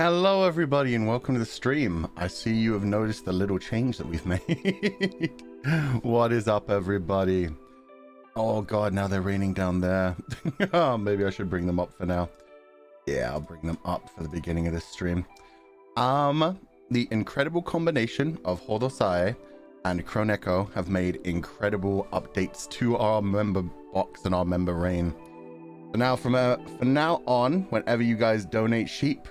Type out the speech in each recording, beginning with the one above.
Hello everybody and welcome to the stream. I see you have noticed the little change that we've made. What is up everybody? Oh god, now they're raining down there. Oh, maybe I should bring them up for now. Yeah, I'll bring them up for the beginning of this stream. The incredible combination of Hodosai and Kroneko have made incredible updates to our member box and our member reign. So now from now on, whenever you guys donate sheep,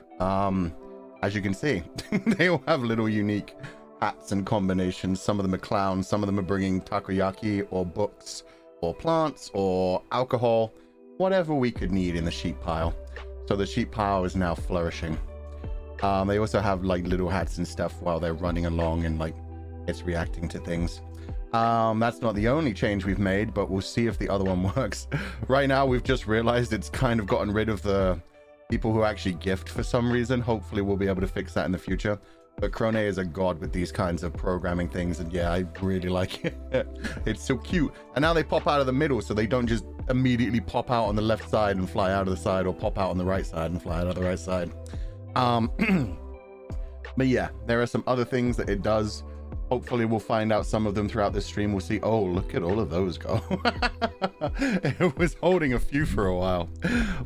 as you can see, they all have little unique hats and combinations. Some of them are clowns, some of them are bringing takoyaki or books or plants or alcohol, whatever we could need in the sheep pile. So the sheep pile is now flourishing. They also have like little hats and stuff while they're running along and like it's reacting to things. That's not the only change we've made, but we'll see if the other one works. Right now we've just realized it's kind of gotten rid of the people who actually gift for some reason. Hopefully we'll be able to fix that in the future. But Krone is a god with these kinds of programming things, and yeah, I really like it. It's so cute. And now they pop out of the middle, so they don't just immediately pop out on the left side and fly out of the side, or pop out on the right side and fly out of the right side. But yeah, there are some other things that it does. Hopefully we'll find out some of them throughout this stream. We'll see. Oh, look at all of those go. It was holding a few for a while.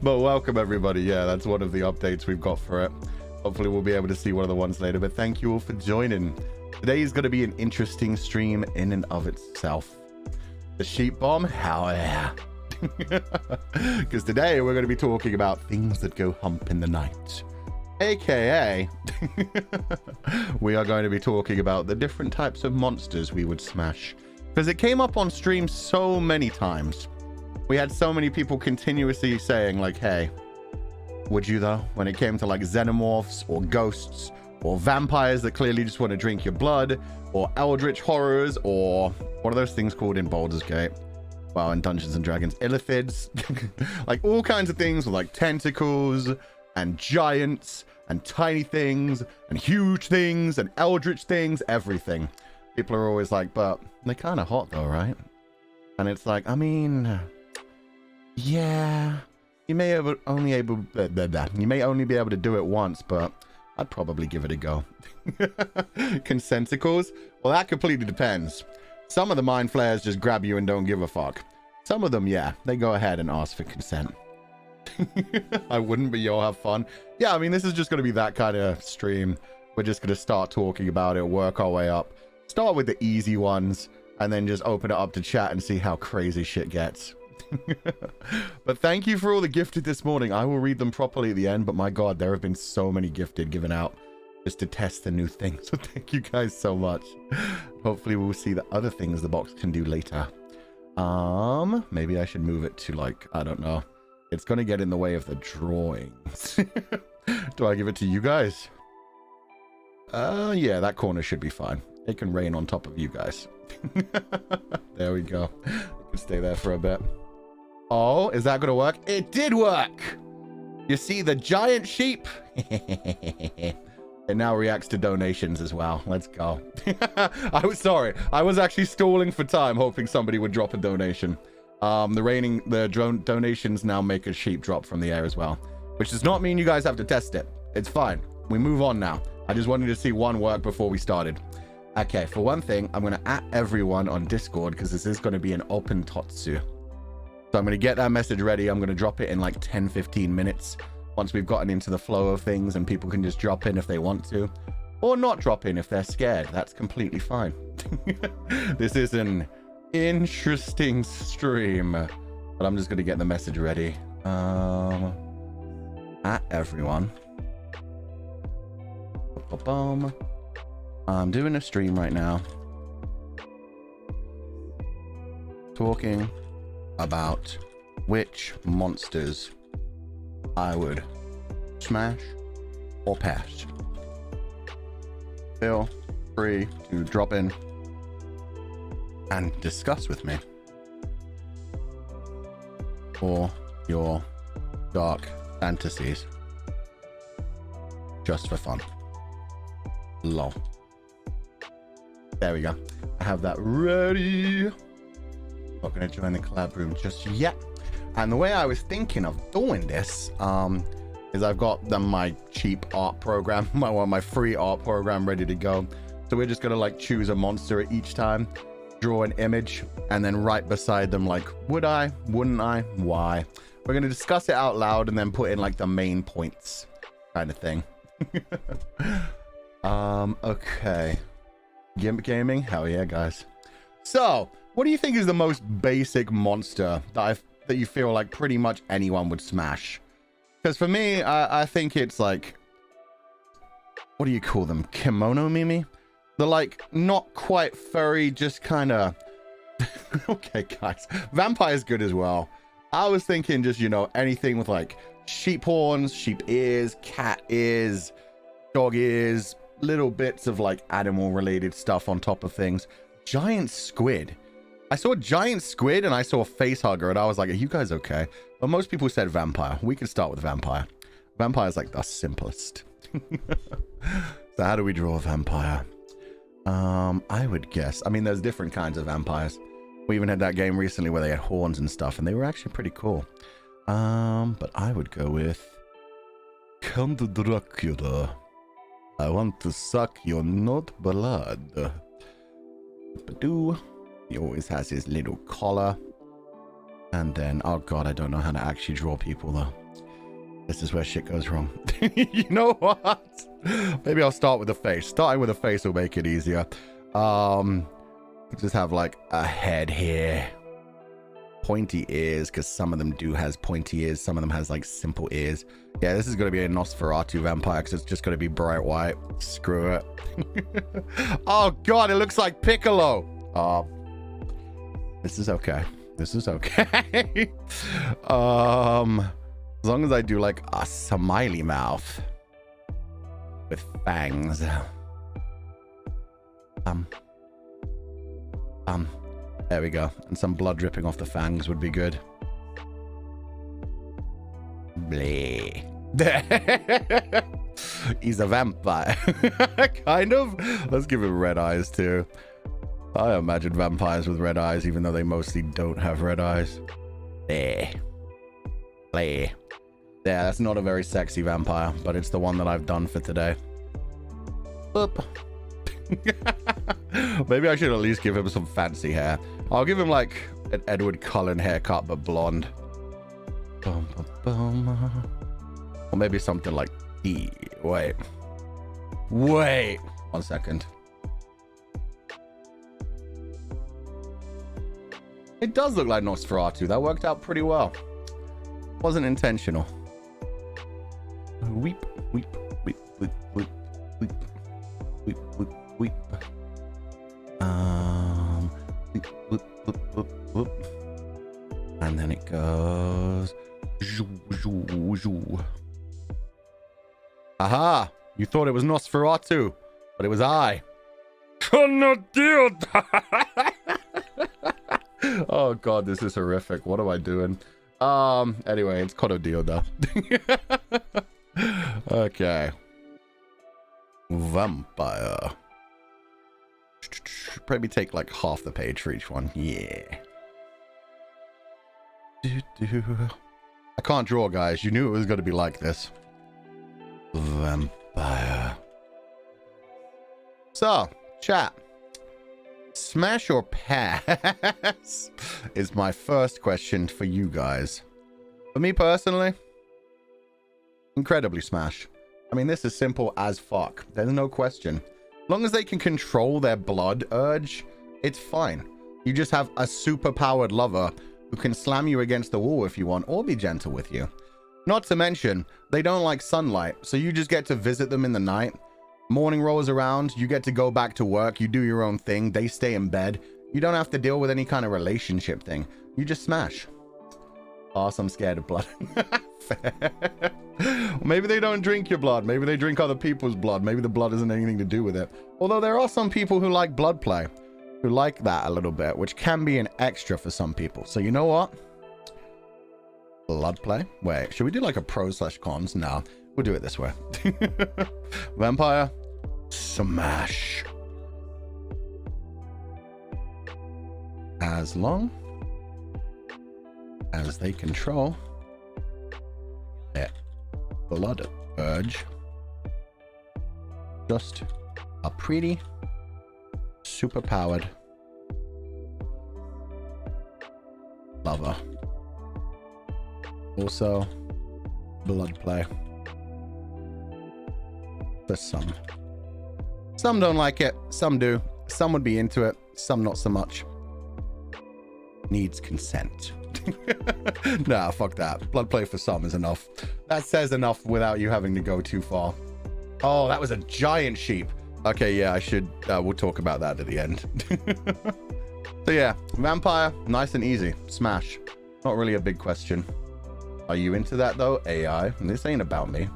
But welcome everybody. Yeah, that's one of the updates we've got for it. Hopefully we'll be able to see one of the ones later. But thank you all for joining. Today is going to be an interesting stream in and of itself. The sheep bomb? Hell yeah. Because today we're going to be talking about things that go hump in the night. AKA, we are going to be talking about the different types of monsters we would smash. Because it came up on stream so many times. We had so many people continuously saying like, hey, would you though? When it came to like xenomorphs or ghosts or vampires that clearly just want to drink your blood, or eldritch horrors, or what are those things called in Baldur's Gate? Well, in Dungeons and Dragons, illithids. Like all kinds of things with like tentacles and giants and tiny things and huge things and eldritch things, everything. People are always like, but they're kind of hot though, right? And it's like, I mean, yeah, you may only be able to do it once, but I'd probably give it a go. Consenticles? Well, that completely depends. Some of the mind flayers just grab you and don't give a fuck. Some of them, yeah, they go ahead and ask for consent. I wouldn't, but you'll have fun. Yeah, I mean, this is just going to be that kind of stream. We're just going to start talking about it, work our way up. Start with the easy ones, and then just open it up to chat and see how crazy shit gets. But thank you for all the gifted this morning. I will read them properly at the end, but my god, there have been so many gifted given out just to test the new thing. So thank you guys so much. Hopefully we'll see the other things the box can do later. Maybe I should move it to like, I don't know. It's going to get in the way of the drawings. Do I give it to you guys? Yeah, that corner should be fine. It can rain on top of you guys. There we go. You can stay there for a bit. Oh, is that going to work? It did work! You see the giant sheep? It now reacts to donations as well. Let's go. I was sorry. I was actually stalling for time, hoping somebody would drop a donation. The drone donations now make a sheep drop from the air as well, which does not mean you guys have to test it. It's fine. We move on now. I just wanted to see one work before we started. Okay, for one thing, I'm going to @ everyone on Discord because this is going to be an open totsu. So I'm going to get that message ready. I'm going to drop it in like 10-15 minutes once we've gotten into the flow of things, and people can just drop in if they want to, or not drop in if they're scared. That's completely fine. This is an interesting stream, but I'm just gonna get the message ready. At everyone, I'm doing a stream right now talking about which monsters I would smash or pass. Feel free to drop in and discuss with me, or your dark fantasies, just for fun. Lol. There we go. I have that ready. Not going to join the collab room just yet. And the way I was thinking of doing this, is I've got my cheap art program, my free art program ready to go. So we're just gonna like choose a monster each time, draw an image, and then right beside them like, would I, wouldn't I, why? We're gonna discuss it out loud and then put in like the main points kind of thing. Okay. Gimp gaming, hell yeah, guys. So what do you think is the most basic monster that you feel like pretty much anyone would smash? Because for me, I think it's like, what do you call them? Kimono Mimi? They're like not quite furry, just kind of okay, guys. Vampire's good as well. I was thinking just, you know, anything with like sheep horns, sheep ears, cat ears, dog ears, little bits of like animal related stuff on top of things. Giant squid. I saw a giant squid and I saw a face hugger and I was like, are you guys okay? But most people said vampire. We can start with vampire. Vampire's like the simplest. So how do we draw a vampire? I would guess, I mean, there's different kinds of vampires. We even had that game recently where they had horns and stuff and they were actually pretty cool. But I would go with Count Dracula. I want to suck your nut blood. He always has his little collar. And then, oh god, I don't know how to actually draw people though. This is where shit goes wrong. You know what? Maybe I'll start with the face. Starting with the face will make it easier. Just have like a head here. Pointy ears, because some of them do has pointy ears. Some of them has like simple ears. Yeah, this is going to be a Nosferatu vampire because it's just going to be bright white. Screw it. Oh god, it looks like Piccolo. This is okay. This is okay. As long as I do like a smiley mouth with fangs. There we go. And some blood dripping off the fangs would be good. Bleh. He's a vampire. Kind of. Let's give him red eyes too. I imagine vampires with red eyes, even though they mostly don't have red eyes. Bleh. Bleh. Yeah, that's not a very sexy vampire, but it's the one that I've done for today. Boop. Maybe I should at least give him some fancy hair. I'll give him like an Edward Cullen haircut, but blonde. Bum, bum, bum. Or maybe something like wait 1 second. It does look like Nosferatu. That worked out pretty well. Wasn't intentional. Weep, weep, weep, weep, weep, weep, weep, weep, weep. Weep, weep, weep, weep, weep. And then it goes. Aha! You thought it was Nosferatu, but it was I. Oh god, this is horrific. What am I doing? Anyway, it's Konodioda. Okay. Vampire. Probably take like half the page for each one. Yeah. I can't draw, guys. You knew it was going to be like this. Vampire. So, chat. Smash or pass is my first question for you guys. For me personally, incredibly smash. I mean, this is simple as fuck. There's no question. As long as they can control their blood urge, it's fine. You just have a super powered lover who can slam you against the wall if you want, or be gentle with you. Not to mention, they don't like sunlight, so you just get to visit them in the night. Morning rolls around, you get to go back to work, you do your own thing, they stay in bed. You don't have to deal with any kind of relationship thing. You just smash. Oh, I'm scared of blood. Maybe they don't drink your blood. Maybe they drink other people's blood. Maybe the blood isn't anything to do with it. Although there are some people who like blood play, who like that a little bit, which can be an extra for some people. So you know what? Blood play? Wait, should we do like a pros/cons? No, we'll do it this way. Vampire, smash. As long as they control their blood urge. Just a pretty super powered lover. Also, blood play. For some. Some don't like it, some do. Some would be into it, some not so much. Needs consent. Nah, fuck that. Blood play for some is enough. That says enough without you having to go too far. Oh, that was a giant sheep. Okay, yeah, I should, we'll talk about that at the end. So yeah, vampire, nice and easy. Smash. Not really a big question. Are you into that though? AI. And this ain't about me.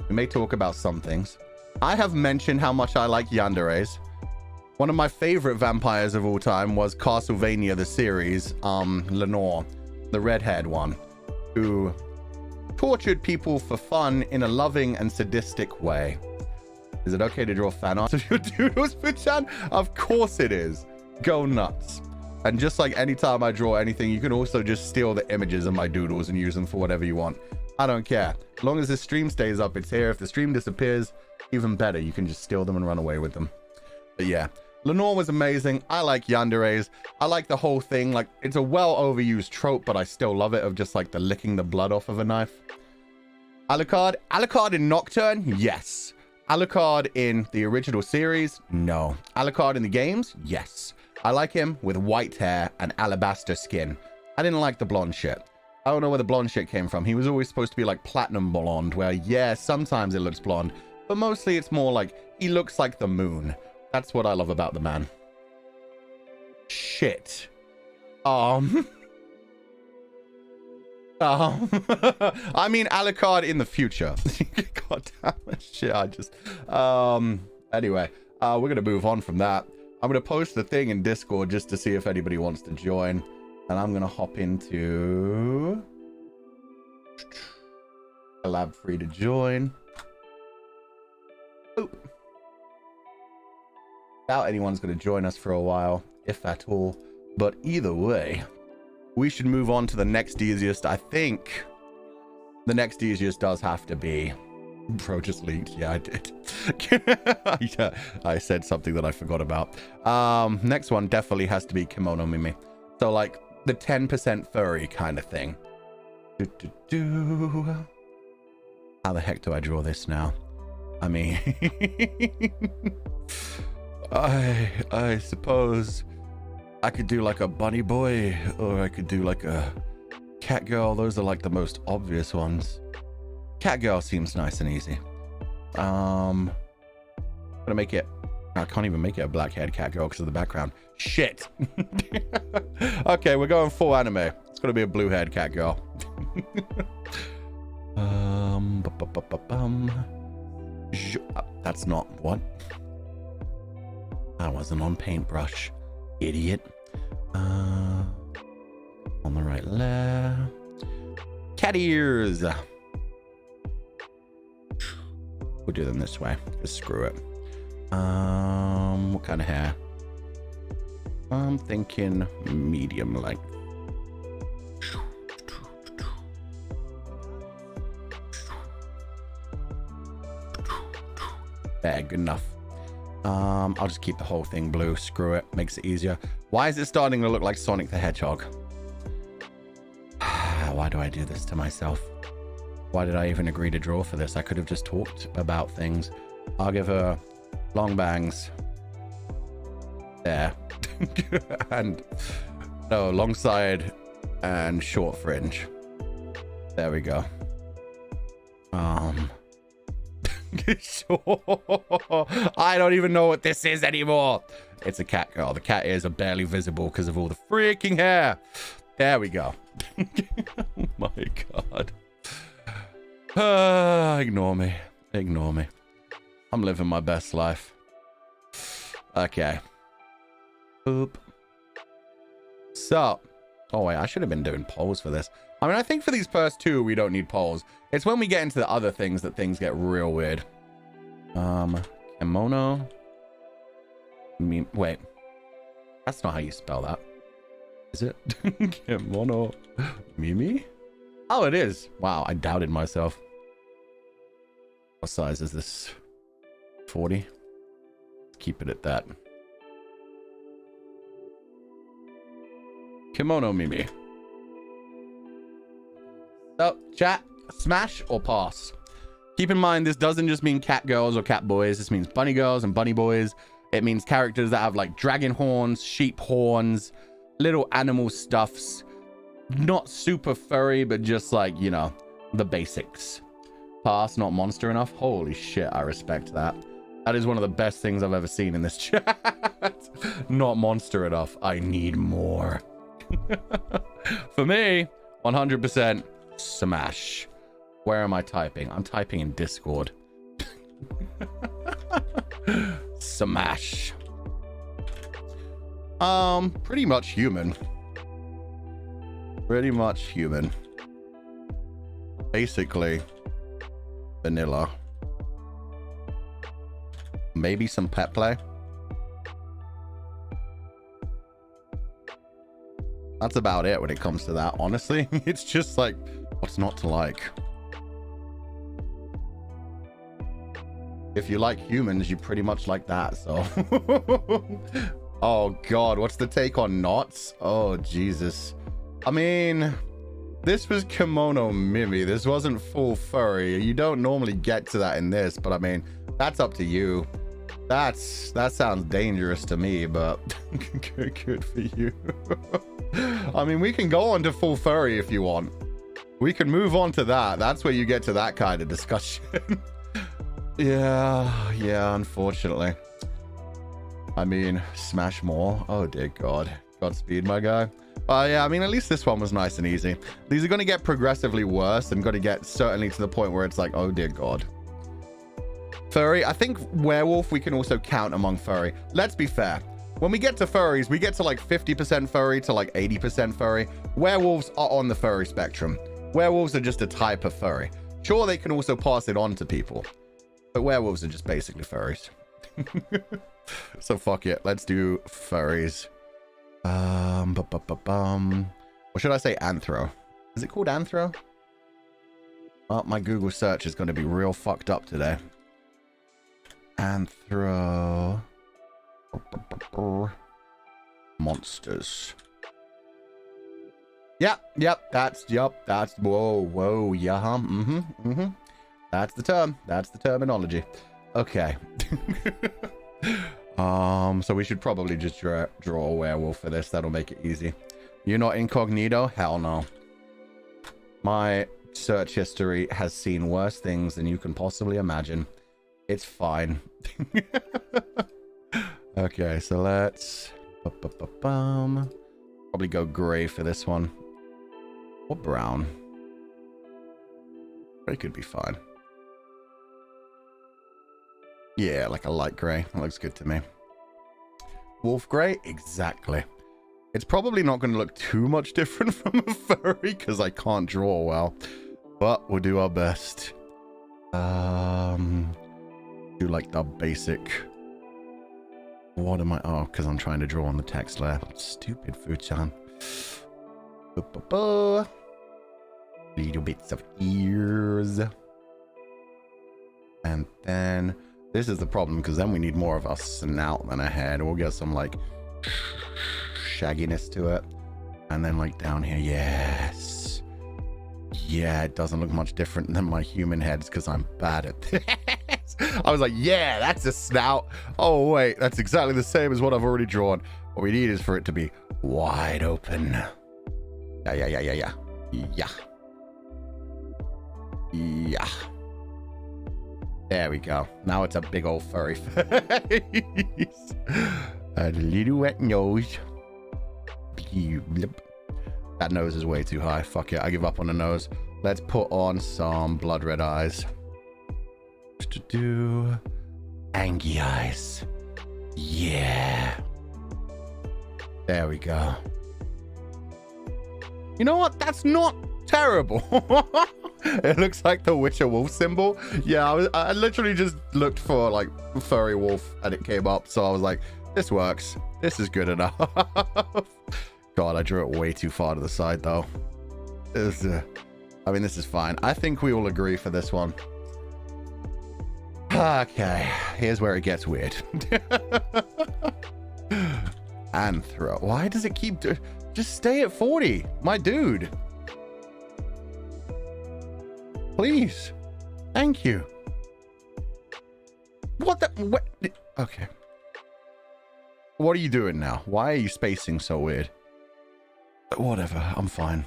We may talk about some things. I have mentioned how much I like yanderes. One of my favorite vampires of all time was Castlevania, the series, Lenore, the red-haired one, who tortured people for fun in a loving and sadistic way. Is it okay to draw fan art of your doodles, Puchan? Of course it is. Go nuts. And just like anytime I draw anything, you can also just steal the images of my doodles and use them for whatever you want. I don't care. As long as this stream stays up, it's here. If the stream disappears, even better. You can just steal them and run away with them. But yeah, Lenore was amazing. I like yanderes. I like the whole thing. Like, it's a well overused trope, but I still love it, of just like the licking the blood off of a knife. Alucard. Alucard in Nocturne? Yes. Alucard in the original series? No. Alucard in the games? Yes. I like him with white hair and alabaster skin. I didn't like the blonde shit. I don't know where the blonde shit came from. He was always supposed to be like platinum blonde, where yeah, sometimes it looks blonde, but mostly it's more like he looks like the moon. That's what I love about the man. Shit. I mean Alucard in the future. God damn it. Shit, I just... Anyway, we're gonna move on from that. I'm gonna post the thing in Discord just to see if anybody wants to join. And I'm gonna hop into... Lab free to join. Oh. Doubt anyone's gonna join us for a while, if at all. But either way, we should move on to the next easiest. I think the next easiest does have to be... Bro just leaked. Yeah, I did. Yeah, I said something that I forgot about. Next one definitely has to be Kimono Mimi. So like the 10% furry kind of thing. How the heck do I draw this now? I mean, I suppose I could do like a bunny boy, or I could do like a cat girl. Those are like the most obvious ones. Cat girl seems nice and easy. I'm gonna make it... I can't even make it a black-haired cat girl because of the background. Shit. Okay, we're going full anime. It's gonna be a blue-haired cat girl. That's not what. I wasn't on paintbrush, idiot. On the right left. Cat ears. We'll do them this way. Just screw it. What kind of hair? I'm thinking medium length. There, good enough. I'll just keep the whole thing blue. Screw it. Makes it easier. Why is it starting to look like Sonic the Hedgehog? Why do I do this to myself? Why did I even agree to draw for this? I could have just talked about things. I'll give her long bangs. There. And no, long side and short fringe. There we go. Sure. I don't even know what this is anymore. It's a cat girl. The cat ears are barely visible because of all the freaking hair. There we go. Oh my god. Ignore me. Ignore me. I'm living my best life. Okay. Boop. So. Oh wait, I should have been doing polls for this. I mean, I think for these first two, we don't need polls. It's when we get into the other things that things get real weird. Kimono. Wait. That's not how you spell that. Is it? Kimono Mimi? Oh, it is. Wow, I doubted myself. What size is this? 40? Keep it at that. Kimono Mimi. So, chat, smash or pass? Keep in mind, this doesn't just mean cat girls or cat boys. This means bunny girls and bunny boys. It means characters that have like dragon horns, sheep horns, little animal stuffs. Not super furry, but just like, you know, the basics. Pass, not monster enough. Holy shit, I respect that. That is one of the best things I've ever seen in this chat. Not monster enough. I need more. For me, 100% smash. Where am I typing? I'm typing in Discord. Smash. Pretty much human. Pretty much human. Basically, vanilla. Maybe some pet play. That's about it when it comes to that, honestly. It's just like, what's not to like? If you like humans, you pretty much like that, so. Oh god, what's the take on knots? Oh Jesus. I mean, this was kimono Mimi. This wasn't full furry. You don't normally get to that in this, but I mean, that's up to you. That sounds dangerous to me, but good for you. I mean, we can go on to full furry if you want. We can move on to that. That's where you get to that kind of discussion. Yeah, unfortunately. I mean, smash more. Oh dear god. Godspeed, my guy. Yeah, I mean, at least this one was nice and easy. These are going to get progressively worse and going to get certainly to the point where it's like, oh dear god. Furry, I think werewolf we can also count among furry. Let's be fair. When we get to furries, we get to like 50% furry to like 80% furry. Werewolves are on the furry spectrum. Werewolves are just a type of furry. Sure, they can also pass it on to people, but werewolves are just basically furries. So fuck it. Let's do furries. Or should I say anthro? Is it called anthro? Well, my Google search is going to be real fucked up today. Anthro. Monsters. Yep, that's, whoa, yeah, That's the term. That's the terminology. Okay. So we should probably just draw a werewolf for this. That'll make it easy. You're not incognito? Hell no. My search history has seen worse things than you can possibly imagine. It's fine. Okay, so let's probably go gray for this one. Or brown. Gray could be fine. Yeah, like a light gray. That looks good to me. Wolf gray? Exactly. It's probably not going to look too much different from a furry because I can't draw well. But we'll do our best. Do like the basic. What am I? Oh, because I'm trying to draw on the text layer. Stupid Fu-chan. Little bits of ears. And then this is the problem because then we need more of a snout than a head. We'll get some like shagginess to it. And then like down here, yes. Yeah, it doesn't look much different than my human heads because I'm bad at this. I was like, yeah, that's a snout. Oh, wait, that's exactly the same as what I've already drawn. What we need is for it to be wide open. Yeah. There we go. Now it's a big old furry face. A little wet nose. That nose is way too high. Fuck it, I give up on the nose. Let's put on some blood red eyes. To do angry eyes. Yeah. There we go. You know what? That's not terrible. It looks like the Witcher wolf symbol. Yeah, I literally just looked for like furry wolf and it came up. So I was like, this works. This is good enough. God, I drew it way too far to the side though. I mean, this is fine. I think we all agree for this one. Okay, here's where it gets weird. Anthro. Why does it keep... Just stay at 40, my dude. Please. Thank you. What the... What? Okay. What are you doing now? Why are you spacing so weird? Whatever, I'm fine.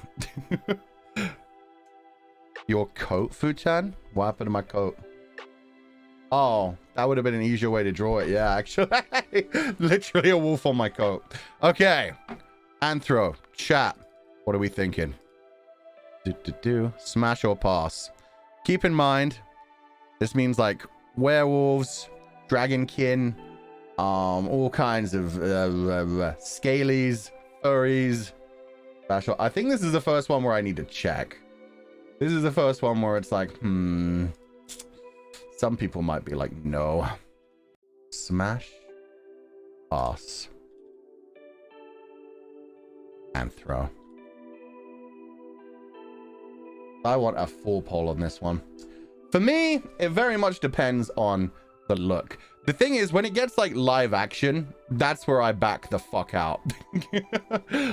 Your coat, Fuchan? What happened to my coat? Oh, that would have been an easier way to draw it. Yeah, actually. Literally a wolf on my coat. Okay. Anthro, chat. What are we thinking? Smash or pass? Keep in mind, this means like werewolves, dragonkin, all kinds of scalies, furries. Special. I think this is the first one where I need to check. This is the first one where it's like, some people might be like, no. Smash. Pass. Anthro. I want a full poll on this one. For me, it very much depends on the look. The thing is, when it gets like live action, that's where I back the fuck out.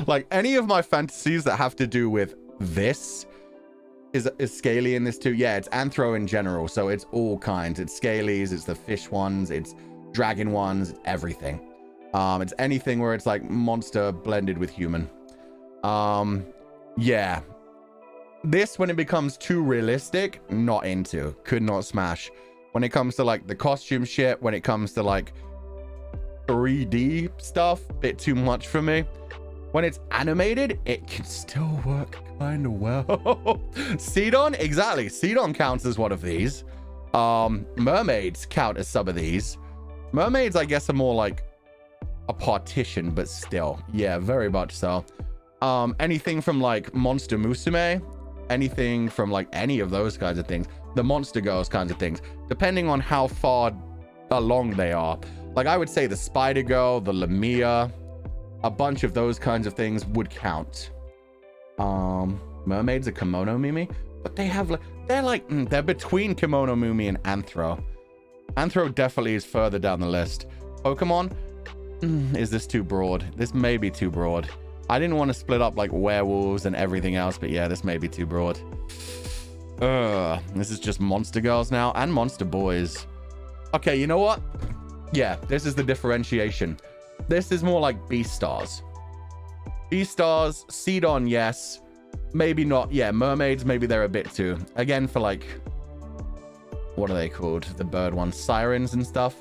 Like any of my fantasies that have to do with this is scaly in this too. Yeah, it's anthro in general, so it's all kinds. It's scalies, it's the fish ones, it's dragon ones, it's everything. It's anything where it's like monster blended with human. Yeah. This, when it becomes too realistic, not into. Could not smash. When it comes to like the costume shit, when it comes to like 3D stuff, bit too much for me. When it's animated, it can still work kind of well. Sidon, exactly. Sidon counts as one of these. Mermaids count as some of these. Mermaids, I guess, are more like a partition, but still. Yeah, very much so. Anything from like Monster Musume, anything from like any of those kinds of things. The Monster Girls kinds of things, depending on how far along they are. Like I would say the Spider Girl, the Lamia, a bunch of those kinds of things would count. Mermaids are Kimono Mimi, but they have like, they're between Kimono Mimi and Anthro. Anthro definitely is further down the list. Pokemon, is this too broad? This may be too broad. I didn't want to split up like werewolves and everything else, but yeah, this may be too broad. This is just Monster Girls now and Monster Boys. Okay, you know what? Yeah, this is the differentiation. This is more like Beastars. Beastars, Sidon, yes. Maybe not. Yeah, mermaids, maybe they're a bit too. Again, for like, what are they called? The bird ones, sirens and stuff.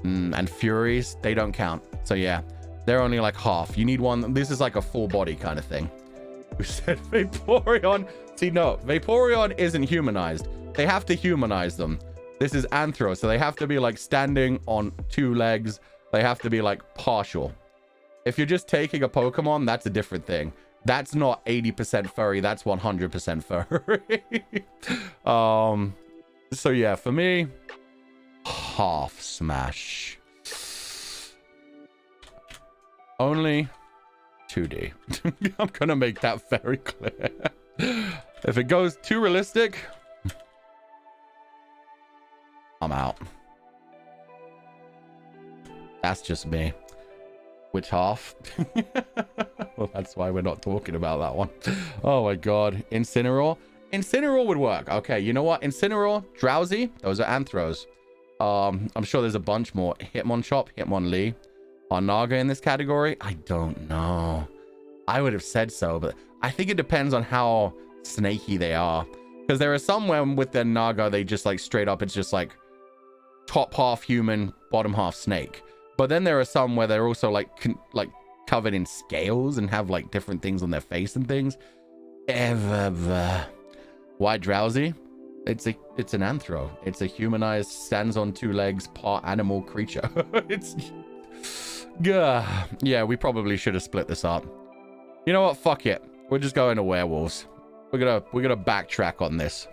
And furies, they don't count. So yeah, they're only like half. You need one. This is like a full body kind of thing. Who said Vaporeon? See, no, Vaporeon isn't humanized. They have to humanize them. This is Anthro, so they have to be like standing on 2 legs. They have to be like partial. If you're just taking a Pokemon, that's a different thing. That's not 80% furry. That's 100% furry. So yeah, for me, half smash. Only 2D. I'm gonna make that very clear. If it goes too realistic, I'm out. That's just me. Which half? Well, that's why we're not talking about that one. Oh my god. Incineroar? Incineroar would work. Okay, you know what? Incineroar, Drowsy, those are Anthros. I'm sure there's a bunch more. Hitmonchop, Hitmonlee. Are Naga in this category? I don't know. I would have said so, but I think it depends on how snaky they are. Because there are some where with their Naga, they just like straight up, it's just like top half human, bottom half snake. But then there are some where they're also like covered in scales and have like different things on their face and things. Why Drowsy? It's an Anthro. It's a humanized, stands on 2 legs, part animal creature. It's... Yeah, we probably should have split this up. You know what? Fuck it. We're just going to werewolves. We're gonna backtrack on this.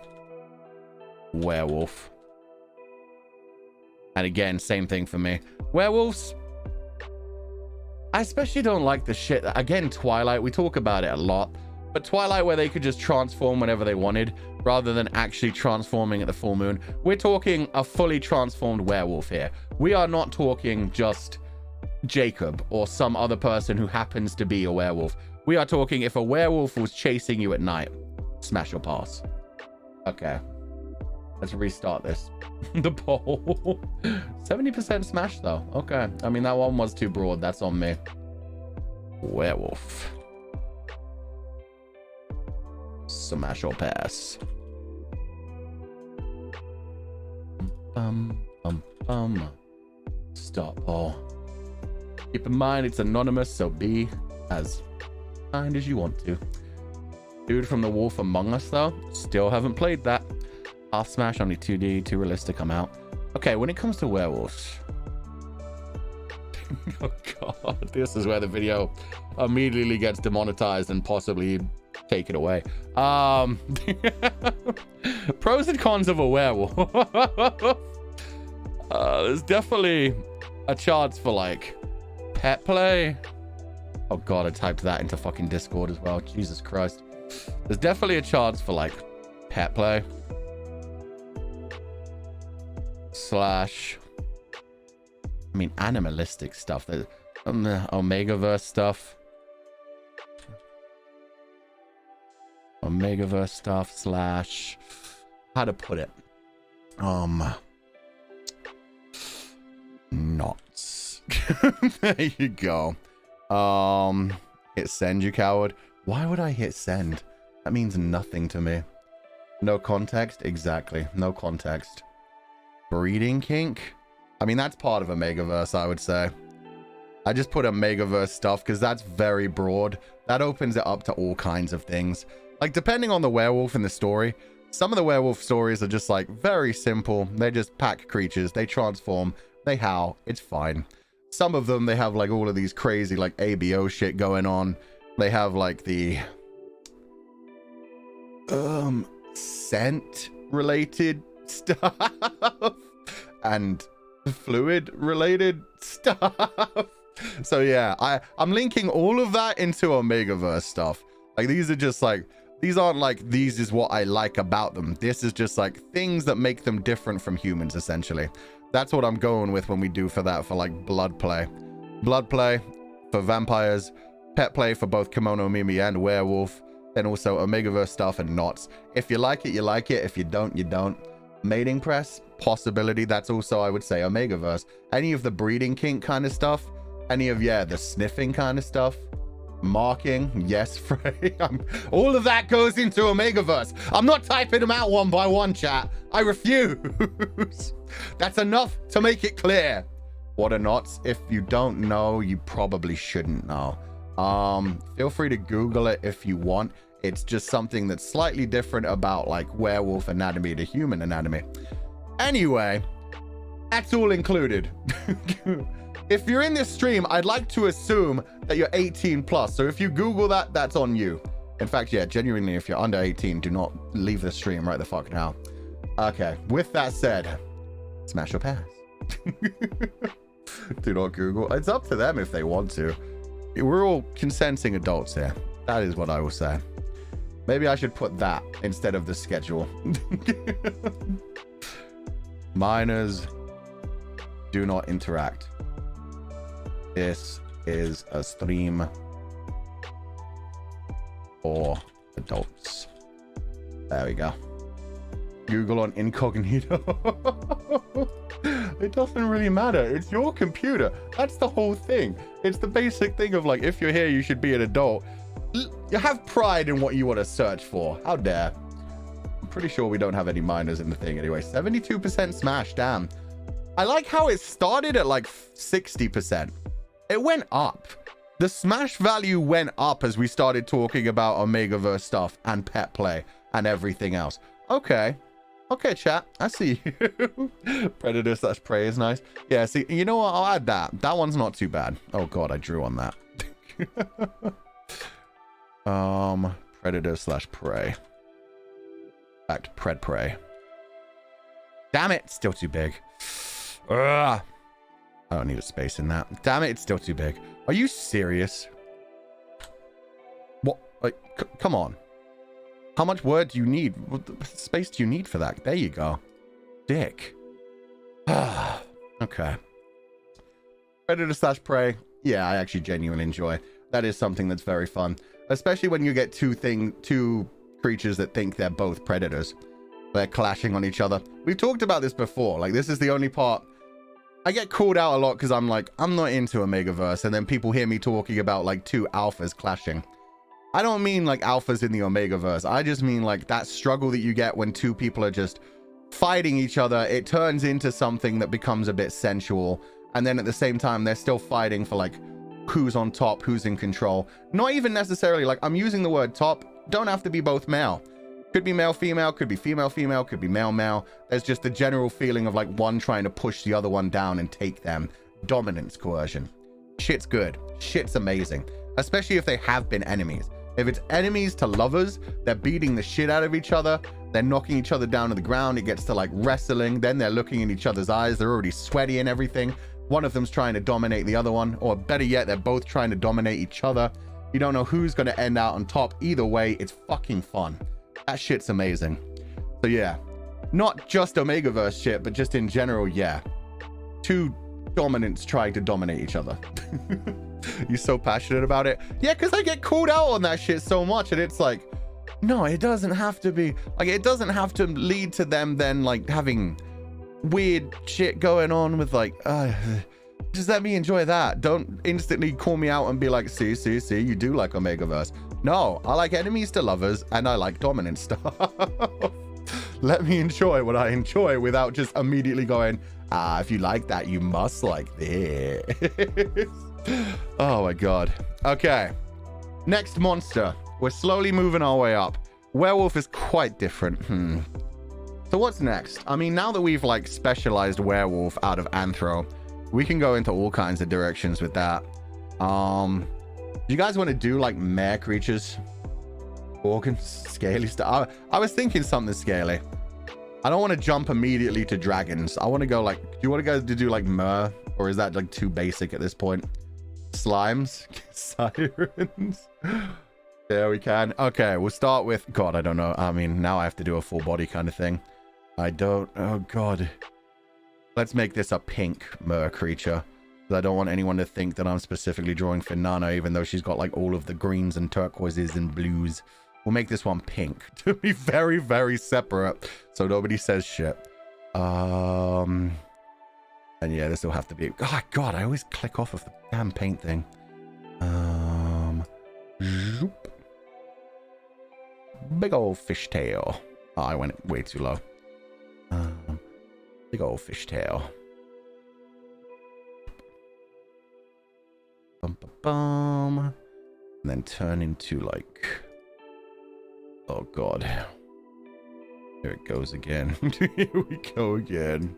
Werewolf. And again, same thing for me. Werewolves. I especially don't like the shit. Again, Twilight. We talk about it a lot. But Twilight, where they could just transform whenever they wanted, rather than actually transforming at the full moon. We're talking a fully transformed werewolf here. We are not talking just Jacob or some other person who happens to be a werewolf. We are talking if a werewolf was chasing you at night. Smash or pass. Okay. Let's restart this. The poll. 70% smash though. Okay. I mean, that one was too broad. That's on me. Werewolf. Smash or pass. Stop poll. Keep in mind it's anonymous, so be as kind as you want to. Dude from The Wolf Among Us though, still haven't played that. Half smash, only 2D, too realistic, I'm out. Okay, when it comes to werewolves. Oh god, this is where the video immediately gets demonetized and possibly taken away. Pros and cons of a werewolf. There's definitely a chance for like pet play. Oh god, I typed that into fucking Discord as well. Jesus Christ. There's definitely a chance for like pet play. Slash, I mean, animalistic stuff. The Omegaverse stuff. Omegaverse stuff slash, how to put it? Knots. There you go. Hit send, you coward. Why would I hit send? That means nothing to me. No context? Exactly. No context. Breeding kink? I mean, that's part of Omegaverse, I would say. I just put Omegaverse stuff because that's very broad. That opens it up to all kinds of things. Like, depending on the werewolf in the story, some of the werewolf stories are just like very simple. They're just pack creatures. They transform. They howl. It's fine. Some of them, they have like all of these crazy like ABO shit going on. They have like the scent related stuff and fluid related stuff. So yeah, I'm linking all of that into Omegaverse stuff. Like, these are just like, these aren't like, these is what I like about them. This is just like things that make them different from humans, essentially. That's what I'm going with when we do for that, for like blood play. Blood play for vampires, pet play for both Kimono Mimi and werewolf, then also Omegaverse stuff and knots. If you like it, you like it. If you don't, you don't. Mating press, possibility. That's also, I would say, Omegaverse. Any of the breeding kink kind of stuff. Any of, yeah, the sniffing kind of stuff. Marking, yes, Frey. All of that goes into Omegaverse. I'm not typing them out one by one, chat. I refuse. That's enough to make it clear. What are knots? If you don't know, you probably shouldn't know. Feel free to Google it if you want. It's just something that's slightly different about like werewolf anatomy to human anatomy. Anyway, that's all included. If you're in this stream, I'd like to assume that you're 18 plus. So if you Google that, that's on you. In fact, yeah, genuinely, if you're under 18, do not leave the stream right the fuck now. Okay, with that said, smash or pass. Do not Google. It's up to them if they want to. We're all consenting adults here. That is what I will say. Maybe I should put that instead of the schedule. Minors do not interact. This is a stream for adults. There we go. Google on incognito. It doesn't really matter. It's your computer. That's the whole thing. It's the basic thing of like, if you're here, you should be an adult. You have pride in what you want to search for. How dare. I'm pretty sure we don't have any minors in the thing anyway. 72% smash, damn. I like how it started at like 60%. It went up. The smash value went up as we started talking about Omegaverse stuff and pet play and everything else. Okay. Okay, chat. I see you. Predator/prey is nice. Yeah, see, you know what? I'll add that. That one's not too bad. Oh, God, I drew on that. Predator/prey. Back to pred-prey. Damn it. Still too big. Ugh. I don't need a space in that. Damn it, it's still too big. Are you serious? What? Like, come on. How much word do you need? What space do you need for that? There you go. Dick. Okay. Predator / prey. Yeah, I actually genuinely enjoy. That is something that's very fun. Especially when you get two creatures that think they're both predators. They're clashing on each other. We've talked about this before. Like, this is the only part. I get called out a lot because I'm like, I'm not into Omegaverse. And then people hear me talking about like two alphas clashing. I don't mean like alphas in the Omegaverse. I just mean like that struggle that you get when two people are just fighting each other. It turns into something that becomes a bit sensual. And then at the same time, they're still fighting for like who's on top, who's in control. Not even necessarily like, I'm using the word top. Don't have to be both male. Could be male, female, could be female, female, could be male, male. There's just the general feeling of like one trying to push the other one down and take them. Dominance coercion. Shit's good. Shit's amazing. Especially if they have been enemies. If it's enemies to lovers, they're beating the shit out of each other. They're knocking each other down to the ground. It gets to like wrestling. Then they're looking in each other's eyes. They're already sweaty and everything. One of them's trying to dominate the other one. Or better yet, they're both trying to dominate each other. You don't know who's going to end out on top. Either way, it's fucking fun. That shit's amazing. So yeah, not just Omegaverse shit, but just in general, yeah. Two dominants trying to dominate each other. You so passionate about it? Yeah, because I get called out on that shit so much, and it's like, no, it doesn't have to be like, it doesn't have to lead to them then like having weird shit going on with like, just let me enjoy that. Don't instantly call me out and be like, see, you do like Omegaverse. No, I like enemies to lovers, and I like dominant stuff. Let me enjoy what I enjoy without just immediately going, if you like that, you must like this. Oh my god. Okay. Next monster. We're slowly moving our way up. Werewolf is quite different. So what's next? I mean, now that we've like specialized werewolf out of anthro, we can go into all kinds of directions with that. Do you guys want to do like mare creatures? Organs, scaly stuff. I was thinking something scaly. I don't want to jump immediately to dragons. I want to go like, do you want to go to do like mer? Or is that like too basic at this point? Slimes? Sirens? There we can. Okay, we'll start with, God, I don't know. I mean, now I have to do a full body kind of thing. I don't, oh God. Let's make this a pink mer creature. I don't want anyone to think that I'm specifically drawing for Nana, even though she's got like all of the greens and turquoises and blues. We'll make this one pink to be very, very separate, so nobody says shit. And yeah, this will have to be. Oh God, I always click off of the damn paint thing. Zoop. Big old fishtail. Oh, I went way too low. Big old fishtail. And then turn into like, oh God, here it goes again. Here we go again.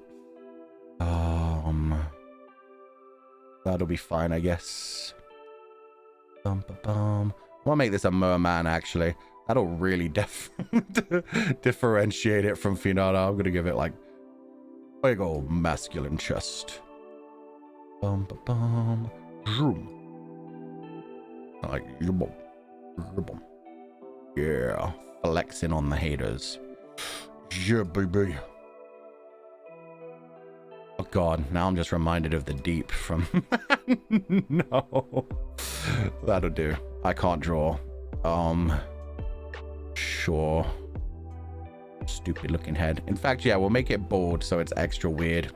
That'll be fine, I guess. I want to make this a merman, actually. That'll really differentiate it from Finata. I'm gonna give it like big old masculine chest. Zoom. Like, yeah, flexing on the haters. Yeah, baby. Oh God, now I'm just reminded of the deep from. No, that'll do. I can't draw. Sure. Stupid looking head. In fact, yeah, we'll make it bald so it's extra weird.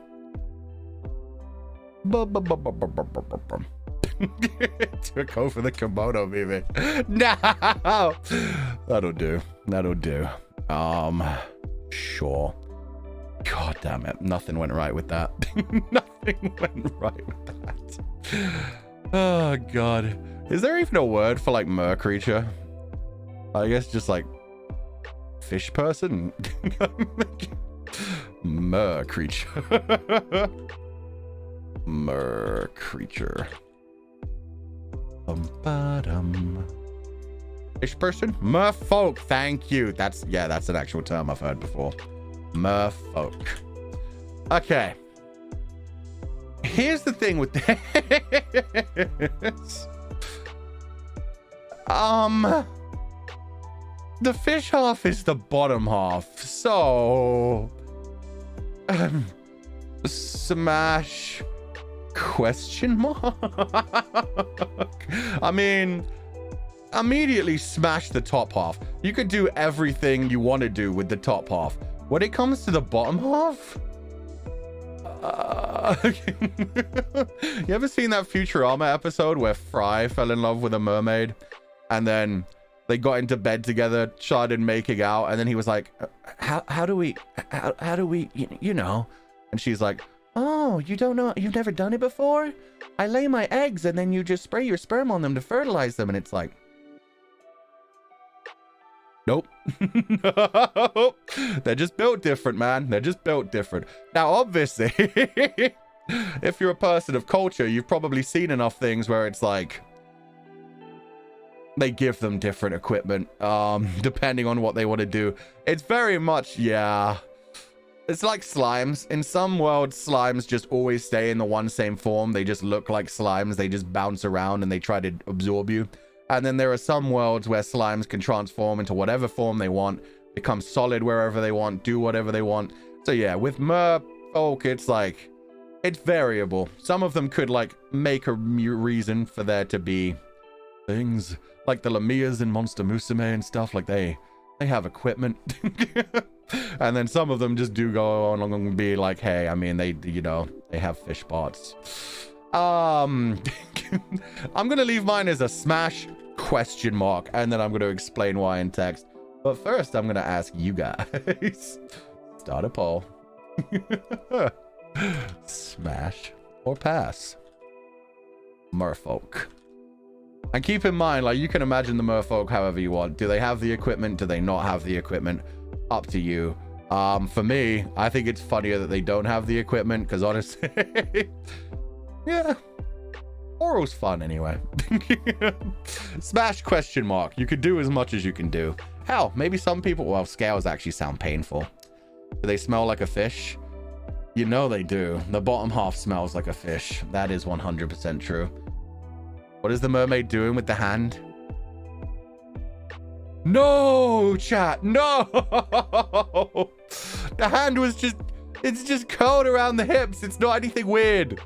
To go for the kimono, baby. No, that'll do. That'll do. Sure. God damn it! Nothing went right with that. Nothing went right with that. Oh God, is there even a word for like mer creature? I guess just like fish person. Mer creature. Mer creature. Fish person? Merfolk. Thank you. That's an actual term I've heard before. Merfolk. Okay. Here's the thing with this. The fish half is the bottom half. So... smash... question mark? I mean... immediately smash the top half. You could do everything you want to do with the top half. When it comes to the bottom half... you ever seen that Futurama episode where Fry fell in love with a mermaid? And then they got into bed together, started making out, and then he was like, how do we, you know? And she's like, oh, you don't know, you've never done it before? I lay my eggs and then you just spray your sperm on them to fertilize them. And it's like, nope. They're just built different, man. They're just built different. Now, obviously, if you're a person of culture, you've probably seen enough things where it's like, they give them different equipment, depending on what they want to do. It's very much, yeah. It's like slimes. In some worlds, slimes just always stay in the one same form. They just look like slimes. They just bounce around and they try to absorb you. And then there are some worlds where slimes can transform into whatever form they want, become solid wherever they want, do whatever they want. So yeah, with merfolk, it's like, it's variable. Some of them could like make a reason for there to be things like the Lamias in Monster Musume and stuff. Like they have equipment. And then some of them just do go on and be like, hey, I mean, they, you know, they have fish parts. I'm gonna leave mine as a smash question mark, and then I'm gonna explain why in text. But first, I'm gonna ask you guys. Start a poll. Smash or pass? Merfolk. And keep in mind, like, you can imagine the merfolk however you want. Do they have the equipment? Do they not have the equipment? Up to you. For me, I think it's funnier that they don't have the equipment, because honestly, yeah, oral's fun anyway. Smash question mark. You could do as much as you can do. Hell, maybe some people, well, scales actually sound painful. Do they smell like a fish? You know they do. The bottom half smells like a fish. That is 100% true. What is the mermaid doing with the hand? No, chat, no. The hand was just, it's just curled around the hips. It's not anything weird.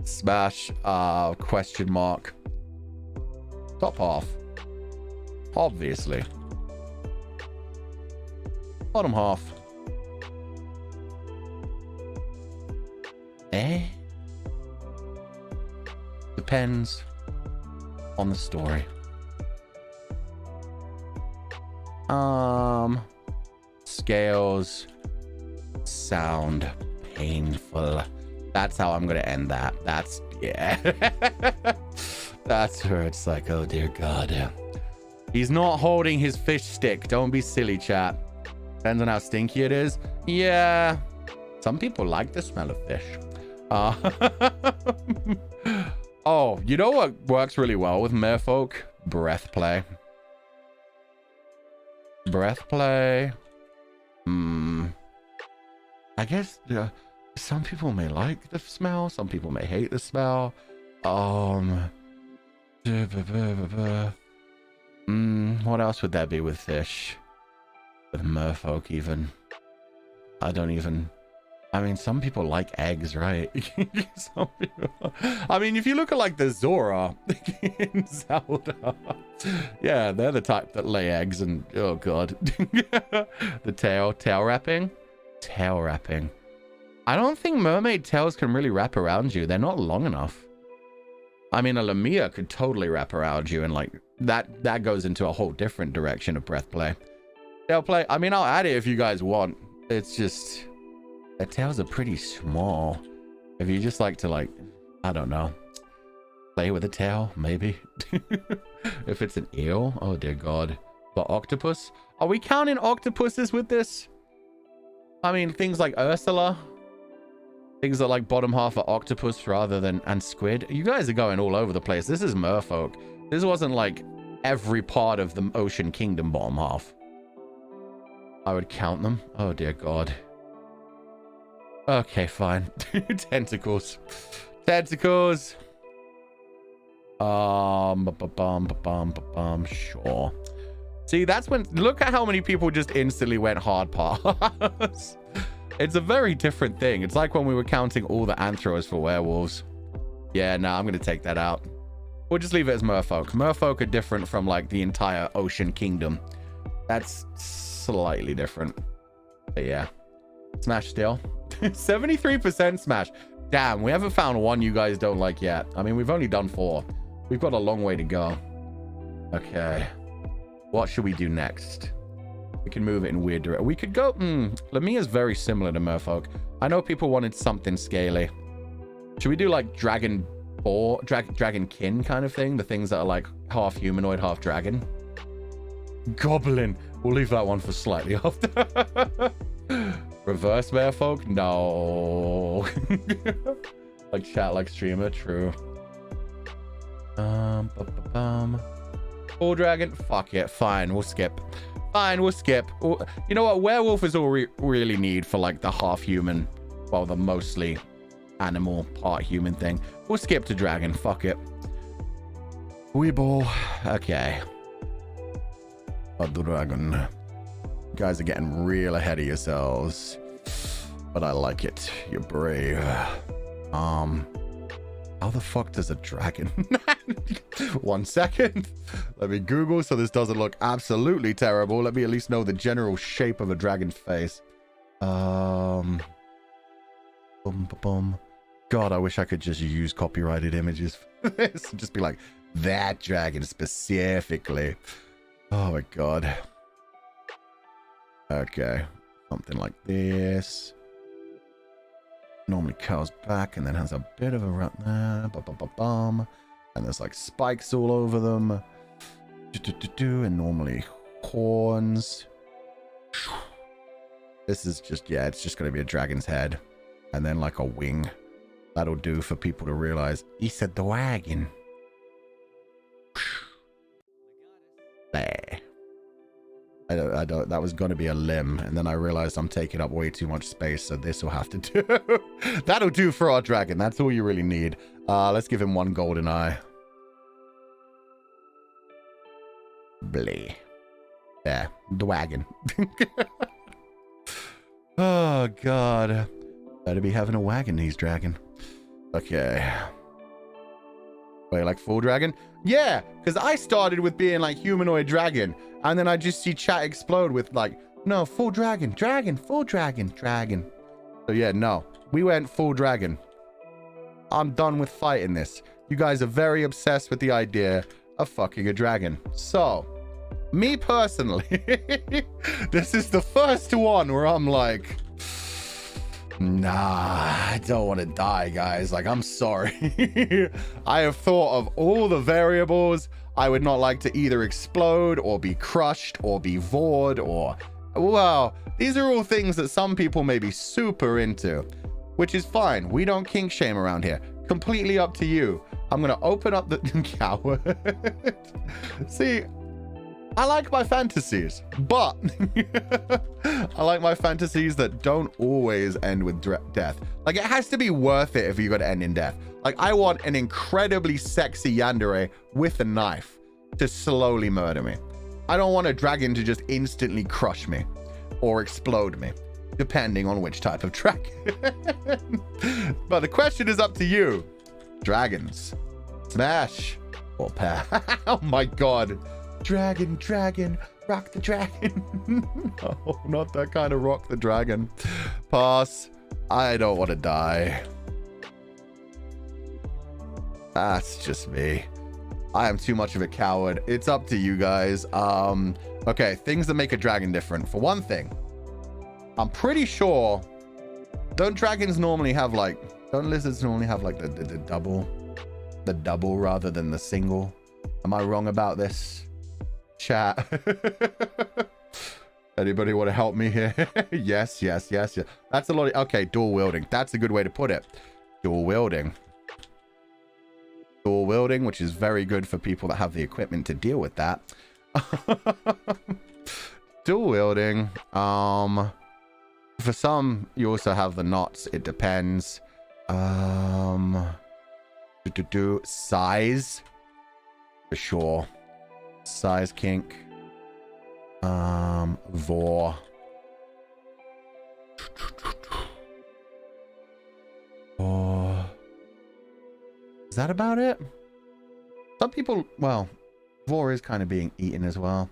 Smash, question mark. Top half. Obviously. Bottom half. Depends on the story. Scales sound painful. That's how I'm gonna end that. That's, yeah. That's where it's like, oh dear God. He's not holding his fish stick. Don't be silly, chat. Depends on how stinky it is. Yeah. Some people like the smell of fish. Oh, you know what works really well with merfolk? Breath play. Breath play. I guess some people may like the smell. Some people may hate the smell. What else would there be with fish? With merfolk even? I don't even... I mean, some people like eggs, right? Some people... I mean, if you look at like the Zora in Zelda, yeah, they're the type that lay eggs and, oh God. The tail wrapping? Tail wrapping. I don't think mermaid tails can really wrap around you. They're not long enough. I mean, a Lamia could totally wrap around you, and like that goes into a whole different direction of breath play. Tail play, I mean, I'll add it if you guys want. It's just... their tails are pretty small. If you just like to, like, I don't know, play with a tail, maybe. If it's an eel, oh dear God. But octopus? Are we counting octopuses with this? I mean, things like Ursula. Things that like bottom half are octopus rather than, and squid. You guys are going all over the place. This is merfolk. This wasn't like every part of the ocean kingdom bottom half. I would count them. Oh dear God. Okay, fine. Tentacles. Tentacles. Sure. See, that's when, look at how many people just instantly went hard pass. It's a very different thing. It's like when we were counting all the anthros for werewolves. Yeah, no, I'm going to take that out. We'll just leave it as merfolk. Merfolk are different from like the entire ocean kingdom. That's slightly different. But yeah. Smash still. 73% smash. Damn, we haven't found one you guys don't like yet. I mean, we've only done 4. We've got a long way to go. Okay. What should we do next? We can move it in weird direction. We could go... Lamia's very similar to merfolk. I know people wanted something scaly. Should we do like dragon kin kind of thing? The things that are like half humanoid, half dragon? Goblin. We'll leave that one for slightly after. Reverse merfolk? No. Like chat like streamer? True. Full dragon? Fuck it. Fine, we'll skip. Fine, we'll skip. You know what? Werewolf is all we really need for like the half human, well, the mostly animal, part human thing. We'll skip to dragon. Fuck it. Weeble. Okay. A dragon. You guys are getting real ahead of yourselves. But I like it. You're brave. How the fuck does a dragon? 1 second. Let me Google so this doesn't look absolutely terrible. Let me at least know the general shape of a dragon's face. God, I wish I could just use copyrighted images for this. Just be like, that dragon specifically. Oh my god. Okay. Something like this. Normally curls back and then has a bit of a run there. And there's like spikes all over them. And normally horns. This is just, yeah, it's just going to be a dragon's head. And then like a wing. That'll do for people to realize it's a dragon. There. I don't, that was going to be a limb. And then I realized I'm taking up way too much space. So this will have to do. That'll do for our dragon. That's all you really need. Let's give him 1 golden eye. Blee. There. Dragon. Oh, God. Better be having a wagon, he's dragon. Okay. Wait, like full dragon? Yeah, because I started with being like humanoid dragon. And then I just see chat explode with like, no, full dragon, full dragon. So yeah, no. We went full dragon. I'm done with fighting this. You guys are very obsessed with the idea of fucking a dragon. So, me personally, this is the first one where I'm like, nah, I don't want to die, guys. Like, I'm sorry. I have thought of all the variables. I would not like to either explode or be crushed or be vored or... Well, these are all things that some people may be super into, which is fine. We don't kink shame around here. Completely up to you. I'm going to open up the... Coward. See... I like my fantasies, but I like my fantasies that don't always end with death. Like, it has to be worth it if you got to end in death. Like, I want an incredibly sexy yandere with a knife to slowly murder me. I don't want a dragon to just instantly crush me or explode me, depending on which type of dragon. But the question is up to you. Dragons. Smash or pass. Oh my god. Dragon, rock the dragon. No, not that kind of rock the dragon. Pass. I don't want to die. That's just me. I am too much of a coward. It's up to you guys. Okay, things that make a dragon different. For one thing, I'm pretty sure, don't dragons normally have like, don't lizards normally have like the double rather than the single? Am I wrong about this? Chat. Anybody want to help me here? Yes. That's a lot of, okay, dual wielding. That's a good way to put it. Dual wielding, which is very good for people that have the equipment to deal with that. Dual wielding. For some, you also have the knots. It depends. Size. For sure. Size kink. Vor. Oh. Is that about it? Some people, well, Vor is kind of being eaten as well.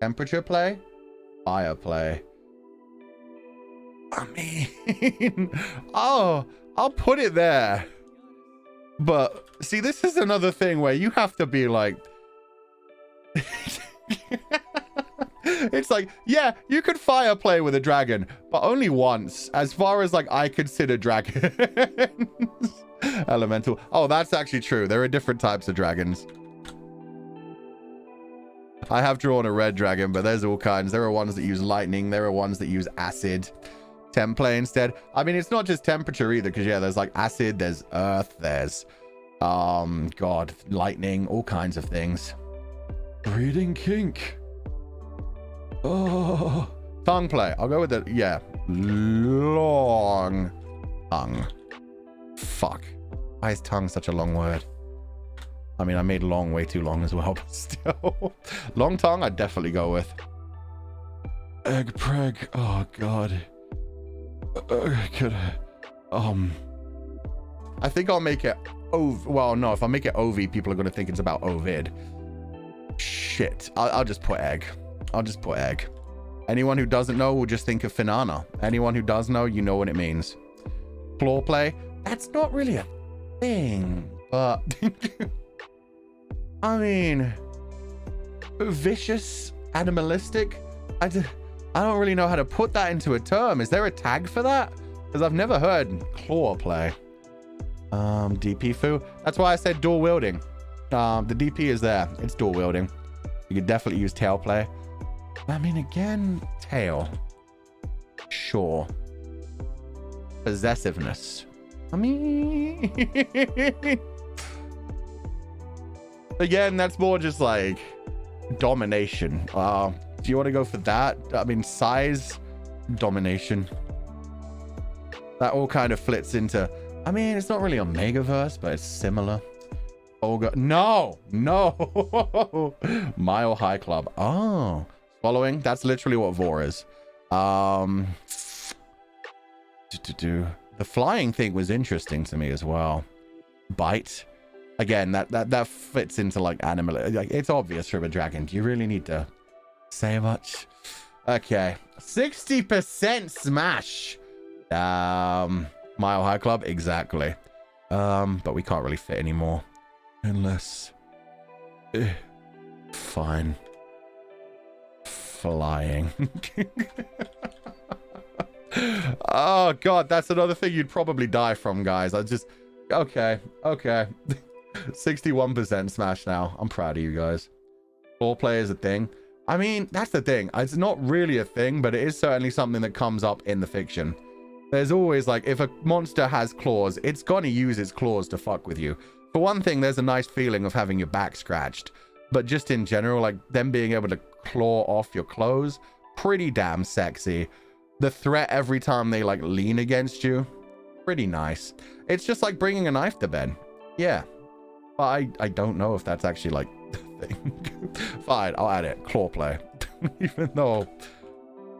Temperature play? Fire play. I mean, oh, I'll put it there. But see, this is another thing where you have to be like, it's like, yeah, you could fire play with a dragon, but only once, as far as like I consider dragons. Elemental. Oh, that's actually true. There are different types of dragons. I have drawn a red dragon, but there's all kinds. There are ones that use lightning. There are ones that use acid. Temp play instead. I mean, it's not just temperature either, because yeah, there's like acid, there's earth, there's god, lightning, all kinds of things. Breeding kink. Oh, tongue play. I'll go with the, yeah, long tongue. Fuck. Why is tongue such a long word? I mean, I made long way too long as well, but still. Long tongue, I'd definitely go with. Egg preg. Oh, God. I think I'll make it well, no, if I make it Ovi, people are going to think it's about Ovid. Shit. I'll just put egg. I'll just put egg. Anyone who doesn't know will just think of Finana. Anyone who does know, you know what it means. Claw play. That's not really a thing, but I mean, vicious, animalistic. I don't really know how to put that into a term. Is there a tag for that? Because I've never heard claw play. DP foo. That's why I said dual wielding. The DP is there. It's dual wielding. You could definitely use tail play. I mean, again, tail. Sure. Possessiveness. I mean, again, that's more just like domination. Do you want to go for that? I mean, size, domination. That all kind of flits into, I mean, it's not really Omegaverse, but it's similar. Olga, no. Mile High Club. Oh, swallowing. That's literally what Vor is. The flying thing was interesting to me as well. Bite. Again, that fits into like animal. Like, it's obvious from a dragon. Do you really need to say much? Okay. 60% smash. Mile High Club. Exactly. But we can't really fit anymore. Unless... fine. Flying. Oh god, that's another thing you'd probably die from, guys. I just okay 61% smash now. I'm proud of you guys. Claw play is a thing. I mean, that's the thing. It's not really a thing, but it is certainly something that comes up in the fiction. There's always like, if a monster has claws, it's gonna use its claws to fuck with you. For one thing, there's a nice feeling of having your back scratched, but just in general, like them being able to claw off your clothes, pretty damn sexy. The threat every time they like lean against you, pretty nice. It's just like bringing a knife to bed. Yeah, but I don't know if that's actually like the thing. Fine, I'll add it. Claw play. Even though,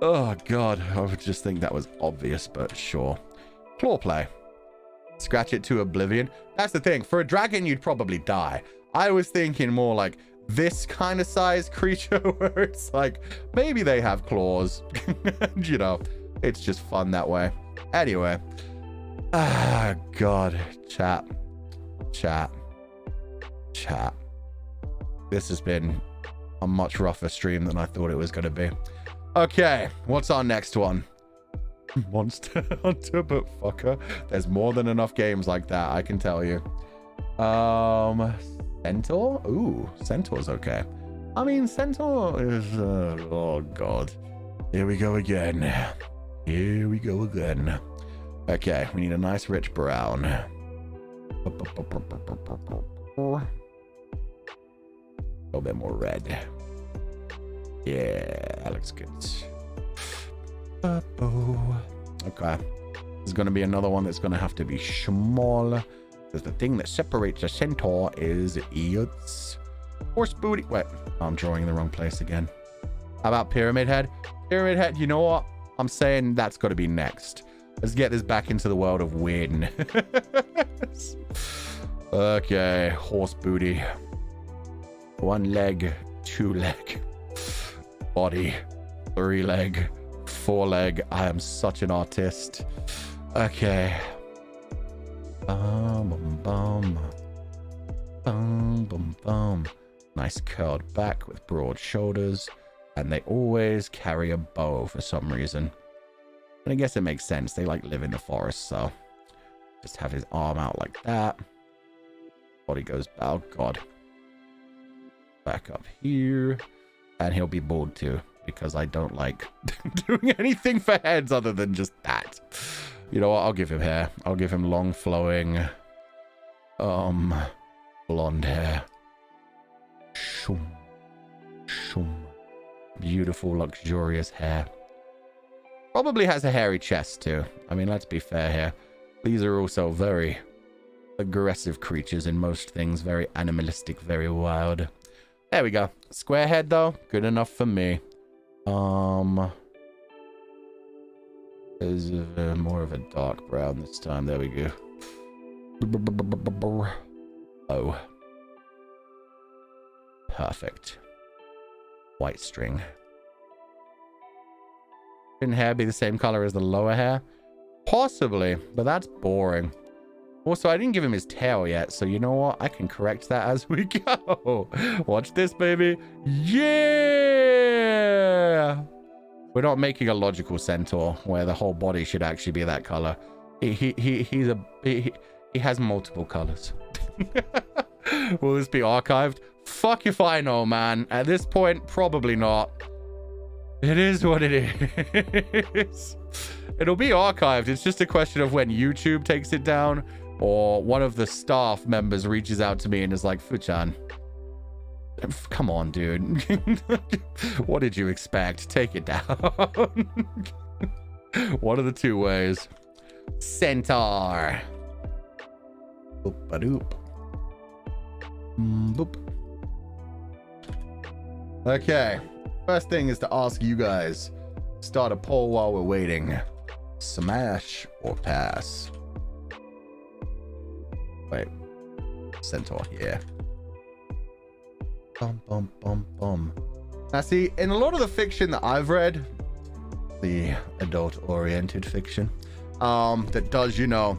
oh god, I would just think that was obvious, but sure. Claw play. Scratch it to oblivion. That's the thing. For a dragon, you'd probably die. I was thinking more like this kind of size creature where it's like, maybe they have claws. And, you know, it's just fun that way. Anyway. Ah, god. Chat. This has been a much rougher stream than I thought it was going to be. Okay, what's our next one? Monster Hunter, but fucker. There's more than enough games like that, I can tell you. Centaur? Ooh, Centaur's okay. I mean, Centaur is... oh, God. Here we go again. Okay, we need a nice rich brown. A little bit more red. Yeah, that looks good. Okay. There's going to be another one that's going to have to be small. Because the thing that separates a centaur is its Horse booty. Wait, I'm drawing in the wrong place again. How about pyramid head? Pyramid head, you know what? I'm saying that's got to be next. Let's get this back into the world of weirdness. Okay, horse booty. 1 leg, 2 leg. Body, 3 leg, 4 leg. I am such an artist. Okay. Bum, bum, bum. Bum, bum, bum. Nice curled back with broad shoulders. And they always carry a bow for some reason. And I guess it makes sense. They like live in the forest, so just have his arm out like that. Body goes, oh god. Back up here. And he'll be bald too, because I don't like doing anything for heads other than just that. You know what? I'll give him hair. I'll give him long flowing blonde hair. Shum. Shum. Beautiful, luxurious hair. Probably has a hairy chest too. I mean, let's be fair here. These are also very aggressive creatures in most things. Very animalistic, very wild. There we go. Square head though. Good enough for me. Is more of a dark brown this time. There we go. Oh. Perfect. White string. Shouldn't hair be the same color as the lower hair? Possibly, but that's boring. Also, I didn't give him his tail yet, so you know what? I can correct that as we go. Watch this, baby. Yeah! We're not making a logical centaur where the whole body should actually be that color. He has multiple colors. Will this be archived? Fuck if I know, man. At this point, probably not. It is what it is. It'll be archived. It's just a question of when YouTube takes it down or one of the staff members reaches out to me and is like, Fuchan, come on, dude. What did you expect? Take it down. One of the two ways. Centaur. Boop-a-doop. Boop. Okay. First thing is to ask you guys. Start a poll while we're waiting. Smash or pass? Wait. Centaur here. Bum, bum, bum, bum. Now see, in a lot of the fiction that I've read, the adult-oriented fiction, that does, you know,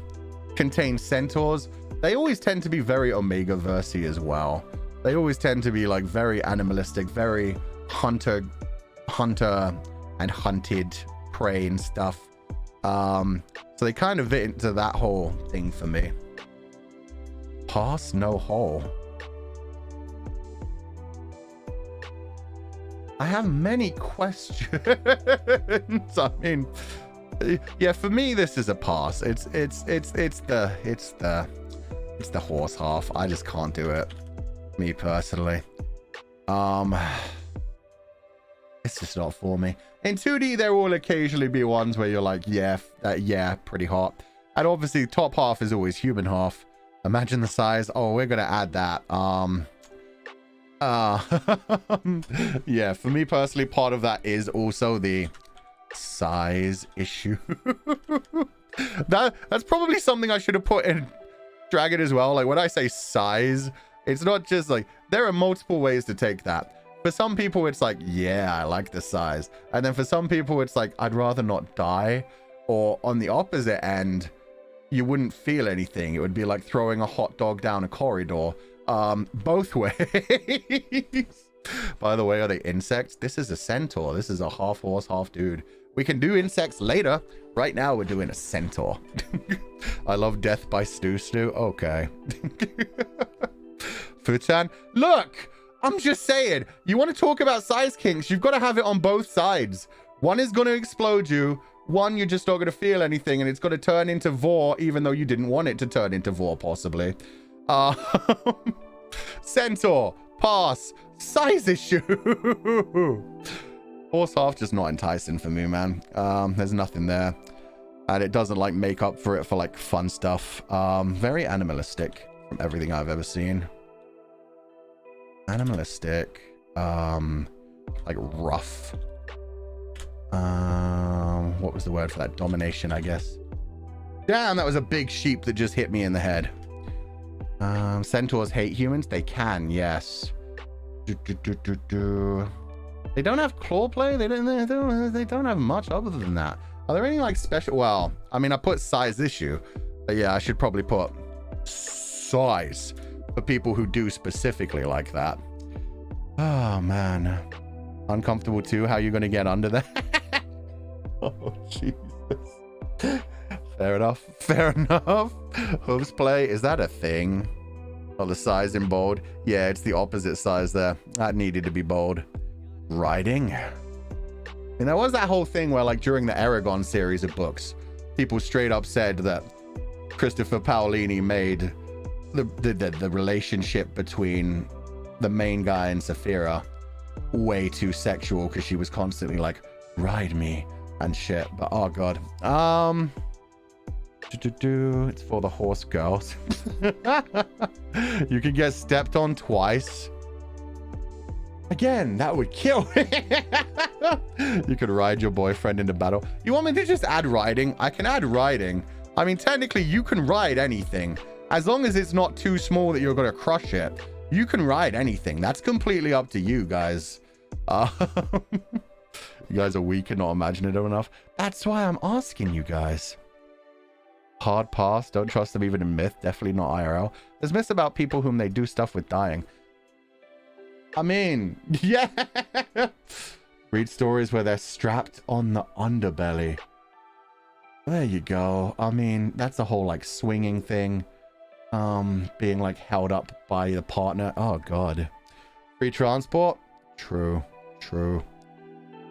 contain centaurs, they always tend to be very Omega-versy as well. They always tend to be like very animalistic, very hunter and hunted prey and stuff. So they kind of fit into that whole thing for me. Pass, no hole. I have many questions. I mean, yeah, for me this is a pass. It's the horse half. I just can't do it. Me personally. It's just not for me. In 2D, there will occasionally be ones where you're like, yeah, pretty hot. And obviously, top half is always human half. Imagine the size. Oh, we're gonna add that. Yeah, for me personally, part of that is also the size issue. That's probably something I should have put in Dragon as well. Like when I say size, it's not just like, there are multiple ways to take that. For some people, it's like, yeah, I like the size. And then for some people, it's like, I'd rather not die. Or on the opposite end, you wouldn't feel anything. It would be like throwing a hot dog down a corridor. Both ways. By the way, are they insects? This is a centaur. This is a half horse, half dude. We can do insects later. Right now, we're doing a centaur. I love death by Stew. Okay. Fuchan, look! I'm just saying, you want to talk about size kinks, you've got to have it on both sides. One is going to explode you. One, you're just not going to feel anything, and it's going to turn into vor, even though you didn't want it to turn into vor, possibly. Centaur, pass, size issue. Horse half, just not enticing for me, man. There's nothing there. And it doesn't, like, make up for it for, like, fun stuff. Very animalistic from everything I've ever seen. Animalistic. Like rough. What was the word for that? Domination, I guess. Damn, that was a big sheep that just hit me in the head. Centaurs hate humans? They can, yes. They don't have claw play? They don't have much other than that. Are there any like special? Well, I mean, I put size issue, but yeah, I should probably put size for people who do specifically like that. Oh man, uncomfortable too. How are you gonna get under there? Oh Jesus. Fair enough. Fair enough. Hooves play, is that a thing? Oh, the size in bold. Yeah, it's the opposite size there. That needed to be bold. Riding. And there was that whole thing where, like, during the Aragon series of books, people straight up said that Christopher Paolini made the relationship between the main guy and Saphira way too sexual because she was constantly like, ride me and shit. But oh god. It's for the horse girls. You can get stepped on twice. Again, that would kill. You could ride your boyfriend into battle. You want me to just add riding? I can add riding. I mean, technically, you can ride anything. As long as it's not too small that you're going to crush it. You can ride anything. That's completely up to you guys. You guys are weak and not imaginative enough. That's why I'm asking you guys. Hard pass. Don't trust them even in myth. Definitely not IRL. There's myths about people whom they do stuff with dying. I mean, yeah. Read stories where they're strapped on the underbelly. There you go. I mean, that's a whole like swinging thing. Being like held up by the partner. Oh god. Free transport. True.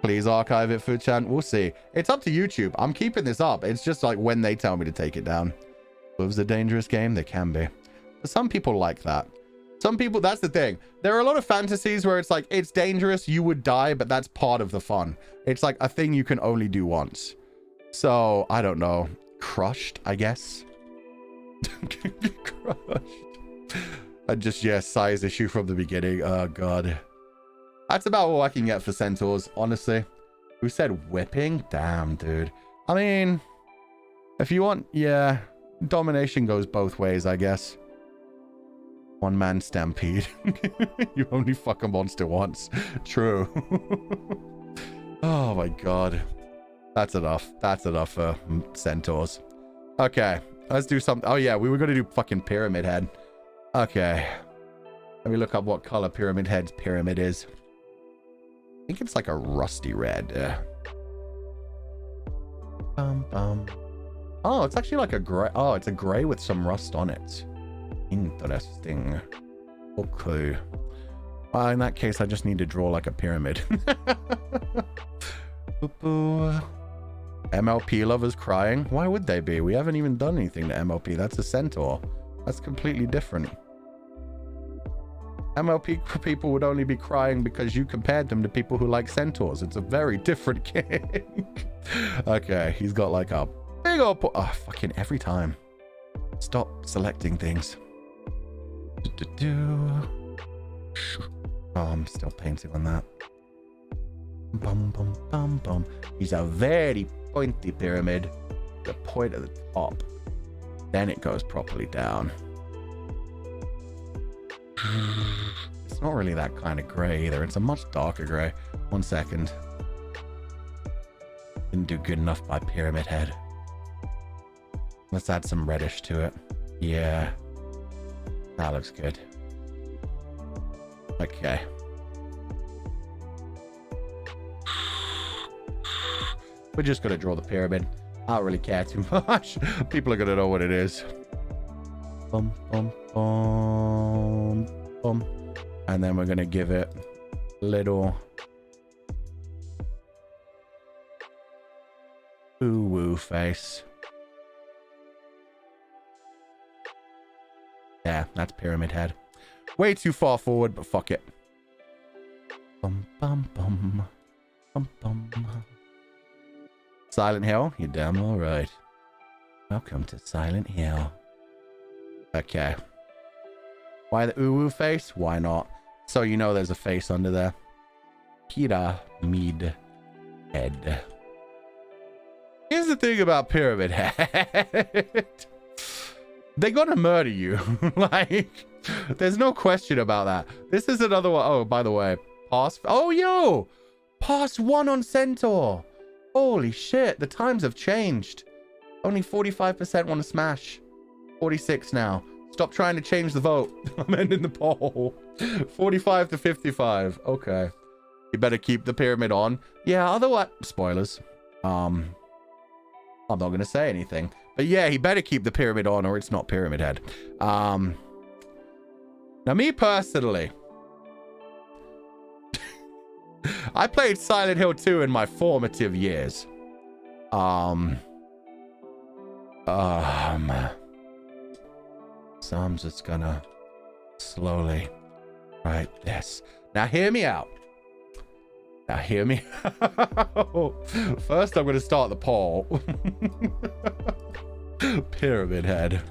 Please archive it, Food-chan. We'll see. It's up to YouTube. I'm keeping this up. It's just like when they tell me to take it down. Was a dangerous game? They can be. But some people like that. Some people, that's the thing. There are a lot of fantasies where it's like, it's dangerous, you would die, but that's part of the fun. It's like a thing you can only do once. So, I don't know. Crushed, I guess. Crushed. And just, yeah, size issue from the beginning. Oh, God. That's about all I can get for centaurs, honestly. Who said whipping? Damn, dude. I mean, if you want, yeah, domination goes both ways, I guess. One man stampede. You only fuck a monster once. True. Oh my god. That's enough. That's enough for centaurs. Okay. Let's do something. Oh yeah, we were going to do fucking pyramid head. Okay. Let me look up what color pyramid head's pyramid is. I think it's like a rusty red. Oh, it's actually like a gray. Oh, it's a gray with some rust on it. Interesting. Okay. Well, in that case, I just need to draw like a pyramid. MLP lovers crying? Why would they be? We haven't even done anything to MLP. That's a centaur. That's completely different. MLP people would only be crying because you compared them to people who like centaurs. It's a very different king. Okay, he's got like a big old... Oh, fucking every time. Stop selecting things. Oh, I'm still painting on that. Bum, bum, bum, bum. He's a very pointy pyramid. The point at the top. Then it goes properly down. It's not really that kind of gray either. It's a much darker gray. 1 second. Didn't do good enough by pyramid head. Let's add some reddish to it. Yeah. That looks good. Okay. We're just going to draw the pyramid. I don't really care too much. People are going to know what it is. Bum, bum, bum, bum. And then we're going to give it a little ooh-woo face. Yeah, that's pyramid head. Way too far forward, but fuck it. Bum, bum, bum. Bum, bum. Silent Hill? You're damn all right. Welcome to Silent Hill. Okay. Why the ooh-woo face? Why not? So you know there's a face under there. Pyramid head. Here's the thing about pyramid head. They're gonna murder you. Like, there's no question about that. This is another one. Oh, by the way, pass. Oh, yo, pass 1 on Centaur. Holy shit, the times have changed. Only 45% want to smash. 46 now. Stop trying to change the vote. I'm ending the poll. 45 to 55. Okay. You better keep the pyramid on. Yeah, otherwise... Spoilers. I'm not going to say anything. But yeah, he better keep the pyramid on or it's not Pyramid Head. Now, me personally... I played Silent Hill 2 in my formative years. So I'm just gonna slowly write this. Now hear me out. First I'm gonna start the poll. Pyramid Head.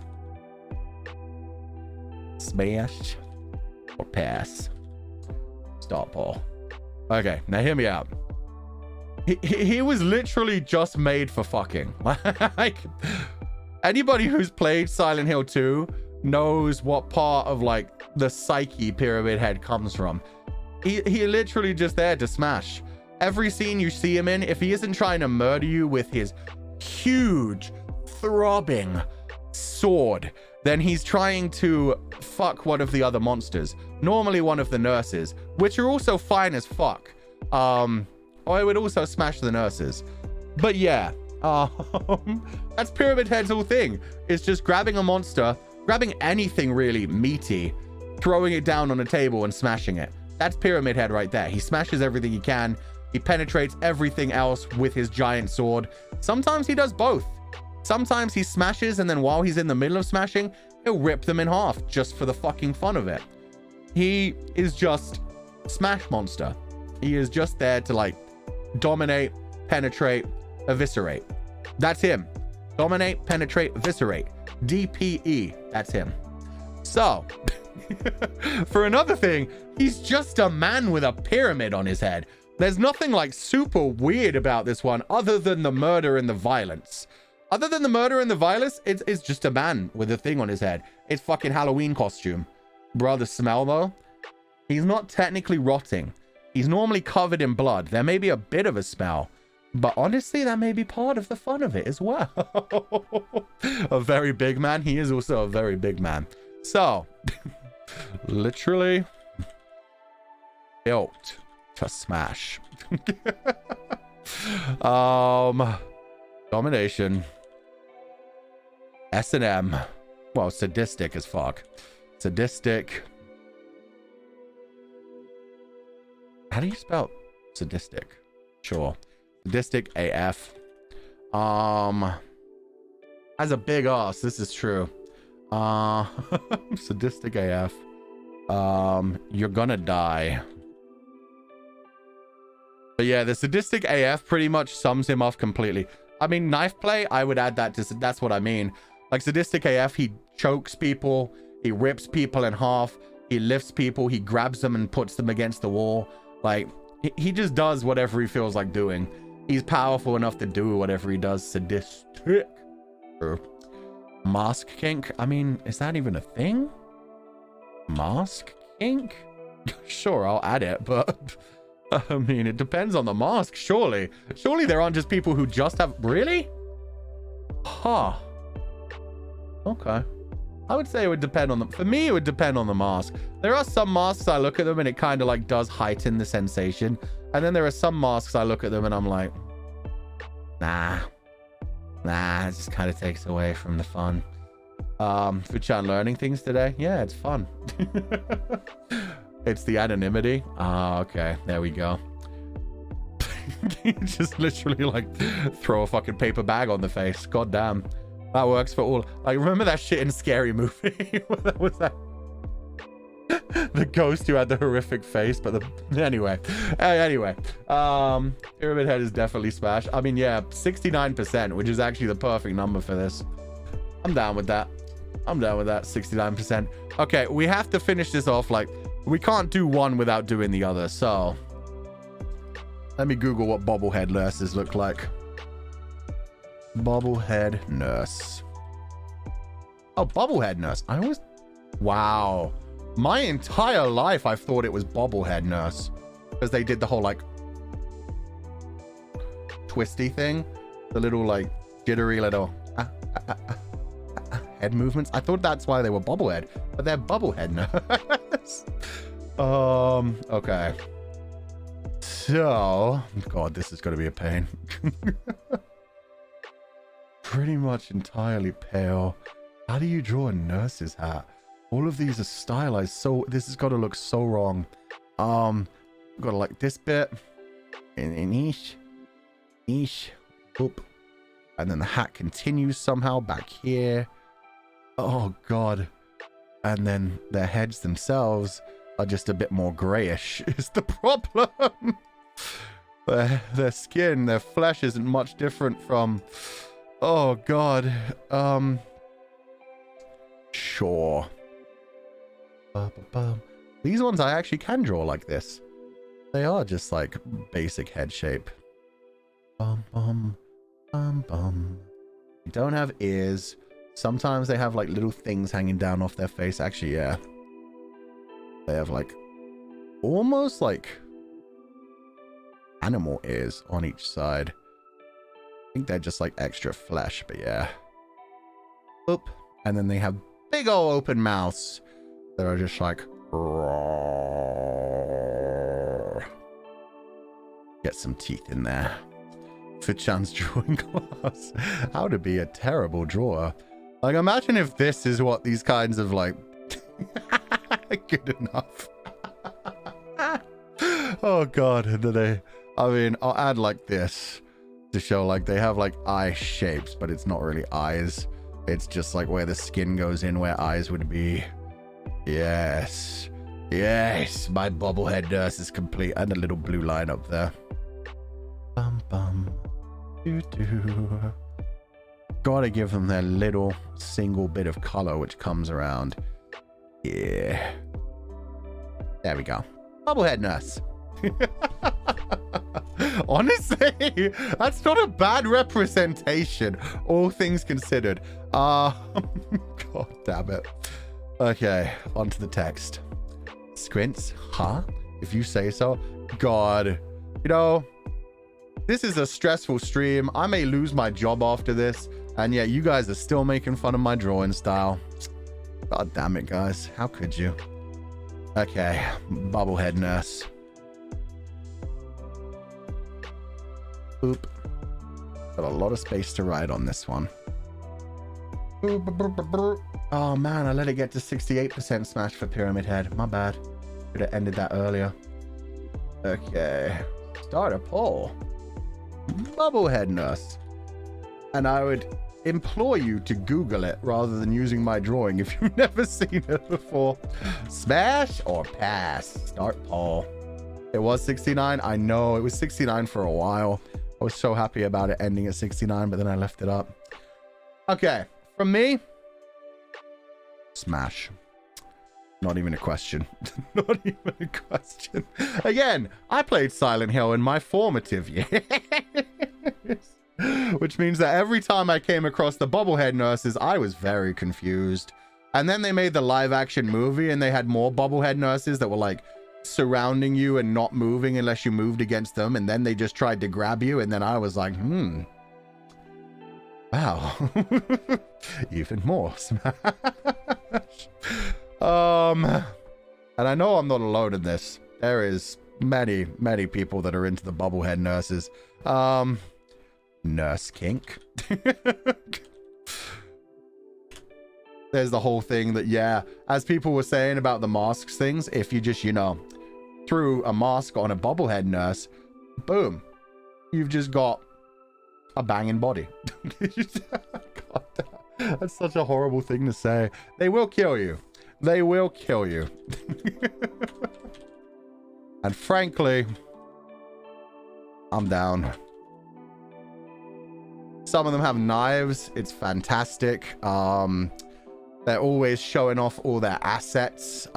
Smash or pass? Start poll. Okay, now hear me out. He was literally just made for fucking. Like, anybody who's played Silent Hill 2 knows what part of, like, the psyche Pyramid Head comes from. He literally just there to smash. Every scene you see him in, if he isn't trying to murder you with his huge, throbbing sword, then he's trying to fuck one of the other monsters. Normally one of the nurses, which are also fine as fuck. Or I would also smash the nurses. But yeah, that's Pyramid Head's whole thing. It's just grabbing a monster, grabbing anything really meaty, throwing it down on a table and smashing it. That's Pyramid Head right there. He smashes everything he can. He penetrates everything else with his giant sword. Sometimes he does both. Sometimes he smashes, and then while he's in the middle of smashing, he'll rip them in half just for the fucking fun of it. He is just Smash Monster. He is just there to, like, dominate, penetrate, eviscerate. That's him. Dominate, penetrate, eviscerate. DPE. That's him. So, for another thing, he's just a man with a pyramid on his head. There's nothing, like, super weird about this one other than the murder and the violence. Other than the murder and the violence, it's just a man with a thing on his head. It's fucking Halloween costume. Bro, the smell, though. He's not technically rotting. He's normally covered in blood. There may be a bit of a smell. But honestly, that may be part of the fun of it as well. A very big man. He is also a very big man. So, literally built to smash. Domination. S&M. Well, sadistic as fuck. Sadistic. How do you spell sadistic? Sure. Sadistic AF. Has a big ass. This is true. Sadistic AF. You're gonna die. But yeah, the sadistic AF pretty much sums him off completely. I mean, knife play, I would add that to... That's what I mean. Like, sadistic AF, he chokes people. He rips people in half. He lifts people. He grabs them and puts them against the wall. Like, he just does whatever he feels like doing. He's powerful enough to do whatever he does. Sadistic. Mask kink? I mean, is that even a thing? Mask kink? Sure, I'll add it, but... I mean, it depends on the mask, surely. Surely there aren't just people who just have... Really? Huh. Okay. I would say it would depend on the... For me, it would depend on the mask. There are some masks I look at them and it kind of like does heighten the sensation. And then there are some masks I look at them and I'm like... Nah, it just kind of takes away from the fun. Fuchan learning things today? Yeah, it's fun. It's the anonymity. Ah, okay. There we go. Just literally like throw a fucking paper bag on the face. God damn. That works for all. Like, remember that shit in Scary Movie? What was that? The ghost who had the horrific face, but the... Anyway. Pyramid Head is definitely smash. I mean, yeah, 69%, which is actually the perfect number for this. I'm down with that. 69%. Okay, we have to finish this off, like, We can't do one without doing the other, so let me Google what bobblehead nurses look like. Bobblehead nurse. Oh, bobblehead nurse. I always... Wow. My entire life I've thought it was bobblehead nurse. Because they did the whole, like, twisty thing. The little, like, jittery little head movements. I thought that's why they were bobblehead. But they're bobblehead nurse. Okay. So... God, this is going to be a pain. Pretty much entirely pale. How do you draw a nurse's hat? All of these are stylized, so this has got to look so wrong. Got to like this bit, and niche, whoop, and then the hat continues somehow back here. Oh god, and then their heads themselves are just a bit more grayish. Is the problem? Their skin, their flesh isn't much different from. Oh god. Sure. These ones I actually can draw like this. They are just like basic head shape. They don't have ears. Sometimes they have like little things hanging down off their face. Actually, yeah. They have like almost like animal ears on each side. I think they're just like extra flesh, but yeah. Oop. And then they have big old open mouths that are just like get some teeth in there. Fichan's drawing class. How to be a terrible drawer. Like, imagine if this is what these kinds of like good enough. Oh god. And then I mean, I'll add like this to show like they have like eye shapes, but it's not really eyes. It's just like where the skin goes in where eyes would be. Yes. Yes. My bobblehead nurse is complete. And a little blue line up there. Bum bum. Doo doo. Gotta give them their little single bit of color which comes around. Yeah. There we go. Bobblehead nurse. Honestly, that's not a bad representation, all things considered. God damn it. Okay, onto the text. Squints, huh? If you say so. God, you know, this is a stressful stream. I may lose my job after this, and yet you guys are still making fun of my drawing style. God damn it, guys. How could you? Okay, bobblehead nurse. Oop. Got a lot of space to write on this one. Oh man, I let it get to 68% smash for Pyramid Head. My bad. Could have ended that earlier. Okay. Start a poll. Bobblehead nurse. And I would implore you to Google it rather than using my drawing if you've never seen it before. Smash or pass? Start poll. It was 69. I know it was 69 for a while. I was so happy about it ending at 69, but then I left it up. Okay, from me, smash. Not even a question. Not even a question. Again, I played Silent Hill in my formative years. Which means that every time I came across the bobblehead nurses, I was very confused. And then they made the live action movie and they had more bobblehead nurses that were like surrounding you and not moving unless you moved against them, and then they just tried to grab you, and then I was like, wow. Even more smash. And I know I'm not alone in this. There is many people that are into the bobblehead nurses. Nurse kink. There's the whole thing that, yeah, as people were saying about the masks things, if you just, you know, threw a mask on a bobblehead nurse, boom, you've just got a banging body. God, that's such a horrible thing to say. They will kill you. They will kill you. And frankly, I'm down. Some of them have knives. It's fantastic. They're always showing off all their assets.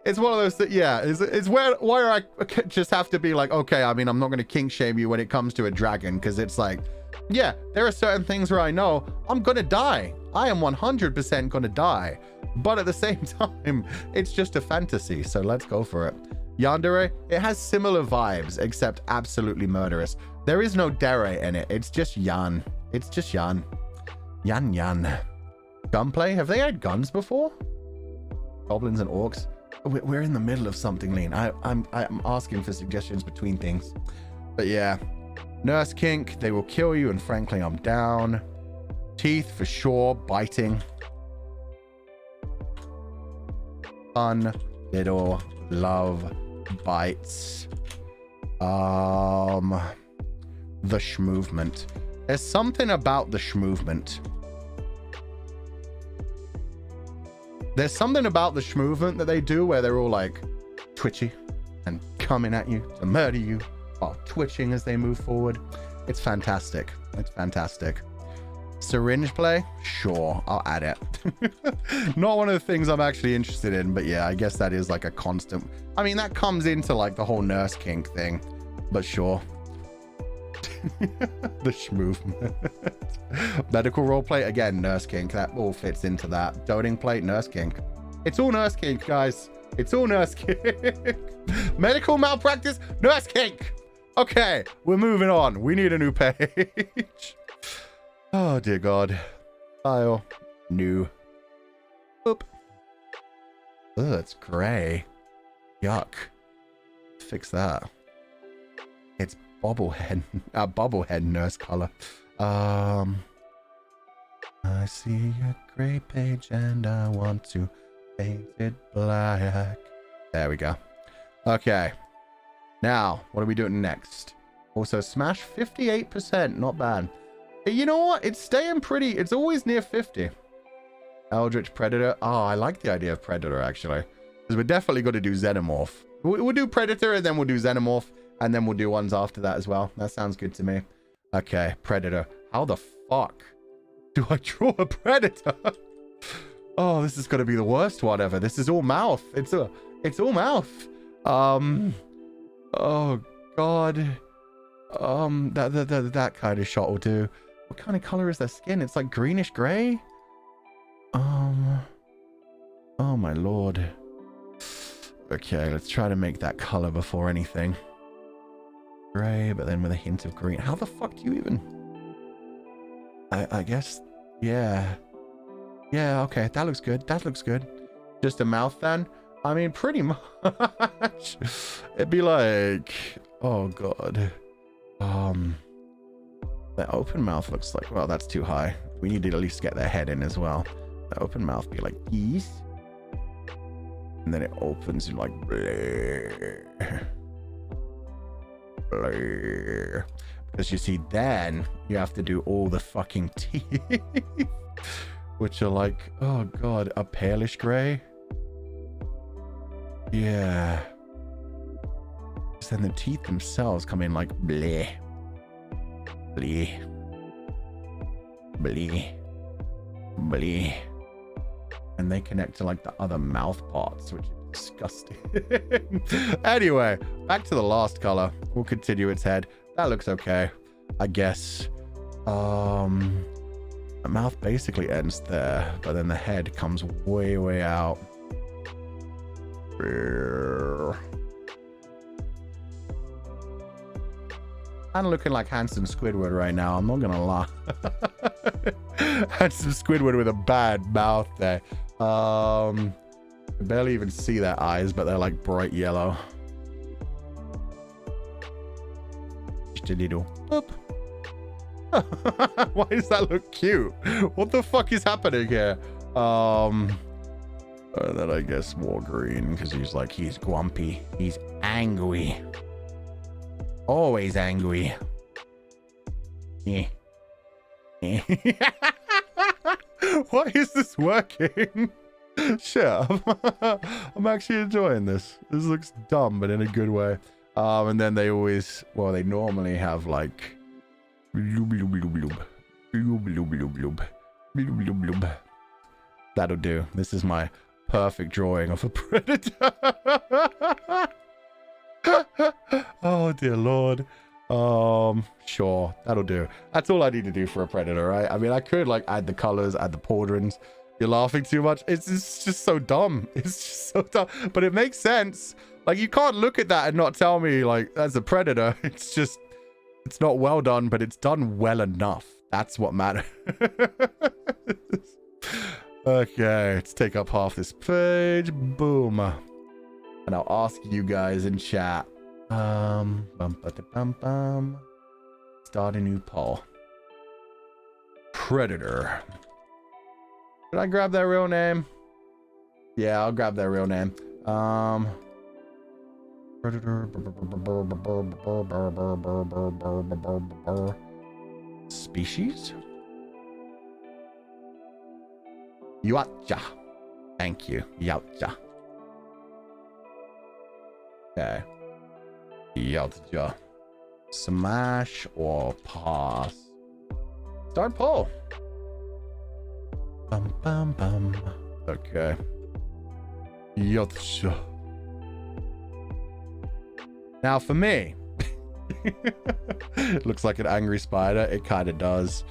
It's one of those that, yeah, it's where I just have to be like, okay, I mean, I'm not going to kink shame you when it comes to a dragon, because it's like, yeah, there are certain things where I know I'm going to die. I am 100% going to die. But at the same time, it's just a fantasy, so let's go for it. Yandere, it has similar vibes, except absolutely murderous. There is no dere in it. It's just Yan. It's just Yan. Yan. Gunplay? Have they had guns before? Goblins and orcs? We're in the middle of something, Lean. I'm asking for suggestions between things. But yeah. Nurse kink, they will kill you, and frankly, I'm down. Teeth, for sure. Biting. Fun little love bites. The schmovement. There's something about the schmovement. There's something about the schmovement that they do where they're all like twitchy and coming at you to murder you while twitching as they move forward. It's fantastic. It's fantastic. Syringe play? Sure, I'll add it. Not one of the things I'm actually interested in, but yeah, I guess that is like a constant. I mean, that comes into like the whole nurse kink thing, but sure. The schmovement. Medical roleplay, again, nurse kink. That all fits into that. Doting plate, nurse kink. It's all nurse kink, guys. It's all nurse kink. Medical malpractice, nurse kink. Okay, we're moving on. We need a new page. Oh, dear God. File. New. Oop. Ugh, it's gray. Yuck. Fix that. It's bubblehead nurse color. I see a gray page and I want to paint it black. There we go. Okay. Now, what are we doing next? Also, smash 58%. Not bad. You know what? It's staying pretty. It's always near 50. Eldritch Predator. Oh, I like the idea of Predator, actually. Because we're definitely going to do Xenomorph. We'll do Predator, and then we'll do Xenomorph. And then we'll do ones after that as well. That sounds good to me. Okay, Predator. How the fuck do I draw a Predator? Oh, this is going to be the worst one ever. This is all mouth. It's all mouth. Oh, God. That kind of shot will do. What kind of color is their skin? It's like greenish gray. Oh my lord. Okay, let's try to make that color before anything. Gray, but then with a hint of green. How the fuck do you even? I guess, yeah. Yeah, okay, that looks good. That looks good. Just a mouth then? I mean, pretty much. It'd be like, oh god. The open mouth looks like, well, that's too high. We need to at least get their head in as well. The open mouth be like this. And then it opens and like bleh. Bleh. Because you see, then you have to do all the fucking teeth. Which are like, oh god, a palish gray. Yeah. Then the teeth themselves come in like bleh. Bleh. Bleh. Bleh. And they connect to like the other mouth parts, which is disgusting. Anyway, back to the last color. We'll continue its head. That looks okay, I guess. The mouth basically ends there, but then the head comes way, way out. I'm looking like handsome Squidward right now. I'm not gonna lie. Handsome Squidward with a bad mouth there. I barely even see their eyes, but they're like bright yellow. Just a little. Boop. Why does that look cute? What the fuck is happening here? And then I guess more green because he's like, he's grumpy. He's angry. Always angry. Yeah. Why is this working? Shit. I'm actually enjoying this. This looks dumb, but in a good way. And then they always, well, they normally have like bloob, bloob, bloob, bloob, bloob, bloob, bloob, bloob. That'll do. This is my perfect drawing of a predator. Oh dear Lord. Sure, that'll do. That's all I need to do for a predator, right? I mean, I could like add the colors, add the pauldrons. You're laughing too much. It's just so dumb. It's just so dumb, but it makes sense. Like, you can't look at that and not tell me like that's a predator. It's just, it's not well done, but it's done well enough. That's what matters. Okay, let's take up half this page. Boom. And I'll ask you guys in chat. Start a new poll. Predator. Did I grab their real name? Yeah, I'll grab their real name. Predator. Species? Yautja. Thank you. Yautja. Okay. Yautja. Smash or pass? Start poll. Bum bum bum. Okay. Yautja. Now for me, it looks like an angry spider. It kind of does.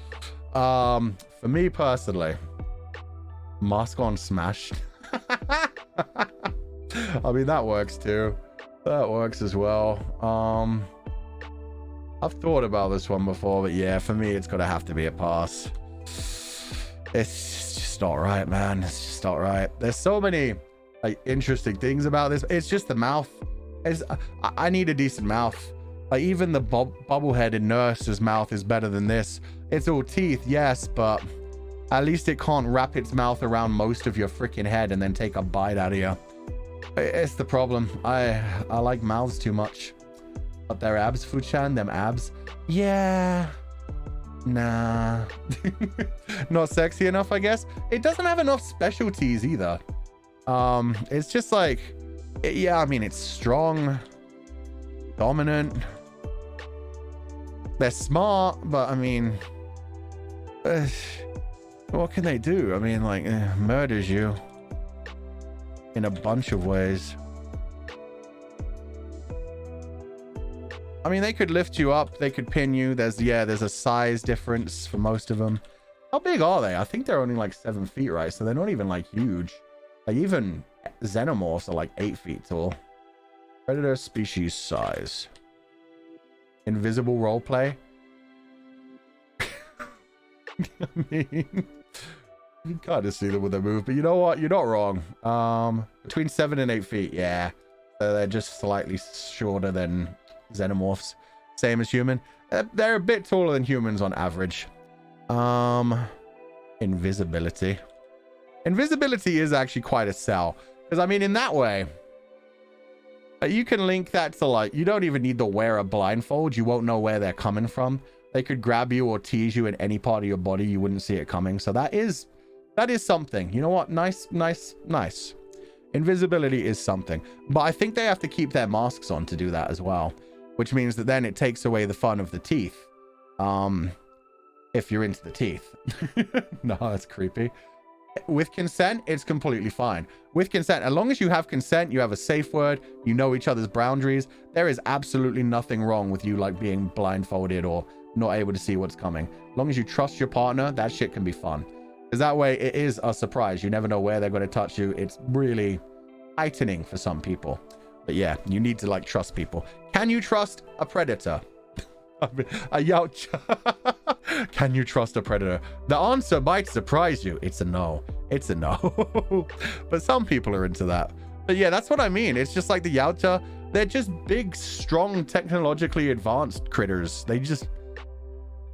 For me personally, mask on smash. I mean, that works too. That works as well. I've thought about this one before, but yeah, for me, it's gonna have to be a pass. It's just not right, man. It's just not right. There's so many like interesting things about this. It's just the mouth. I need a decent mouth. Like, even the bubblehead in Nurse's mouth is better than this. It's all teeth, yes, but at least it can't wrap its mouth around most of your freaking head and then take a bite out of you. It's the problem. I like mouths too much. But their abs, Fuchan, them abs. Yeah. Nah. Not sexy enough, I guess. It doesn't have enough specialties either. It's just like, yeah, I mean, it's strong, dominant. They're smart, but I mean, what can they do? I mean, like, murders you in a bunch of ways. I mean, they could lift you up, they could pin you. There's a size difference for most of them. How big are they? I think they're only like 7 feet, right? So they're not even like huge. Like, even xenomorphs are like 8 feet tall. Predator species size. Invisible roleplay. I mean, you kind of see them when they move, but you know what? You're not wrong. Between 7 and 8 feet, yeah. So they're just slightly shorter than xenomorphs. Same as human. They're a bit taller than humans on average. Invisibility. Invisibility is actually quite a sell. Because, I mean, in that way, you can link that to, like, you don't even need to wear a blindfold. You won't know where they're coming from. They could grab you or tease you in any part of your body. You wouldn't see it coming. So that is something. You know what? Nice. Invisibility is something. But I think they have to keep their masks on to do that as well. Which means that then it takes away the fun of the teeth. If you're into the teeth. No, that's creepy. With consent, it's completely fine. With consent, as long as you have consent, you have a safe word, you know each other's boundaries, there is absolutely nothing wrong with you like being blindfolded or not able to see what's coming. As long as you trust your partner, that shit can be fun. Because that way it is a surprise. You never know where they're going to touch you. It's really heightening for some people. But yeah, you need to like trust people. Can you trust a predator? I mean, a yautja. Can you trust a predator? The answer might surprise you. It's a no. It's a no. But some people are into that. But yeah, that's what I mean. It's just like the yautja. They're just big, strong, technologically advanced critters.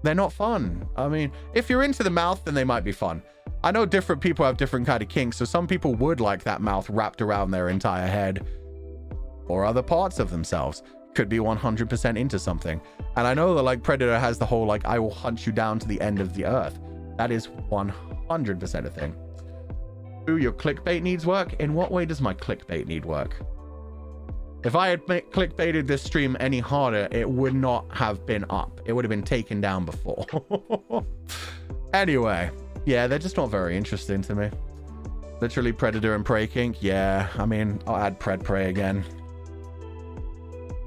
They're not fun. I mean, if you're into the mouth, then they might be fun. I know different people have different kind of kinks. So some people would like that mouth wrapped around their entire head or other parts of themselves. Could be 100% into something. And I know that like Predator has the whole like I will hunt you down to the end of the earth. That is 100% a thing. Ooh, your clickbait needs work. In what way does my clickbait need work? If I had clickbaited this stream any harder, it would not have been up. It would have been taken down before. Anyway, Yeah, they're just not very interesting to me. Literally predator and prey kink. Yeah, I mean, I'll add pred prey again.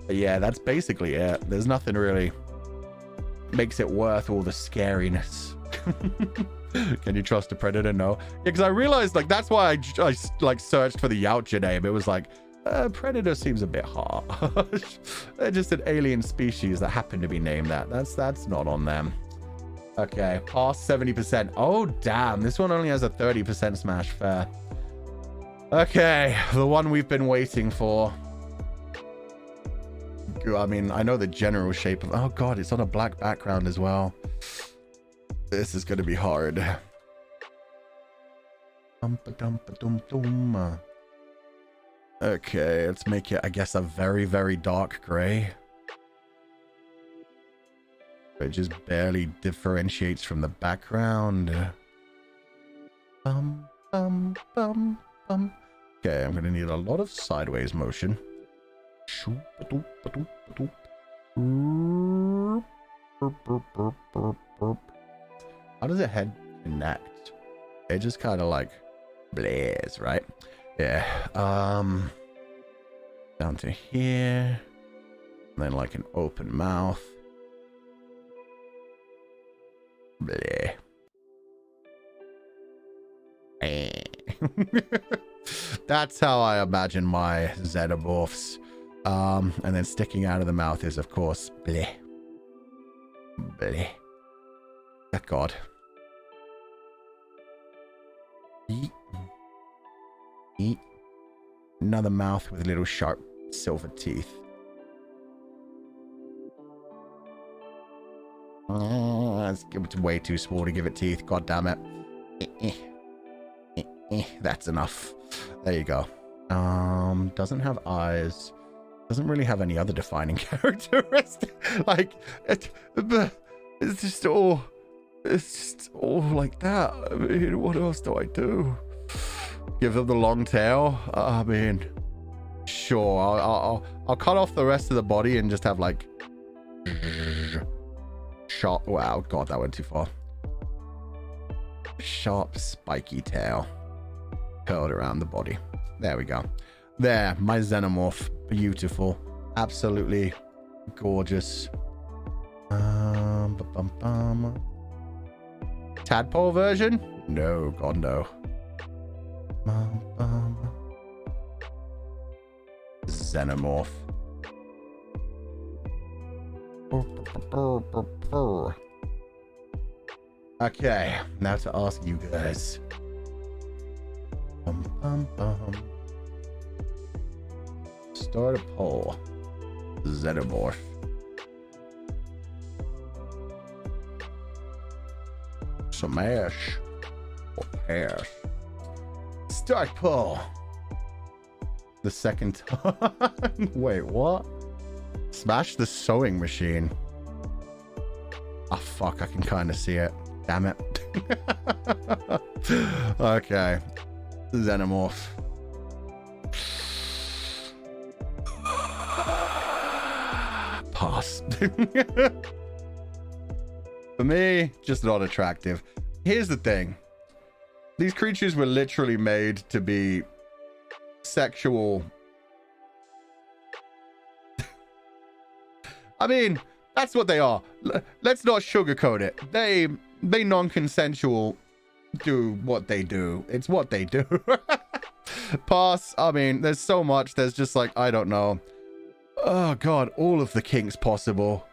But yeah, that's basically it. There's nothing really makes it worth all the scariness. Can you trust a predator? No. Yeah, because I realized, like, that's why I like searched for the Yautja name. It was like, predator seems a bit harsh. They're just an alien species that happen to be named that. That's not on them. Okay, past 70%. Oh, damn. This one only has a 30% smash. Fair. Okay, the one we've been waiting for. I mean, I know the general shape of... Oh, God, it's on a black background as well. This is going to be hard. Okay, let's make it, I guess, a very, very dark gray. It just barely differentiates from the background. Okay, I'm going to need a lot of sideways motion. How does the head connect? It just kind of like blares, right? Yeah. Down to here. And then like an open mouth. Bleh. That's how I imagine my xenomorphs. And then sticking out of the mouth is, of course, bleh. Bleh. Oh, God. Eat. Eat. Another mouth with little sharp silver teeth. It's way too small to give it teeth. God damn it. That's enough. There you go. Doesn't have eyes. Doesn't really have any other defining characteristic. Like, it's just all like that. I mean, what else do I do? Give them the long tail? I mean, sure. I'll cut off the rest of the body and just have like sharp. Wow, God, that went too far. Sharp, spiky tail curled around the body. There we go. There, my xenomorph. Beautiful. Absolutely gorgeous. Tadpole version? No, God, no. Xenomorph. Okay, now to ask you guys. Start a poll. Xenomorph. Smash or pass? Start poll. The second time. Wait, what? Smash the sewing machine. Ah, fuck, I can kind of see it. Damn it. Okay. Xenomorph. Pass. For me, just not attractive. Here's the thing. These creatures were literally made to be sexual. I mean, that's what they are. Let's not sugarcoat it. They non-consensual do what they do. It's what they do. Pass. I mean, there's so much. There's just like, I don't know. Oh, God. All of the kinks possible.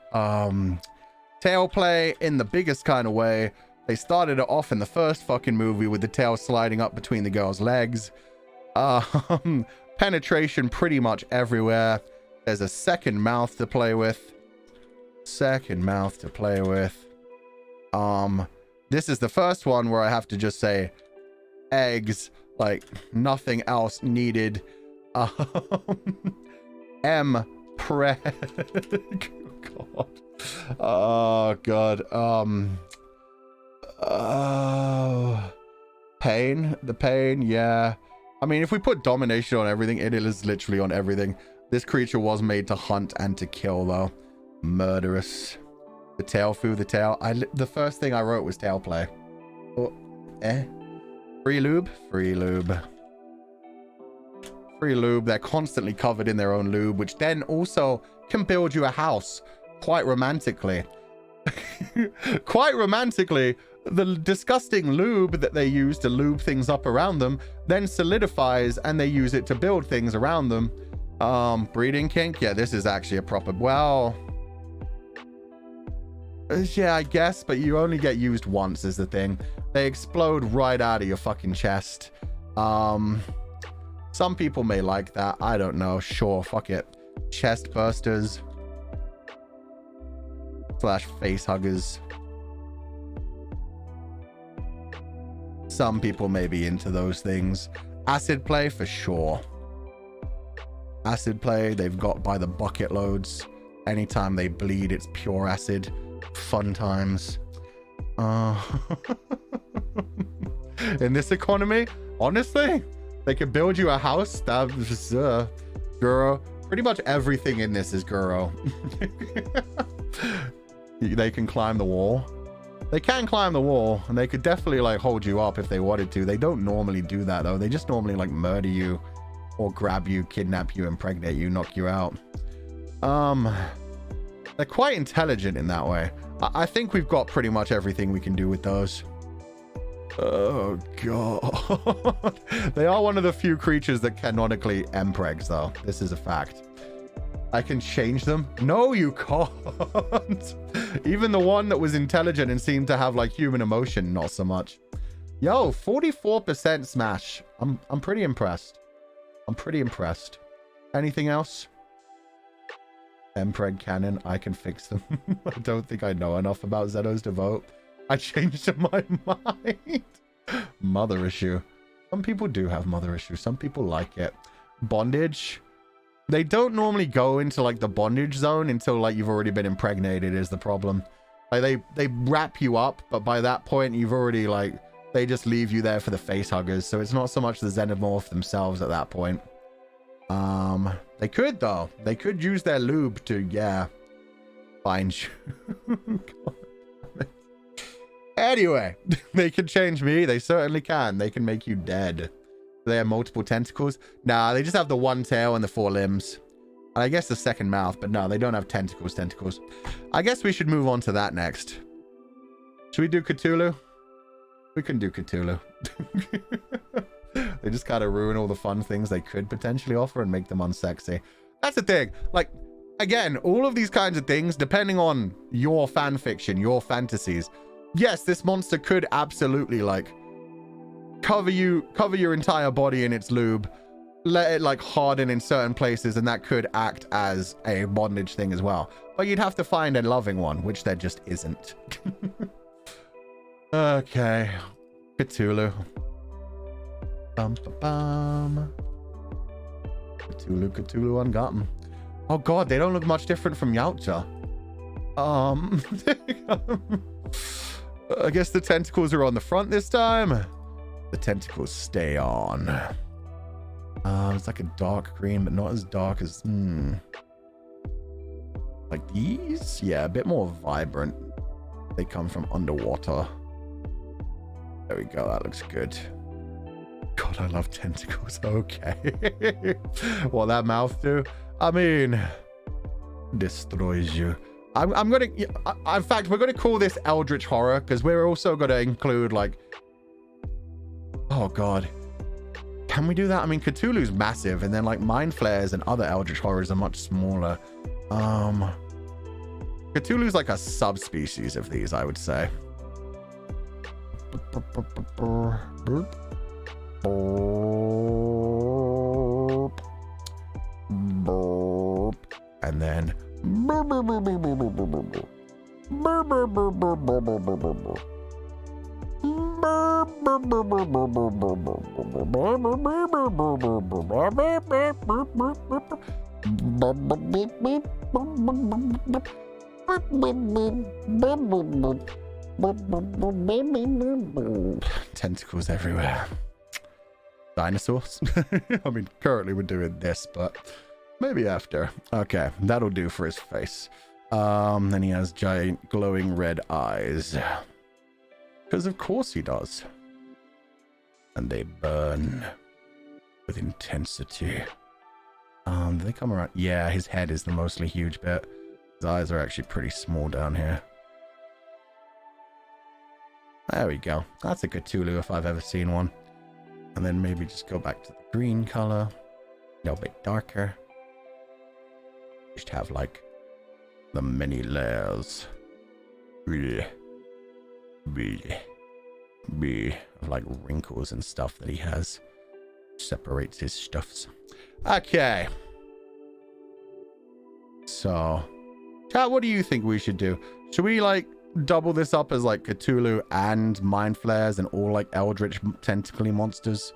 Tail play in the biggest kind of way. They started it off in the first fucking movie with the tail sliding up between the girl's legs. Penetration pretty much everywhere. There's a second mouth to play with. This is the first one where I have to just say eggs, like nothing else needed. M preg. God. Oh, God. Pain. The pain, yeah. I mean, if we put domination on everything, it is literally on everything. This creature was made to hunt and to kill, though. Murderous. The tail foo, the tail. The first thing I wrote was tail play. Oh, Free lube, free lube. Free lube. They're constantly covered in their own lube, which then also can build you a house quite romantically. Quite romantically, the disgusting lube that they use to lube things up around them then solidifies, and they use it to build things around them. Breeding kink. Yeah, this is actually a proper, well, yeah, I guess, but you only get used once is the thing. They explode right out of your fucking chest. Some people may like that. I don't know. Sure, fuck it. Chest bursters / face huggers. Some people may be into those things. Acid play for sure. Acid play, they've got by the bucket loads. Anytime they bleed, it's pure acid. Fun times. In this economy, honestly, they could build you a house. That's Guro. Pretty much everything in this is Guro. They can climb the wall. They can climb the wall, and they could definitely like hold you up if they wanted to. They don't normally do that though. They just normally like murder you or grab you, kidnap you, impregnate you, knock you out. They're quite intelligent in that way. I think we've got pretty much everything we can do with those. Oh god. They are one of the few creatures that canonically empregs though. This is a fact. I can change them? No, you can't. Even the one that was intelligent and seemed to have like human emotion, not so much. Yo, 44% smash. I'm pretty impressed. I'm pretty impressed. Anything else? Empreg cannon, I can fix them. I don't think I know enough about Zenos to vote. I changed my mind. Mother issue. Some people do have mother issue. Some people like it. Bondage. They don't normally go into like the bondage zone until like you've already been impregnated is the problem. Like they wrap you up, but by that point you've already like, they just leave you there for the face huggers. So it's not so much the xenomorph themselves at that point. They could though. They could use their lube to, yeah, find you. Anyway, they can change me. They certainly can. They can make you dead. They have multiple tentacles. Nah, they just have the one tail and the 4 limbs. And I guess the second mouth, but no, they don't have tentacles. I guess we should move on to that next. Should we do Cthulhu? We can do Cthulhu. They just kind of ruin all the fun things they could potentially offer and make them unsexy. That's the thing. Like, again, all of these kinds of things, depending on your fan fiction, your fantasies. Yes, this monster could absolutely like cover your entire body in its lube, let it like harden in certain places, and that could act as a bondage thing as well. But you'd have to find a loving one, which there just isn't. Okay, Cthulhu. Bum. Cthulhu ungotten. Oh god, they don't look much different from Yautja. I guess the tentacles are on the front this time. The tentacles stay on. It's like a dark green, but not as dark as like these. Yeah, a bit more vibrant. They come from underwater. There we go. That looks good. God, I love tentacles. Okay. What that mouth do? I mean, destroys you. I'm gonna. In fact, we're gonna call this Eldritch Horror because we're also gonna include like. Oh god. Can we do that? I mean, Cthulhu's massive, and then like Mind Flayers and other Eldritch Horrors are much smaller. Cthulhu's like a subspecies of these, I would say. And then tentacles everywhere. Dinosaurs. I mean, currently we're doing this, but maybe after. Okay, that'll do for his face. Then he has giant glowing red eyes. Because of course he does. and they burn with intensity. Do they come around? Yeah, his head is the mostly huge bit. His eyes are actually pretty small down here. There we go. That's a Cthulhu if I've ever seen one. And then maybe just go back to the green color. A little bit darker. Just have like the many layers. Of like wrinkles and stuff that he has. Separates his stuffs. Okay. So, chat, what do you think we should do? Should we like double this up as like Cthulhu and mind flares and all like eldritch tentacly monsters?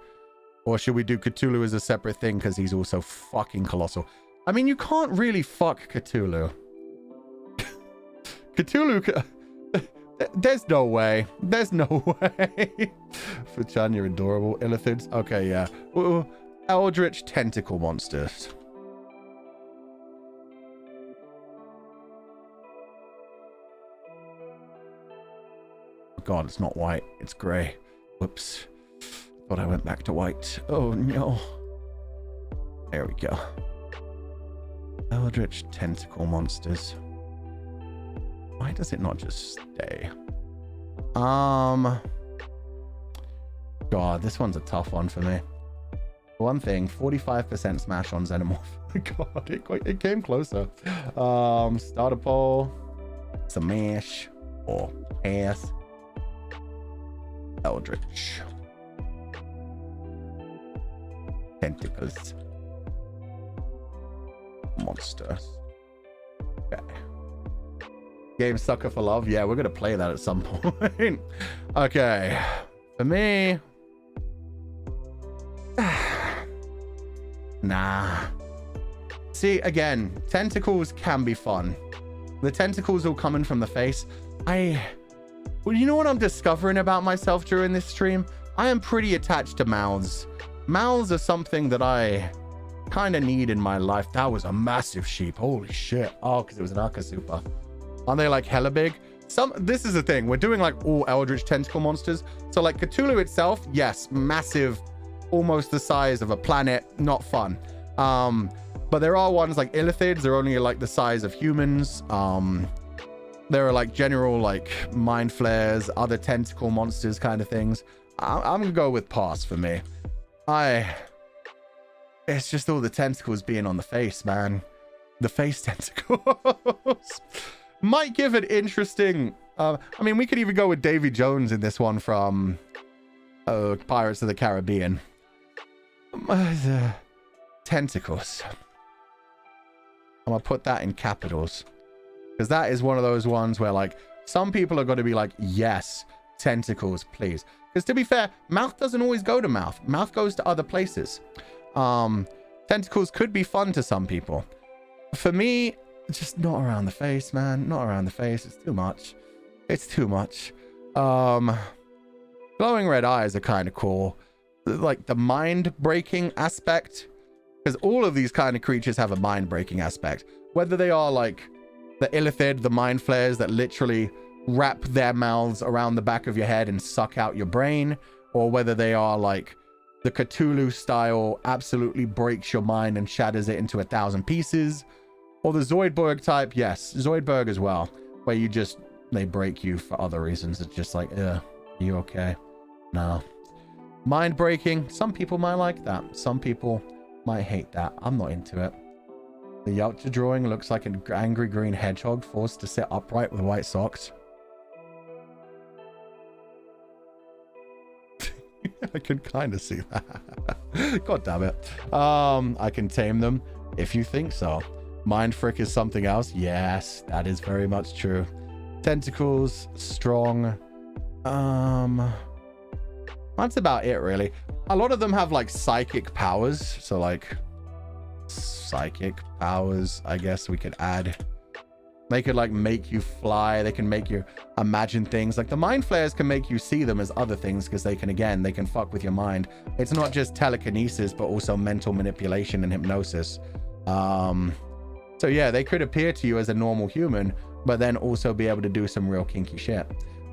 Or should we do Cthulhu as a separate thing because he's also fucking colossal? I mean, you can't really fuck Cthulhu. Cthulhu... There's no way. There's no way. Fuchan, you're adorable. Illithids. Okay, yeah. Ooh, eldritch tentacle monsters. God, it's not white. It's grey. Whoops. Thought I went back to white. Oh, no. There we go. Eldritch tentacle monsters. Why does it not just stay? God, this one's a tough one for me. One thing, 45% smash on Xenomorph. God, it came closer. Starter poll, smash, or pass. Eldritch tentacles monsters. Okay. Game Sucker for Love. Yeah, we're gonna play that at some point. Okay, for me, nah. See, again, tentacles can be fun. The tentacles all coming from the face. Well, you know what I'm discovering about myself during this stream? I am pretty attached to mouths. Mouths are something that I kind of need in my life. That was a massive sheep. Holy shit. Oh, because it was an Akasupa. Aren't they like hella big? This is the thing. We're doing like all eldritch tentacle monsters. So like Cthulhu itself, yes, massive, almost the size of a planet. Not fun. But there are ones like illithids. They're only like the size of humans. There are like general like mind flares, other tentacle monsters kind of things. I'm gonna go with pass for me. It's just all the tentacles being on the face, man. The face tentacles. Might give it interesting. I mean, we could even go with Davy Jones in this one from Pirates of the Caribbean. Tentacles. I'm gonna put that in capitals. Because that is one of those ones where, like, some people are going to be like, yes, tentacles, please. Because to be fair, mouth doesn't always go to mouth. Mouth goes to other places. Tentacles could be fun to some people. For me, just not around the face, man. Not around the face. It's too much. It's too much. Glowing red eyes are kind of cool. Like, the mind-breaking aspect. Because all of these kind of creatures have a mind-breaking aspect. Whether they are, like... the illithid, the mind flares that literally wrap their mouths around the back of your head and suck out your brain, or whether they are like the Cthulhu style, absolutely breaks your mind and shatters it into 1,000 pieces, or the Zoidberg type, yes, Zoidberg as well, where they break you for other reasons. It's just like, are you okay? No. Mind breaking, some people might like that. Some people might hate that. I'm not into it. The Yautja drawing looks like an angry green hedgehog forced to sit upright with white socks. I can kind of see that. God damn it. I can tame them if you think so. Mind frick is something else. Yes, that is very much true. Tentacles, strong. That's about it, really. A lot of them have like psychic powers. So like... psychic powers, I guess we could add. They could like make you fly. They can make you imagine things. Like the mind flares can make you see them as other things because they can fuck with your mind. It's not just telekinesis, but also mental manipulation and hypnosis. So yeah, they could appear to you as a normal human, but then also be able to do some real kinky shit.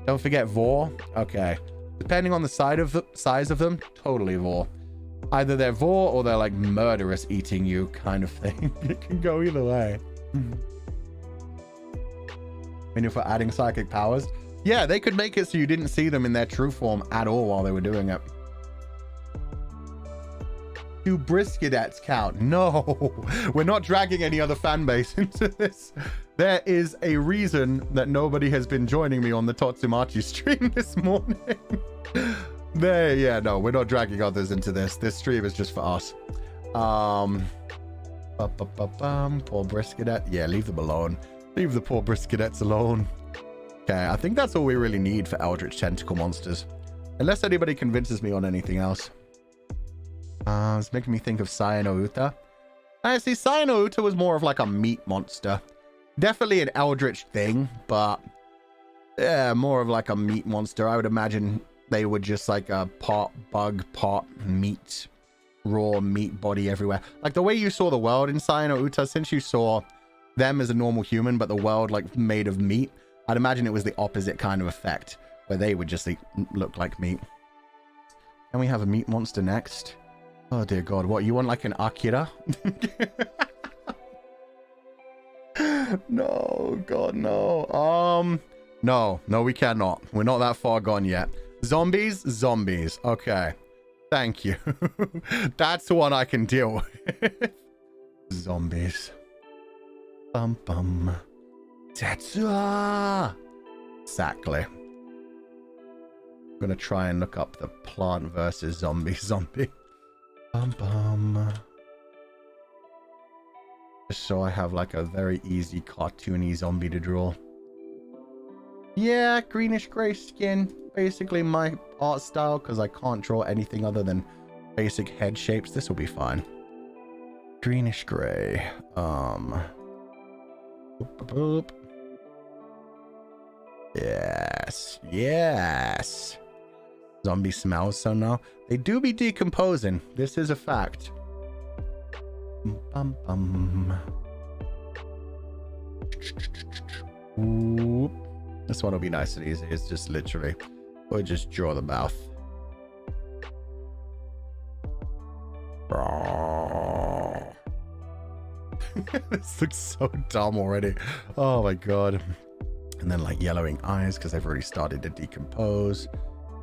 Don't forget Vor. Okay. Depending on the size of them, totally vor. Either they're vor or they're like murderous eating you kind of thing. It can go either way. And if we're adding psychic powers, yeah, they could make it so you didn't see them in their true form at all while they were doing it. Do briskets count? No, we're not dragging any other fan base into this. There is a reason that nobody has been joining me on the Totsumachi stream this morning. Yeah, no, we're not dragging others into this. This stream is just for us. Poor brisket. Yeah, leave them alone. Leave the poor briskets alone. Okay, I think that's all we really need for Eldritch Tentacle monsters. Unless anybody convinces me on anything else. It's making me think of Cyano-Uta. I see, Cyano-Uta was more of like a meat monster. Definitely an Eldritch thing, but yeah, more of like a meat monster. I would imagine they were just like a bug pot meat, raw meat body everywhere. Like the way you saw the world in Cyano-Uta, since you saw them as a normal human, but the world like made of meat, I'd imagine it was the opposite kind of effect, where they would just look like meat. Can we have a meat monster next? Oh dear God, what, you want like an Akira? No, God, no. No, we cannot. We're not that far gone yet. Zombies. Okay. Thank you. That's the one I can deal with. Zombies. Bum. Tetsuya! Exactly. I'm gonna try and look up the plant versus zombie. Bum. Just so I have like a very easy cartoony zombie to draw. Yeah, greenish gray skin. Basically my art style, because I can't draw anything other than basic head shapes. This will be fine. Greenish gray. Boop. Yes. Zombie smells so now. They do be decomposing. This is a fact. Ooh. This one will be nice and easy. It's just literally, we'll just draw the mouth. This looks so dumb already. Oh my God. And then like yellowing eyes because they've already started to decompose.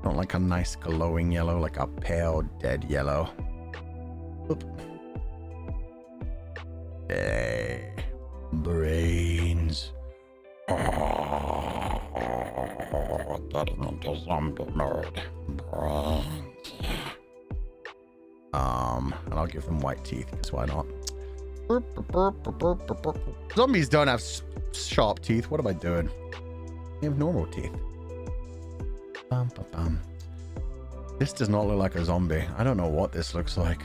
Not like a nice glowing yellow, like a pale dead yellow. Oop. Hey, brains. Getting into zombie mode. Brains. And I'll give them white teeth because why not? Zombies don't have sharp teeth. What am I doing? They have normal teeth. This does not look like a zombie. I don't know what this looks like.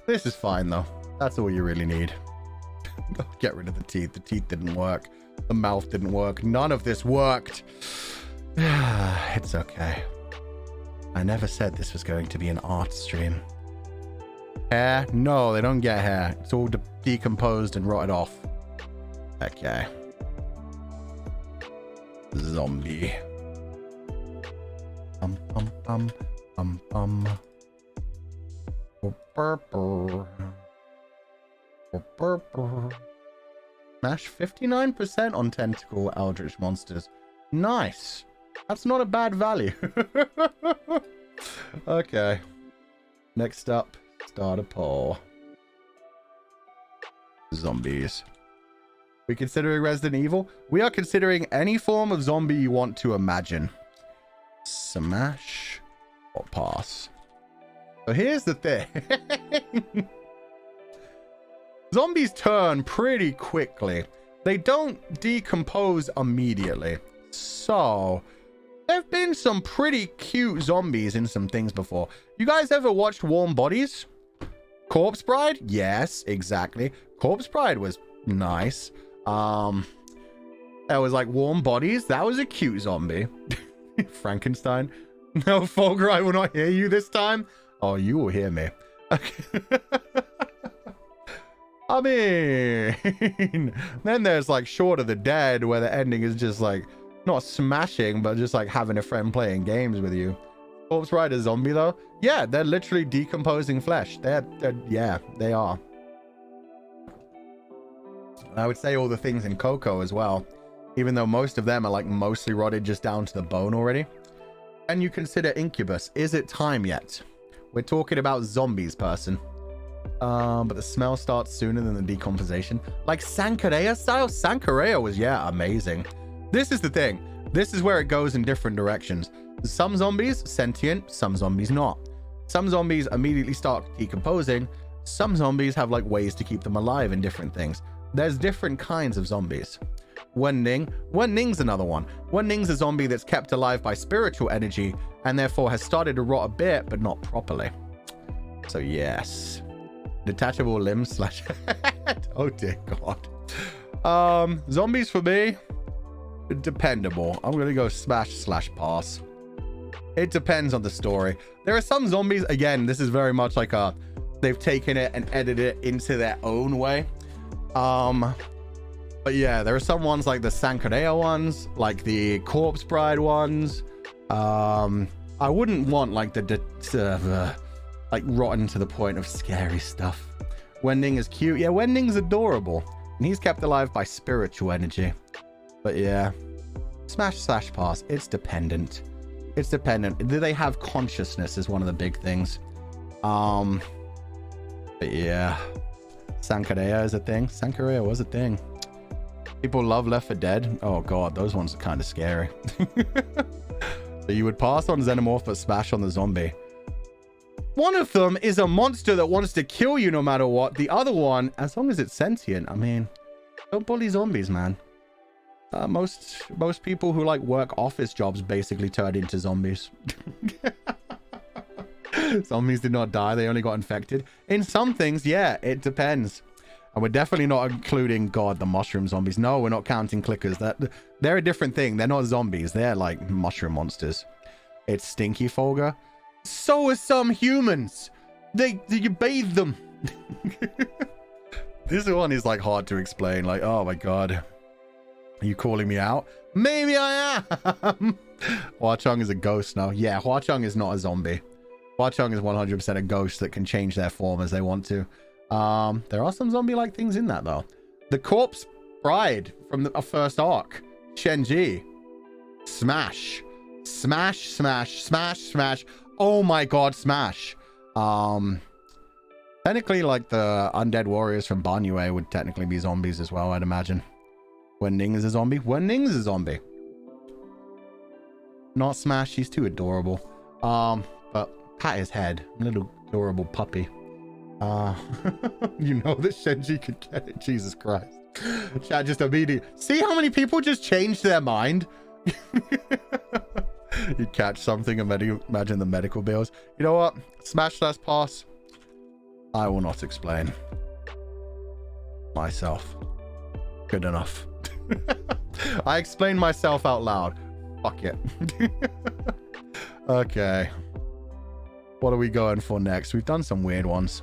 This is fine though. That's all you really need. Get rid of the teeth. The teeth didn't work. The mouth didn't work. None of this worked. It's okay. I never said this was going to be an art stream. Hair? No, they don't get hair. It's all decomposed and rotted off. Okay. Zombie. Smash 59% on tentacle eldritch monsters. Nice. That's not a bad value. Okay. Next up, start a poll. Zombies. We considering Resident Evil? We are considering any form of zombie you want to imagine. Smash or pass. So here's the thing. Zombies turn pretty quickly. They don't decompose immediately. So there have been some pretty cute zombies in some things before. You guys ever watched Warm Bodies? Corpse Bride? Yes, exactly. Corpse Bride was nice. That was like Warm Bodies. That was a cute zombie. Frankenstein. No, Fulgur, I will not hear you this time. Oh, you will hear me. Okay. I mean, then there's like Short of the Dead, where the ending is just like not smashing, but just like having a friend playing games with you. Corpse Bride a zombie though? Yeah, they're literally decomposing flesh. Yeah, they are. I would say all the things in Coco as well, even though most of them are like mostly rotted just down to the bone already. And you consider Incubus. Is it time yet? We're talking about zombies, person. But the smell starts sooner than the decomposition. Like Sankareya style? Sankareya was, yeah, amazing. This is the thing. This is where it goes in different directions. Some zombies, sentient. Some zombies not. Some zombies immediately start decomposing. Some zombies have like ways to keep them alive in different things. There's different kinds of zombies. Wen-Ning's another one. Wen-Ning's a zombie that's kept alive by spiritual energy and therefore has started to rot a bit, but not properly. So yes. Detachable limbs slash oh dear god. Zombies for me, dependable. I'm gonna go smash slash pass. It depends on the story. There are some zombies, again, this is very much like a they've taken it and edited it into their own way. But yeah, there are some ones like the Sankareya ones, like the Corpse Bride ones. I wouldn't want like like rotten to the point of scary stuff. Wen-Ning is cute. Yeah, Wen-Ning's adorable. And he's kept alive by spiritual energy. But yeah, smash slash pass. It's dependent. It's dependent. Do they have consciousness is one of the big things. But yeah, Sankareya is a thing. Sankareya was a thing. People love Left 4 Dead. Oh god, those ones are kind of scary. So you would pass on Xenomorph but smash on the zombie. One of them is a monster that wants to kill you no matter what. The other one, as long as it's sentient, I mean, don't bully zombies, man. Most people who like work office jobs basically turn into zombies. Zombies did not die, they only got infected. In some things, yeah, it depends. And we're definitely not including, God, the mushroom zombies. No, we're not counting clickers. They're a different thing. They're not zombies. They're like mushroom monsters. It's stinky, Fulgur. So are some humans. You bathe them. This one is like hard to explain. Like, oh my God. Are you calling me out? Maybe I am. Hua-Chung is a ghost now. Yeah, Hua-Chung is not a zombie. Hua-Chung is 100% a ghost that can change their form as they want to. There are some zombie-like things in that though. The Corpse Bride from the first arc. Shenji. Smash. Smash, smash, smash, smash. Oh my god, smash. Technically, like the undead warriors from Banyue would technically be zombies as well, I'd imagine. Wen-Ning is a zombie. Wen-Ning is a zombie. Not smash, he's too adorable. But pat his head. Little adorable puppy. You know that Shenji could get it. Jesus Christ. Chat just immediately. See how many people just changed their mind? You catch something and imagine the medical bills. You know what? Smash slash pass. I will not explain myself. Good enough. I explained myself out loud. Fuck it. Okay. What are we going for next? We've done some weird ones.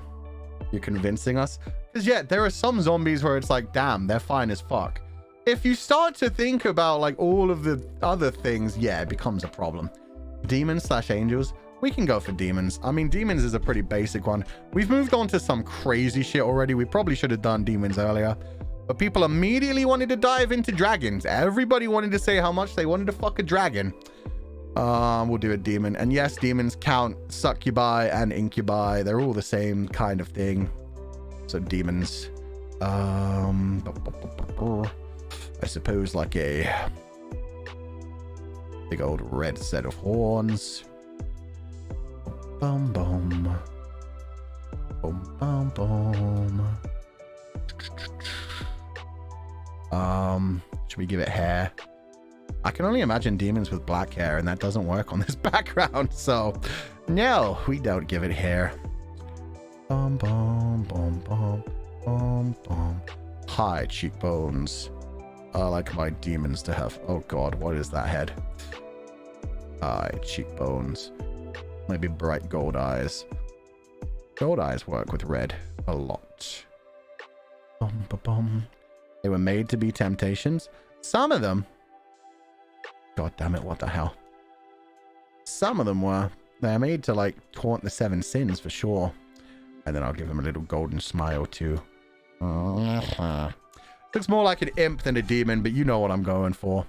You're convincing us? Because yeah, there are some zombies where it's like, damn, they're fine as fuck. If you start to think about like all of the other things, yeah, it becomes a problem. Demons slash angels. We can go for demons. I mean, demons is a pretty basic one. We've moved on to some crazy shit already. We probably should have done demons earlier. But people immediately wanted to dive into dragons. Everybody wanted to say how much they wanted to fuck a dragon. We'll do a demon. And yes, demons count succubi and incubi. They're all the same kind of thing. So demons. I suppose like a big old red set of horns. Boom, boom. Boom, boom, boom. Should we give it hair? I can only imagine demons with black hair, and that doesn't work on this background, so no, we don't give it hair. Boom, boom, boom, boom, boom, boom. High cheekbones. I like my demons to have. Oh god, what is that head? High cheekbones. Maybe bright gold eyes. Gold eyes work with red a lot. Bum, ba, bum. They were made to be temptations. Some of them. God damn it, what the hell? Some of them were. They're made to, like, taunt the 7 sins for sure. And then I'll give him a little golden smile too. Looks more like an imp than a demon, but you know what I'm going for.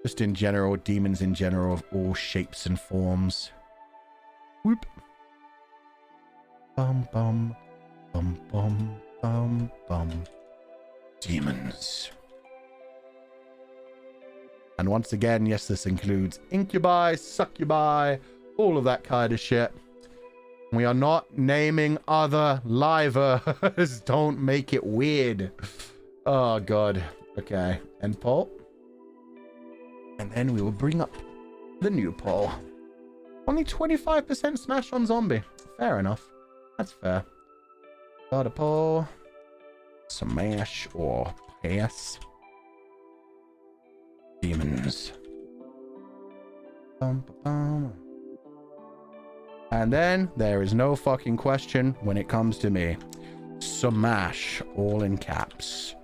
Just in general, demons in general of all shapes and forms. Whoop. Bum bum. Bum bum bum bum. Demons. And once again, yes, this includes incubi, succubi, all of that kind of shit. We are not naming other livers. Don't make it weird. Oh, God. Okay. End poll. And then we will bring up the new poll. Only 25% smash on zombie. Fair enough. That's fair. Got a poll. Smash or pass. Demons. Bum, bum. And then there is no fucking question when it comes to me. Smash, all in caps.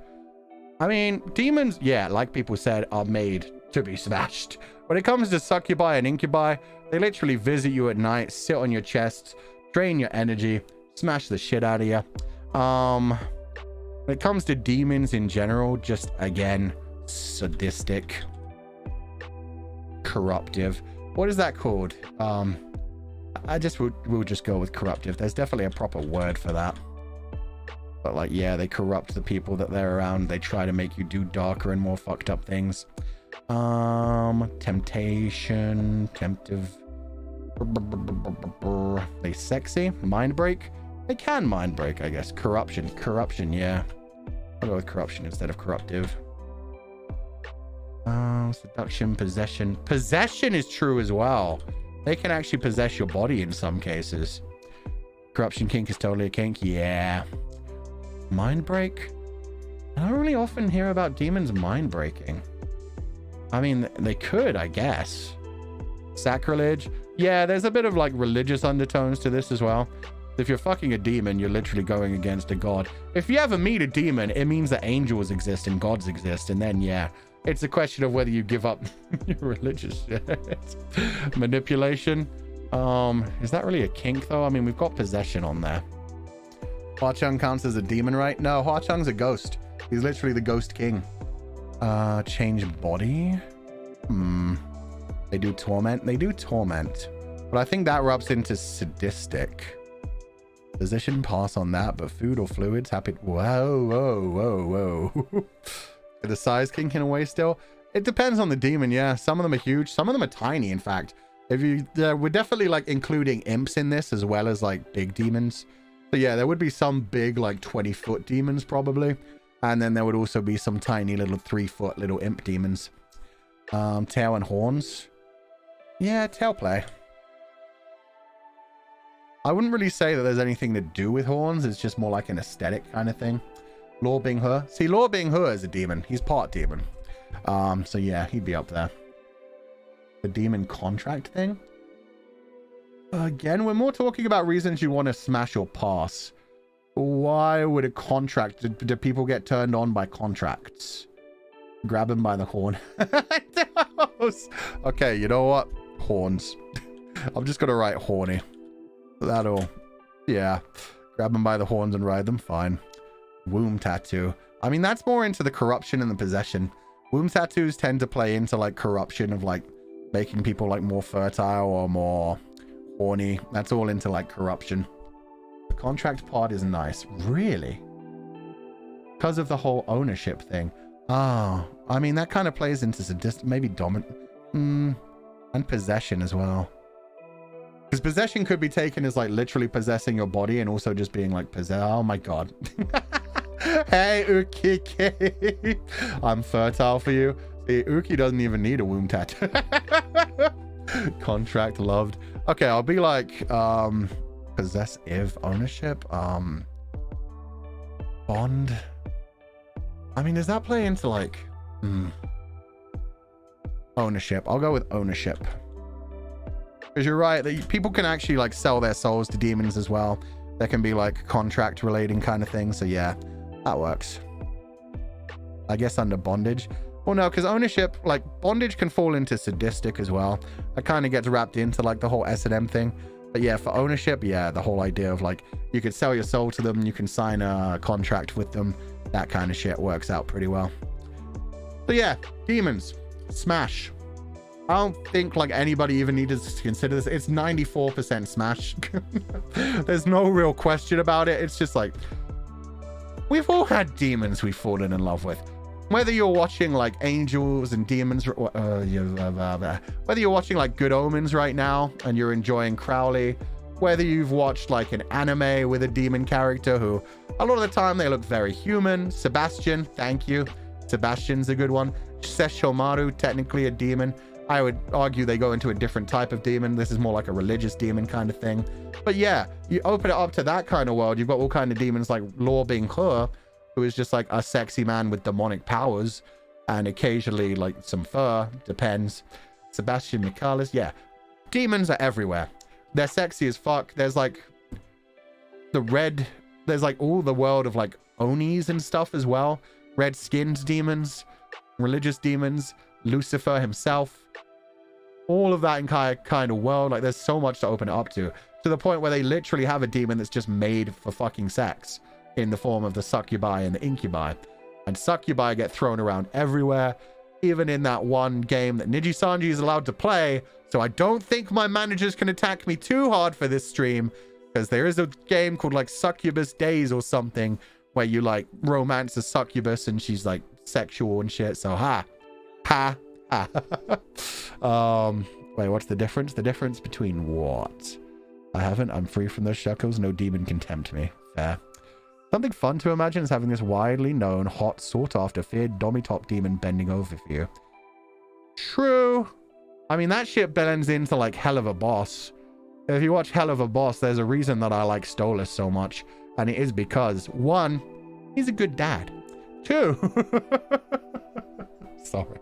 I mean, demons, yeah, like people said, are made to be smashed. When it comes to succubi and incubi, they literally visit you at night, sit on your chest, drain your energy, smash the shit out of you. When it comes to demons in general, just again, sadistic, corruptive. What is that called? We'll just go with corruptive. There's definitely a proper word for that. But like, yeah, they corrupt the people that they're around. They try to make you do darker and more fucked up things. Temptation, temptive. They sexy, mind break. They can mind break, I guess. Corruption, yeah. I'll go with corruption instead of corruptive. Seduction, possession. Possession is true as well. They can actually possess your body in some cases. Corruption kink is totally a kink. Yeah. Mind break? I don't really often hear about demons mind breaking. I mean, they could, I guess. Sacrilege? Yeah, there's a bit of like religious undertones to this as well. If you're fucking a demon, you're literally going against a god. If you ever meet a demon, it means that angels exist and gods exist. And then, yeah, it's a question of whether you give up your religious shit. Manipulation. Is that really a kink though? I mean, we've got possession on there. Hua Chung counts as a demon, right? No, Hua Chung's a ghost. He's literally the ghost king. Change body. They do torment. They do torment. But I think that rubs into sadistic. Position, pass on that, but food or fluids, happy. Whoa. The size kink in a way still. It depends on the demon, yeah. Some of them are huge. Some of them are tiny, in fact. We're definitely like including imps in this as well as like big demons. So yeah, there would be some big like 20-foot demons probably. And then there would also be some tiny little 3-foot little imp demons. Tail and horns. Yeah, tail play. I wouldn't really say that there's anything to do with horns. It's just more like an aesthetic kind of thing. Law Bing He. See, Law Bing He is a demon. He's part demon. So yeah, he'd be up there. The demon contract thing. Again, we're more talking about reasons you want to smash or pass. Why would a contract... Do people get turned on by contracts? Grab him by the horn. Okay, you know what? Horns. I'm just going to write horny. That'll... Yeah. Grab them by the horns and ride them. Fine. Womb tattoo. I mean, that's more into the corruption and the possession. Womb tattoos tend to play into, like, corruption of, like, making people, like, more fertile or more horny. That's all into, like, corruption. The contract part is nice. Really? Because of the whole ownership thing. Oh, I mean, that kind of plays into sadistic, maybe dominant. And possession as well. Because possession could be taken as, like, literally possessing your body and also just being, like, possessed. Oh, my God. Hey, Uki. I'm fertile for you. See, Uki doesn't even need a womb tattoo. Contract loved. Okay, I'll be like, possessive ownership. Bond. I mean, does that play into, like, ownership? I'll go with ownership. Because you're right, that people can actually, like, sell their souls to demons as well. There can be, like, contract relating kind of thing. So, yeah, that works. I guess under bondage. Well, no, because ownership, like bondage can fall into sadistic as well. That kind of gets wrapped into like the whole S&M thing. But yeah, for ownership, yeah, the whole idea of like you could sell your soul to them, you can sign a contract with them, that kind of shit works out pretty well. So yeah, demons, smash. I don't think like anybody even needed to consider this. It's 94% smash. There's no real question about it. It's just like we've all had demons we've fallen in love with. Whether you're watching like angels and demons, whether you're watching like Good Omens right now and you're enjoying Crowley, whether you've watched like an anime with a demon character who a lot of the time they look very human. Sebastian, thank you. Sebastian's a good one. Sesshomaru, technically a demon. I would argue they go into a different type of demon. This is more like a religious demon kind of thing. But yeah, you open it up to that kind of world. You've got all kind of demons like Law Bing He, who is just like a sexy man with demonic powers and occasionally like some fur, depends. Sebastian Michaelis, yeah. Demons are everywhere. They're sexy as fuck. There's like there's like all the world of like Onis and stuff as well. Red-skinned demons, religious demons, Lucifer himself. All of that in kind of world. Like there's so much to open it up to the point where they literally have a demon that's just made for fucking sex in the form of the succubi and the incubi. And succubi get thrown around everywhere, even in that one game that Nijisanji is allowed to play. So I don't think my managers can attack me too hard for this stream, because there is a game called like Succubus Days or something where you like romance a succubus and she's like sexual and shit. So wait, what's the difference? The difference between what? I'm free from those shackles. No demon can tempt me. Fair. Something fun to imagine is having this widely known, hot, sought-after, feared Domitop demon bending over for you. True. I mean, that shit blends into, like, Hell of a Boss. If you watch Hell of a Boss, there's a reason that I like Stolas so much. And it is because, one, he's a good dad. Two, sorry.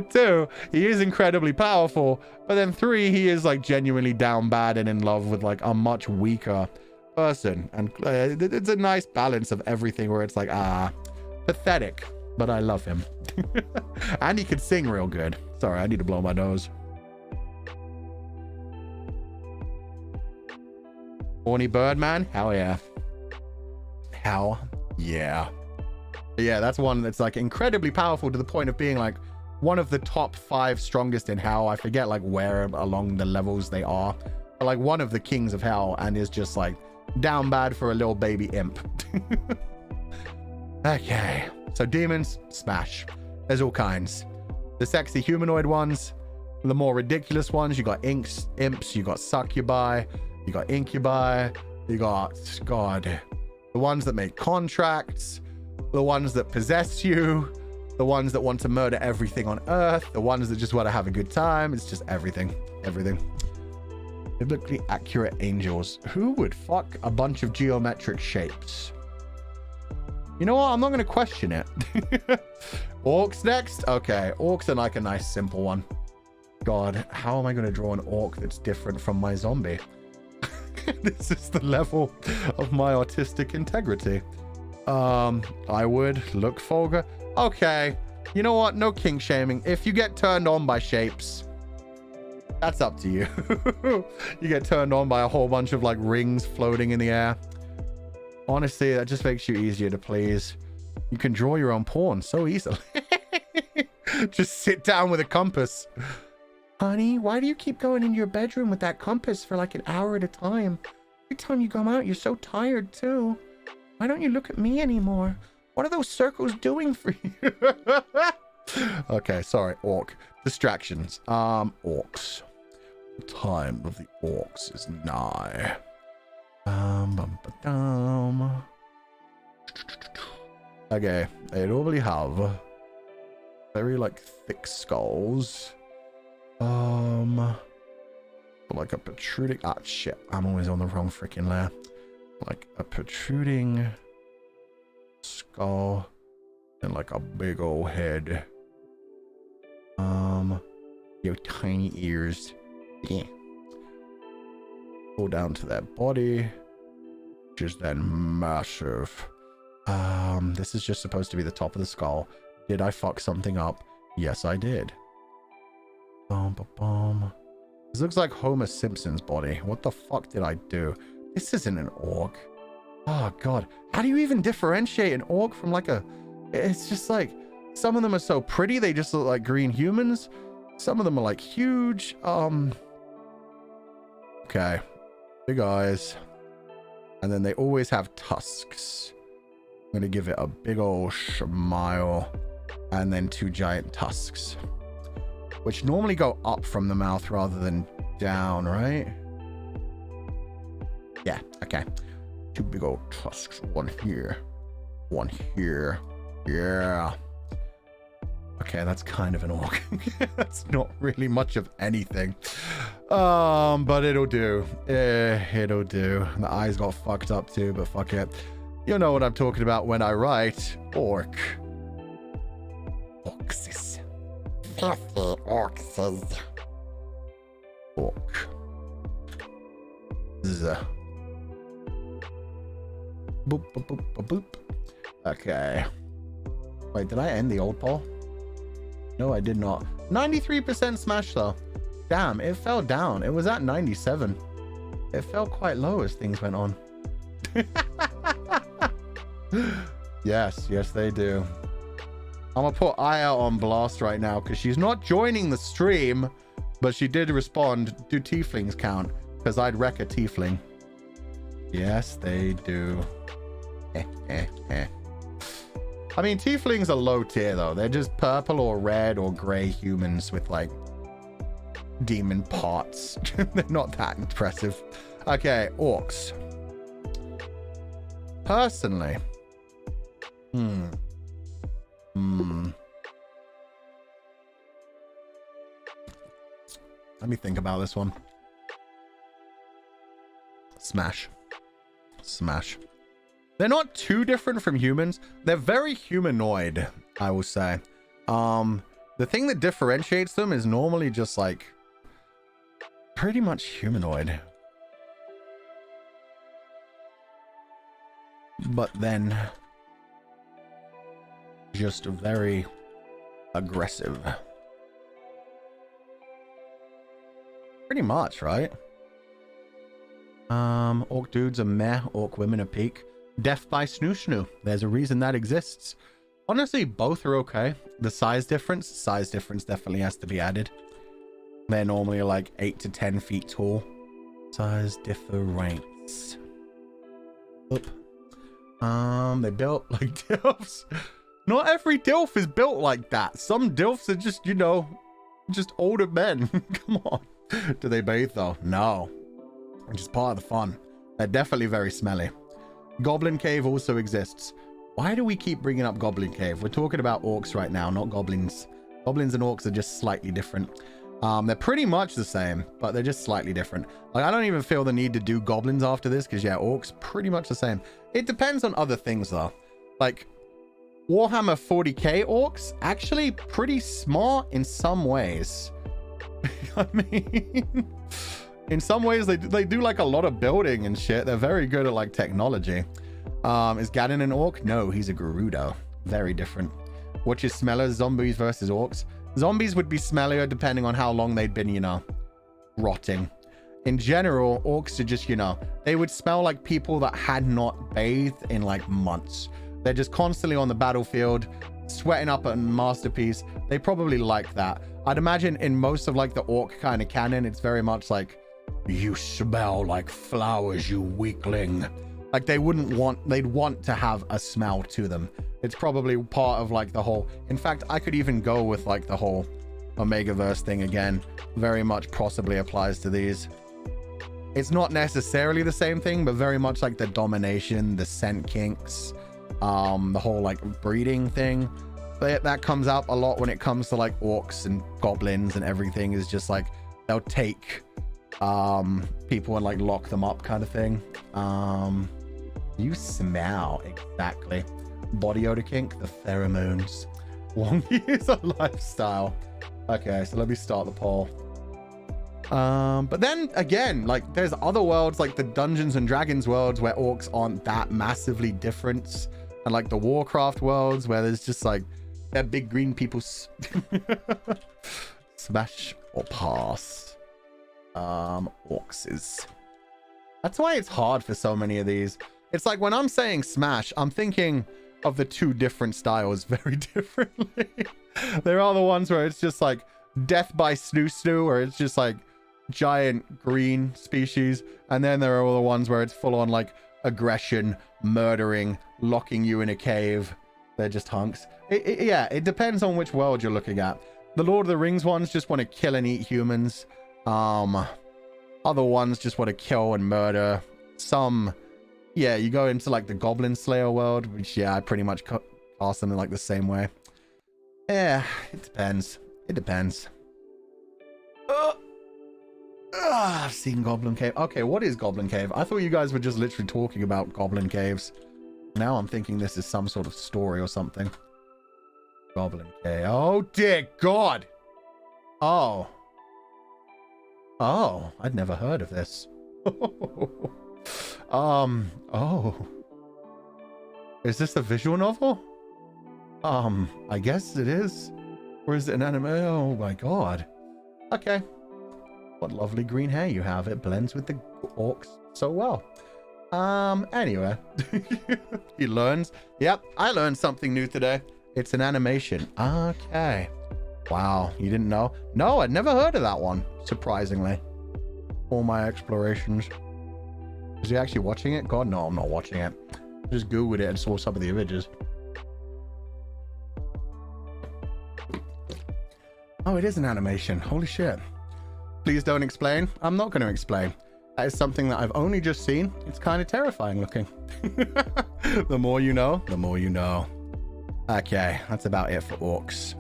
Two, he is incredibly powerful. But then three, he is, like, genuinely down bad and in love with, like, a much weaker person. And it's a nice balance of everything where it's like, pathetic, but I love him. And he could sing real good. Sorry, I need to blow my nose. Horny Birdman? Hell yeah. Hell yeah. But yeah, that's one that's like incredibly powerful to the point of being like one of the top 5 strongest in hell. I forget like where along the levels they are, but like one of the kings of hell, and is just like down bad for a little baby imp. Okay, so demons, smash. There's all kinds. The sexy humanoid ones, the more ridiculous ones, you got imps, you got succubi, you got incubi, you got, God, the ones that make contracts, the ones that possess you, the ones that want to murder everything on earth, the ones that just want to have a good time. It's just everything. Biblically accurate angels. Who would fuck a bunch of geometric shapes? You know what? I'm not going to question it. Orcs next? Okay, orcs are like a nice simple one. God, how am I going to draw an orc that's different from my zombie? This is the level of my autistic integrity. I would look Fulgur. Okay, you know what? No kink shaming. If you get turned on by shapes, that's up to you. You get turned on by a whole bunch of like rings floating in the air. Honestly, that just makes you easier to please. You can draw your own porn so easily. Just sit down with a compass. Honey, why do you keep going in your bedroom with that compass for like an hour at a time? Every time you come out, you're so tired too. Why don't you look at me anymore? What are those circles doing for you? Okay, sorry, orc. Distractions. Orcs. The time of the orcs is nigh. Okay, they normally have very like thick skulls. Like a protruding, shit, I'm always on the wrong freaking layer. Like a protruding skull and like a big old head. Your tiny ears. Yeah. Go down to that body, which is then massive. This is just supposed to be the top of the skull. Did I fuck something up? Yes, I did. This looks like Homer Simpson's body. What the fuck did I do? This isn't an orc. Oh, God. How do you even differentiate an orc from like a... It's just like... Some of them are so pretty, they just look like green humans. Some of them are like huge. Okay. Big eyes. And then they always have tusks. I'm going to give it a big old smile. And then 2 giant tusks. Which normally go up from the mouth rather than down, right? Yeah, okay. 2 big old tusks. 1 here. 1 here. Yeah. Okay, that's kind of an orc. That's not really much of anything. But it'll do. It'll do. The eyes got fucked up too, but fuck it. You know what I'm talking about when I write orc. Orcsis. Filthy orcs. Orc. Z. Boop, boop, boop, boop, boop. Okay. Wait, did I end the old poll? No, I did not. 93% smash though. Damn, it fell down. It was at 97. It fell quite low as things went on. Yes, they do. I'm gonna put Aya on blast right now because she's not joining the stream, but she did respond. Do tieflings count? Because I'd wreck a tiefling. Yes, they do. I mean, tieflings are low tier though. They're just purple or red or gray humans with like demon parts. They're not that impressive. Okay, orcs. Personally. Let me think about this one. Smash. They're not too different from humans. They're very humanoid, I will say. The thing that differentiates them is normally just like pretty much humanoid. But then just very aggressive. Pretty much, right? Orc dudes are meh, orc women are peak. Death by snoo snoo. There's a reason that exists. Honestly, both are okay. The size difference definitely has to be added. They're normally like 8 to 10 feet tall. Size difference. Oop. They built like dilfs. Not every dilf is built like that. Some dilfs are just, you know, just older men. Come on. Do they bathe though? No. Which is part of the fun. They're definitely very smelly. Goblin Cave also exists. Why do we keep bringing up Goblin Cave? We're talking about orcs right now, not goblins. Goblins and orcs are just slightly different. They're pretty much the same, but they're just slightly different. Like, I don't even feel the need to do goblins after this, because yeah, orcs pretty much the same. It depends on other things though. Like Warhammer 40k orcs, actually pretty smart in some ways. I mean, in some ways they do like a lot of building and shit. They're very good at like technology. Is Gaddon an orc? No, he's a Gerudo. Very different. Which is smeller, zombies versus orcs? Zombies would be smellier depending on how long they'd been, you know, rotting. In general, orcs are just, you know, they would smell like people that had not bathed in like months. They're just constantly on the battlefield, sweating up a masterpiece. They probably like that. I'd imagine in most of like the orc kind of canon, it's very much like, you smell like flowers, you weakling. Like they'd want to have a smell to them. It's probably part of like the whole, in fact, I could even go with like the whole Omegaverse thing again. Very much possibly applies to these. It's not necessarily the same thing, but very much like the domination, the scent kinks, the whole like breeding thing. That comes up a lot when it comes to like orcs and goblins and everything. Is just like they'll take people and like lock them up kind of thing. You smell, exactly. Body odor kink, the pheromones. Long years of lifestyle. Okay, so let me start the poll. But then again, like there's other worlds like the Dungeons and Dragons worlds where orcs aren't that massively different, and like the Warcraft worlds where there's just like They're big green peoples. Smash or pass. Orcs. That's why it's hard for so many of these. It's like when I'm saying smash, I'm thinking of the two different styles very differently. There are the ones where it's just like death by snoo, or it's just like giant green species. And then there are all the ones where it's full on like aggression, murdering, locking you in a cave. They're just hunks. Yeah, it depends on which world you're looking at. The Lord of the Rings ones just want to kill and eat humans. Other ones just want to kill and murder. Some, yeah, you go into like the Goblin Slayer world, which, yeah, I pretty much cast them in like the same way. Yeah, it depends. It depends. I've seen Goblin Cave. Okay, what is Goblin Cave? I thought you guys were just literally talking about Goblin Caves. Now I'm thinking this is some sort of story or something. Goblin Cave. Oh, dear God. Oh. Oh, I'd never heard of this. Oh. Is this a visual novel? I guess it is. Or is it an anime? Oh my God. Okay. What lovely green hair you have. It blends with the orcs so well. Anyway. He learns. Yep, I learned something new today. It's an animation. Okay. Wow, you didn't know? No, I'd never heard of that one, surprisingly. All my explorations. Is he actually watching it? God, no, I'm not watching it. Just Googled it and saw some of the images. Oh, it is an animation. Holy shit. Please don't explain. I'm not going to explain. That is something that I've only just seen. It's kind of terrifying looking. The more you know, the more you know. Okay, that's about it for orcs.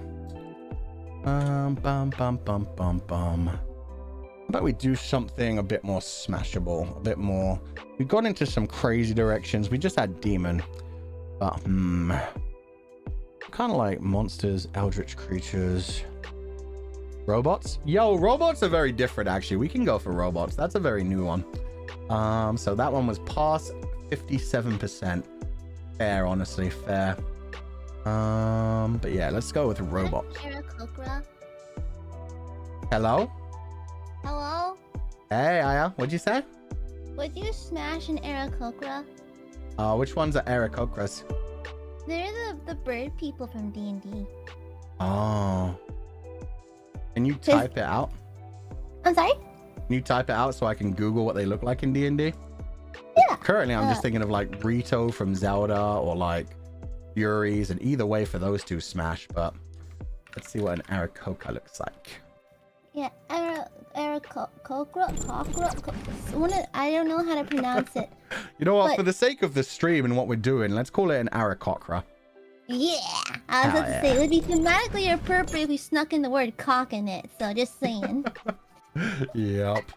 How about we do something a bit more smashable, a bit more. We got into some crazy directions. We just had demon, but kind of like monsters, eldritch creatures, robots. Yo, robots are very different actually. We can go for robots. That's a very new one. So that one was pass 57%. Fair, honestly, fair. But yeah, let's go with robots. Hello? Hello? Hey, Aya, what'd you say? Would you smash an Aarakocra? Which ones are Aarakocras? They're the bird people from D&D. Oh. Can you type it out? I'm sorry? Can you type it out so I can Google what they look like in D&D? Yeah. Currently, I'm just thinking of like Rito from Zelda or like Furies, and either way for those two smash, but let's see what an Aarakocra looks like. Yeah, Aarakocra? I don't know how to pronounce it. You know what? For the sake of the stream and what we're doing, let's call it an Aarakocra. Yeah, I was about to say, it would be thematically appropriate if we snuck in the word cock in it, so just saying. Yep.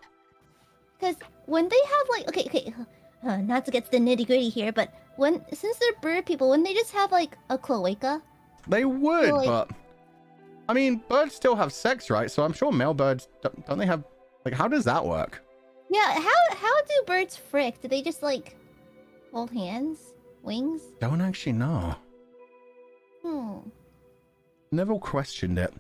Because when they have like, okay, not to get to the nitty gritty here, but since they're bird people, wouldn't they just have like a cloaca? They would, so, like, but I mean, birds still have sex, right? So I'm sure male birds don't they have, like, how does that work? Yeah, how do birds frick? Do they just like hold hands, wings? Don't actually know. Never questioned it.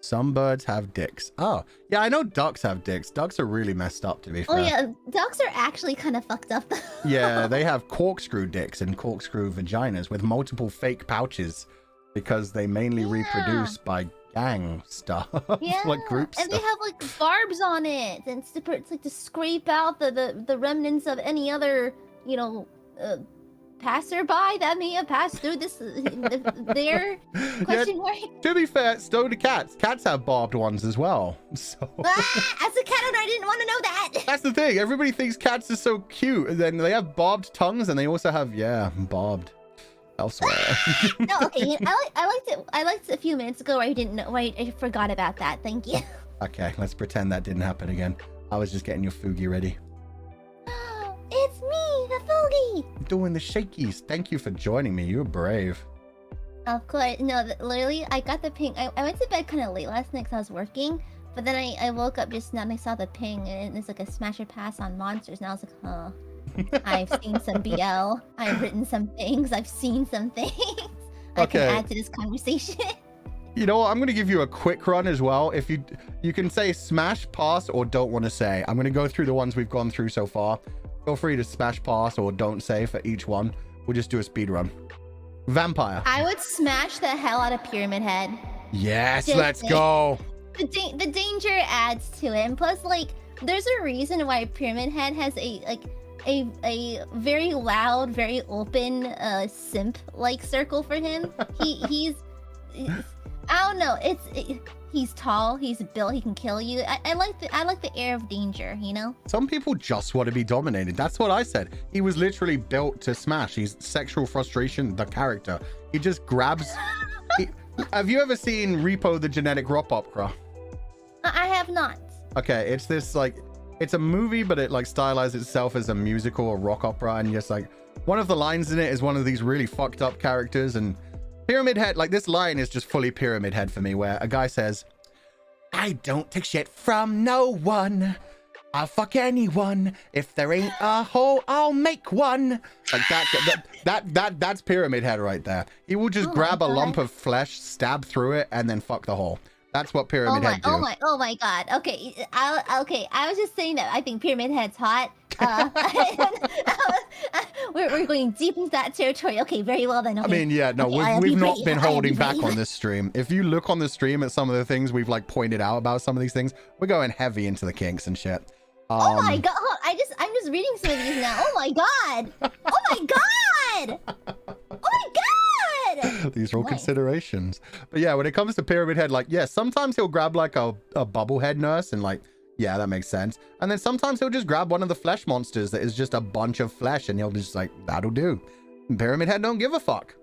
Some birds have dicks. Oh, yeah, I know ducks have dicks. Ducks are really messed up, to be fair. Oh yeah, ducks are actually kind of fucked up. Yeah, they have corkscrew dicks and corkscrew vaginas with multiple fake pouches because they mainly reproduce by gang stuff. Yeah, like group and stuff. they have like barbs on it, and it's like to scrape out the remnants of any other, you know, passerby that may have passed through this their question mark. To be fair, so do cats. Cats have barbed ones as well. So as a cat owner, I didn't want to know that. That's the thing. Everybody thinks cats are so cute, and then they have barbed tongues, and they also have barbed elsewhere. No, okay. I liked it a few minutes ago where I didn't know. Where I forgot about that. Thank you. Okay, let's pretend that didn't happen again. I was just getting your Fugi ready. It's me, the Fulgi. Doing the shakies. Thank you for joining me. You're brave. Of course. No, literally, I got the ping. I went to bed kind of late last night because I was working. But then I woke up just now and I saw the ping, and it's like a smasher pass on monsters. And I was like, huh. I've seen some BL. I've written some things. I've seen some things. I can Okay. add to this conversation. You know what? I'm going to give you a quick run as well. If you can say smash, pass, or don't want to say. I'm going to go through the ones we've gone through so far. Feel free to smash, pass, or don't say for each one. We'll just do a speed run. Vampire. I would smash the hell out of Pyramid Head. Yes, Just let's say- go. The danger adds to it. And plus, like, there's a reason why Pyramid Head has a very loud, very open simp like circle for him. He's I don't know. He's tall. He's built. He can kill you. I like the air of danger. You know. Some people just want to be dominated. That's what I said. He was literally built to smash. He's sexual frustration, the character. He just grabs. Have you ever seen Repo the Genetic Rock Opera? I have not. Okay, it's this like, it's a movie, but it like stylizes itself as a musical or rock opera, and just like one of the lines in it is one of these really fucked up characters, and Pyramid Head, like this line is just fully Pyramid Head for me, where a guy says, "I don't take shit from no one. I'll fuck anyone. If there ain't a hole, I'll make one." Like that's Pyramid Head right there. He will just grab a lump of flesh, stab through it, and then fuck the hole. That's what Pyramid Head do. Oh my god. Okay, I was just saying that I think Pyramid Head's hot. We're going deep into that territory. Okay, very well then. Okay. I mean, yeah, no, Okay, we've not been holding back on this stream. If you look on the stream at some of the things we've like pointed out about some of these things, we're going heavy into the kinks and shit. Oh my god! I'm just reading some of these now. Oh my god! Oh my god! Oh my god! These are all Nice. considerations. But yeah, when it comes to Pyramid Head, like, yeah, sometimes he'll grab like a bubblehead nurse and like, yeah, that makes sense. And then sometimes he'll just grab one of the flesh monsters that is just a bunch of flesh and he'll just like, that'll do. Pyramid Head don't give a fuck.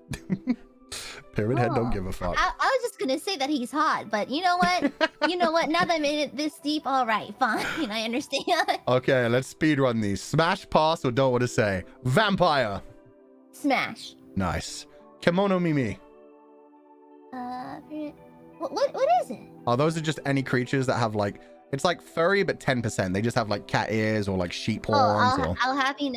Pyramid Head don't give a fuck. I was just gonna say that he's hot, but you know what? You know what? Now that I made it this deep, all right, fine. I understand. Okay, let's speed run these. Smash, pass, or don't want to say. Vampire. Smash. Nice. Kimono Mimi. What is it? Oh, those are just any creatures that have like, it's like furry, but 10%. They just have like cat ears or like sheep horns. I'll have you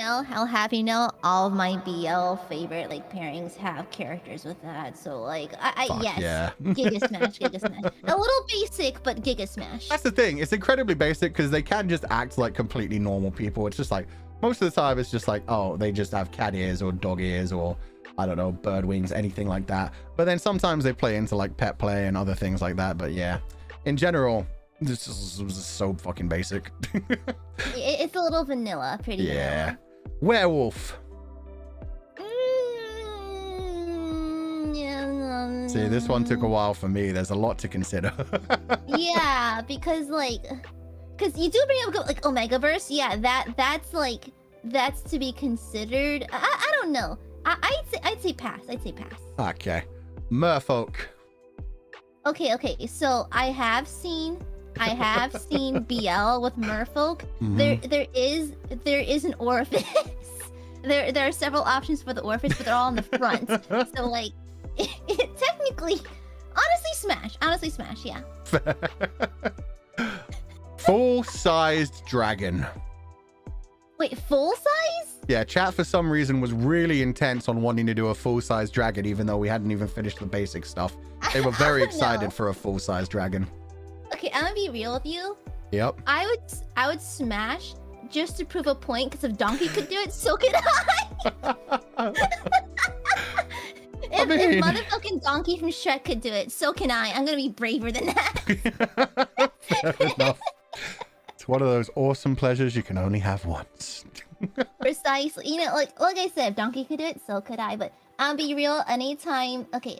know, all of my BL favorite like pairings have characters with that. So like, Fuck yes, yeah. Giga Smash, Giga Smash. A little basic, but Giga Smash. That's the thing. It's incredibly basic because they can just act like completely normal people. It's just like, most of the time it's just like, oh, they just have cat ears or dog ears or, I don't know, bird wings, anything like that. But then sometimes they play into like pet play and other things like that. But yeah, in general, this is so fucking basic. It's a little vanilla, pretty Yeah. Werewolf. vanilla. See, this one took a while for me. There's a lot to consider. Yeah, because you do bring up like Omegaverse. Yeah, that's to be considered. I don't know. I'd say pass. Okay. Merfolk. Okay. So I have seen BL with merfolk. Mhm. There is an orifice. There are several options for the orifice, but they're all on the front. So like, it technically, honestly smash. Yeah. Full-sized dragon. Wait, full size? Yeah, chat for some reason was really intense on wanting to do a full-size dragon, even though we hadn't even finished the basic stuff. They were very excited No. for a full-size dragon. Okay, I'm gonna be real with you. Yep. I would smash just to prove a point, because if Donkey could do it, so could I. If motherfucking Donkey from Shrek could do it, so can I. I'm gonna be braver than that. Fair enough. It's one of those awesome pleasures you can only have once. Precisely. You know, like I said, if Donkey could do it, so could I. But I'll be real. Anytime. Okay.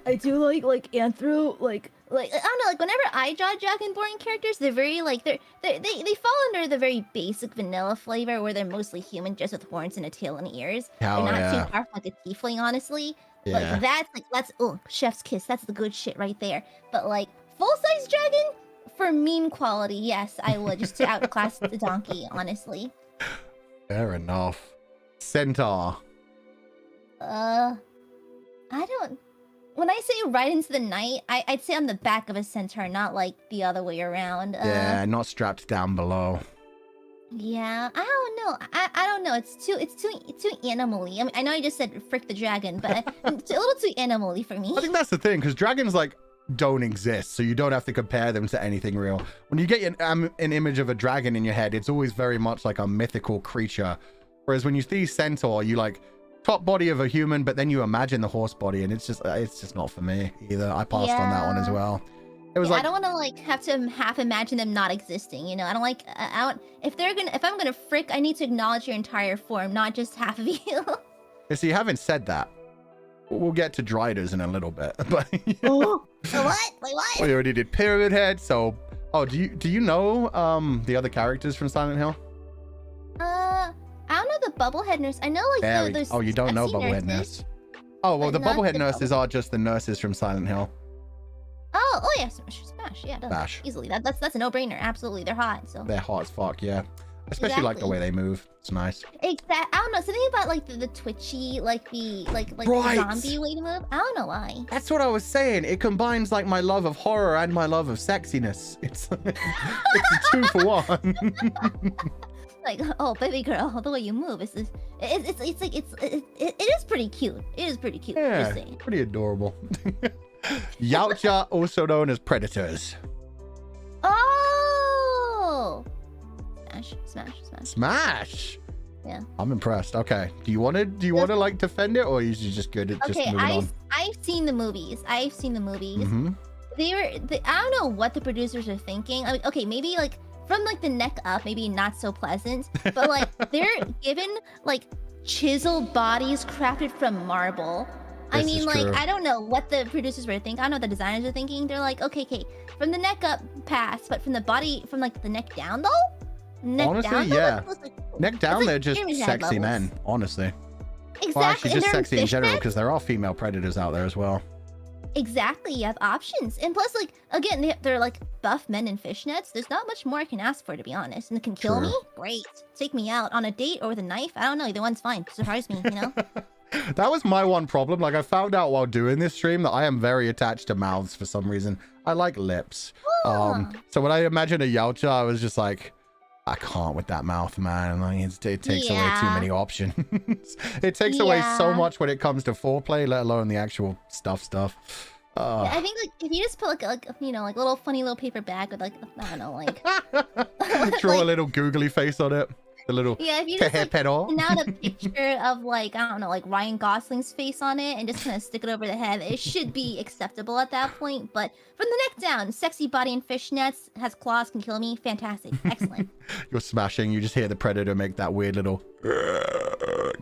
I do like Anthro. Like I don't know. Like whenever I draw Dragonborn characters, they're very like they fall under the very basic vanilla flavor where they're mostly human, just with horns and a tail and ears. Hell they're not yeah. too far from like a tiefling, honestly. Yeah. But that's chef's kiss. That's the good shit right there. But like full size dragon for meme quality, yes, I would just to outclass the Donkey, honestly. Fair enough. Centaur. I don't. When I say right into the night, I'd say on the back of a centaur, not like the other way around. Yeah, not strapped down below. Yeah, I don't know. I don't know. It's too animally. I mean, I know I just said frick the dragon, but it's a little too animally for me. I think that's the thing, because dragons like don't exist, so you don't have to compare them to anything real. When you get an image of a dragon in your head, it's always very much like a mythical creature. Whereas when you see centaur, you like top body of a human, but then you imagine the horse body, and it's just not for me either. I passed on that one as well. It was like, I don't want to like have to half imagine them not existing. You know, I don't like. If I'm gonna frick, I need to acknowledge your entire form, not just half of you. you see, having said that, we'll get to Driders in a little bit, but Oh, what? Like what? we already did Pyramid Head. So, do you know the other characters from Silent Hill? I don't know the Bubblehead nurse. I know like those. Oh, you don't know Bubblehead nurse? Oh well, the But not Bubblehead the nurses are just the nurses from Silent Hill. Oh yeah, Smash. Yeah, Smash. Easily. That's a no-brainer. Absolutely, they're hot. So They're hot as fuck, yeah. Especially like the way they move. It's nice. exactly. I don't know, something about like the twitchy, like the Right. zombie way to move. I don't know why. That's what I was saying. It combines like my love of horror and my love of sexiness. It's it's a 2 for 1. Like, oh baby girl, the way you move is it is pretty cute. It is pretty cute. Yeah, Just saying. pretty adorable. Yautja, also known as predators. Oh, smash. Yeah. I'm impressed. Okay. Do you want to like defend it, or are you just good at just moving on? I've seen the movies. Mm-hmm. I don't know what the producers are thinking. I mean, okay, maybe like from like the neck up, maybe not so pleasant, but like they're given like chiseled bodies crafted from marble. I This mean, is like, true. I don't know what the producers were thinking. I don't know what the designers are thinking. They're like, okay, from the neck up, pass, but from the body, from like the neck down though? Honestly, yeah. Neck down, like they're just Pyramid Head sexy levels. men, honestly. Exactly. Well, actually, and just they're sexy in general, fishnets. because there are female predators out there as well. Exactly, you have options. And plus, like, again, they're like buff men in fishnets. There's not much more I can ask for, to be honest. And it can kill True. me? Great. Take me out on a date or with a knife? I don't know. Either one's fine. Surprise me, you know? That was my one problem. Like, I found out while doing this stream that I am very attached to mouths for some reason. I like lips. So when I imagined a Yautja, I was just like, I can't with that mouth, man. Like, it takes away too many options. It takes away so Yeah. much when it comes to foreplay, let alone the actual stuff. I think, like, if you just put, like you know, like, a little funny little paper bag with, like, I don't know, like... Draw a like- little googly face on it. The little Yeah, if you just, like, pedal. send out a picture of, like, I don't know, like, Ryan Gosling's face on it and just kind of stick it over the head, it should be acceptable at that point. But from the neck down, sexy body in fishnets, has claws, can kill me. Fantastic. Excellent. You're smashing. You just hear the predator make that weird little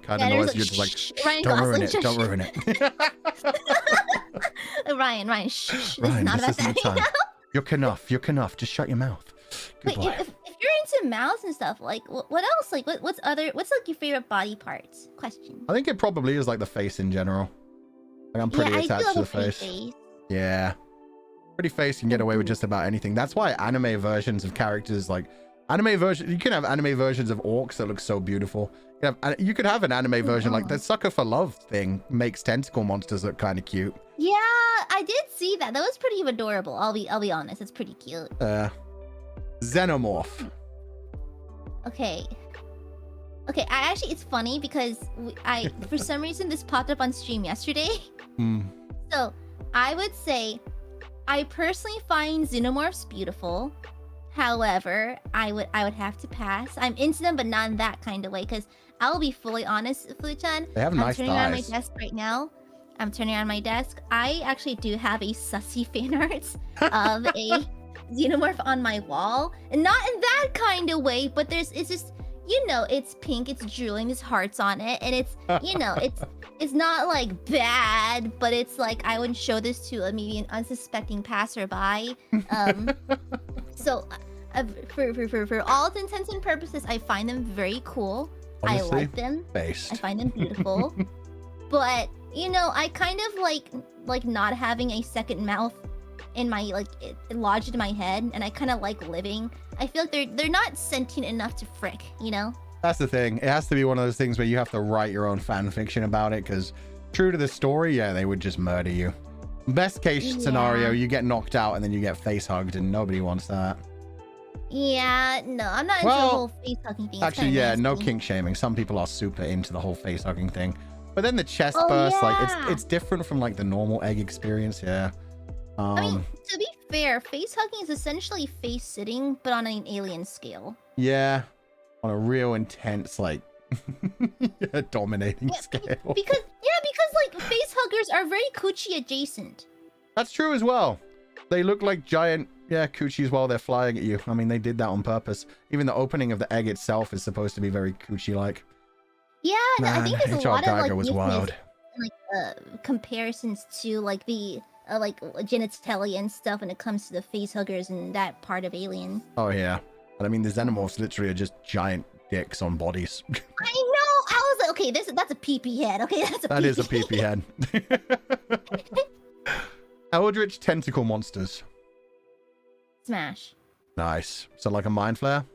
kind of there's noise. You're just like, shh, Ryan don't ruin Gosling, it. Don't ruin it. Ryan, shh. This Ryan, is not this about isn't the that. time. You're Knuff. Just shut your mouth. Wait, Goodbye. if you're into mouths and stuff, like, what else? Like, what's like your favorite body parts? Question. I think it probably is like the face in general. Like, I'm pretty Yeah, I do attached love to the a pretty face. Yeah. Pretty face can get away with just about anything. That's why anime versions of characters, like you can have anime versions of orcs that look so beautiful. You could have an anime version like the Sucker for Love thing makes tentacle monsters look kind of cute. Yeah, I did see that. That was pretty adorable. I'll be honest. It's pretty cute. Xenomorph. Okay. I actually, it's funny because for some reason this popped up on stream yesterday. So I would say I personally find xenomorphs beautiful. However, I would have to pass. I'm into them, but not in that kind of way. Because I'll be fully honest, Fluchan. They have nice I'm turning around my thighs. desk right now. I actually do have a sussy fan art of a xenomorph on my wall, and not in that kind of way. But it's just, you know, it's pink, it's drooling, there's hearts on it, and it's, you know, it's not like bad, but it's like I wouldn't show this to maybe an unsuspecting passerby. So for all intents and purposes, I find them very cool. Honestly, I like them. based. I find them beautiful. But you know, I kind of like not having a second mouth in my it lodged in my head, and I kind of like living. I feel like they're not sentient enough to frick, you know. That's the thing. It has to be one of those things where you have to write your own fan fiction about it, because true to the story, yeah, they would just murder you. Best case scenario, you get knocked out and then you get face hugged, and nobody wants that. Yeah, no, I'm not into Well, the whole face hugging thing. It's Actually, kinda yeah, no nasty. kink shaming. Some people are super into the whole face hugging thing. But then the chest Oh, burst, like yeah. it's different from like the normal egg experience, yeah. I mean, to be fair, face hugging is essentially face sitting, but on an alien scale. Yeah. On a real intense, like dominating scale. Because like face huggers are very coochie adjacent. That's true as well. They look like giant, coochies while they're flying at you. I mean, they did that on purpose. Even the opening of the egg itself is supposed to be very coochie-like. Yeah, no, I think there's a HR lot of like Geiger was business, wild. like comparisons to like the like genitalia and stuff when it comes to the face huggers and that part of Alien. Oh yeah. But I mean, the xenomorphs literally are just giant dicks on bodies. I know. I was like, okay, that's a pee-pee head. Okay, that's a That pee-pee. is a pee-pee head. Eldritch tentacle monsters. Smash. Nice. So like a mind flare?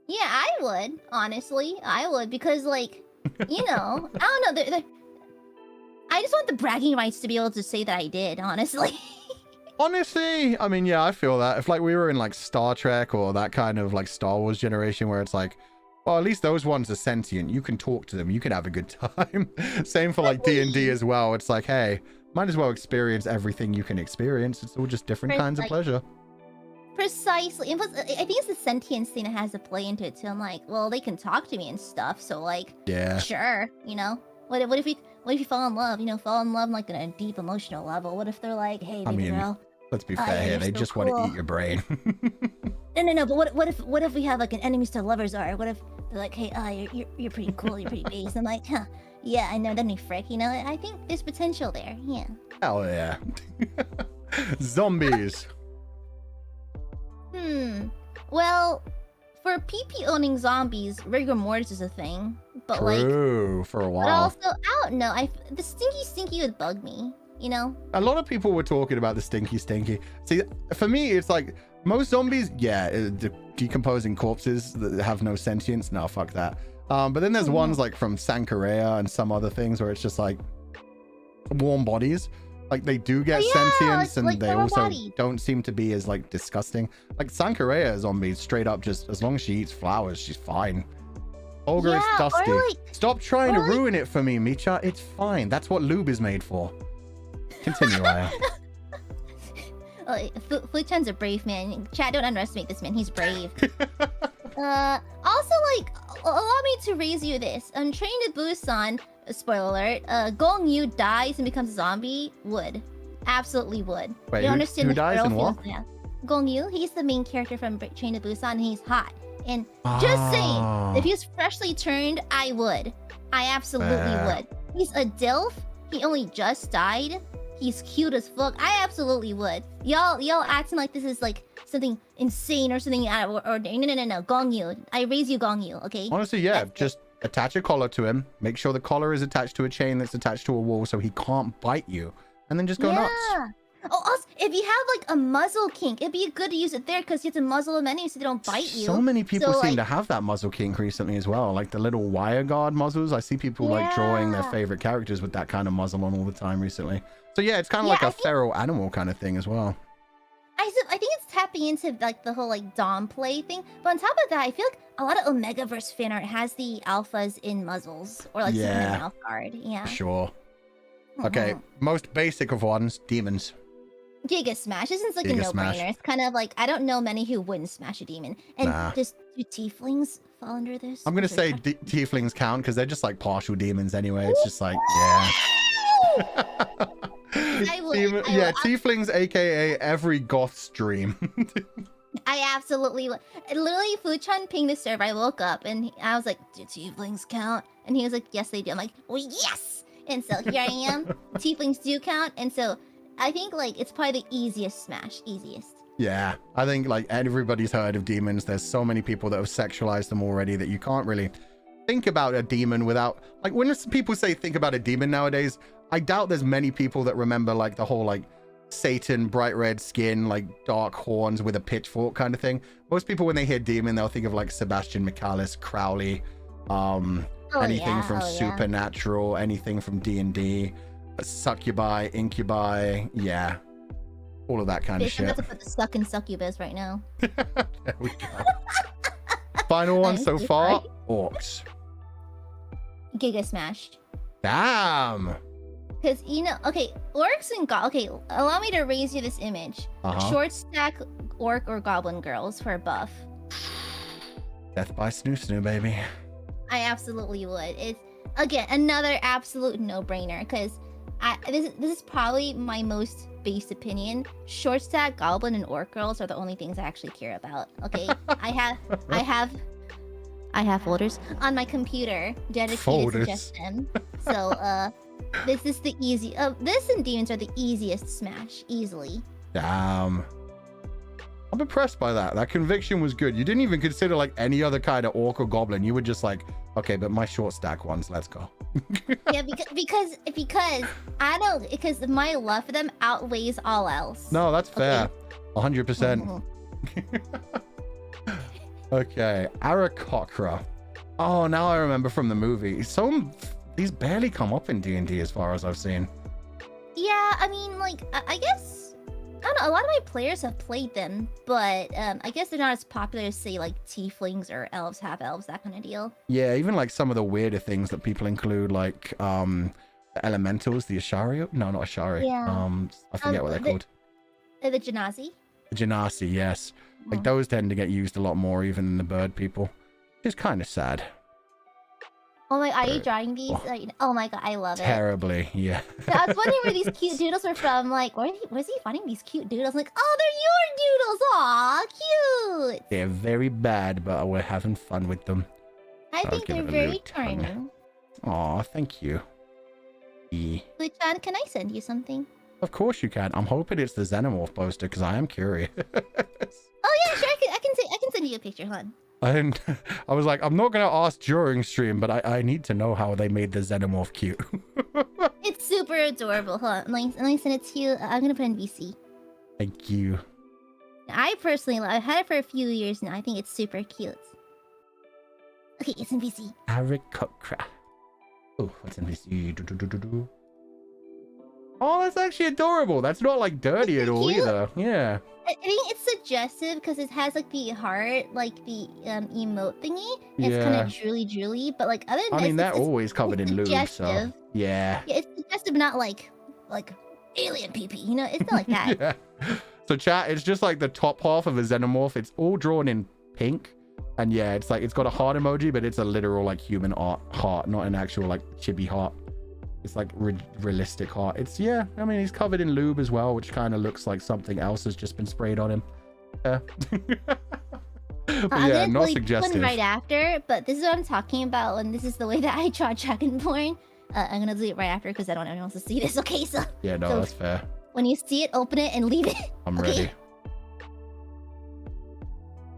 Yeah, I would. Honestly, I would because like, you know, I don't know. I just want the bragging rights to be able to say that I did. Honestly. Honestly, I mean, yeah, I feel that. If like we were in like Star Trek or that kind of like Star Wars generation where it's like, well, at least those ones are sentient. You can talk to them. You can have a good time. Same for like D&D as well. It's like, hey, might as well experience everything you can experience. It's all just different kinds of pleasure. Precisely. And plus, I think it's the sentience thing that has to play into it too. I'm like, well, they can talk to me and stuff. So like, yeah, sure, you know. What if you fall in love? You know, fall in love like on a deep emotional level. What if they're like, hey, baby girl. Let's be fair here. They just want to eat your brain. No. But what if we have like an enemies to lovers are? What if they're like, hey, you're pretty cool. You're pretty base. I'm like, huh. Yeah, I know. Doesn't he frick? You know, I think there's potential there. Yeah. Hell yeah. Zombies. Well, for PP owning zombies, rigor mortis is a thing. But True, like, for a while. But also, I don't know. The stinky would bug me. You know. A lot of people were talking about the stinky. See, for me, it's like most zombies. Yeah, decomposing corpses that have no sentience. No, fuck that. But then there's ones like from Sankareya and some other things where it's just like warm bodies. Like they do get sentience, and they also don't seem to be as like disgusting. Like Sankareya zombies, straight up, just as long as she eats flowers, she's fine. Olga is dusty. Stop trying to ruin it for me, Micha. It's fine. That's what lube is made for. Continue, Aya. Fu-chan's a brave man. Chat, don't underestimate this man. He's brave. Also, like, allow me to raise you this. On Train to Busan, spoiler alert, Gong Yu dies and becomes a zombie. Would. Absolutely would. Wait, you understand who dies and what? Gong Yu, he's the main character from Train to Busan, and he's hot. And just saying, if he was freshly turned, I would. I absolutely would. He's a DILF. He only just died. He's cute as fuck. I absolutely would. Y'all acting like this is like something insane or something out of or no. Gong Yu. I raise you, Gong Yu, okay? Honestly, yeah. Just attach a collar to him. Make sure the collar is attached to a chain that's attached to a wall so he can't bite you. And then just go nuts. Oh, also, if you have like a muzzle kink, it'd be good to use it there because you have to muzzle them anyway so they don't bite you. So many people seem to have that muzzle kink recently as well. Like the little wire guard muzzles. I see people like drawing their favorite characters with that kind of muzzle on all the time recently. So yeah, it's kind of like a feral animal kind of thing as well. I think it's tapping into like the whole like dom play thing. But on top of that, I feel like a lot of Omegaverse fan art has the alphas in muzzles or like some kind of mouth guard. Yeah. Sure. Okay, most basic of ones, demons. Giga Smash. This is like a no-brainer. It's kind of like, I don't know many who wouldn't smash a demon. And do tieflings fall under this? I'm going to say tieflings count because they're just like partial demons anyway. It's just like, yeah. Tieflings, aka every goth's dream. I absolutely would. Literally, Fu-chan pinged the server. I woke up and I was like, do tieflings count? And he was like, yes, they do. I'm like, well, yes! And so here I am. Tieflings do count. And so I think like it's probably the easiest smash. Easiest. Yeah, I think like everybody's heard of demons. There's so many people that have sexualized them already that you can't really think about a demon without like when people say think about a demon nowadays, I doubt there's many people that remember like the whole like Satan, bright red skin, like dark horns with a pitchfork kind of thing. Most people when they hear demon, they'll think of like Sebastian Michaelis, Crowley, anything from Supernatural, anything from D&D, succubi, incubi, all of that kind of Bitch, I'm shit. about to put the suck and succubus right now. There we go. Final one so far, orcs. Giga Smash. Damn. Because, you know, okay, orcs and okay, allow me to raise you this image. Short stack orc or goblin girls for a buff. Death by snoo, baby. I absolutely would. It's, again, another absolute no-brainer, because this is probably my most based opinion. Short stack goblin and orc girls are the only things I actually care about. Okay, I have folders on my computer dedicated to just them. So this is the easy. This and demons are the easiest smash, easily. Damn. I'm impressed by that. That conviction was good. You didn't even consider like any other kind of orc or goblin. You were just like, okay, but my short stack ones, let's go. Yeah, because I don't, because my love for them outweighs all else. No, that's fair. Okay? 100%. Okay, Aarakocra. Oh, now I remember from the movie. These barely come up in D&D as far as I've seen. Yeah, I mean, like, I guess, I don't know, a lot of my players have played them, but I guess they're not as popular as, say, like, tieflings or elves, half-elves, that kind of deal. Yeah, even like some of the weirder things that people include, like the elementals, the Ashari. No, not Ashari. Yeah. I forget what they're called. The Genasi? The Genasi, yes. Like those tend to get used a lot more even than the bird people. Which is kind of sad. Oh my, are you drawing these? Oh my god, I love it. Terribly, yeah. So I was wondering where these cute doodles were from. Like, where's he finding these cute doodles? Like, oh, they're your doodles. Aw, cute. They're very bad, but we're having fun with them. I think they're very charming. Aw, thank you. Luchan, can I send you something? Of course you can. I'm hoping it's the Xenomorph poster because I am curious. Oh yeah, sure. I can send you a picture, hon. I was like, I'm not gonna ask during stream, but I need to know how they made the Xenomorph cute. It's super adorable. Hold on, let me send it to you. I'm gonna put it in VC. Thank you. I personally, I've had it for a few years now. I think it's super cute. Okay, it's in VC. Aarakocra. Oh, what's in VC? Oh, that's actually adorable. That's not like dirty at all either. Yeah. I think it's suggestive because it has like the heart, like the emote thingy. It's kind of drooly, but like other than I mean, they're always covered in lube, so yeah. Yeah, it's suggestive, not like alien pee-pee, you know? It's not like that. Yeah. So chat, it's just like the top half of a Xenomorph. It's all drawn in pink. And yeah, it's like, it's got a heart emoji, but it's a literal like human heart, not an actual like chibi heart. It's like realistic heart. It's, yeah, I mean, he's covered in lube as well, which kind of looks like something else has just been sprayed on him. Yeah. But yeah, not suggestive. Right after, but this is what I'm talking about, and this is the way that I draw Dragonborn. I'm gonna do it right after because I don't want anyone else to see this. Okay, so yeah, no, that's fair. When you see it, open it and leave it. I'm ready.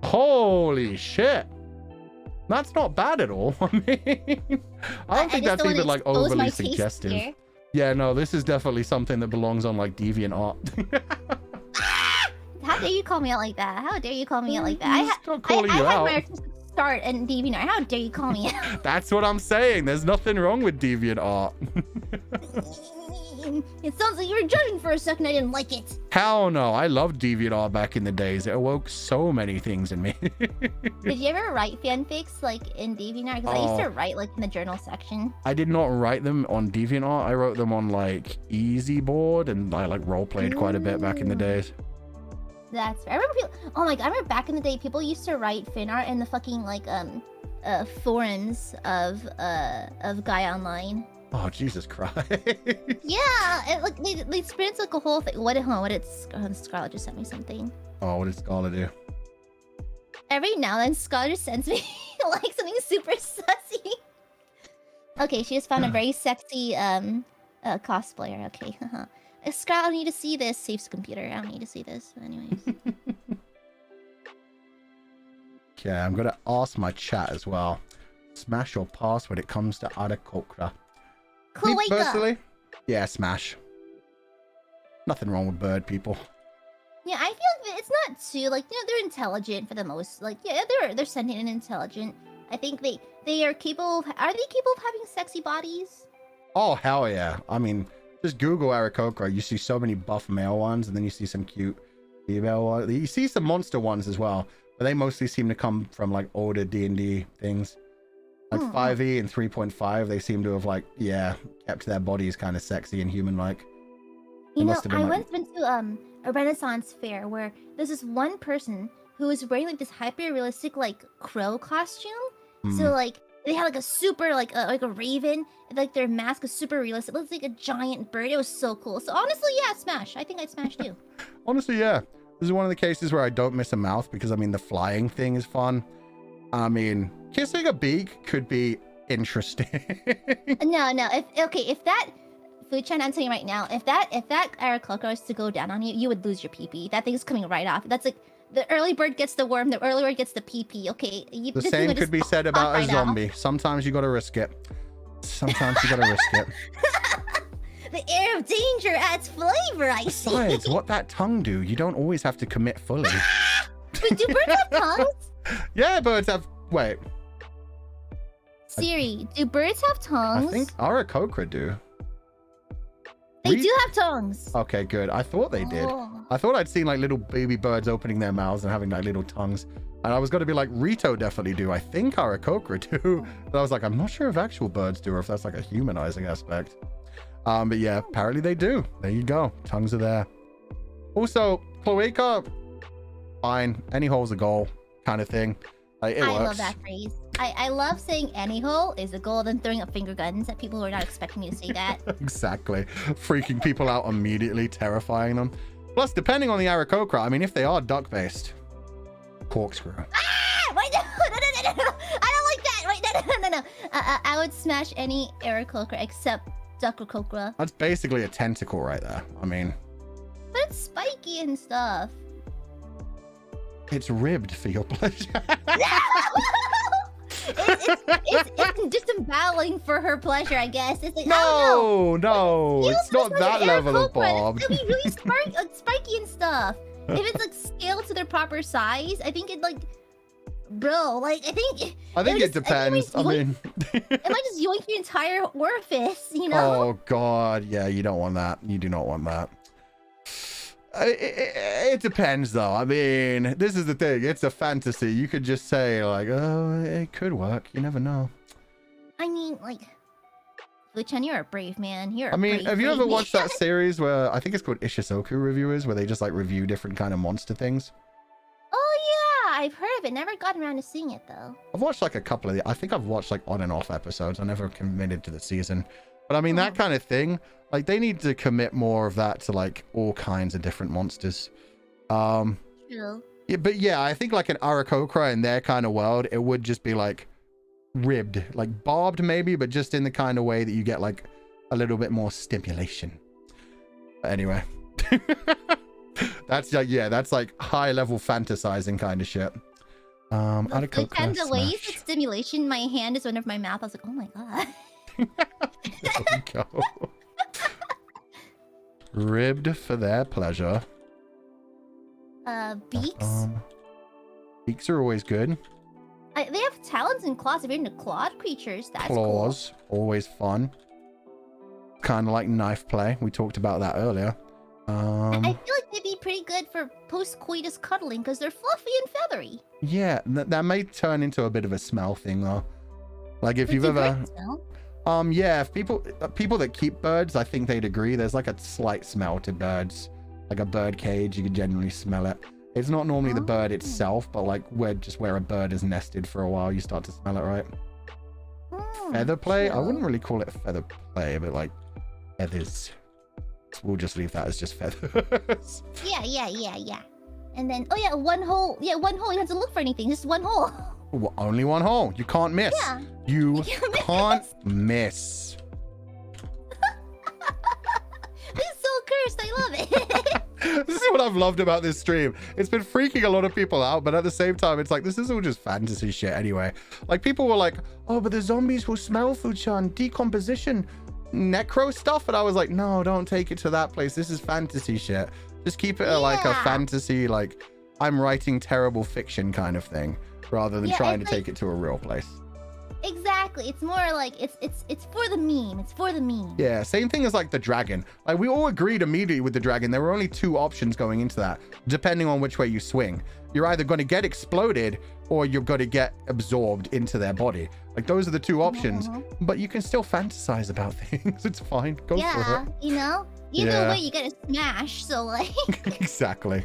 Holy shit. That's not bad at all. I mean, I don't think that's even like overly suggestive. Yeah, no, this is definitely something that belongs on like DeviantArt. How dare you call me out like that? How dare you call me out like that? I had my artistic start in DeviantArt. How dare you call me out? That's what I'm saying. There's nothing wrong with DeviantArt. It sounds like you were judging for a second. I didn't like it. Hell no. I loved DeviantArt back in the days. It awoke so many things in me. Did you ever write fanfics like in DeviantArt? Because I used to write like in the journal section. I did not write them on DeviantArt. I wrote them on like Easyboard, and I like role played quite a bit back in the days. That's fair. I remember people, oh my god, I remember back in the day people used to write fan art in the fucking like forums of Gaia Online. Oh, Jesus Christ. Yeah, like they experienced like a whole thing. What did Scarlett just sent me something? Oh, what did Scarlett do? Every now and then Scarlett just sends me like something super sussy. Okay, she just found a very sexy cosplayer. Okay, Scarlett, I need to see this. Saves computer. I don't need to see this. Anyways. Okay, I'm gonna ask my chat as well. Smash or pass when it comes to Aarakocra? Me personally, yeah, smash. Nothing wrong with bird people. Yeah, I feel like it's not too like, you know, they're intelligent for the most. Like, yeah, they're sentient and intelligent. I think they are capable. Are they capable of having sexy bodies? Oh hell yeah! I mean, just Google Aarakocra. You see so many buff male ones, and then you see some cute female ones. You see some monster ones as well, but they mostly seem to come from like older D&D things. Like 5e and 3.5, they seem to have like, kept their bodies kind of sexy and human-like. You know, I once went to a Renaissance fair where there's this one person who was wearing like this hyper-realistic like crow costume. So like they had like a super like a raven, and like their mask was super realistic. It looked like a giant bird. It was so cool. So honestly, yeah, smash. I think I'd smash too. Honestly, yeah. This is one of the cases where I don't miss a mouth because I mean the flying thing is fun. I mean, kissing a beak could be interesting. No. If that Fuchan, I'm telling you right now, if that Aarakocra was to go down on you, you would lose your pee-pee. That thing's coming right off. That's like the early bird gets the worm, the early bird gets the pee-pee. Okay, the same could be said about a zombie. Sometimes you gotta risk it. Sometimes you gotta risk it. The air of danger adds flavor, I see. Besides, what that tongue do? You don't always have to commit fully. Wait, do birds have tongues? Yeah, birds have. Wait. Siri, do birds have tongues? I think Aarakocra do. They do have tongues. Okay, good. I thought they did. I thought I'd seen like little baby birds opening their mouths and having like little tongues. And I was going to be like, Rito definitely do. I think Aarakocra do. But I was like, I'm not sure if actual birds do or if that's like a humanizing aspect. But yeah, apparently they do. There you go. Tongues are there. Also, cloaca, fine. Any hole's a goal kind of thing. Like, it works. I love that phrase. I love saying any hole is a goal, then throwing up finger guns at people who are not expecting me to say that. Exactly. Freaking people out immediately, terrifying them. Plus, depending on the Aarakocra, I mean, if they are duck-based, corkscrew. Ah! Wait, no. I don't like that. Wait, no. I would smash any Aarakocra except Duckrakocra. That's basically a tentacle right there. I mean... But it's spiky and stuff. It's ribbed for your pleasure. It's disemboweling for her pleasure, I guess. It's like, no, it's not that level of Bob. It'll be really spiky and stuff. If it's like scaled to their proper size, I think it like, bro, like I think it depends. I mean, it might just yoink your entire orifice, you know? Oh God, yeah, you don't want that. You do not want that. It depends though. I mean, this is the thing. It's a fantasy. You could just say like, oh, it could work. You never know. I mean, like, Luchan, you're a brave man. Have you ever watched that series where I think it's called Ishizoku Reviewers, where they just like review different kind of monster things? Oh yeah, I've heard of it. Never gotten around to seeing it though. I've watched like a couple of I think I've watched like on and off episodes. I never committed to the season. But I mean, that kind of thing, like they need to commit more of that to like all kinds of different monsters. True. Yeah, but yeah, I think like an Aarakocra in their kind of world, it would just be like ribbed, like barbed maybe, but just in the kind of way that you get like a little bit more stimulation. But anyway, that's like, yeah, that's like high level fantasizing kind of shit. Aarakocra, the way you said stimulation, my hand is under my mouth. I was like, oh my God. There we go. Ribbed for their pleasure. Beaks? Beaks are always good. They have talons and claws. If you're into clawed creatures, that's Claws, cool. Always fun. Kind of like knife play. We talked about that earlier. I feel like they'd be pretty good for post-coitus cuddling because they're fluffy and feathery. Yeah, that may turn into a bit of a smell thing though. Like if you've ever... yeah, if people that keep birds, I think they'd agree. There's like a slight smell to birds. Like a bird cage, you can generally smell it. It's not normally the bird itself, but like where a bird is nested for a while, you start to smell it, right? Feather play? I wouldn't really call it feather play, but like feathers. We'll just leave that as just feathers. Yeah. And then, one hole. Yeah, one hole. You don't have to look for anything. Just one hole. Well, only one hole. You can't miss. Yeah. You can't miss. This is so cursed. I love it. This is what I've loved about this stream. It's been freaking a lot of people out, but at the same time, it's like, this is all just fantasy shit anyway. Like, people were like, oh, but the zombies will smell Fuchan, decomposition, necro stuff. And I was like, no, don't take it to that place. This is fantasy shit. Just keep it like a fantasy, like, I'm writing terrible fiction kind of thing, rather than trying to take it to a real place. Exactly. exactly. It's more like it's for the meme. It's for the meme. Yeah, same thing as like the dragon. Like we all agreed immediately with the dragon. There were only two options going into that, depending on which way you swing. You're either going to get exploded or you're going to get absorbed into their body. Like those are the two options, but you can still fantasize about things. It's fine. Go for it. Yeah, you know? Either Yeah. way, you get a smash, so like... Exactly.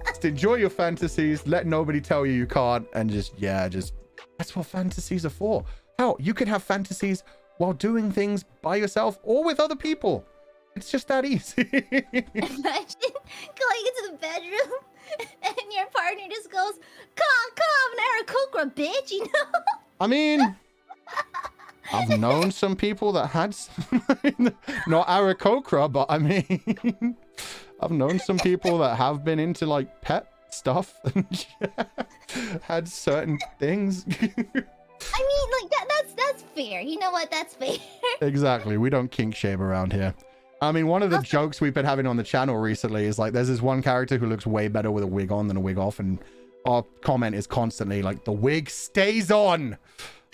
Just enjoy your fantasies. Let nobody tell you you can't. And just that's what fantasies are for. Hell, you can have fantasies while doing things by yourself or with other people. It's just that easy. Imagine going into the bedroom and your partner just goes, come on, Aarakocra, bitch, you know? I mean, I've known some people that had some, not Aarakocra, but I mean, I've known some people that have been into like pet stuff and had certain things. I mean, like that's fair. You know what? That's fair. Exactly. We don't kink shame around here. I mean, one of the jokes we've been having on the channel recently is like, there's this one character who looks way better with a wig on than a wig off, and our comment is constantly like, the wig stays on.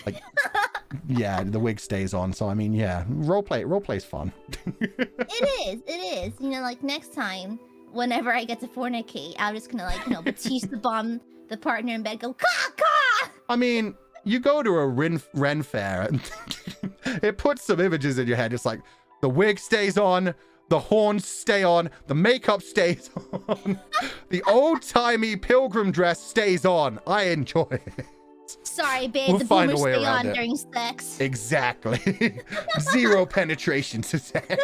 Like, yeah, the wig stays on. So I mean, yeah, roleplay's fun. It is. You know, like next time, whenever I get to fornicate, I'm just gonna like, you know, Batista bomb the partner in bed, go ka. I mean, you go to a Ren fair and it puts some images in your head. It's like the wig stays on, the horns stay on, the makeup stays on, the old-timey pilgrim dress stays on. I enjoy it. Sorry, babe, We'll the find boomers a way stay around on it. during sex. Exactly. Zero penetration today.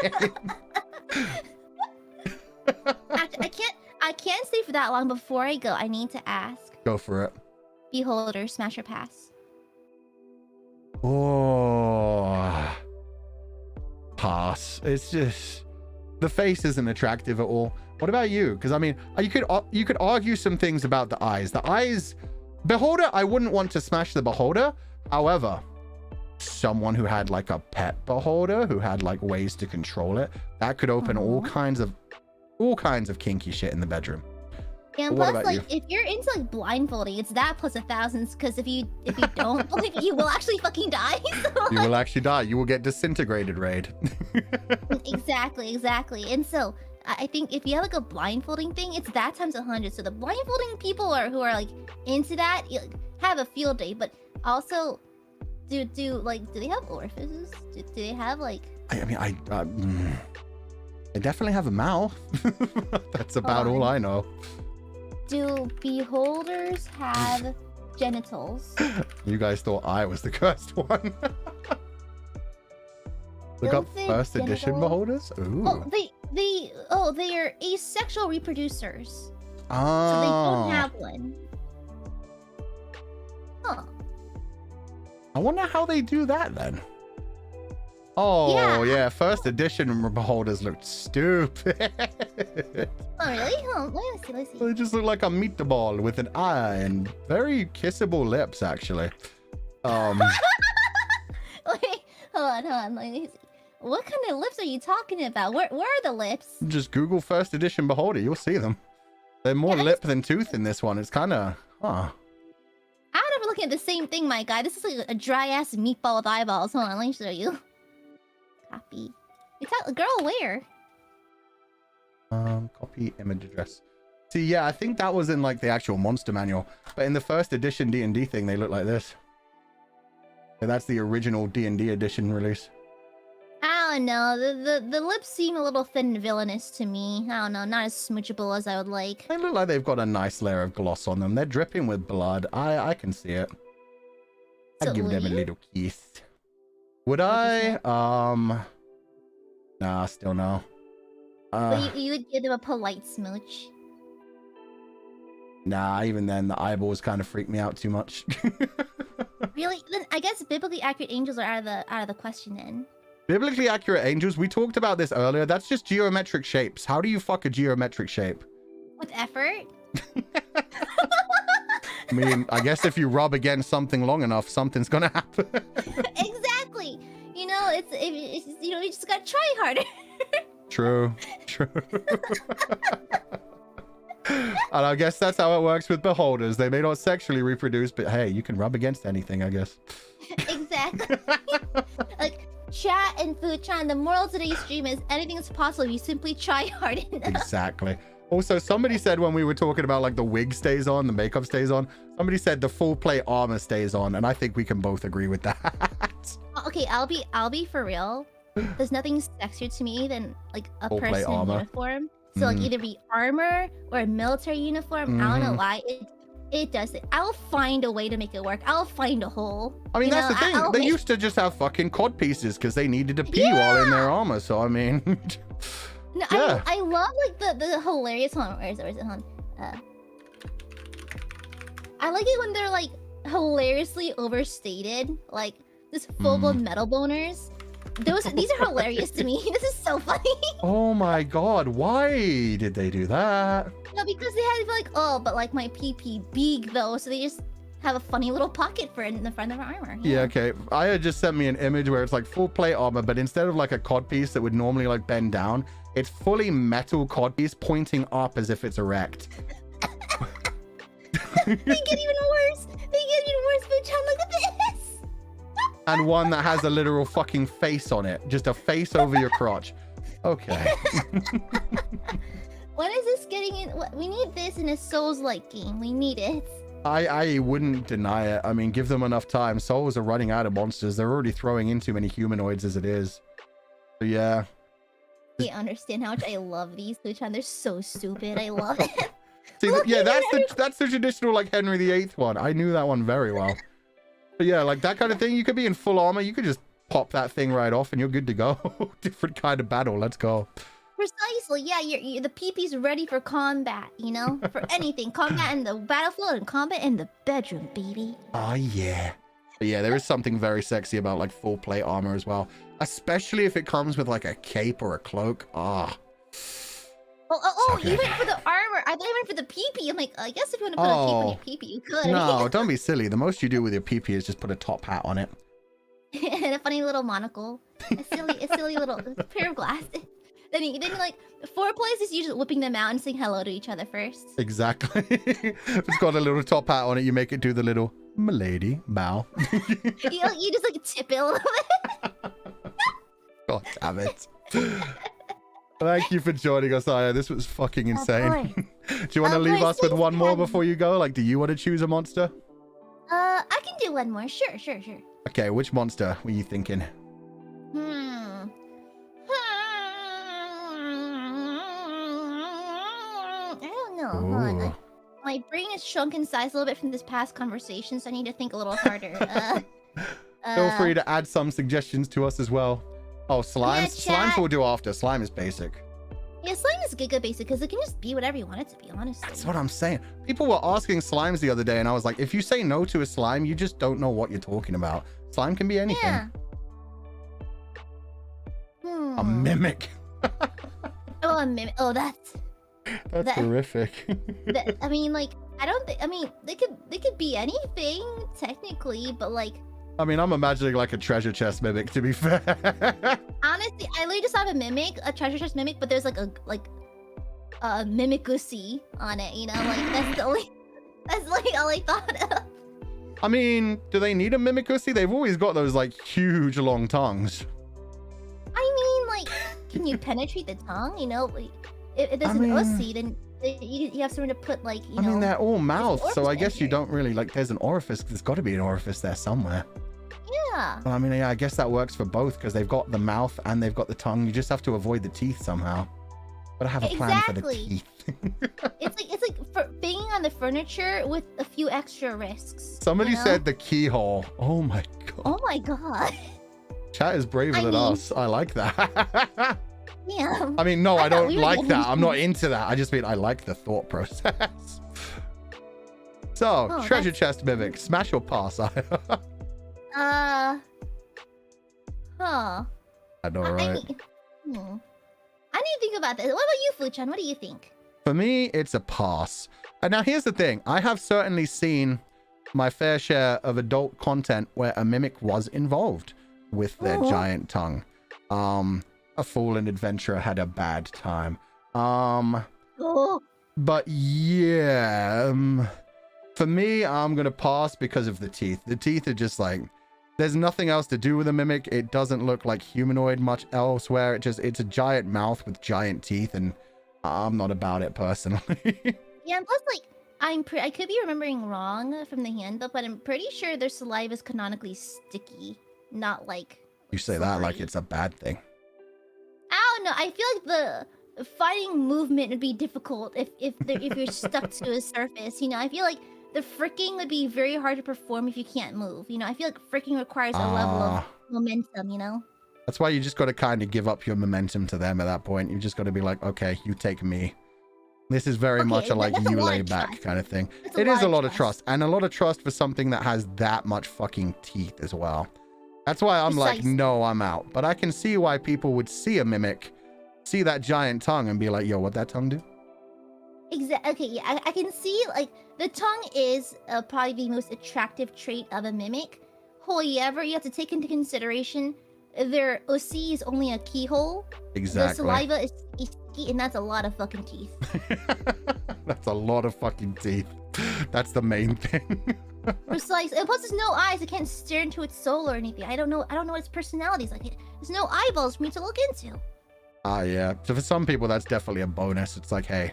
I can't stay for that long. Before I go, I need to ask. Go for it. Beholder, smash or pass? Oh, pass. It's just the face isn't attractive at all. What about you? Because I mean, you could argue some things about the eyes. The eyes, beholder, I wouldn't want to smash the beholder. However, someone who had like a pet beholder who had like ways to control it, that could open all kinds of kinky shit in the bedroom. Yeah, and What plus, about like, if you're into like blindfolding, it's that plus 1,000s. Because if you don't, like, you will actually fucking die. So, You will actually die. You will get disintegrated, Raid. exactly. And so, I think if you have like a blindfolding thing, it's that times 100. So the blindfolding people who are like into that, have a field day. But also, do they have orifices? Do they have like? I mean, I definitely have a mouth. That's about all I know. Do beholders have genitals? You guys thought I was the cursed one. Look up Don't first they edition genital- beholders. Ooh. They are asexual reproducers. So they Oh. don't have one. Huh. I wonder how they do that then. Oh yeah, first edition beholders looked stupid. Oh really? Oh, let's see. They just look like a meatball with an eye and very kissable lips, actually. Wait, hold on. Let me see. What kind of lips are you talking about? Where are the lips? Just Google first edition beholder, you'll see them. They're more lip than tooth in this one. It's kind of, I'm never looking at the same thing, my guy. This is like a dry ass meatball with eyeballs. Hold on, let me show you. Copy. Girl, where? Copy image address. See, yeah, I think that was in like the actual monster manual, but in the first edition D&D thing, they look like this. And that's the original D&D edition release. I don't know. The lips seem a little thin and villainous to me. I don't know. Not as smoochable as I would like. They look like they've got a nice layer of gloss on them. They're dripping with blood. I can see it. I'd So give will them a you? little kiss. Would I? Nah, still no. But you would give them a polite smooch. Nah, even then, the eyeballs kind of freak me out too much. Really? Then I guess biblically accurate angels are out of the question then. Biblically accurate angels, we talked about this earlier. That's just geometric shapes. How do you fuck a geometric shape? With effort? I mean, I guess if you rub against something long enough, something's gonna happen. Exactly. You know, it's you know, you just gotta try harder. True. And I guess that's how it works with beholders. They may not sexually reproduce, but hey, you can rub against anything, I guess. Exactly. Exactly. Like, chat and Fuchan, the moral of today's stream is anything is possible if you simply try hard enough. Exactly. Also, somebody said when we were talking about like the wig stays on, the makeup stays on, somebody said the full plate armor stays on, and I think we can both agree with that. Okay, I'll be for real. There's nothing sexier to me than like a Full plate person in armor. uniform. So like either be armor or a military uniform. I don't know why it does it. I'll find a way to make it work. I'll find a hole. I mean, you that's know? the thing. I'll They make- used to just have fucking cod pieces because they needed to pee while in their armor. So I mean, No, yeah. I love like the hilarious one. Where is it? I like it when they're like hilariously overstated, like this Fulgur metal boners. These are hilarious to me. This is so funny. Oh my god, why did they do that? No, because they had to be like, oh, but like my PP big though, so they just have a funny little pocket for it in the front of their armor. Yeah, okay. Aya just sent me an image where it's like full plate armor, but instead of like a cod piece that would normally like bend down, it's fully metal cod piece pointing up as if it's erect. They get even worse. Fuchan, look at this. And one that has a literal fucking face on it. Just a face over your crotch. Okay. When is this getting in? We need this in a Souls-like game. We need it. I wouldn't deny it. I mean, give them enough time. Souls are running out of monsters. They're already throwing in too many humanoids as it is. So yeah. You understand how much I love these, Fuchan. They're so stupid. I love it. See, Look yeah, at that's the traditional like Henry VIII one. I knew that one very well. But yeah, like that kind of thing. You could be in full armor. You could just pop that thing right off, and you're good to go. Different kind of battle. Let's go. Precisely. Yeah, you're the PP's ready for combat. You know, for anything. Combat in the battlefield and combat in the bedroom, baby. Oh yeah. But yeah, there is something very sexy about like full plate armor as well, especially if it comes with like a cape or a cloak. Ah. Oh, So you good. went for the armor. I thought you went for the PP. I'm like, I guess if you want to put a cape on your PP, you could. No, don't be silly. The most you do with your PP is just put a top hat on it. And a funny little monocle. A silly little pair of glasses. Then you like foreplay is you just whipping them out and saying hello to each other first. Exactly. If it's got a little top hat on it, you make it do the little milady bow. You just like tip it a little bit. God damn it. Thank you for joining us, Aya. This was fucking insane. Do you want to leave us with one more before you go? Like, do you want to choose a monster? I can do one more. Sure. Okay, which monster were you thinking? I don't know. Hold on. Ooh. My brain is shrunk in size a little bit from this past conversation, so I need to think a little harder. Feel free to add some suggestions to us as well. Oh, slimes? Yeah, Slimes we'll do after. Slime is basic. Yeah, slime is Giga basic because it can just be whatever you want it to be, honestly. That's what I'm saying. People were asking slimes the other day, and I was like, if you say no to a slime, you just don't know what you're talking about. Slime can be anything. Yeah. A mimic. Oh, a mimic. Oh, that's That's horrific. that. I mean, like, I don't think. I mean, they could be anything technically, but like, I mean, I'm imagining like a treasure chest mimic, to be fair. honestly, I literally just have a mimic, a treasure chest mimic, but there's like a mimicussy on it. You know, like that's like all I thought of. I mean, do they need a mimicussy? They've always got those like huge long tongues. I mean, like, can you penetrate the tongue? You know, like, if there's an ussy, then you have somewhere to put like, you know. I mean, they're all mouths, so I guess you orifice don't really like. There's an orifice. There's got to be an orifice there somewhere. Yeah. Well, I mean, yeah, I guess that works for both because they've got the mouth and they've got the tongue. You just have to avoid the teeth somehow. But I have a plan for the Exactly. teeth. It's like for banging on the furniture with a few extra risks. Somebody you know? said the keyhole. Oh my god. Oh my god. Chat is braver I than mean- us. I like that. Yeah. I mean, no, I thought don't we were like the that. I'm not only- into that. I just mean I like the thought process. So, Oh, treasure chest mimic, smash or pass? Huh. I know, I right? mean, I need to think about this. What about you, Fuchan? What do you think? For me, it's a pass. And now here's the thing. I have certainly seen my fair share of adult content where a mimic was involved with their Oh. giant tongue. A fallen adventurer had a bad time. Oh. But yeah, for me, I'm gonna pass because of the teeth. The teeth are just like, There's nothing else to do with a mimic. It doesn't look like humanoid much elsewhere. It's a giant mouth with giant teeth, and I'm not about it personally. Yeah, and plus, like, I could be remembering wrong from the handbook, but I'm pretty sure their saliva is canonically sticky, not like. You say that like it's a bad thing. I don't know. I feel like the fighting movement would be difficult if you're stuck to a surface. You know, I feel like the fricking would be very hard to perform if you can't move. You know, I feel like fricking requires a level of momentum. You know. That's why you just got to kind of give up your momentum to them at that point. You just got to be like, okay, you take me. This is very much a like you lay back kind of thing. It is a lot of trust, and a lot of trust for something that has that much fucking teeth as well. That's why I'm like, no, I'm out. But I can see why people would see a mimic, see that giant tongue, and be like, yo, what'd that tongue do? Exactly. Okay, yeah, I can see, like, the tongue is probably the most attractive trait of a mimic. However, you have to take into consideration their OC is only a keyhole. Exactly. The saliva is sticky, and that's a lot of fucking teeth. That's a lot of fucking teeth. That's the main thing. Precise. And plus, there's no eyes. I can't stare into its soul or anything. I don't know what its personality is like. There's no eyeballs for me to look into. Yeah. So for some people, that's definitely a bonus. It's like, hey,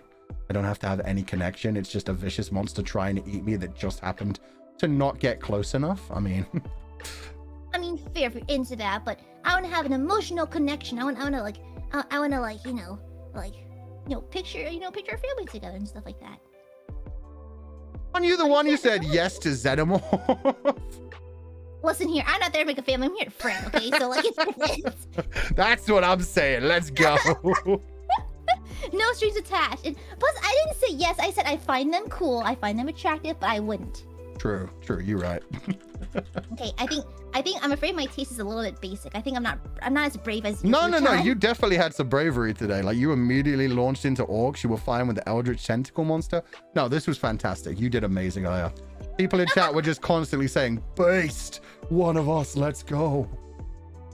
I don't have to have any connection. It's just a vicious monster trying to eat me that just happened to not get close enough. I mean, fair if you're into that, but I want to have an emotional connection. I want to picture a family together and stuff like that. Aren't you the one who said yes to Xenomorph? Listen here, I'm not there to make a family. I'm here to friend, okay? So, like, it's That's what I'm saying. Let's go. No strings attached. And plus, I didn't say yes. I said I find them cool. I find them attractive, but I wouldn't. True. You're right. Okay, I think I'm afraid my taste is a little bit basic. I think I'm not as brave as you. No. You definitely had some bravery today. Like, you immediately launched into orcs. You were fine with the Eldritch Tentacle monster. No, this was fantastic. You did amazing, Aya. People in chat were just constantly saying, "Based, one of us, let's go."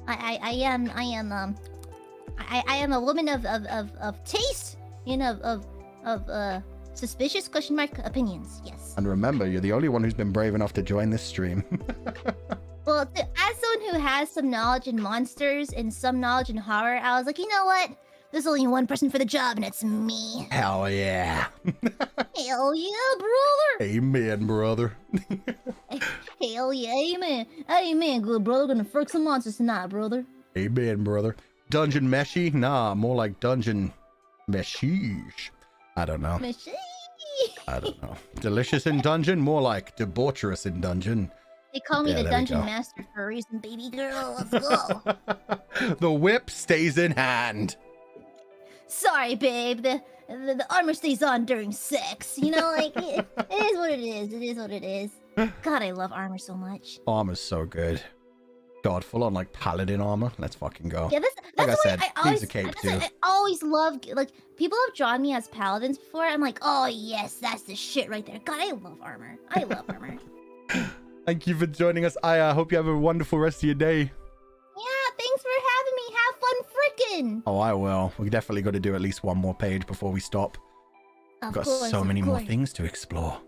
I am a woman of taste, of suspicious opinions. Yes. And remember, you're the only one who's been brave enough to join this stream. Well, as someone who has some knowledge in monsters and some knowledge in horror, I was like, you know what? There's only one person for the job, and it's me. Hell yeah. Hell yeah, brother. Amen, brother. Hell yeah, amen. Amen, good brother. Gonna frick some monsters tonight, brother. Amen, brother. Dungeon meshy? Nah, more like dungeon meshish. I don't know. I don't know. Delicious in dungeon? More like debaucherous in dungeon. They call me the dungeon master for a reason, baby girl. Let's go. The whip stays in hand. Sorry, babe. The armor stays on during sex. You know, like, it is what it is. It is what it is. God, I love armor so much. Armor's so good. God, full on like paladin armor. Let's fucking go. Yeah, that's like I said, always, a cape too. I always loved, like, people have drawn me as paladins before. I'm like, oh yes, that's the shit right there. God, I love armor. I love armor. Thank you for joining us. I hope you have a wonderful rest of your day. Yeah, thanks for having me. Have fun frickin'. Oh, I will. We definitely got to do at least one more page before we stop. We've got so many more things to explore.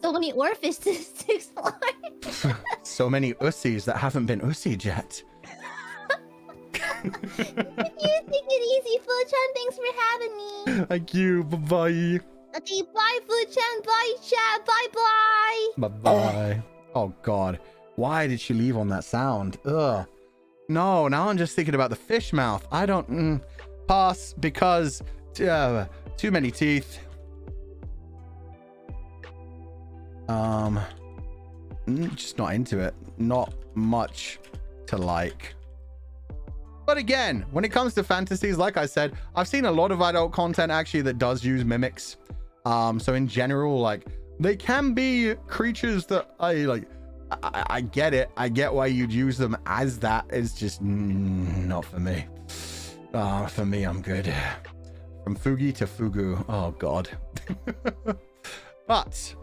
So many orifices to explore. So many ussies that haven't been ussied yet. You take it easy, Fulchan. Thanks for having me. Thank you. Bye-bye. Okay, bye, Fulchan. Bye, chat. Bye-bye. Bye-bye. Oh, God. Why did she leave on that sound? Ugh. No, now I'm just thinking about the fish mouth. I don't... pass, because... too many teeth. Just not into it. Not much to like. But again, when it comes to fantasies, like I said, I've seen a lot of adult content actually that does use mimics. So in general, like, they can be creatures that I get it. I get why you'd use them as that. It's just not for me. For me, I'm good. From Fugi to Fugu. Oh, God. But,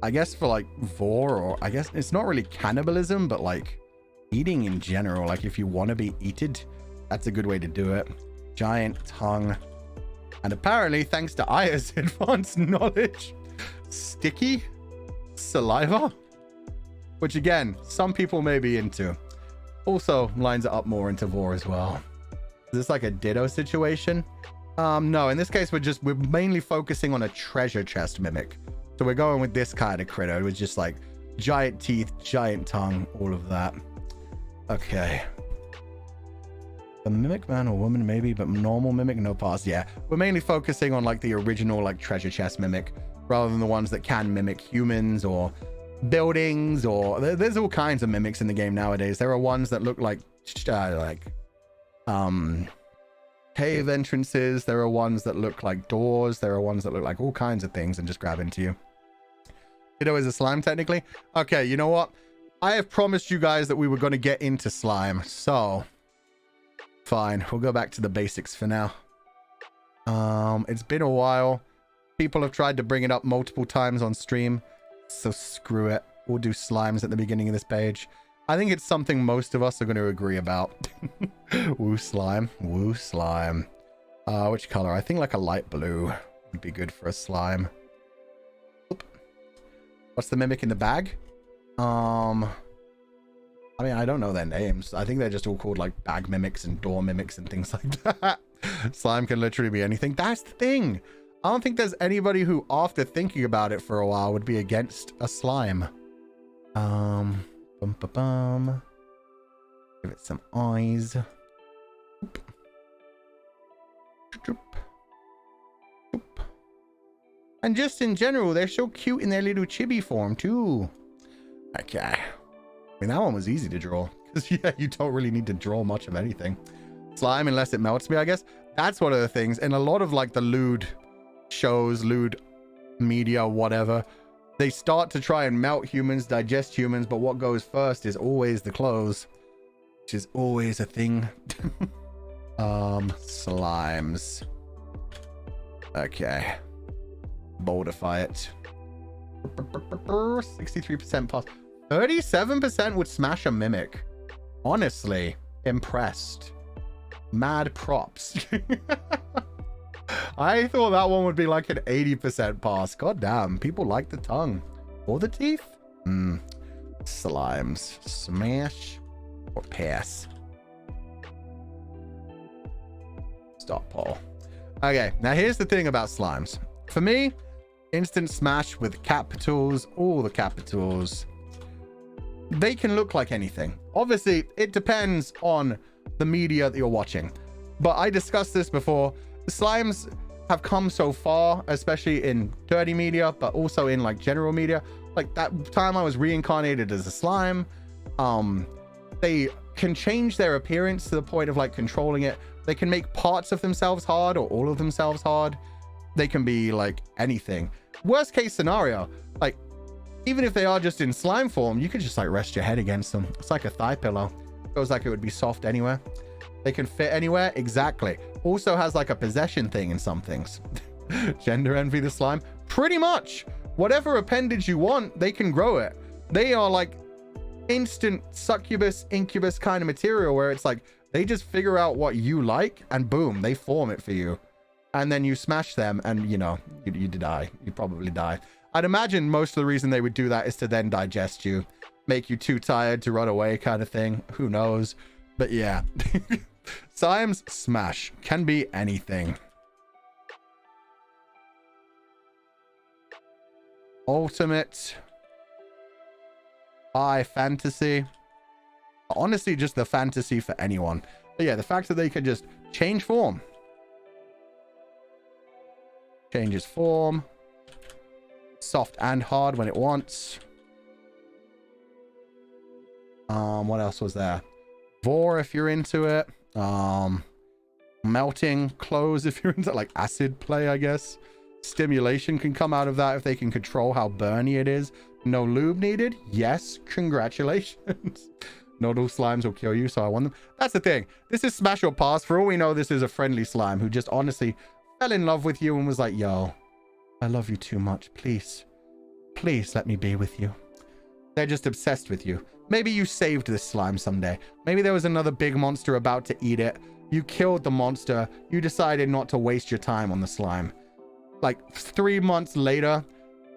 I guess for like vor, or I guess it's not really cannibalism, but like eating in general. Like if you want to be eaten, that's a good way to do it. Giant tongue. And apparently, thanks to Aya's advanced knowledge, sticky saliva. which again, some people may be into. Also lines it up more into vor as well. Is this like a ditto situation? No, in this case, we're mainly focusing on a treasure chest mimic. So we're going with this kind of critter. It was just like giant teeth, giant tongue, all of that. Okay. A mimic man or woman maybe, but normal mimic, no pass. Yeah, we're mainly focusing on like the original like treasure chest mimic rather than the ones that can mimic humans or buildings, or there's all kinds of mimics in the game nowadays. There are ones that look like cave entrances. There are ones that look like doors. There are ones that look like all kinds of things and just grab into you. Ditto is a slime technically. Okay, you know what? I have promised you guys that we were going to get into slime, so fine, we'll go back to the basics for now. It's been a while. People have tried to bring it up multiple times on stream, so screw it. We'll do slimes at the beginning of this page. I think it's something most of us are going to agree about. Woo slime. Woo slime. Which color? I think like a light blue would be good for a slime. Oop. What's the mimic in the bag? I mean, I don't know their names. I think they're just all called like bag mimics and door mimics and things like that. Slime can literally be anything. That's the thing. I don't think there's anybody who, after thinking about it for a while, would be against a slime. Bum, ba, bum. Give it some eyes. Oop. Oop. Oop. And just in general, they're so cute in their little chibi form too. Okay. I mean, that one was easy to draw. Because, yeah, you don't really need to draw much of anything. Slime, unless it melts me, I guess. That's one of the things. In a lot of, like, the lewd shows, lewd media, whatever, they start to try and melt humans, digest humans, but what goes first is always the clothes, which is always a thing. Slimes. Okay. Boldify it. 63% pass. 37% would smash a mimic. Honestly, impressed. Mad props. I thought that one would be like an 80% pass. God damn, people like the tongue. Or the teeth? Slimes. Smash or pass? Stop, Paul. Okay, now here's the thing about slimes. For me, instant smash with capitals, all the capitals. They can look like anything. Obviously, it depends on the media that you're watching. But I discussed this before. Slimes have come so far, especially in dirty media, but also in like general media. Like that time I was reincarnated as a slime. They can change their appearance to the point of like controlling it. They can make parts of themselves hard or all of themselves hard. They can be like anything. Worst case scenario, like even if they are just in slime form, you could just like rest your head against them. It's like a thigh pillow. Feels like it would be soft anywhere. They can fit anywhere. Exactly. Also has like a possession thing in some things. Gender envy the slime. Pretty much. Whatever appendage you want, they can grow it. They are like instant succubus, incubus kind of material where it's like they just figure out what you like and boom, they form it for you. And then you smash them and, you know, you die. You probably die. I'd imagine most of the reason they would do that is to then digest you, make you too tired to run away kind of thing. Who knows? But yeah. Slimes smash. Can be anything. Ultimate. High fantasy. Honestly, just the fantasy for anyone. But yeah, the fact that they can just change form. Changes form. Soft and hard when it wants. What else was there? Vor if you're into it. Melting clothes if you're into like acid play, I guess. Stimulation can come out of that if they can control how burny it is. No lube needed? Yes, congratulations. Not all slimes will kill you, so I want them. That's the thing. This is smash or pass. For all we know, this is a friendly slime who just honestly fell in love with you and was like, yo, I love you too much. Please, please let me be with you. They're just obsessed with you. Maybe you saved this slime someday. Maybe there was another big monster about to eat it. You killed the monster. You decided not to waste your time on the slime. Like 3 months later,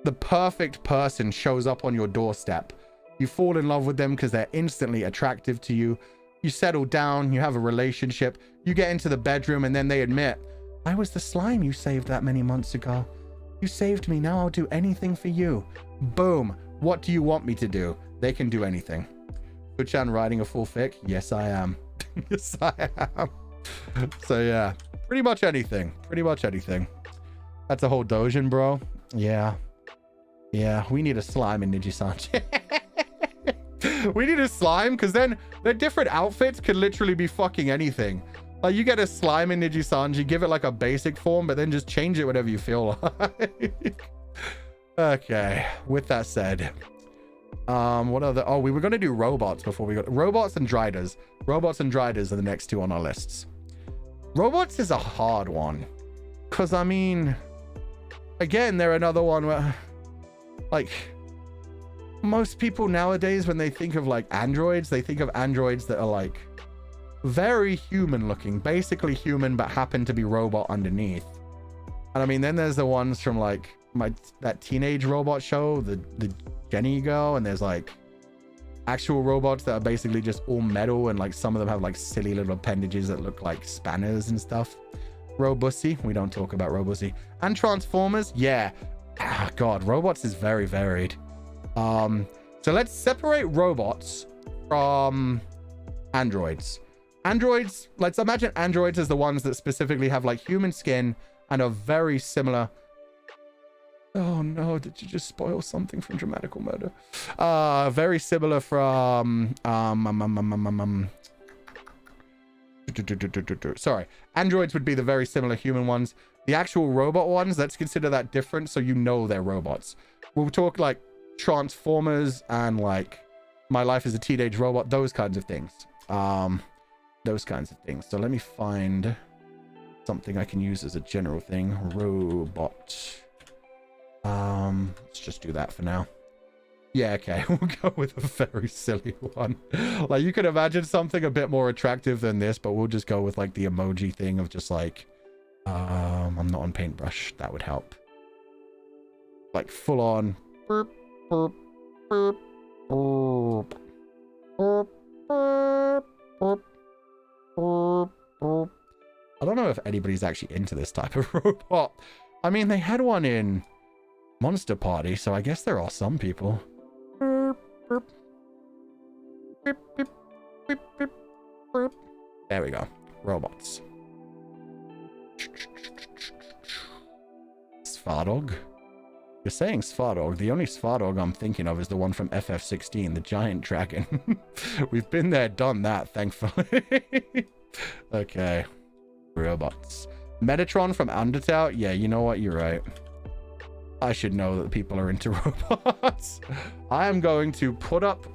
the perfect person shows up on your doorstep. You fall in love with them because they're instantly attractive to you. You settle down, you have a relationship, you get into the bedroom, and then they admit, I was the slime you saved that many months ago. You saved me, now I'll do anything for you. Boom. What do you want me to do? They can do anything. Fuchan writing a full fic? Yes, I am. Yes, I am. So yeah, pretty much anything. Pretty much anything. That's a whole dojin, bro. Yeah. Yeah, we need a slime in Nijisanji. We need a slime, because then their different outfits could literally be fucking anything. Like, you get a slime in Nijisanji, give it like a basic form, but then just change it whatever you feel like. Okay, with that said, what other... Oh, we were going to do robots before we got... Robots and driders. Robots and driders are the next two on our lists. Robots is a hard one. Because, I mean... Again, they're another one where... Like... Most people nowadays, when they think of, like, androids, they think of androids that are, like... very human looking. Basically human, but happen to be robot underneath. And, I mean, then there's the ones from, like... that teenage robot show, the Jenny girl, and there's like actual robots that are basically just all metal, and like some of them have like silly little appendages that look like spanners and stuff. Robussy, we don't talk about Robussy. And Transformers, yeah. Ah, God, robots is very varied. So let's separate robots from androids. Androids, let's imagine androids as the ones that specifically have like human skin and are very similar. Oh no, did you just spoil something from Dramatical Murder? Very similar from... Sorry. Androids would be the very similar human ones. The actual robot ones, let's consider that different so you know they're robots. We'll talk like Transformers and like My Life as a Teenage Robot, those kinds of things. Those kinds of things. So let me find something I can use as a general thing. Robot... let's just do that for now. Yeah, okay. We'll go with a very silly one. Like, you could imagine something a bit more attractive than this, but we'll just go with, like, the emoji thing of just, like... I'm not on Paintbrush. That would help. Like, full on... Burp, burp, burp, burp, burp, burp, burp, burp, burp. I don't know if anybody's actually into this type of robot. I mean, they had one in... Monster Party, so I guess there are some people. There we go. Robots. Svardog? You're saying Svardog. The only Svardog I'm thinking of is the one from FF16, the giant dragon. We've been there, done that, thankfully. Okay. Robots. Metatron from Undertale? Yeah, you know what? You're right. I should know that people are into robots. I am going to put up...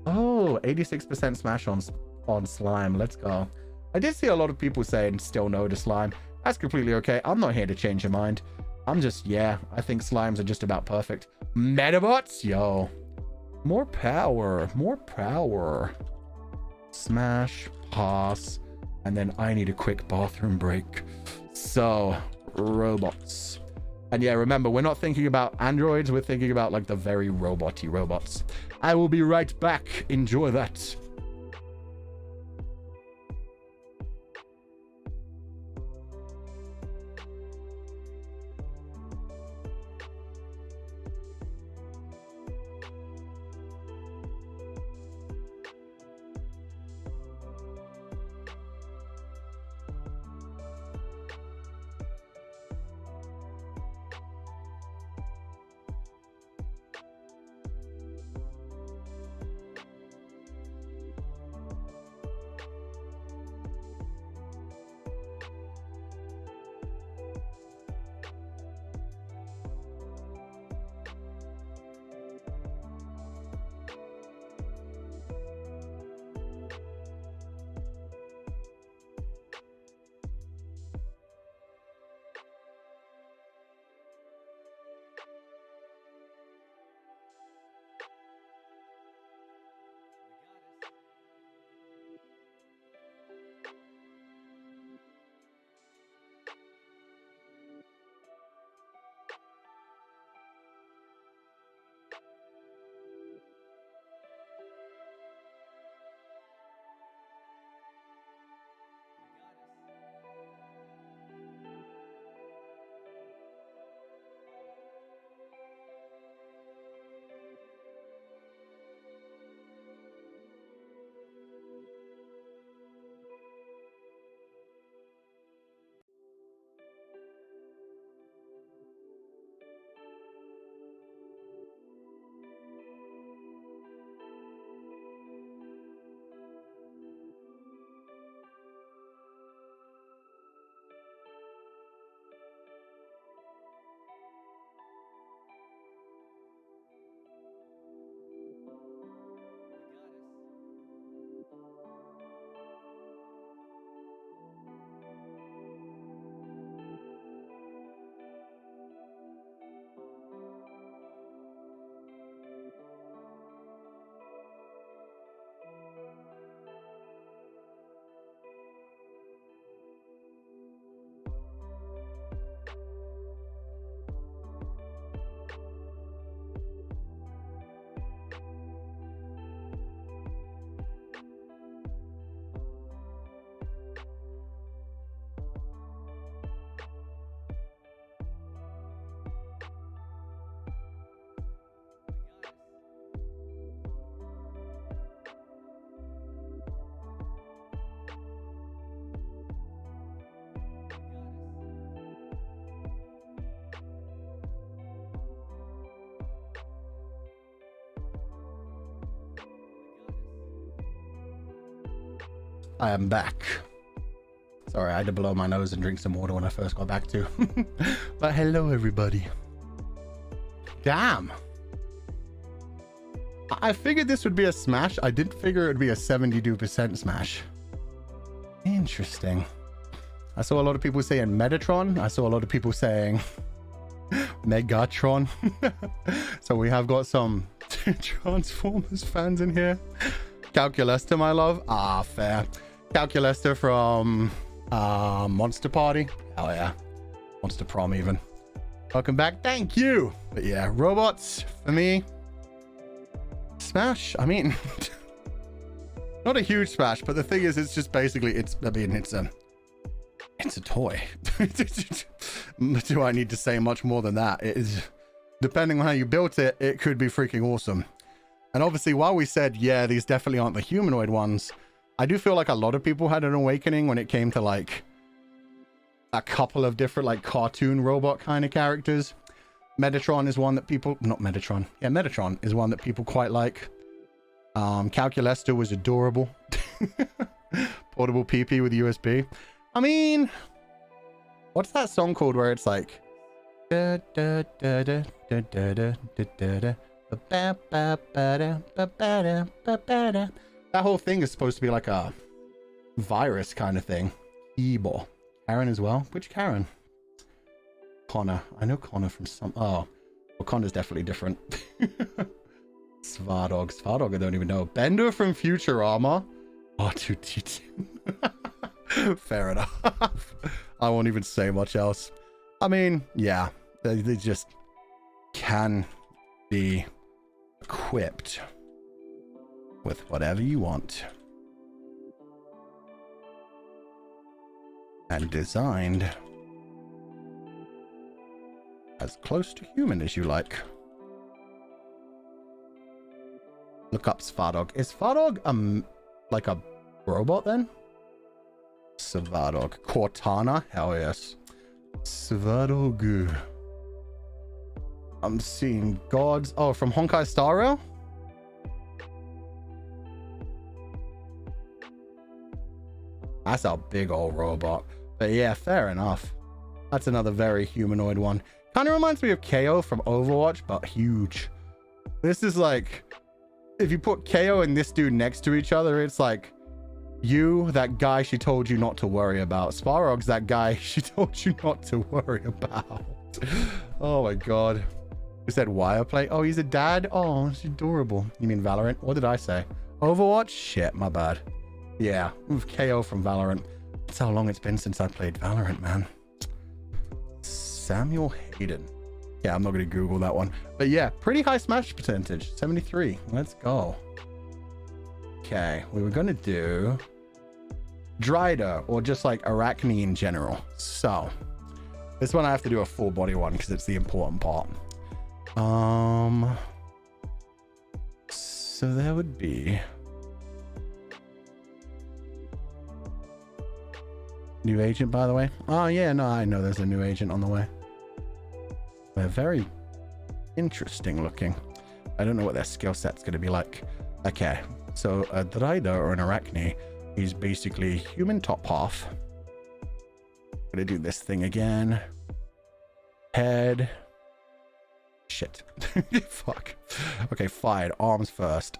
Oh, 86% smash on slime. Let's go. I did see a lot of people saying still no to slime. That's completely okay. I'm not here to change your mind. I'm just, yeah, I think slimes are just about perfect. Metabots? Yo. More power. More power. Smash, pass, and then I need a quick bathroom break. So, robots. And yeah, remember, we're not thinking about androids. We're thinking about, like, the very robot-y robots. I will be right back. Enjoy that. I am back. Sorry, I had to blow my nose and drink some water when I first got back too. But hello, everybody. Damn. I figured this would be a smash. I didn't figure it would be a 72% smash. Interesting. I saw a lot of people saying Metatron. I saw a lot of people saying Megatron. So we have got some Transformers fans in here. Calculester, my love. Ah, fair. Calculester from Monster Party. Hell yeah. Monster Prom even. Welcome back. Thank you. But yeah, robots for me. Smash. I mean, not a huge smash, but the thing is, it's just basically, it's a toy. Do I need to say much more than that? It is, depending on how you built it, it could be freaking awesome. And obviously, while we said, yeah, these definitely aren't the humanoid ones, I do feel like a lot of people had an awakening when it came to like a couple of different like cartoon robot kind of characters. Metatron is one that people, not Metatron. Yeah, Metatron is one that people quite like. Calculester was adorable. Portable PP with USB. I mean, what's that song called where it's like that whole thing is supposed to be like a virus kind of thing. Ebo. Karen as well. Which Karen? Connor. I know Connor from some. Oh, well, Connor's definitely different. Svardog. Svardog, I don't even know. Bender from Futurama. R2D2. Fair enough. I won't even say much else. I mean, yeah, they just can be equipped with whatever you want. And designed as close to human as you like. Look up Svardog. Is Svardog like a robot then? Svardog. Cortana? Hell yes. Svardog. I'm seeing gods. Oh, from Honkai Star Rail? That's a big old robot. But yeah, fair enough. That's another very humanoid one. Kind of reminds me of KO from Overwatch, but huge. This is like, if you put KO and this dude next to each other, it's like you, that guy she told you not to worry about. Sparrog's that guy she told you not to worry about. Oh my god. Who said Wireplay? Oh, he's a dad? Oh, it's adorable. You mean Valorant? What did I say? Overwatch? Shit, my bad. Yeah, with KO from Valorant. That's how long it's been since I played Valorant, man. Samuel Hayden. Yeah, I'm not going to Google that one. But yeah, pretty high smash percentage. 73. Let's go. Okay, we were going to do Dryder, or just like Arachne in general. So, this one I have to do a full body one because it's the important part. So there would be new agent, by the way. Oh yeah, no, I know there's a new agent on the way. They're very interesting looking. I don't know what their skill set's going to be like. Okay, so a Dryder or an Arachne is basically human top half. Gonna do this thing again. Head. Shit. Fuck. Okay, fine. Arms first.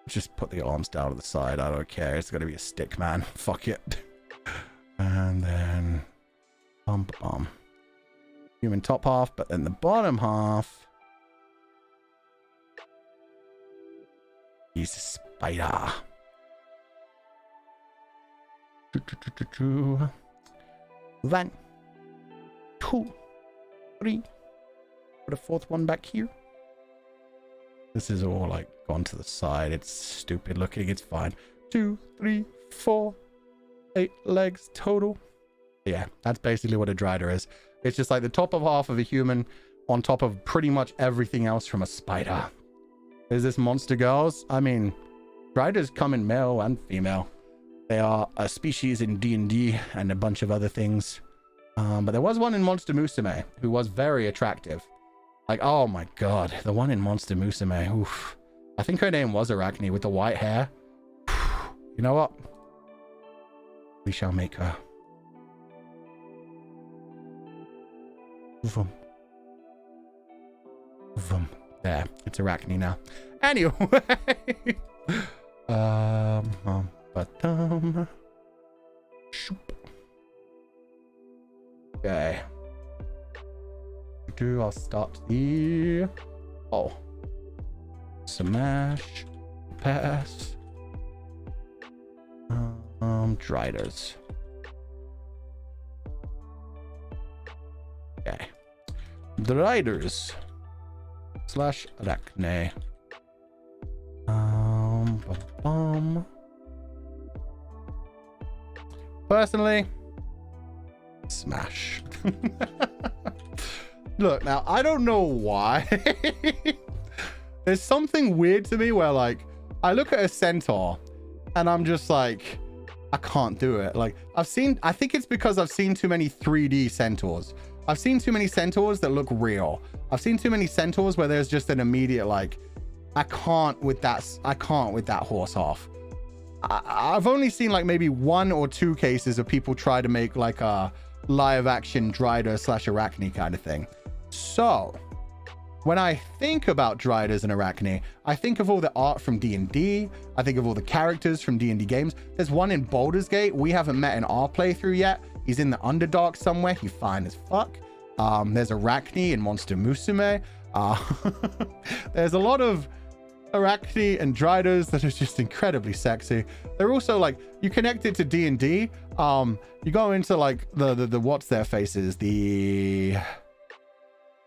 Just put the arms down to the side. I don't care. It's gonna be a stick, man. Fuck it. And then bum. Human top half, but then the bottom half. He's a spider. 1, 2, 3. Put a fourth one back here. This is all like gone to the side. It's stupid looking. It's fine. 2, 3, 4, 8 legs total. Yeah, that's basically what a Dryder is. It's just like the top of half of a human on top of pretty much everything else from a spider. Is this Monster Girls? I mean, Driders come in male and female. They are a species in D&D and a bunch of other things. But there was one in Monster Musume who was very attractive. Like, oh my god, the one in Monster Musume. Oof. I think her name was Arachne with the white hair. You know what? We shall make her. Vroom. Vroom. There, it's Arachne now. Anyway. Shoop. Okay. I'll start the... Oh. Smash. Pass. Driders. Okay. Driders. Slash Arachne. Personally, smash. Look, now, I don't know why. There's something weird to me where, like, I look at a centaur and I'm just like, I can't do it. Like, I think it's because I've seen too many 3D centaurs. I've seen too many centaurs that look real. I've seen too many centaurs where there's just an immediate, like, I can't with that horse off. I've only seen like maybe 1 or 2 cases of people try to make like a live action Drider / Arachne kind of thing. So when I think about Driders and Arachne, I think of all the art from D&D. I think of all the characters from D&D games. There's one in Baldur's Gate we haven't met in our playthrough yet. He's in the Underdark somewhere. He's fine as fuck. There's Arachne in Monster Musume. There's a lot of Arachne and Driders that are just incredibly sexy. They're also like, you connect it to D&D. You go into like the what's their faces, the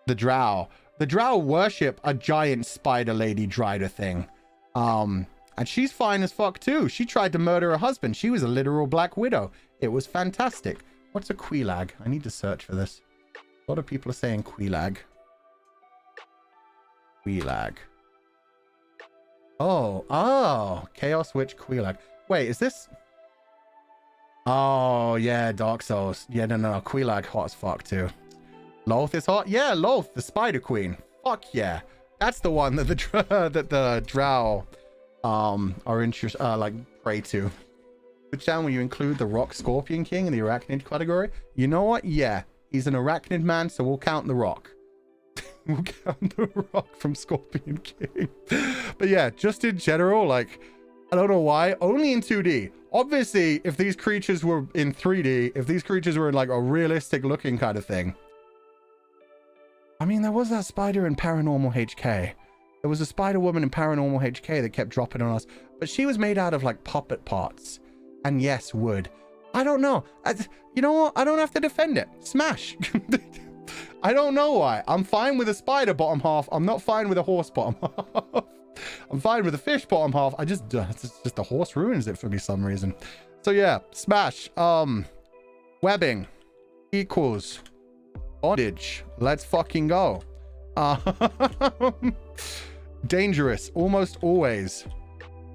Drow. The Drow worship a giant spider lady Drider thing. And she's fine as fuck too. She tried to murder her husband. She was a literal Black Widow. It was fantastic. What's a Queelag? I need to search for this. A lot of people are saying Queelag. Queelag. Oh, Chaos Witch Queelag. Wait, is this? Oh, yeah, Dark Souls. Yeah, no, Queelag hot as fuck too. Loth is hot? Yeah, Loth, the Spider Queen. Fuck yeah. That's the one that the Drow are interested, like, prey to. Which down will you include the Rock Scorpion King in the Arachnid category? You know what? Yeah, he's an Arachnid man, so we'll count the Rock. We'll count the Rock from Scorpion King. But yeah, just in general, like, I don't know why, only in 2D. Obviously, if these creatures were in 3D, if these creatures were in like a realistic looking kind of thing. I mean, there was that spider in Paranormal HK. There was a Spider Woman in Paranormal HK that kept dropping on us, but she was made out of like puppet parts. And yes, wood. I don't know. You know what? I don't have to defend it. Smash. I don't know why. I'm fine with a spider bottom half. I'm not fine with a horse bottom half. I'm fine with a fish bottom half. It's just the horse ruins it for me some reason. So yeah, smash. Webbing equals bondage. Let's fucking go. Dangerous, almost always.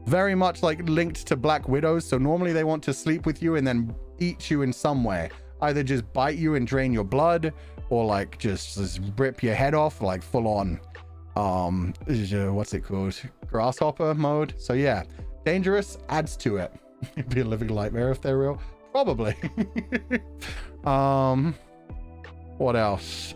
Very much like linked to Black Widows. So normally they want to sleep with you and then eat you in some way. Either just bite you and drain your blood, or like just rip your head off, like full on what's it called, grasshopper mode. So yeah, dangerous adds to it. It'd be a living nightmare if they're real, probably. What else?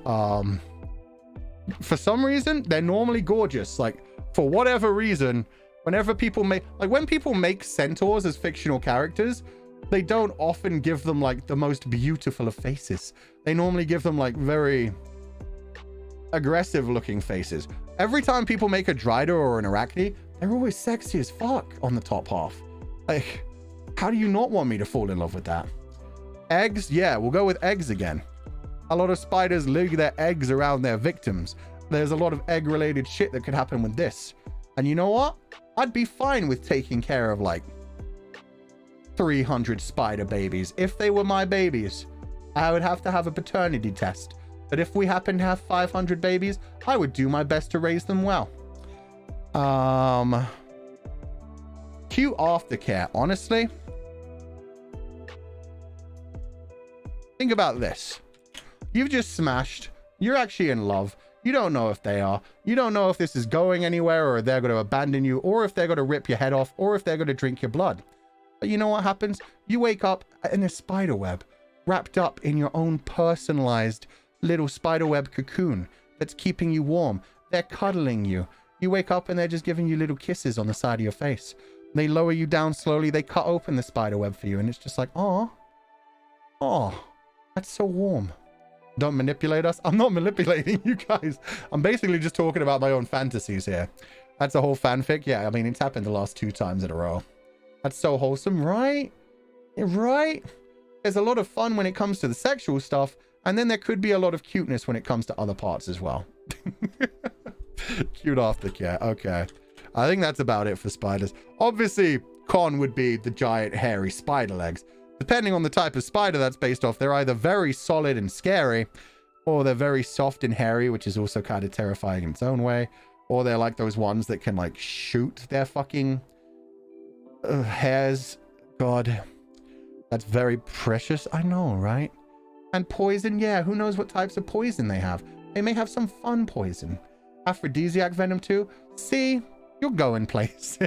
For some reason they're normally gorgeous. Like, for whatever reason, whenever people make, like, when people make centaurs as fictional characters, they don't often give them like the most beautiful of faces. They normally give them like very aggressive looking faces. Every time people make a Drider or an Arachne, they're always sexy as fuck on the top half. Like, how do you not want me to fall in love with that? Eggs? Yeah, we'll go with eggs again. A lot of spiders leave their eggs around their victims. There's a lot of egg related shit that could happen with this. And you know what? I'd be fine with taking care of like 300 spider babies. If they were my babies, I would have to have a paternity test. But if we happen to have 500 babies, I would do my best to raise them well. Cute aftercare, honestly. Think about this. You've just smashed. You're actually in love. You don't know if they are. You don't know if this is going anywhere, or they're going to abandon you, or if they're going to rip your head off, or if they're going to drink your blood. But you know what happens? You wake up in a spider web, wrapped up in your own personalized little spider web cocoon that's keeping you warm. They're cuddling you. You wake up and they're just giving you little kisses on the side of your face. They lower you down slowly. They cut open the spider web for you. And it's just like, oh, that's so warm. Don't manipulate us. I'm not manipulating you guys. I'm basically just talking about my own fantasies here. That's a whole fanfic. Yeah, I mean, it's happened the last 2 times in a row. That's so wholesome, right? Right? There's a lot of fun when it comes to the sexual stuff. And then there could be a lot of cuteness when it comes to other parts as well. Cute aftercare. Okay. I think that's about it for spiders. Obviously, con would be the giant hairy spider legs. Depending on the type of spider that's based off, they're either very solid and scary, or they're very soft and hairy, which is also kind of terrifying in its own way. Or they're like those ones that can like shoot their fucking hairs. God, that's very precious. I know, right? And poison, yeah, who knows what types of poison they have. They may have some fun poison. Aphrodisiac venom too. See, you're going places.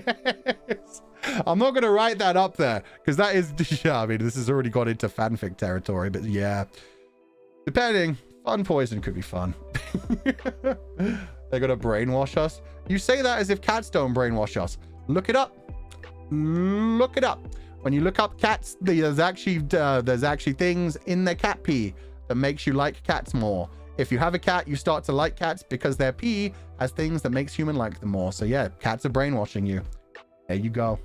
I'm not going to write that up there because that is, yeah, I mean, this has already got into fanfic territory, but yeah, depending, fun poison could be fun. They're going to brainwash us. You say that as if cats don't brainwash us. Look it up. Look it up. When you look up cats, there's actually things in their cat pee that makes you like cats more. If you have a cat, you start to like cats because their pee has things that makes human like them more. So yeah, cats are brainwashing you. There you go.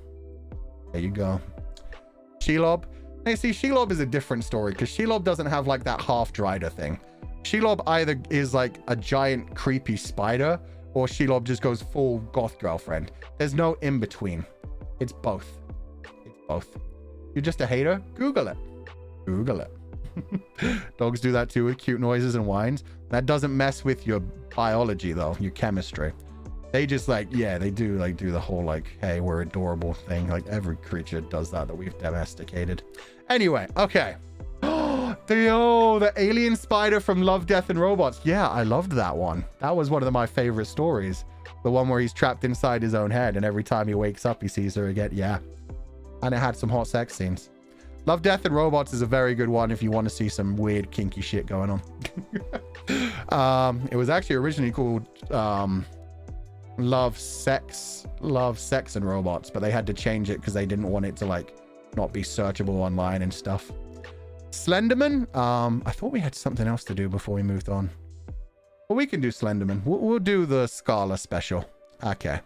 There you go. Shelob. Now, you see, Shelob is a different story because Shelob doesn't have like that half-drider thing. Shelob either is like a giant creepy spider or Shelob just goes full goth girlfriend. There's no in-between. It's both. It's both. You're just a hater? Google it. Google it. Dogs do that too with cute noises and whines. That doesn't mess with your biology though, your chemistry. They just like, yeah, they do like do the whole like, hey, we're adorable thing. Like every creature does that we've domesticated. Anyway, okay. The alien spider from Love, Death and Robots. Yeah, I loved that one. That was one of my favorite stories. The one where he's trapped inside his own head and every time he wakes up, he sees her again. Yeah. And it had some hot sex scenes. Love, Death and Robots is a very good one if you want to see some weird kinky shit going on. It was actually originally called Love, Sex and Robots, but they had to change it because they didn't want it to like not be searchable online and stuff. Slenderman. I thought we had something else to do before we moved on. Well, we can do Slenderman. We'll do the Scala special. Okay.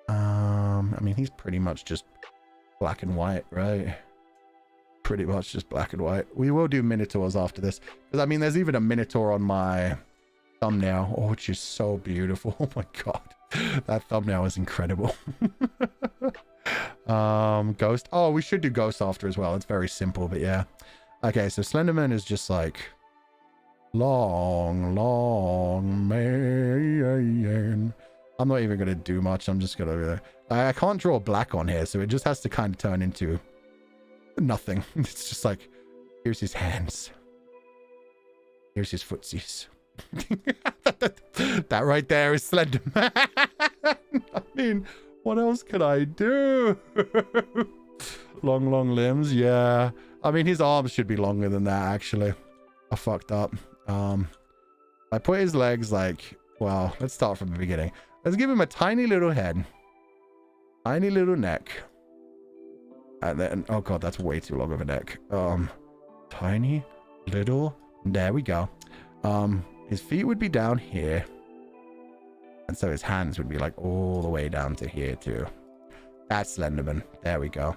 I mean, he's pretty much just black and white, right? Pretty much just black and white. We will do Minotaurs after this. Because, I mean, there's even a Minotaur on my thumbnail. Oh, which is so beautiful. Oh, my God. That thumbnail is incredible. Ghost. Oh, we should do Ghost after as well. It's very simple, but yeah. Okay, so Slenderman is just like... Long man. I'm not even going to do much. I'm just going to... I can't draw black on here, so it just has to kind of turn into nothing. It's just like, here's his hands. Here's his footsies. That right there is Slenderman. I mean, what else can I do? Long limbs, yeah. I mean, his arms should be longer than that, actually. I fucked up. I put his legs like, well, let's start from the beginning. Let's give him a tiny little head. Tiny little neck. And then, oh God, that's way too long of a neck. Tiny little, there we go. His feet would be down here. And so his hands would be like all the way down to here too. That's Slenderman. There we go.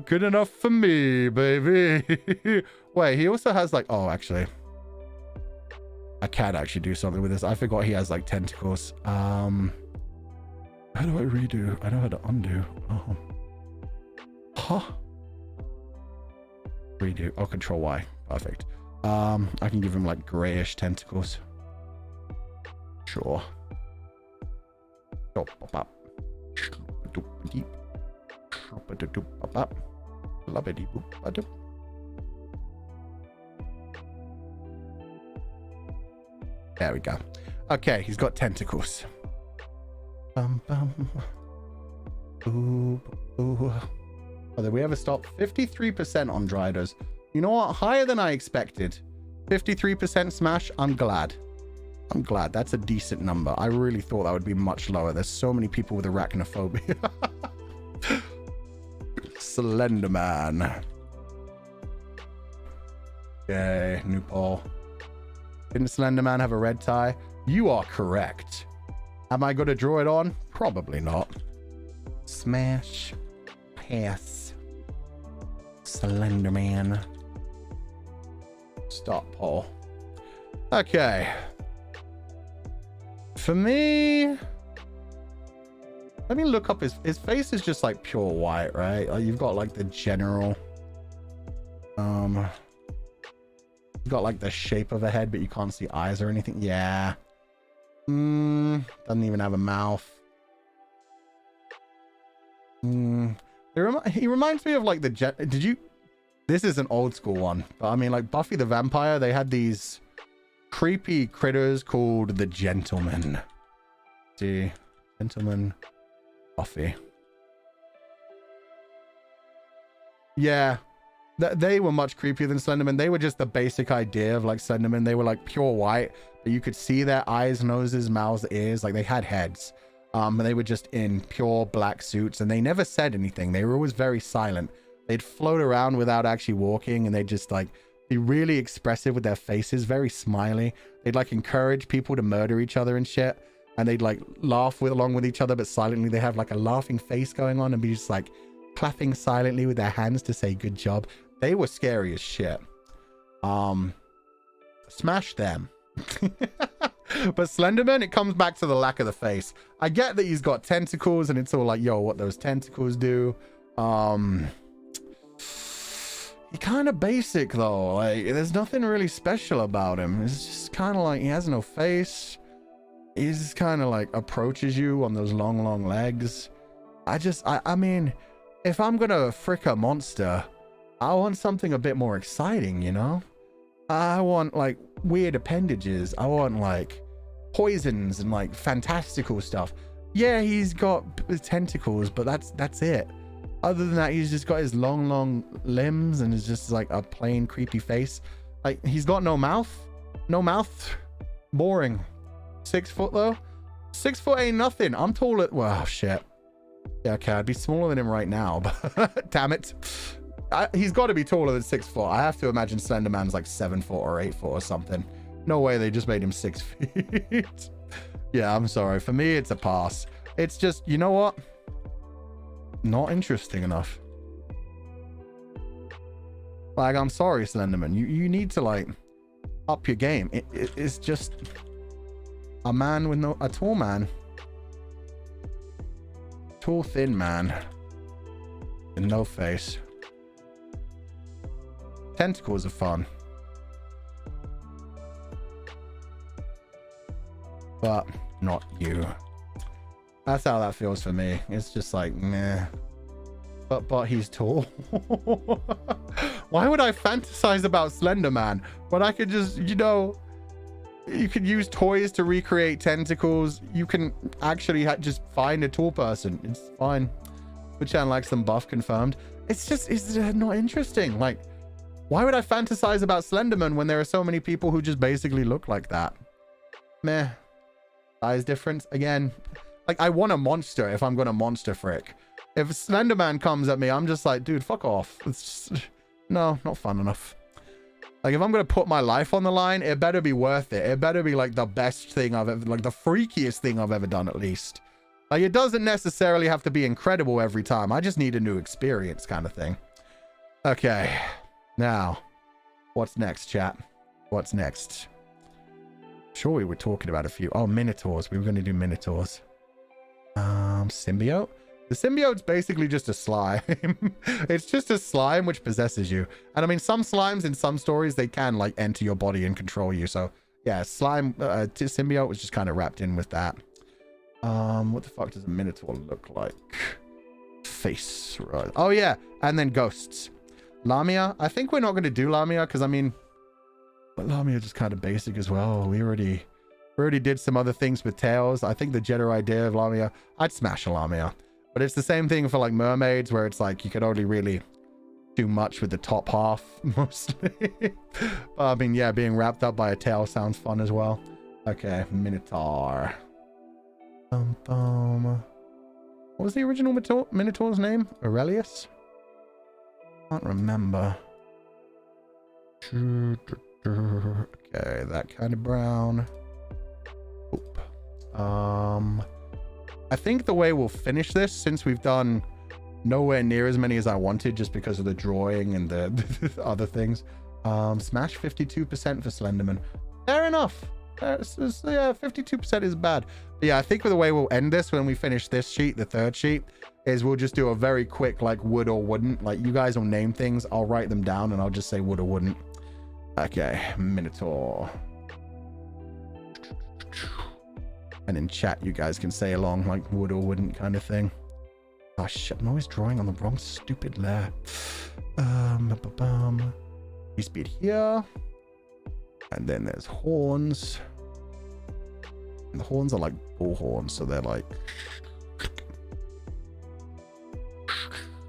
Good enough for me, baby. Wait, he also has like, oh, actually, I can actually do something with this. I forgot he has like tentacles. How do I redo? I know how to undo. Oh. Huh. Redo. Oh, Control Y. Perfect. I can give him like grayish tentacles. Sure. There we go. Okay, he's got tentacles. Ooh, ooh. Oh, did we ever stop? 53% on Driders. You know what? Higher than I expected. 53% smash. I'm glad. I'm glad. That's a decent number. I really thought that would be much lower. There's so many people with arachnophobia. Slenderman. Okay, new poll. Didn't Slenderman have a red tie? You are correct. Am I going to draw it on? Probably not. Smash. Pass. Slenderman. Stop poll. Okay. For me, let me look up his face is just like pure white, right? Like you've got like the general, you've got like the shape of a head, but you can't see eyes or anything. Yeah. Doesn't even have a mouth. He reminds me of like this is an old school one, but I mean like Buffy the Vampire, they had these creepy critters called the Gentlemen. See, Gentleman Buffy. Yeah, they were much creepier than Slenderman. They were just the basic idea of like Slenderman. They were like pure white, but you could see their eyes, noses, mouths, ears. Like they had heads. And they were just in pure black suits, and they never said anything. They were always very silent. They'd float around without actually walking, and they'd just like be really expressive with their faces, very smiley. They'd like encourage people to murder each other and shit, and they'd like laugh along with each other, but silently. They have like a laughing face going on and be just like clapping silently with their hands to say good job. They were scary as shit. Smash them. But Slenderman, it comes back to the lack of the face. I get that he's got tentacles and it's all like, yo, what those tentacles do. He kind of basic though. Like there's nothing really special about him. It's just kind of like he has no face. He's just kind of like approaches you on those long legs. I mean, if I'm gonna frick a monster, I want something a bit more exciting, you know? I want like weird appendages. I want like poisons and like fantastical stuff. Yeah, he's got tentacles, but that's it. Other than that, he's just got his long limbs and is just like a plain creepy face. Like he's got no mouth. Boring. 6 foot though. 6 foot ain't nothing. I'm taller. Well, shit. Yeah, okay, I'd be smaller than him right now, but damn it. He's got to be taller than 6 foot. I have to imagine Slenderman's like 7 foot or 8 foot or something. No way they just made him 6 feet. Yeah, I'm sorry. For me, it's a pass. It's just, you know what? Not interesting enough. Like, I'm sorry, Slenderman. You need to like up your game. It's just a man with a tall man. Tall, thin man. With no face. Tentacles are fun. But not you. That's how that feels for me. It's just like, meh. But he's tall. Why would I fantasize about Slenderman when I could just, you know, you could use toys to recreate tentacles. You can actually just find a tall person. It's fine. Whichan likes them buff, confirmed. It's just, it's not interesting. Like, why would I fantasize about Slenderman when there are so many people who just basically look like that? Meh. Size difference. Again, like, I want a monster if I'm going to monster frick. If Slenderman comes at me, I'm just like, dude, fuck off. It's just, no, not fun enough. Like, if I'm going to put my life on the line, it better be worth it. It better be, like, the best thing I've ever, like, the freakiest thing I've ever done, at least. Like, it doesn't necessarily have to be incredible every time. I just need a new experience kind of thing. Okay. Now, what's next, chat? What's next? Sure, we were talking about a few. Oh, Minotaurs. We were going to do Minotaurs. Symbiote? The symbiote's basically just a slime. It's just a slime which possesses you. And I mean, some slimes in some stories, they can like enter your body and control you. So yeah, slime, symbiote was just kind of wrapped in with that. What the fuck does a Minotaur look like? Face, right? Oh yeah, and then ghosts. Lamia, I think we're not going to do Lamia because I mean, but Lamia just kind of basic as well. We already did some other things with tails. I think the general idea of Lamia, I'd smash a Lamia. But it's the same thing for like mermaids, where it's like you can only really do much with the top half mostly. I mean, yeah, being wrapped up by a tail sounds fun as well. Okay, Minotaur. What was the original Minotaur's name? Aurelius? Can't remember. Okay, that kind of brown. Oop. I think the way we'll finish this, since we've done nowhere near as many as I wanted just because of the drawing and the other things. Smash 52% for Slenderman. Fair enough. Yeah, 52% is bad. But yeah, I think the way we'll end this when we finish this sheet, the third sheet, is we'll just do a very quick like would or wouldn't. Like you guys will name things, I'll write them down and I'll just say would or wouldn't. Okay, Minotaur. And in chat you guys can say along like would or wouldn't kind of thing. Oh shit, I'm always drawing on the wrong stupid layer. Speed here. And then there's horns. And the horns are like bull horns, so they're like...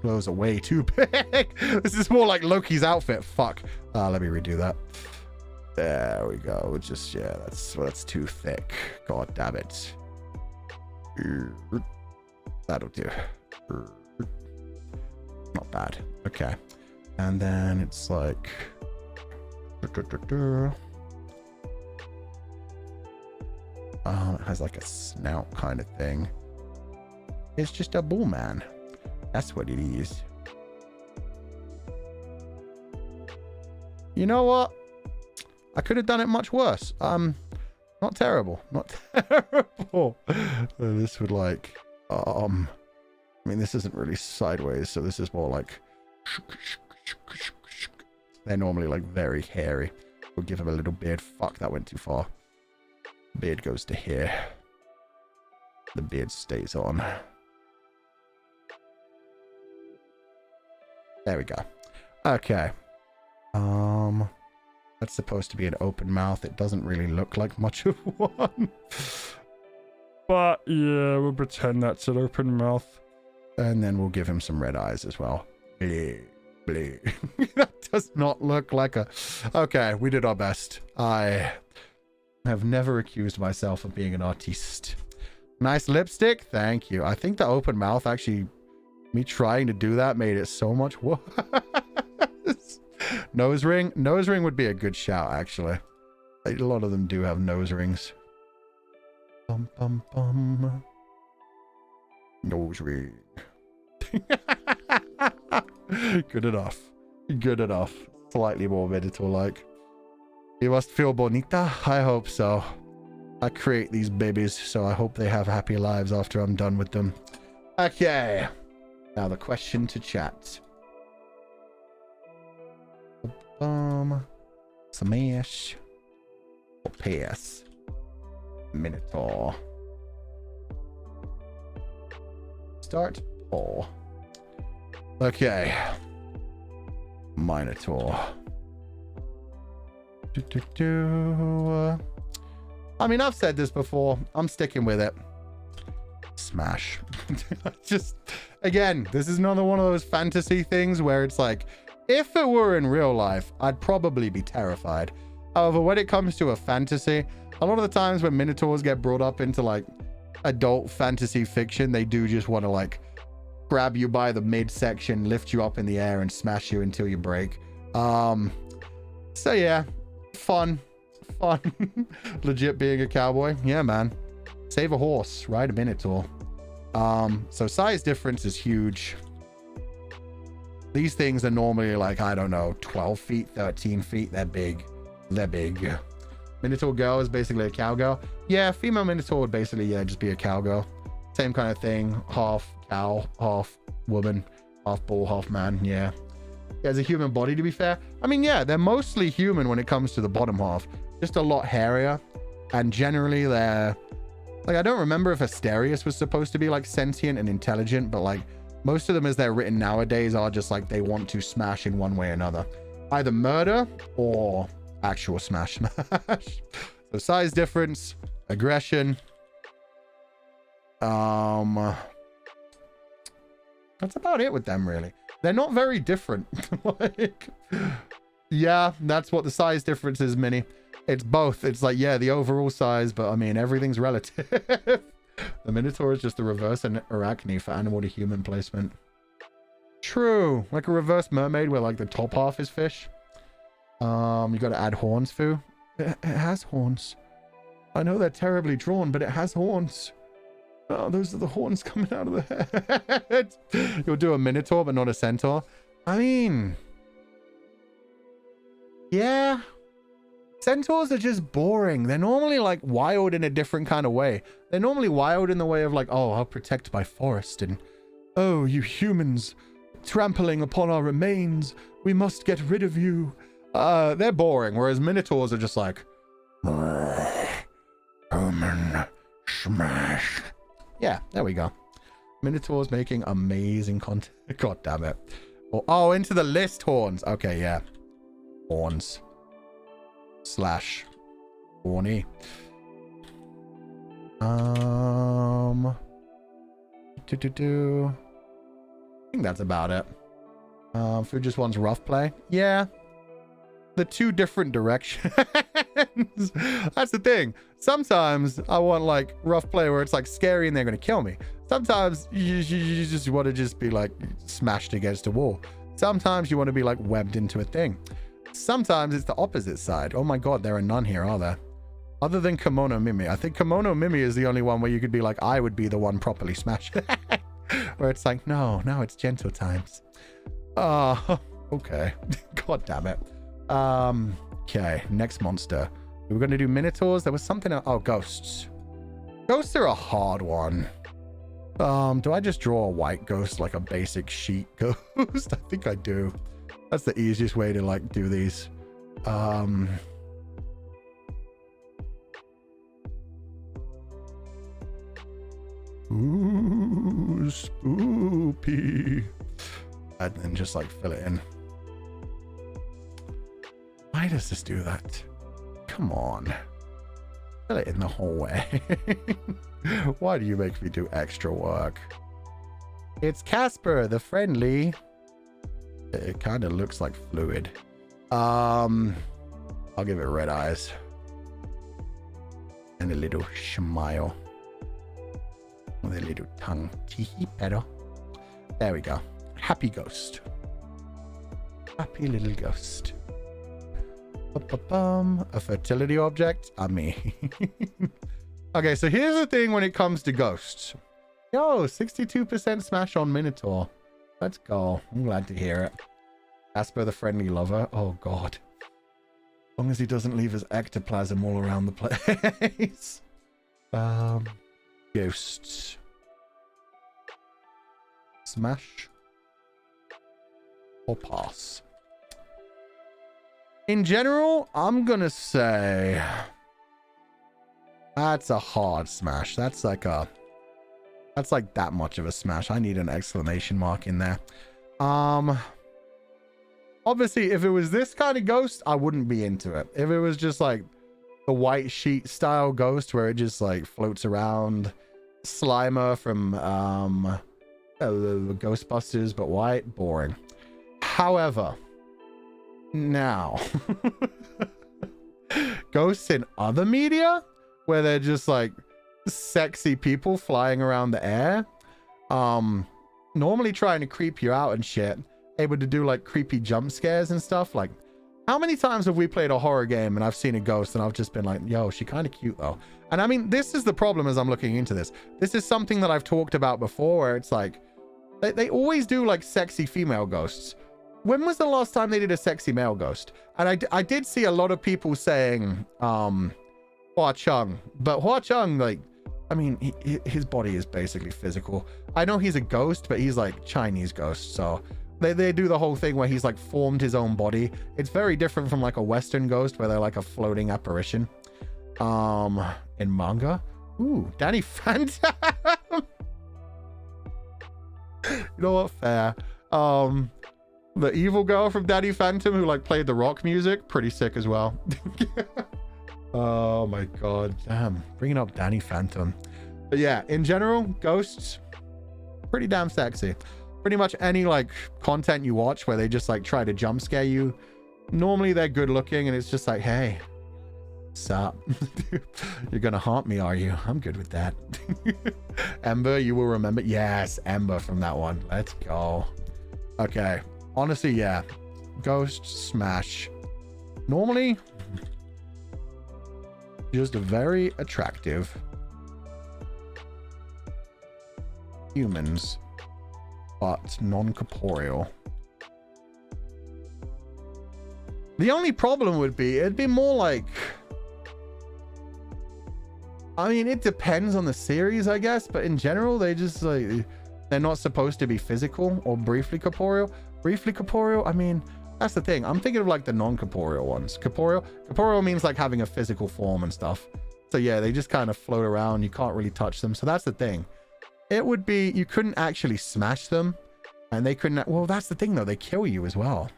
Those are way too big. This is more like Loki's outfit. Fuck. Let me redo that. There we go. Just, yeah, that's too thick. God damn it. That'll do. Not bad. Okay. And then it's like... it has like a snout kind of thing. It's just a bull man. That's what it is. You know what? I could have done it much worse. Not terrible. Not terrible. This would like, I mean, this isn't really sideways, so this is more like, they're normally like very hairy. We'll give him a little beard. Fuck, that went too far. Beard goes to here. The beard stays on. There we go. Okay. That's supposed to be an open mouth. It doesn't really look like much of one. But yeah, we'll pretend that's an open mouth. And then we'll give him some red eyes as well. Blee, blee. That does not look like a... Okay, we did our best. I have never accused myself of being an artiste. Nice lipstick. Thank you. I think the open mouth actually... Me trying to do that made it so much worse. Nose ring? Nose ring would be a good shout, actually. A lot of them do have nose rings. Bum, bum, bum. Nose ring. Good enough. Good enough. Slightly more Minotaur-like. You must feel bonita? I hope so. I create these babies, so I hope they have happy lives after I'm done with them. Okay. Now the question to chat. Smash or pass? Minotaur. Start poll. Okay. Minotaur. I mean, I've said this before. I'm sticking with it. Smash. Just, again, this is another one of those fantasy things where it's like, if it were in real life, I'd probably be terrified. However, when it comes to a fantasy, a lot of the times when Minotaurs get brought up into like adult fantasy fiction, they do just want to like grab you by the midsection, lift you up in the air and smash you until you break. So yeah, fun. Legit being a cowboy. Yeah, man. Save a horse, ride a Minotaur. So size difference is huge. These things are normally like, I don't know, 12 feet, 13 feet. They're big. They're big. Minotaur girl is basically a cowgirl. Yeah, female Minotaur would basically, yeah, just be a cowgirl. Same kind of thing. Half cow, half woman, half bull, half man. Yeah. Has a human body, to be fair. I mean, yeah, they're mostly human when it comes to the bottom half. Just a lot hairier. And generally they're... Like, I don't remember if Asterius was supposed to be, like, sentient and intelligent, but, like, most of them as they're written nowadays are just, like, they want to smash in one way or another. Either murder or actual smash. So size difference, aggression. That's about it with them, really. They're not very different. Like, yeah, that's what the size difference is, Mini. It's both. It's like, yeah, the overall size, but I mean, everything's relative. The Minotaur is just the reverse arachne for animal to human placement. True. Like a reverse mermaid where like the top half is fish. You got to add horns, Foo. It has horns. I know they're terribly drawn, but it has horns. Oh, those are the horns coming out of the head. You'll do a Minotaur, but not a centaur. I mean, yeah. Centaurs are just boring. They're normally like wild in a different kind of way. They're normally wild in the way of like, oh, I'll protect my forest. And, oh, you humans trampling upon our remains. We must get rid of you. They're boring. Whereas Minotaurs are just like, human smash. Yeah, there we go. Minotaurs making amazing content. God damn it. Oh, into the list horns. Okay, yeah. Horns. Slash. Horny. I think that's about it. Food just wants rough play. Yeah. The two different directions. That's the thing. Sometimes I want like rough play where it's like scary and they're going to kill me. Sometimes you just want to just be like smashed against a wall. Sometimes you want to be like webbed into a thing. Sometimes it's the opposite side. Oh my god, there are none here, are there? Other than Kimono Mimi. I think Kimono Mimi is the only one where you could be like, I would be the one properly smashed. Where it's like, no, it's gentle times. Okay. God damn it. Okay, next monster. We were going to do Minotaurs. There was something else. Oh, ghosts. Ghosts are a hard one. Do I just draw a white ghost, like a basic sheet ghost? I think I do. That's the easiest way to like do these. Ooh, spoopy. And then just like fill it in. Why does this do that? Come on. Fill it in the whole way. Why do you make me do extra work? It's Casper, the friendly. It kind of looks like fluid. I'll give it red eyes. And a little smile. With a little tongue. Pero. There we go. Happy ghost. Happy little ghost. A fertility object? I mean. Okay, so here's the thing when it comes to ghosts. Yo, 62% smash on Minotaur. Let's go. I'm glad to hear it. Casper the friendly lover. Oh, God. As long as he doesn't leave his ectoplasm all around the place. Ghosts. Smash. Or pass. In general, I'm gonna say that's a hard smash. That's like that much of a smash. I need an exclamation mark in there. Obviously, if it was this kind of ghost, I wouldn't be into it. If it was just like the white sheet style ghost where it just like floats around, Slimer from Ghostbusters, but white, boring. However, now ghosts in other media where they're just like sexy people flying around the air, normally trying to creep you out and shit, able to do like creepy jump scares and stuff. Like, how many times have we played a horror game and I've seen a ghost and I've just been like, yo, she kind of cute though. And I mean, this is the problem as I'm looking into this. This is something that I've talked about before where it's like they always do like sexy female ghosts. When was the last time they did a sexy male ghost? And I did see a lot of people saying Hua Chung, but Hua Chung, like, I mean, his body is basically physical. I know he's a ghost, but he's like Chinese ghost, so they do the whole thing where he's like formed his own body. It's very different from like a Western ghost where they're like a floating apparition. In manga, ooh, Danny Phantom. You know what? Fair. The evil girl from Danny Phantom who like played the rock music, pretty sick as well. Oh my god, damn, bringing up Danny Phantom. But yeah, in general, ghosts, pretty damn sexy. pretty much any like content you watch where they just like try to jump scare you, normally they're good looking and it's just like, hey, what's up? You're gonna haunt me, are you? I'm good with that. Ember, you will remember. Yes, Ember from that one. Let's go. Okay, honestly, yeah, Ghost Smash normally just very attractive humans, but non-corporeal. The only problem would be, it'd be more like, I mean, it depends on the series, I guess, but in general, they just like, they're not supposed to be physical or briefly corporeal. Briefly corporeal, I mean, that's the thing. I'm thinking of like the non-corporeal ones. Corporeal means like having a physical form and stuff. So yeah, they just kind of float around. You can't really touch them. So that's the thing. It would be, you couldn't actually smash them and they couldn't, well, that's the thing though. They kill you as well.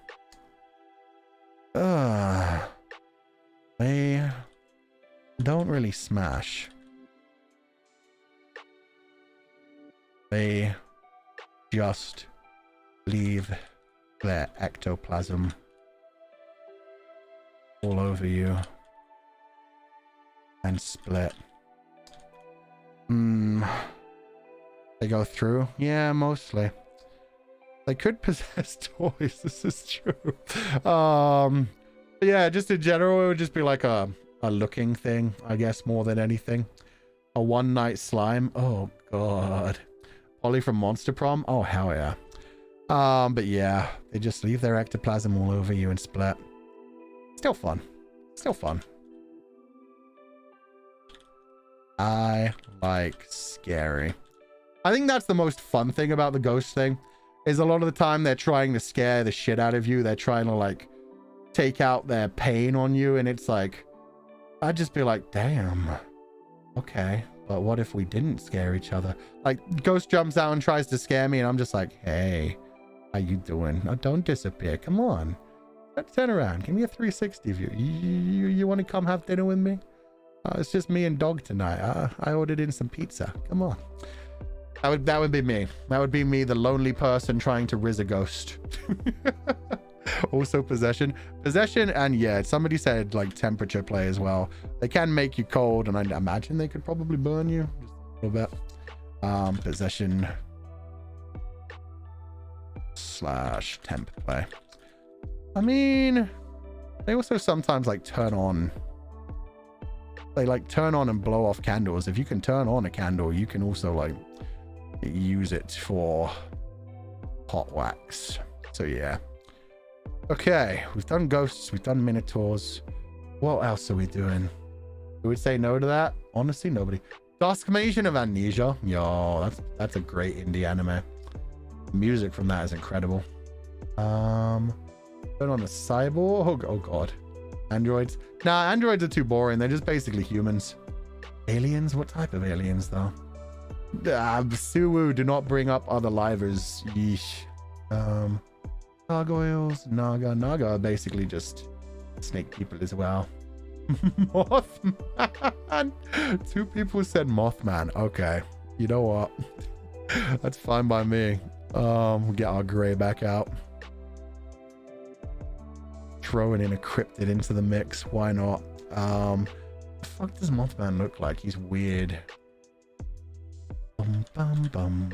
They don't really smash. They just leave their ectoplasm all over you and split. They go through? Yeah, mostly. They could possess toys. This is true. But yeah, just in general, it would just be like a looking thing, I guess, more than anything. A one-night slime. Oh, God. Polly from Monster Prom? Oh, hell yeah. But yeah, they just leave their ectoplasm all over you and split. Still fun. Still fun. I like scary. I think that's the most fun thing about the ghost thing, is a lot of the time they're trying to scare the shit out of you. They're trying to like take out their pain on you. And it's like, I'd just be like, damn, okay. But what if we didn't scare each other? Like ghost jumps out and tries to scare me. And I'm just like, hey, how you doing? Oh, don't disappear. Come on. Let's turn around. Give me a 360 view. You want to come have dinner with me? It's just me and dog tonight. I ordered in some pizza. Come on. That would be me. That would be me, the lonely person trying to riz a ghost. Also possession. Possession, and yeah, somebody said like temperature play as well. They can make you cold, and I imagine they could probably burn you just a little bit. Possession / temp play. I mean, they also sometimes like turn on. They like turn on and blow off candles. If you can turn on a candle, you can also like use it for hot wax. So yeah. Okay, we've done ghosts, we've done minotaurs. What else are we doing? Who would say no to that? Honestly, nobody. Duskmation of Amnesia. Yo, that's a great indie anime. The music from that is incredible. Turn on a cyborg. Oh god. Androids. Nah, androids are too boring. They're just basically humans. Aliens? What type of aliens though? Suwu, do not bring up other livers. Yeesh. Gargoyles, Naga are basically just snake people as well. Mothman. 2 people said Mothman. Okay, you know what? That's fine by me. We'll get our gray back out. Throwing in a cryptid into the mix. Why not? The fuck does Mothman look like? He's weird. Bum, bum, bum.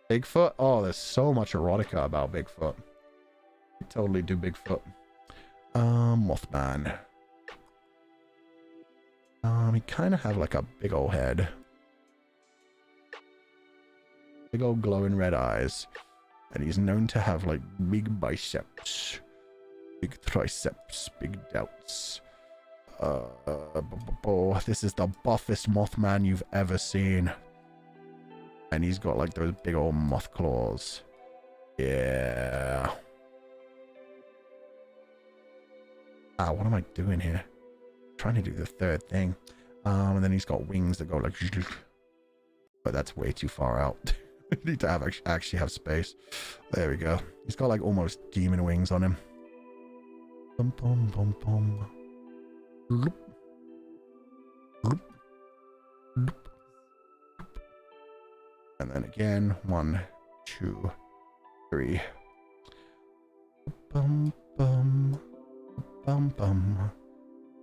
Bigfoot? Oh, there's so much erotica about Bigfoot. You totally do Bigfoot. Mothman. He kind of have like a big old head. Big old glowing red eyes. And he's known to have like big biceps. Big triceps. Big delts. This is the buffest Mothman you've ever seen. And he's got like those big old moth claws. Yeah. What am I doing here? I'm trying to do the third thing. And then he's got wings that go like... But that's way too far out. I need to have actually have space. There we go. He's got like almost demon wings on him. Bum, bum, bum, bum. Loop. Loop. Loop. And then again, 1, 2, 3. Bum, bum, bum, bum.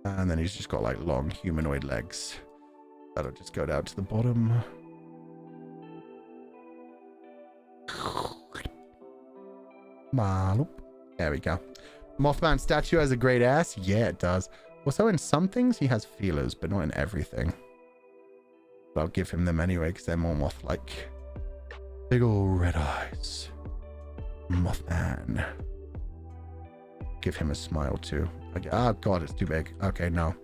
And then he's just got like long humanoid legs. That'll just go down to the bottom. There we go. Mothman statue has a great ass. Yeah, it does. Also, in some things, he has feelers, but not in everything. But I'll give him them anyway, because they're more moth-like. Big ol' red eyes. Mothman. Give him a smile, too. Oh, God, it's too big. Okay, no.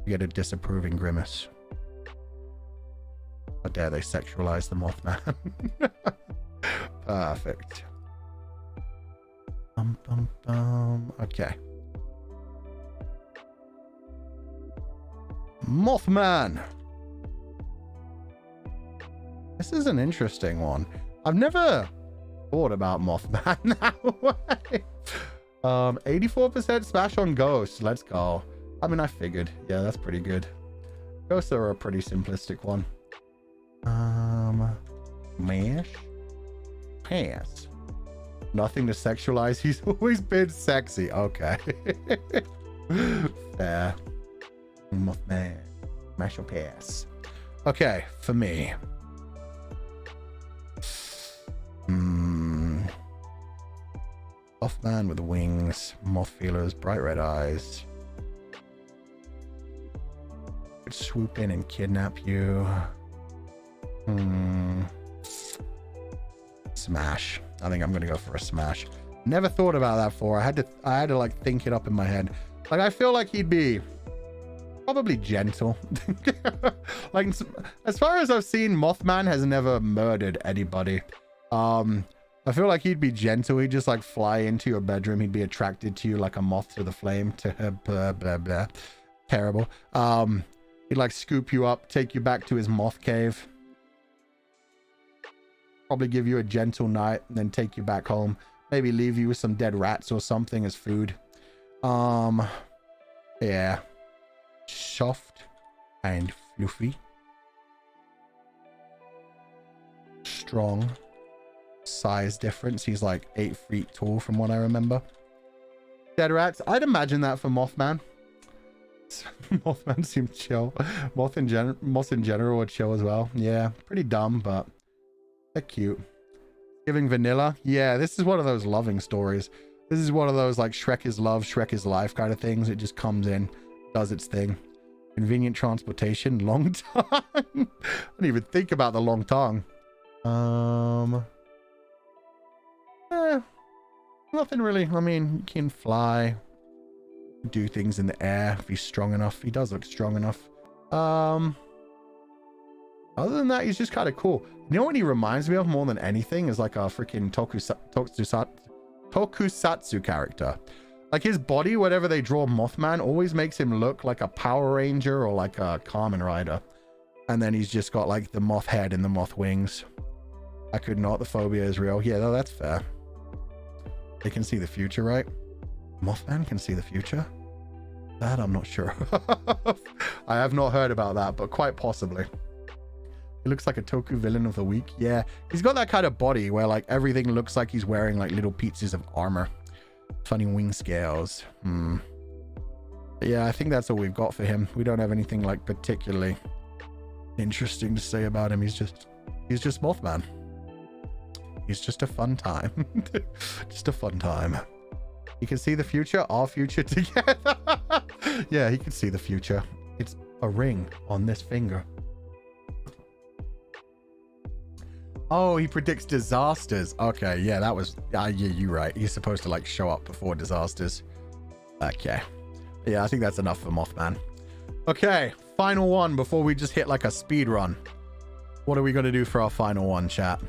You get a disapproving grimace. How dare they sexualize the Mothman. Perfect. Okay. Mothman. This is an interesting one. I've never thought about Mothman that way. 84% smash on ghosts. Let's go. I mean, I figured. Yeah, that's pretty good. Ghosts are a pretty simplistic one. Mash. Pass. Nothing to sexualize. He's always been sexy. Okay. Fair. Mothman. Mash or pass. Okay, for me. Mothman with wings, moth feelers, bright red eyes. Could swoop in and kidnap you. Smash. I think I'm gonna go for a smash. Never thought about that before. I had to like think it up in my head. Like, I feel like he'd be probably gentle. Like, as far as I've seen, Mothman has never murdered anybody. I feel like he'd be gentle. He'd just like fly into your bedroom. He'd be attracted to you like a moth to the flame. Blah, blah, blah. Terrible. He'd like scoop you up, take you back to his moth cave. Probably give you a gentle night and then take you back home. Maybe leave you with some dead rats or something as food. Yeah. Soft and fluffy. Strong. Size difference. He's like 8 feet tall from what I remember. Dead rats. I'd imagine that for Mothman. Mothman seems chill. Moths in general are chill as well. Yeah, pretty dumb, but they're cute. Giving vanilla. Yeah, this is one of those loving stories. This is one of those like Shrek is love, Shrek is life kind of things. It just comes in, does its thing. Convenient transportation. Long tongue. I didn't even think about the long tongue. Nothing really. I mean, he can fly, do things in the air if he's strong enough. He does look strong enough. Other than that, he's just kind of cool. You know what he reminds me of more than anything is like a freaking tokusatsu character. Like his body, whatever they draw Mothman, always makes him look like a Power Ranger or like a Kamen Rider. And then he's just got like the moth head and the moth wings. I could not. The phobia is real. Yeah, no, that's fair. They can see the future, right? Mothman can see the future? That I'm not sure. I have not heard about that, but quite possibly. He looks like a Toku villain of the week. Yeah, he's got that kind of body where like everything looks like he's wearing like little pieces of armor. Funny wing scales. Yeah, I think that's all we've got for him. We don't have anything like particularly interesting to say about him. He's just Mothman. He's just a fun time. Just a fun time. He can see the future, our future together. Yeah, he can see the future. It's a ring on this finger. Oh, he predicts disasters. Okay, yeah, that was... yeah, you're right. He's supposed to, like, show up before disasters. Okay. Yeah, I think that's enough for Mothman. Okay, final one before we just hit, like, a speed run. What are we going to do for our final one, chat?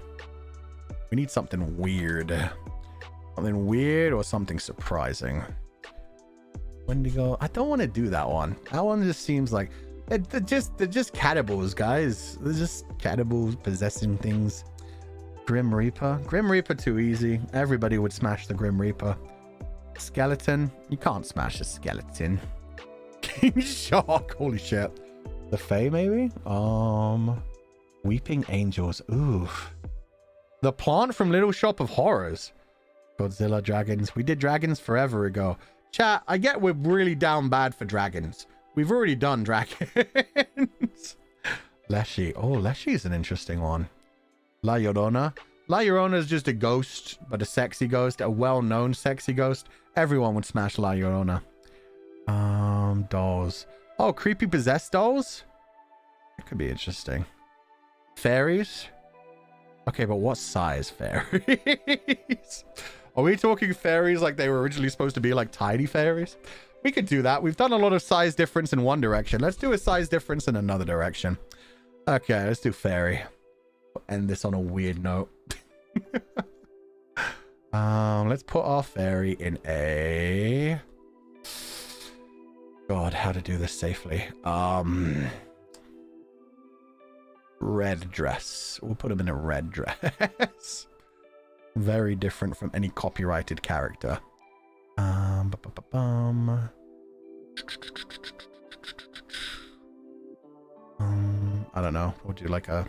We need something weird. Something weird or something surprising. Wendigo. I don't want to do that one. That one just seems like... They're just cannibals, guys. They're just cannibals possessing things. Grim Reaper. Grim Reaper too easy. Everybody would smash the Grim Reaper. Skeleton. You can't smash a skeleton. King Shark. Holy shit. The Fae, maybe? Weeping Angels. Ooh. The plant from Little Shop of Horrors. Godzilla dragons. We did dragons forever ago. Chat, I get we're really down bad for dragons. We've already done dragons. Leshy. Oh, Leshy is an interesting one. La Llorona. La Llorona is just a ghost, but a sexy ghost, a well-known sexy ghost. Everyone would smash La Llorona. Dolls. Oh, creepy possessed dolls? That could be interesting. Fairies? Okay, but what size fairies? Are we talking fairies like they were originally supposed to be like tiny fairies? We could do that. We've done a lot of size difference in one direction. Let's do a size difference in another direction. Okay, let's do fairy. We'll end this on a weird note. Let's put our fairy in a... God, how to do this safely. Red dress. We'll put him in a red dress. Very different from any copyrighted character. I don't know. We'll do like a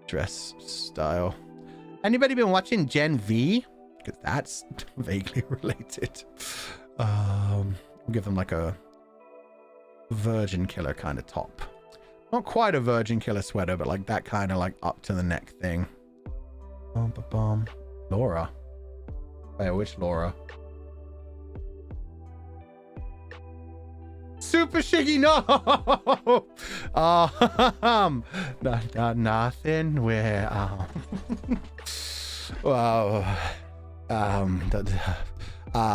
dress style. Anybody been watching Gen V? Because that's vaguely related. We'll give them like a virgin killer kind of top. Not quite a virgin killer sweater, but like that kind of like up to the neck thing. Laura. Wait, which Laura? Super Shiggy, no! Nothing where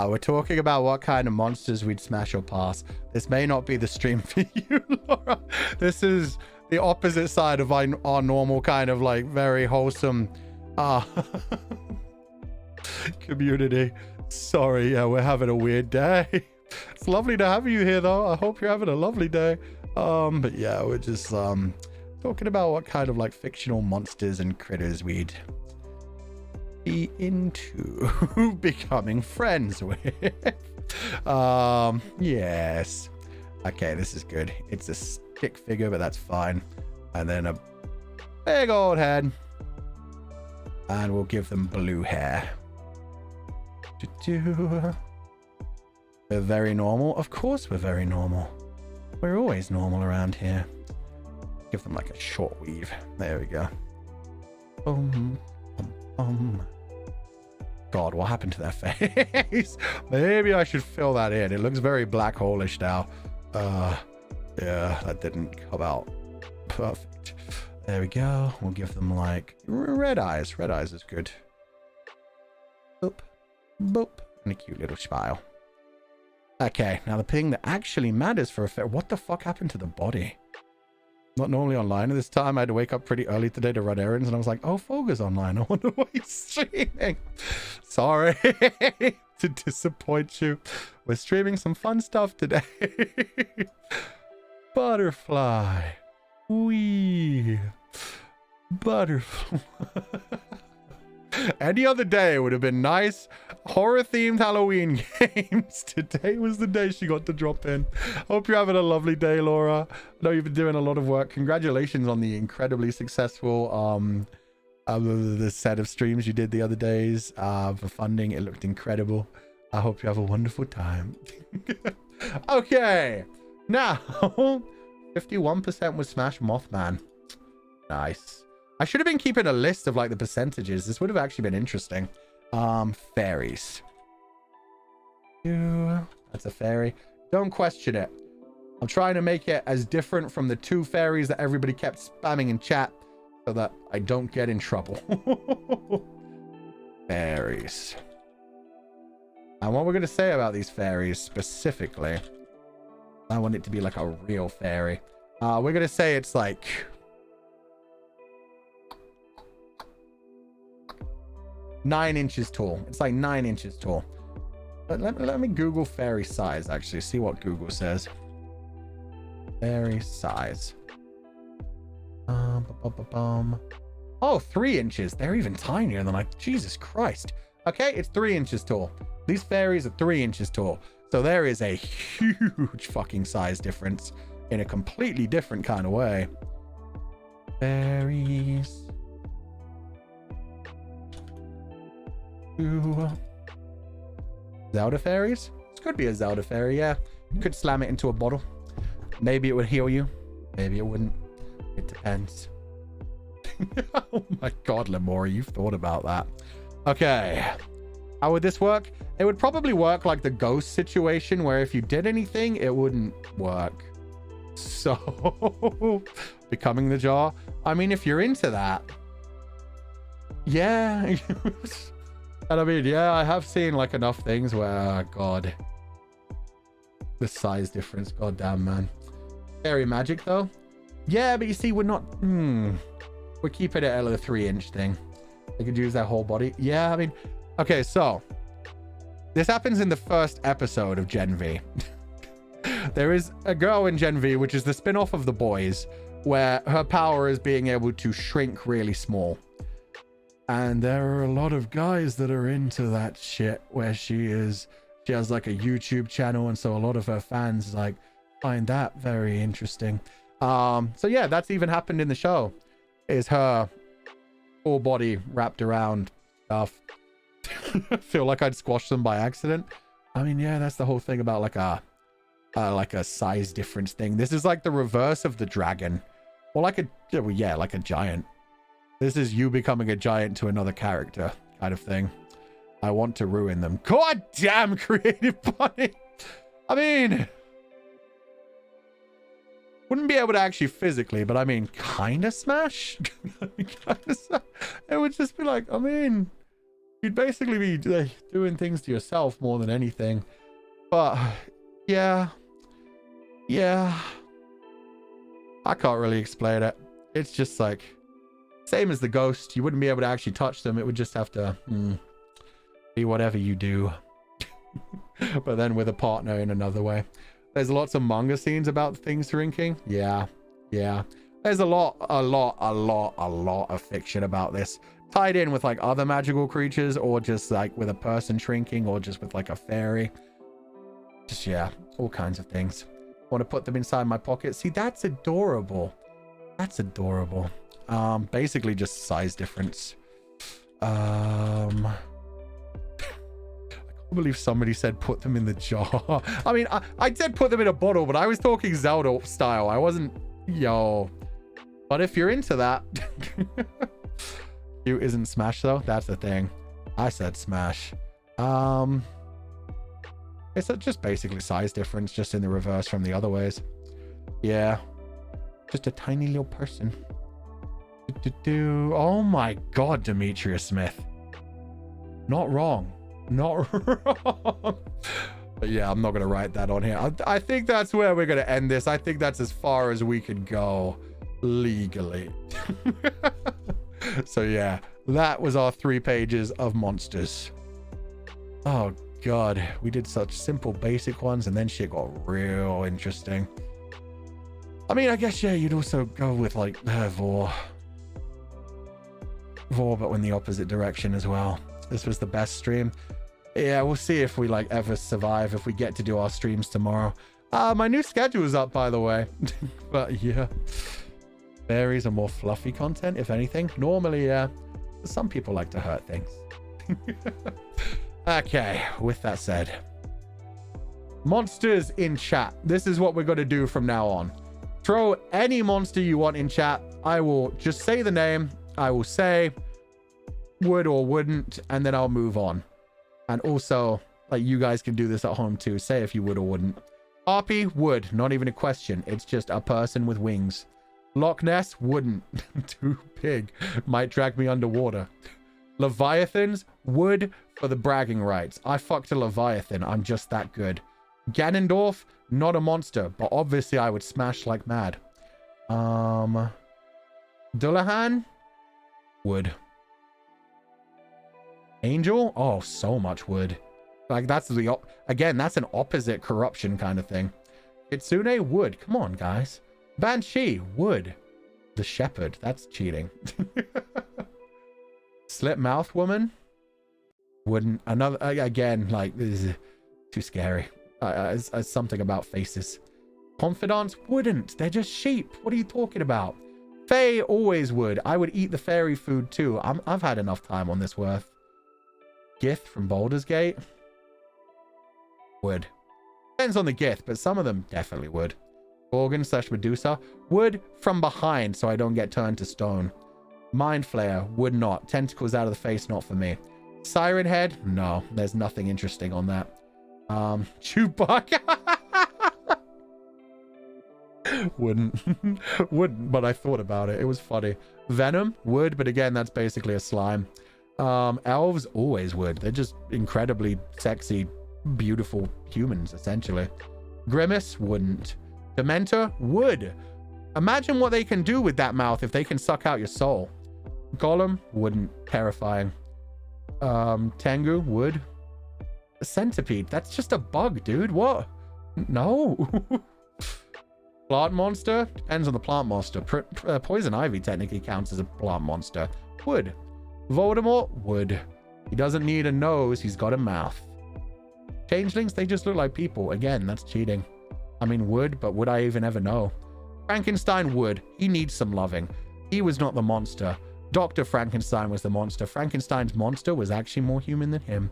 we're talking about what kind of monsters we'd smash or pass. This may not be the stream for you, Laura. This is the opposite side of our normal kind of like very wholesome community. Sorry, yeah, we're having a weird day. It's lovely to have you here though. I hope you're having a lovely day. But yeah, we're just talking about what kind of like fictional monsters and critters we'd be into becoming friends with. Yes. Okay, this is good. It's a stick figure, but that's fine. And then a big old head. And we'll give them blue hair. We're very normal. Of course we're very normal. We're always normal around here. Give them like a short weave. There we go. God, what happened to their face? Maybe I should fill that in. It looks very black hole-ish now. Yeah, that didn't come out perfect. There we go. We'll give them like red eyes. Red eyes is good. Boop, boop, and a cute little smile. Okay, now the thing that actually matters for a fair... What the fuck happened to the body? Not normally online at this time. I had to wake up pretty early today to run errands, and I was like, oh, Fulgur's online. I wonder why he's streaming. Sorry to disappoint you. We're streaming some fun stuff today. Butterfly. Wee. Butterfly. Any other day would have been nice horror-themed Halloween games. Today was the day she got to drop in. Hope you're having a lovely day, Laura. I know you've been doing a lot of work. Congratulations on the incredibly successful the set of streams you did the other days for funding. It looked incredible. I hope you have a wonderful time. Okay, now 51% was Smash Mothman. Nice. I should have been keeping a list of like the percentages. This would have actually been interesting. Fairies. That's a fairy. Don't question it. I'm trying to make it as different from the two fairies that everybody kept spamming in chat so that I don't get in trouble. Fairies. And what we're going to say about these fairies specifically, I want it to be like a real fairy. We're going to say it's like... 9 inches tall. It's like 9 inches tall. But let me Google fairy size, actually. See what Google says. Fairy size. Oh, 3 inches. They're even tinier than like... Jesus Christ. Okay, it's 3 inches tall. These fairies are 3 inches tall. So there is a huge fucking size difference in a completely different kind of way. Fairies. Zelda fairies? This could be a Zelda fairy, yeah. Could slam it into a bottle. Maybe it would heal you. Maybe it wouldn't. It depends. Oh my god, Lemora, you've thought about that. Okay. How would this work? It would probably work like the ghost situation, where if you did anything, it wouldn't work. So, becoming the jar. I mean, if you're into that. Yeah. And I mean, yeah, I have seen like enough things where, God. The size difference, goddamn, man. Fairy magic, though. Yeah, but you see, we're not... We're keeping it at a 3-inch thing. They could use their whole body. Yeah, I mean... Okay, so... This happens in the first episode of Gen V. There is a girl in Gen V, which is the spin-off of The Boys, where her power is being able to shrink really small. And there are a lot of guys that are into that shit, where she has like a YouTube channel, and so a lot of her fans like find that very interesting. So yeah, that's even happened in the show. Is her full body wrapped around stuff. I feel like I'd squash them by accident. I mean, yeah, that's the whole thing about like a size difference thing. This is like the reverse of the dragon, or like like a giant. This is you becoming a giant to another character kind of thing. I want to ruin them. God damn, Creative Bunny. I mean, wouldn't be able to actually physically, but I mean, kind of smash. It would just be like, I mean, you'd basically be doing things to yourself more than anything. But yeah, I can't really explain it. It's just like same as the ghost. You wouldn't be able to actually touch them. It would just have to be whatever you do. But then with a partner in another way. There's lots of manga scenes about things shrinking. Yeah. There's a lot of fiction about this, tied in with like other magical creatures, or just like with a person shrinking, or just with like a fairy. Just, yeah, all kinds of things. Want to put them inside my pocket. See, that's adorable. That's adorable. Basically just size difference. I can't believe somebody said put them in the jar. I mean, I said put them in a bottle, but I was talking Zelda style. I wasn't, But if you're into that, you isn't Smash though. That's the thing. I said Smash. It's just basically size difference, just in the reverse from the other ways. Yeah, just a tiny little person. Oh my God, Demetrius Smith. Not wrong. Not wrong. But yeah, I'm not going to write that on here. I think that's where we're going to end this. I think that's as far as we could go legally. So yeah, that was our 3 pages of monsters. Oh God, we did such simple basic ones, and then shit got real interesting. I mean, I guess, yeah, you'd also go with like Vor, but in the opposite direction as well. This was the best stream. Yeah, we'll see if we like ever survive, if we get to do our streams tomorrow. My new schedule is up, by the way. But yeah, fairies are more fluffy content, if anything. Normally, yeah, some people like to hurt things. Okay, with that said, monsters in chat. This is what we're going to do from now on. Throw any monster you want in chat. I will just say the name. I will say would or wouldn't, and then I'll move on. And also, like, you guys can do this at home too. Say if you would or wouldn't. Harpy, would. Not even a question. It's just a person with wings. Loch Ness, wouldn't. Too big. Might drag me underwater. Leviathans, would, for the bragging rights. I fucked a Leviathan. I'm just that good. Ganondorf, not a monster, but obviously I would smash like mad. Dullahan, would. Angel, oh, so much would. Like, that's the again, that's an opposite corruption kind of thing. Kitsune, would. Come on, guys. Banshee, would. The shepherd, that's cheating. Slit mouth woman, wouldn't. Another, again, like, this is too scary. Something about faces. Confidants, wouldn't. They're just sheep. What are you talking about? Fae always would. I would eat the fairy food too. I've had enough time on this earth. Gith from Baldur's Gate. Would. Depends on the Gith, but some of them definitely would. Gorgon / Medusa. Would from behind so I don't get turned to stone. Mind Flayer. Would not. Tentacles out of the face, not for me. Siren Head. No, there's nothing interesting on that. Chewbacca. Wouldn't, but I thought about it. It was funny. Venom. Would, but again, that's basically a slime. Elves always would. They're just incredibly sexy, beautiful humans, essentially. Grimace wouldn't. Dementor would. Imagine what they can do with that mouth if they can suck out your soul. Golem wouldn't. Terrifying. Tengu would. Centipede. That's just a bug, dude. What? No. Plant monster. Depends on the plant monster. Poison ivy technically counts as a plant monster. Would. Voldemort would. He doesn't need a nose. He's got a mouth. Changelings, they just look like people. Again, that's cheating. I mean, would, but would I even ever know? Frankenstein would. He needs some loving. He was not the monster. Dr. Frankenstein was the monster. Frankenstein's monster was actually more human than him.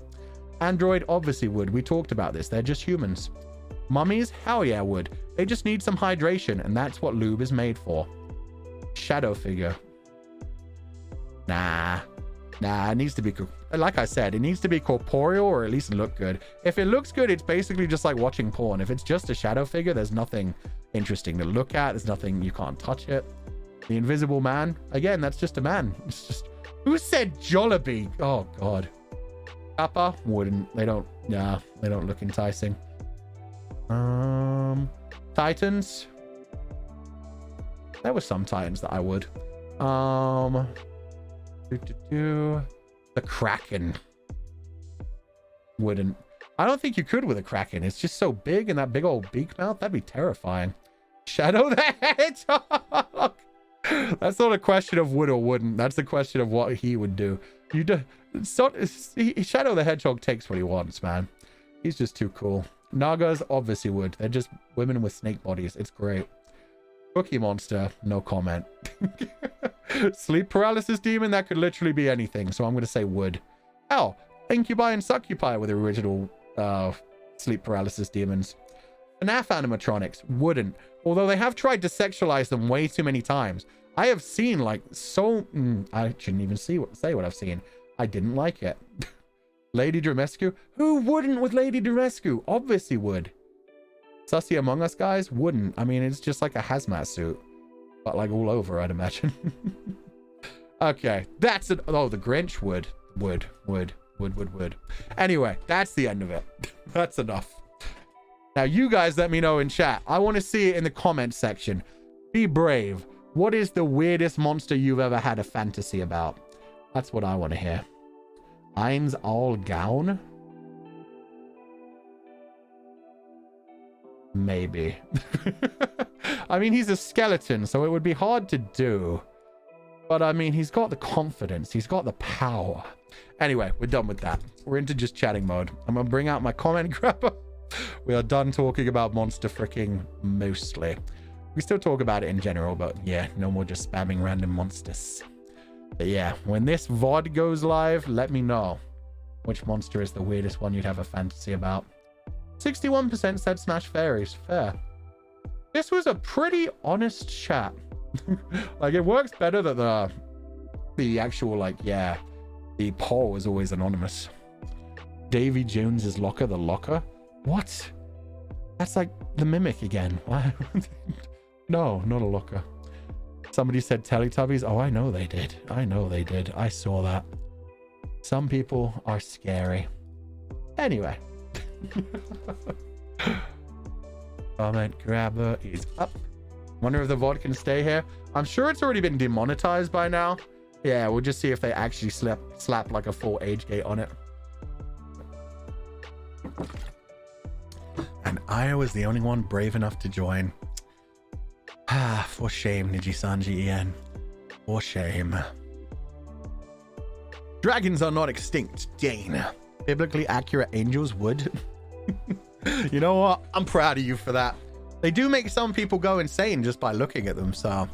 Android obviously would. We talked about this. They're just humans. Mummies? Hell yeah, would. They just need some hydration, and that's what lube is made for. Shadow figure. Nah, it needs to be, like I said, it needs to be corporeal or at least look good. If it looks good, it's basically just like watching porn. If it's just a shadow figure, there's nothing interesting to look at. There's nothing, you can't touch it. The Invisible Man, again, that's just a man. It's just, who said Jollibee? Oh, God. Kappa wouldn't. They don't look enticing. Titans. There were some Titans that I would. The Kraken. Wouldn't. I don't think you could with a Kraken. It's just so big and that big old beak mouth. That'd be terrifying. Shadow the Hedgehog. That's not a question of would or wouldn't. That's the question of what he would do. Shadow the Hedgehog takes what he wants, man. He's just too cool. Nagas obviously would. They're just women with snake bodies. It's great. Cookie Monster, no comment. Sleep paralysis demon, that could literally be anything, so I'm going to say would. Hell, Incubi and Succubi were the original sleep paralysis demons. FNAF animatronics wouldn't, although they have tried to sexualize them way too many times. I have seen like I shouldn't even say what I've seen. I didn't like it. Lady Dimitrescu? Who wouldn't with Lady Dimitrescu? Obviously would. Sussy Among Us guys? Wouldn't. I mean, it's just like a hazmat suit. But like all over, I'd imagine. Okay. That's it. Oh, the Grinch would. Would. Anyway, that's the end of it. That's enough. Now, you guys let me know in chat. I want to see it in the comments section. Be brave. What is the weirdest monster you've ever had a fantasy about? That's what I want to hear. Eins all gown? Maybe. I mean, he's a skeleton, so it would be hard to do. But I mean, he's got the confidence. He's got the power. Anyway, we're done with that. We're into just chatting mode. I'm going to bring out my comment grabber. We are done talking about monster freaking mostly. We still talk about it in general, but yeah, no more just spamming random monsters. But yeah, when this VOD goes live, let me know which monster is the weirdest one you'd have a fantasy about. 61% said Smash Fairies. Fair. This was a pretty honest chat. Like, it works better that the actual, like, yeah, the poll is always anonymous. Davy Jones's locker, the locker? What? That's like the Mimic again. Why? No, not a locker. Somebody said Teletubbies. Oh, I know they did. I saw that. Some people are scary. Anyway. Comment grabber is up. Wonder if the VOD can stay here. I'm sure it's already been demonetized by now. Yeah, we'll just see if they actually slap like a full age gate on it. And I was the only one brave enough to join. Ah, for shame, Nijisanji Ian. For shame. Dragons are not extinct, Jane. Biblically accurate angels would. You know what? I'm proud of you for that. They do make some people go insane just by looking at them, so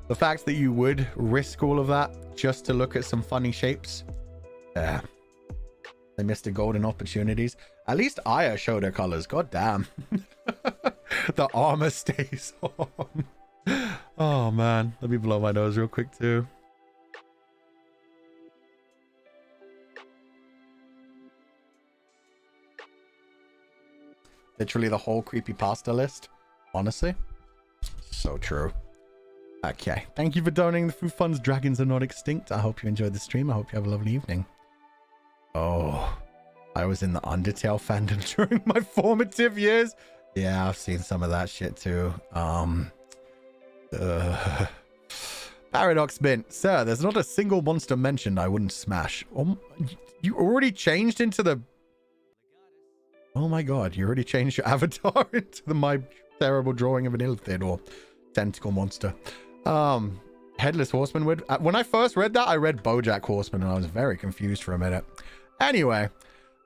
the fact that you would risk all of that just to look at some funny shapes, yeah. They missed the golden opportunities. At least Aya showed her colors. God damn. The armor stays on. Oh man, let me blow my nose real quick too. Literally the whole creepypasta list. Honestly, so true. Okay, thank you for donating the food funds. Dragons are not extinct. I hope you enjoyed the stream. I hope you have a lovely evening. Oh, I was in the Undertale fandom during my formative years. Yeah, I've seen some of that shit too. Paradox Mint, sir, there's not a single monster mentioned I wouldn't smash. You already changed into the... Oh my god, you already changed your avatar into my terrible drawing of an illithid or tentacle monster. Headless Horseman would... When I first read that, I read BoJack Horseman and I was very confused for a minute. Anyway,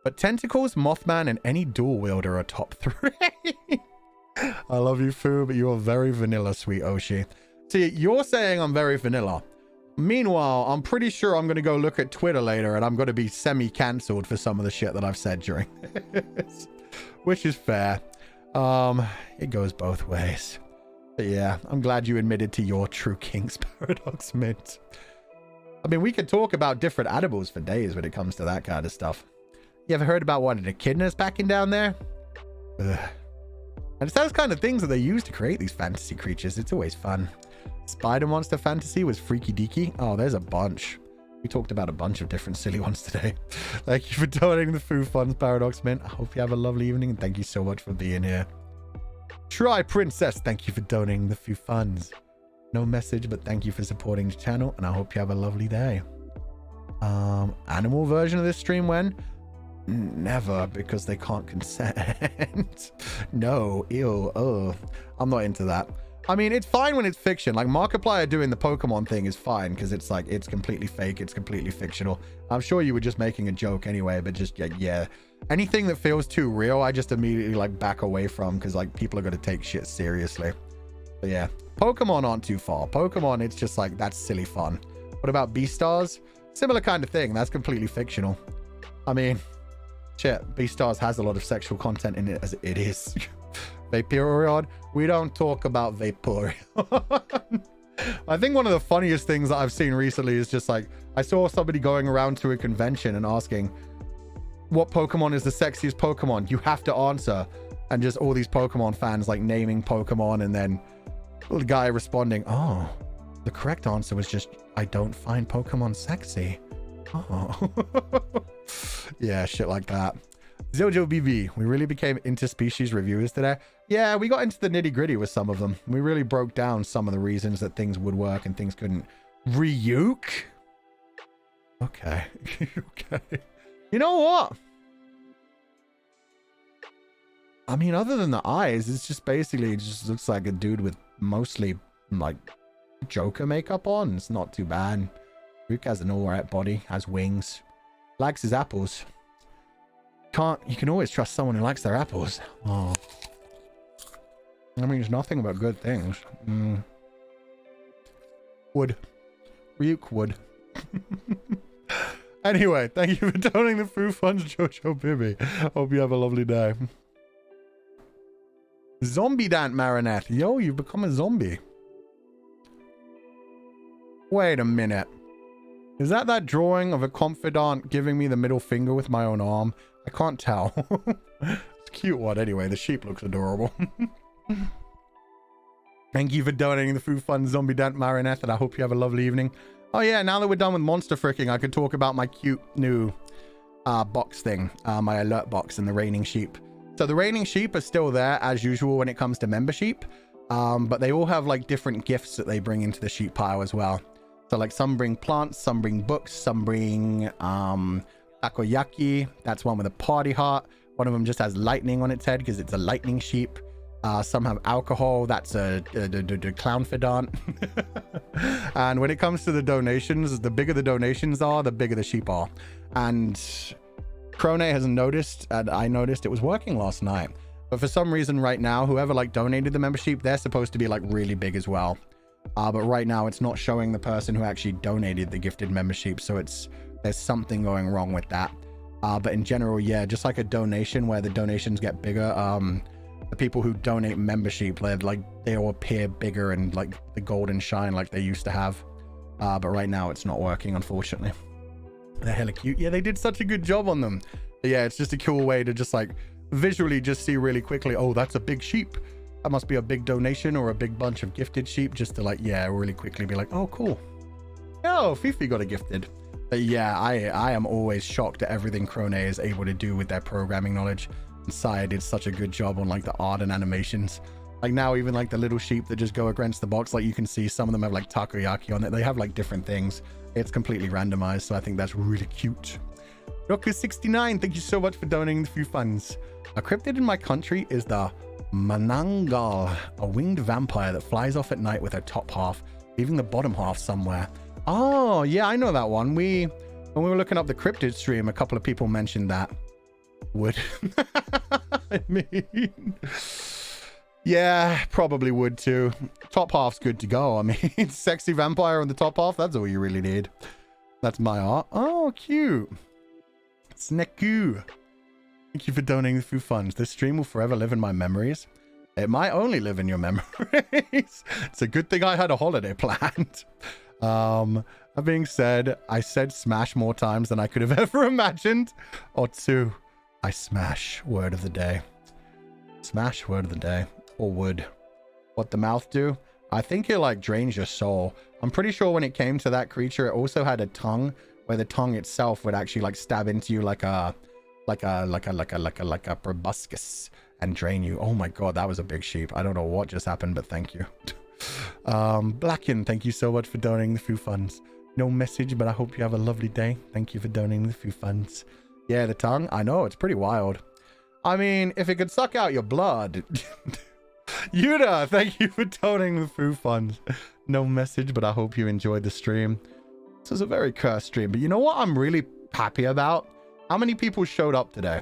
but Tentacles, Mothman, and any dual wielder are top 3. I love you, Fu, but you are very vanilla, sweet Oshi. See, you're saying I'm very vanilla. Meanwhile, I'm pretty sure I'm going to go look at Twitter later and I'm going to be semi-cancelled for some of the shit that I've said during this. Which is fair. It goes both ways. But yeah, I'm glad you admitted to your true king's Paradox Mint. I mean, we could talk about different animals for days when it comes to that kind of stuff. You ever heard about what an echidna's packing down there? Ugh. And it's those kind of things that they use to create these fantasy creatures. It's always fun. Spider monster fantasy was freaky deaky. Oh, there's a bunch. We talked about a bunch of different silly ones today. Thank you for donating the food funds, Paradox Mint. I hope you have a lovely evening and thank you so much for being here. Try Princess, thank you for donating the few funds. No message, but thank you for supporting the channel and I hope you have a lovely day. Animal version of this stream when? Never, because they can't consent. No, ew, oh, I'm not into that. I mean, it's fine when it's fiction. Like Markiplier doing the Pokemon thing is fine because it's like, it's completely fake. It's completely fictional. I'm sure you were just making a joke anyway, but just, yeah. Anything that feels too real, I just immediately like back away from because like people are going to take shit seriously. But yeah, Pokemon aren't too far. Pokemon, it's just like, that's silly fun. What about Beastars? Similar kind of thing. That's completely fictional. I mean, shit, Beastars has a lot of sexual content in it as it is. Vaporeon, we don't talk about Vaporeon. I think one of the funniest things that I've seen recently is just like, I saw somebody going around to a convention and asking, what Pokemon is the sexiest Pokemon? You have to answer. And just all these Pokemon fans like naming Pokemon and then the guy responding, oh, the correct answer was just, I don't find Pokemon sexy. Oh. Yeah, shit like that. Zojo BB, we really became interspecies reviewers today. Yeah, we got into the nitty gritty with some of them. We really broke down some of the reasons that things would work and things couldn't. Ryuk? Okay. Okay. You know what? I mean, other than the eyes, it's just basically, it just looks like a dude with mostly like Joker makeup on. It's not too bad. Ryuk has an alright body, has wings, likes his apples. You can always trust someone who likes their apples. Oh. That means nothing but good things. Wood. Ryuk would. Anyway, thank you for donating the food funds, Jojo Bibi. Hope you have a lovely day. Zombie Dant Marinette. Yo, you've become a zombie. Wait a minute. Is that drawing of a confidant giving me the middle finger with my own arm? I can't tell. It's a cute one anyway. The sheep looks adorable. Thank you for donating the food fund, Zombie Dant Marinette, and I hope you have a lovely evening. Oh yeah, now that we're done with monster fricking, I could talk about my cute new box thing, my alert box and the raining sheep. So the raining sheep are still there as usual when it comes to member sheep, but they all have like different gifts that they bring into the sheep pile as well. So like some bring plants, some bring books, some bring takoyaki. That's one with a party heart. One of them just has lightning on its head because it's a lightning sheep. Some have alcohol. That's a clownfidant. And when it comes to the donations, the bigger the donations are, the bigger the sheep are. And Krone has noticed, and I noticed, it was working last night. But for some reason right now, whoever like donated the membership, they're supposed to be like really big as well. But right now it's not showing the person who actually donated the gifted membership. So there's something going wrong with that. But in general, yeah, just like a donation where the donations get bigger. The people who donate membership, they all appear bigger and like the golden shine like they used to have. But right now it's not working, unfortunately. They're hella cute. Yeah, they did such a good job on them. But yeah, it's just a cool way to just like visually just see really quickly, oh, that's a big sheep. That must be a big donation or a big bunch of gifted sheep, just to like, yeah, really quickly be like, oh, cool. Oh, Fifi got a gifted. But yeah, I am always shocked at everything Krone is able to do with their programming knowledge. And Saya did such a good job on like the art and animations. Like now, even like the little sheep that just go against the box, like you can see some of them have like takoyaki on it. They have like different things. It's completely randomized, so I think that's really cute. Roku69, thank you so much for donating the few funds. A cryptid in my country is the Manangal, a winged vampire that flies off at night with her top half, leaving the bottom half somewhere. Oh, yeah, I know that one. When we were looking up the cryptid stream, a couple of people mentioned that. Would. I mean, yeah, probably would too. Top half's good to go. I mean, sexy vampire on the top half, that's all you really need. That's my art. Oh, cute. Sneku. Thank you for donating the few funds. This stream will forever live in my memories. It might only live in your memories. It's a good thing I had a holiday planned. That being said, I said smash more times than I could have ever imagined. Otsu, I smash. Word of the day. Smash, word of the day. Or would. What the mouth do? I think it like drains your soul. I'm pretty sure when it came to that creature, it also had a tongue where the tongue itself would actually like stab into you like a proboscis and drain you. Oh my god, that was a big sheep. I don't know what just happened, but thank you. Blacken, thank you so much for donating the few funds. No message, but I hope you have a lovely day. Thank you for donating the few funds. Yeah, the tongue, I know, it's pretty wild. I mean, if it could suck out your blood. Yuda, thank you for donating the few funds. No message, but I hope you enjoyed the stream. This is a very cursed stream, but you know what I'm really happy about? How many people showed up today?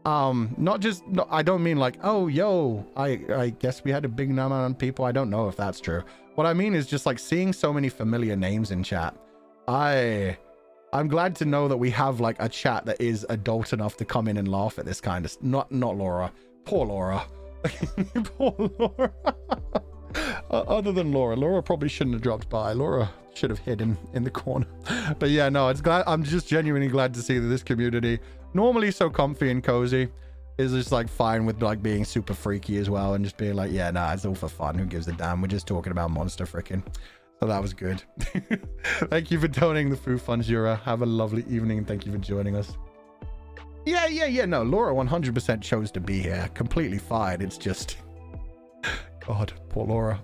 I don't mean like, oh, yo, I guess we had a big number of people. I don't know if that's true. What I mean is just like seeing so many familiar names in chat. I'm glad to know that we have like a chat that is adult enough to come in and laugh at this kind of not Laura. Poor Laura. Poor Laura. Other than Laura probably shouldn't have dropped by. Laura should have hidden in the corner. But yeah, no, I'm just genuinely glad to see that this community, normally so comfy and cozy, is just like fine with like being super freaky as well and just being like, yeah, nah, it's all for fun. Who gives a damn? We're just talking about monster freaking. So that was good. Thank you for donating the food funds, Yura. Have a lovely evening and thank you for joining us. Yeah. No, Laura 100% chose to be here. Completely fine. It's just... God, poor Laura.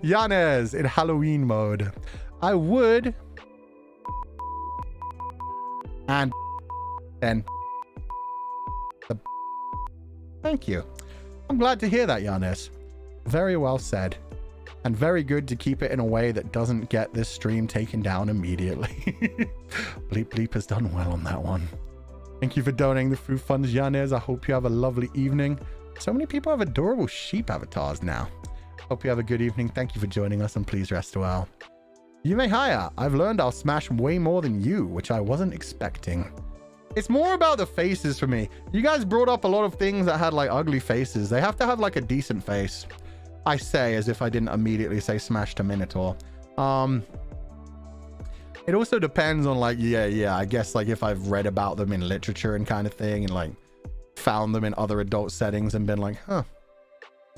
Yanez in Halloween mode. I would... And... then... Thank you. I'm glad to hear that, Yanez. Very well said. And very good to keep it in a way that doesn't get this stream taken down immediately. Bleep has done well on that one. Thank you for donating the food funds, Yanez. I hope you have a lovely evening. So many people have adorable sheep avatars now. Hope you have a good evening. Thank you for joining us and please rest well. Yume Haya, I've learned I'll smash way more than you, which I wasn't expecting. It's more about the faces for me. You guys brought up a lot of things that had like ugly faces. They have to have like a decent face. I say as if I didn't immediately say smash to Minotaur. It also depends on like, yeah, I guess like if I've read about them in literature and kind of thing and like found them in other adult settings and been like, huh,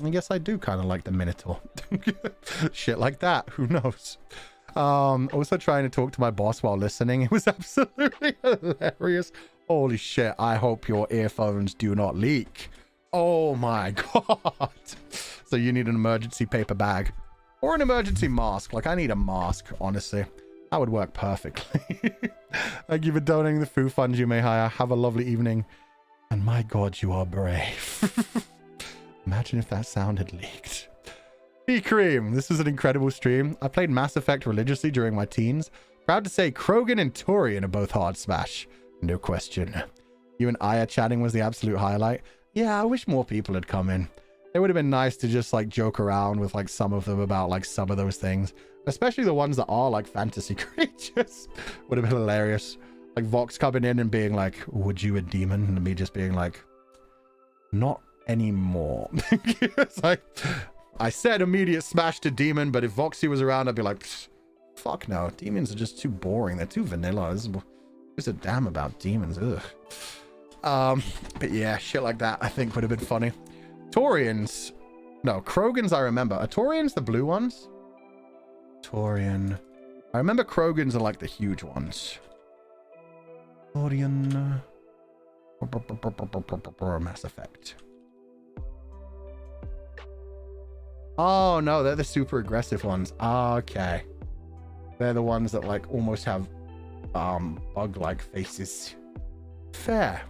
I guess I do kind of like the Minotaur. Shit like that. Who knows? Also trying to talk to my boss while listening. It was absolutely hilarious. Holy shit. I hope your earphones do not leak. Oh my god. So you need an emergency paper bag or an emergency mask. Like I need a mask, honestly. That would work perfectly. Thank you for donating the food funds, Yume Haya. Have a lovely evening. And my god, you are brave. Imagine if that sound had leaked. Cream, this was an incredible stream. I played Mass Effect religiously during my teens. Proud to say Krogan and Torian are both hard smash. No question. You and Aya chatting was the absolute highlight. Yeah, I wish more people had come in. It would have been nice to just like joke around with like some of them about like some of those things. Especially the ones that are like fantasy creatures. Would have been hilarious. Like Vox coming in and being like, would you a demon? And me just being like, not anymore. It's like, I said immediate smash to demon, but if Voxy was around, I'd be like, fuck no. Demons are just too boring. They're too vanilla. Who's a damn about demons? Ugh. But yeah, shit like that I think would have been funny. Taurians. No, Krogans I remember. Are Taurians the blue ones? Taurian. I remember Krogans are like the huge ones. Taurian. Mass Effect. Oh no, they're the super aggressive ones. Okay. They're the ones that like almost have bug-like faces. Fair.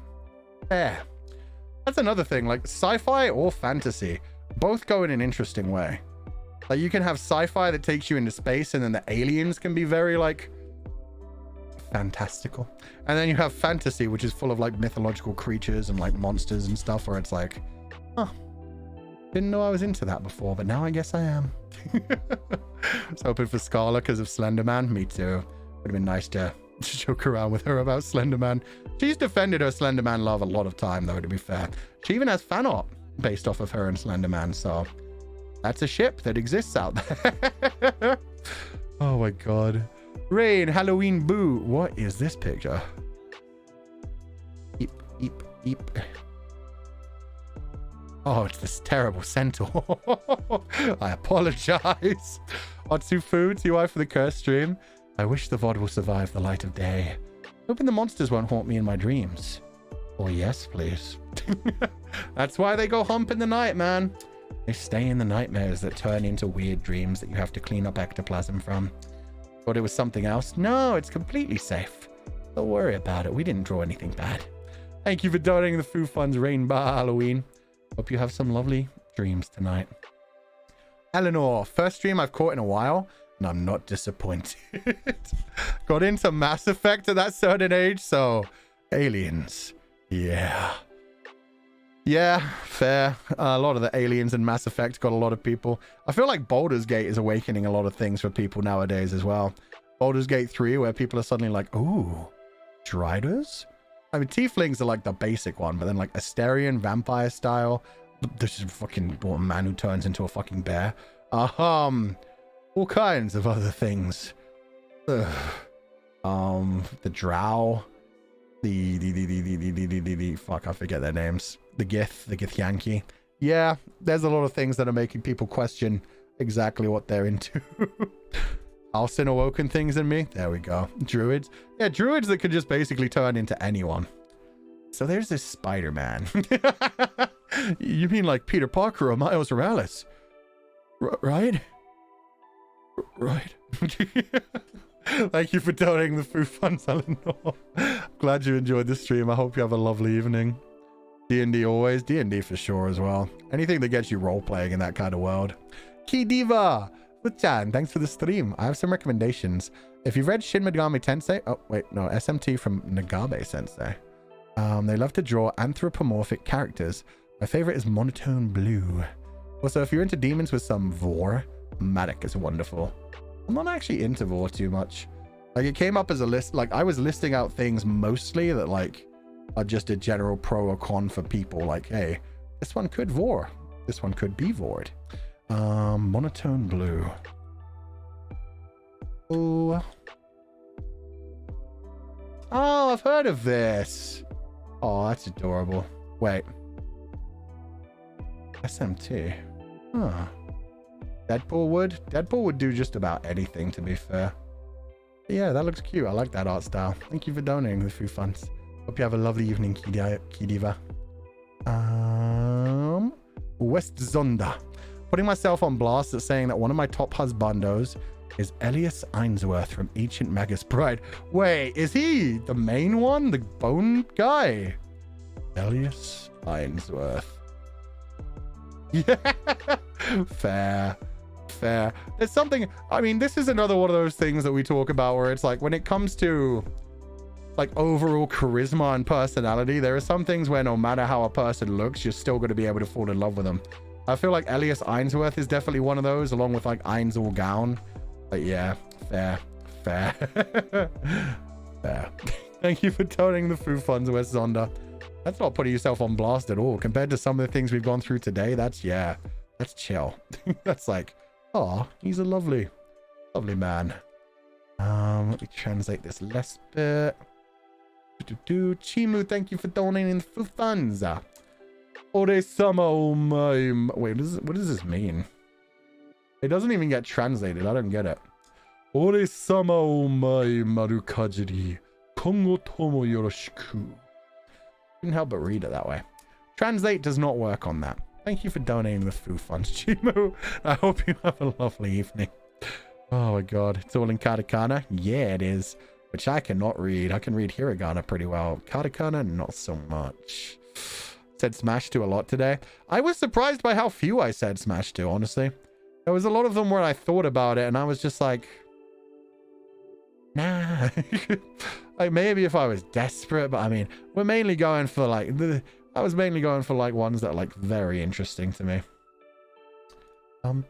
That's another thing, like sci-fi or fantasy both go in an interesting way. Like you can have sci-fi that takes you into space, and then the aliens can be very like fantastical, and then you have fantasy, which is full of like mythological creatures and like monsters and stuff, where it's like, huh, didn't know I was into that before, but now I guess I am. I was hoping for Scarlet because of Slenderman. Me too. Would have been nice to joke around with her about Slenderman. She's defended her Slenderman love a lot of time, though, to be fair. She even has fan art based off of her and Slenderman, so that's a ship that exists out there. Oh my god. Rain, Halloween Boo. What is this picture? Eep. Oh, it's this terrible centaur. I apologize. Otsu Foods, UI for the curse stream. I wish the VOD will survive the light of day. Hoping the monsters won't haunt me in my dreams. Oh, yes, please. That's why they go hump in the night, man. They stay in the nightmares that turn into weird dreams that you have to clean up ectoplasm from. Thought it was something else? No, it's completely safe. Don't worry about it. We didn't draw anything bad. Thank you for donating the Foo Funds Rain Bar Halloween. Hope you have some lovely dreams tonight. Eleanor, first stream I've caught in a while, and I'm not disappointed. Got into Mass Effect at that certain age, so aliens. Yeah. Yeah, fair. A lot of the aliens in Mass Effect got a lot of people. I feel like Baldur's Gate is awakening a lot of things for people nowadays as well. Baldur's Gate 3, where people are suddenly like, ooh, Driders? I mean, Tieflings are like the basic one, but then like Asterian, vampire style. This is fucking a man who turns into a fucking bear. All kinds of other things. Ugh. The Drow. The fuck, I forget their names. The Githyanki. Yeah, there's a lot of things that are making people question exactly what they're into. Alcyn awoken things in me. There we go. Druids. Yeah, druids that could just basically turn into anyone. So there's this Spider-Man. You mean like Peter Parker or Miles Morales? Right? Right. Thank you for donating the Foo Funds, Eleanor. Glad you enjoyed the stream. I hope you have a lovely evening. D&D always. D&D for sure as well. Anything that gets you role-playing in that kind of world. Key Diva! Chan, thanks for the stream. I have some recommendations. If you've read Shin Megami Tensei... Oh, wait, no. SMT from Nagabe Sensei. They love to draw anthropomorphic characters. My favorite is Monotone Blue. Also, if you're into demons with some vor, Matic is wonderful. I'm not actually into vor too much. Like, it came up as a list. Like, I was listing out things mostly that, like, are just a general pro or con for people. Like, hey, this one could vor. This one could be vored. Monotone Blue. Oh, I've heard of this. Oh, that's adorable. Wait. SMT. Huh. Deadpool would do just about anything, to be fair. But yeah, that looks cute. I like that art style. Thank you for donating the Foo Funds. Hope you have a lovely evening, Key Diva. West Zonda. Putting myself on blast at saying that one of my top husbandos is Elias Ainsworth from Ancient Magus Bride. Wait, is he the main one? The bone guy? Elias Ainsworth. Yeah. Fair. There's something... I mean, this is another one of those things that we talk about where it's like, when it comes to like overall charisma and personality, there are some things where no matter how a person looks, you're still going to be able to fall in love with them. I feel like Elias Ainsworth is definitely one of those, along with like Ainsel Gown. But yeah, fair. Fair. Thank you for donating the food funds, West Zonda. That's not putting yourself on blast at all. Compared to some of the things we've gone through today, that's chill. That's like, oh, he's a lovely man. Let me translate this last bit. Chimu, thank you for donating the food funds. Ore-sama omae. Wait, what does this mean? It doesn't even get translated. I don't get it. Ore-sama omae maru kajiri. Kongo tomo yoroshiku. Couldn't help but read it that way. Translate does not work on that. Thank you for donating the food funds, Chimu. I hope you have a lovely evening. Oh my god. It's all in katakana? Yeah, it is. Which I cannot read. I can read hiragana pretty well. Katakana, not so much. Said smash to a lot today. I was surprised by how few I said smash to, honestly. There was a lot of them where I thought about it and I was just like, nah. Like maybe if I was desperate, but I mean, we're mainly going for like I was mainly going for like ones that are like very interesting to me. Where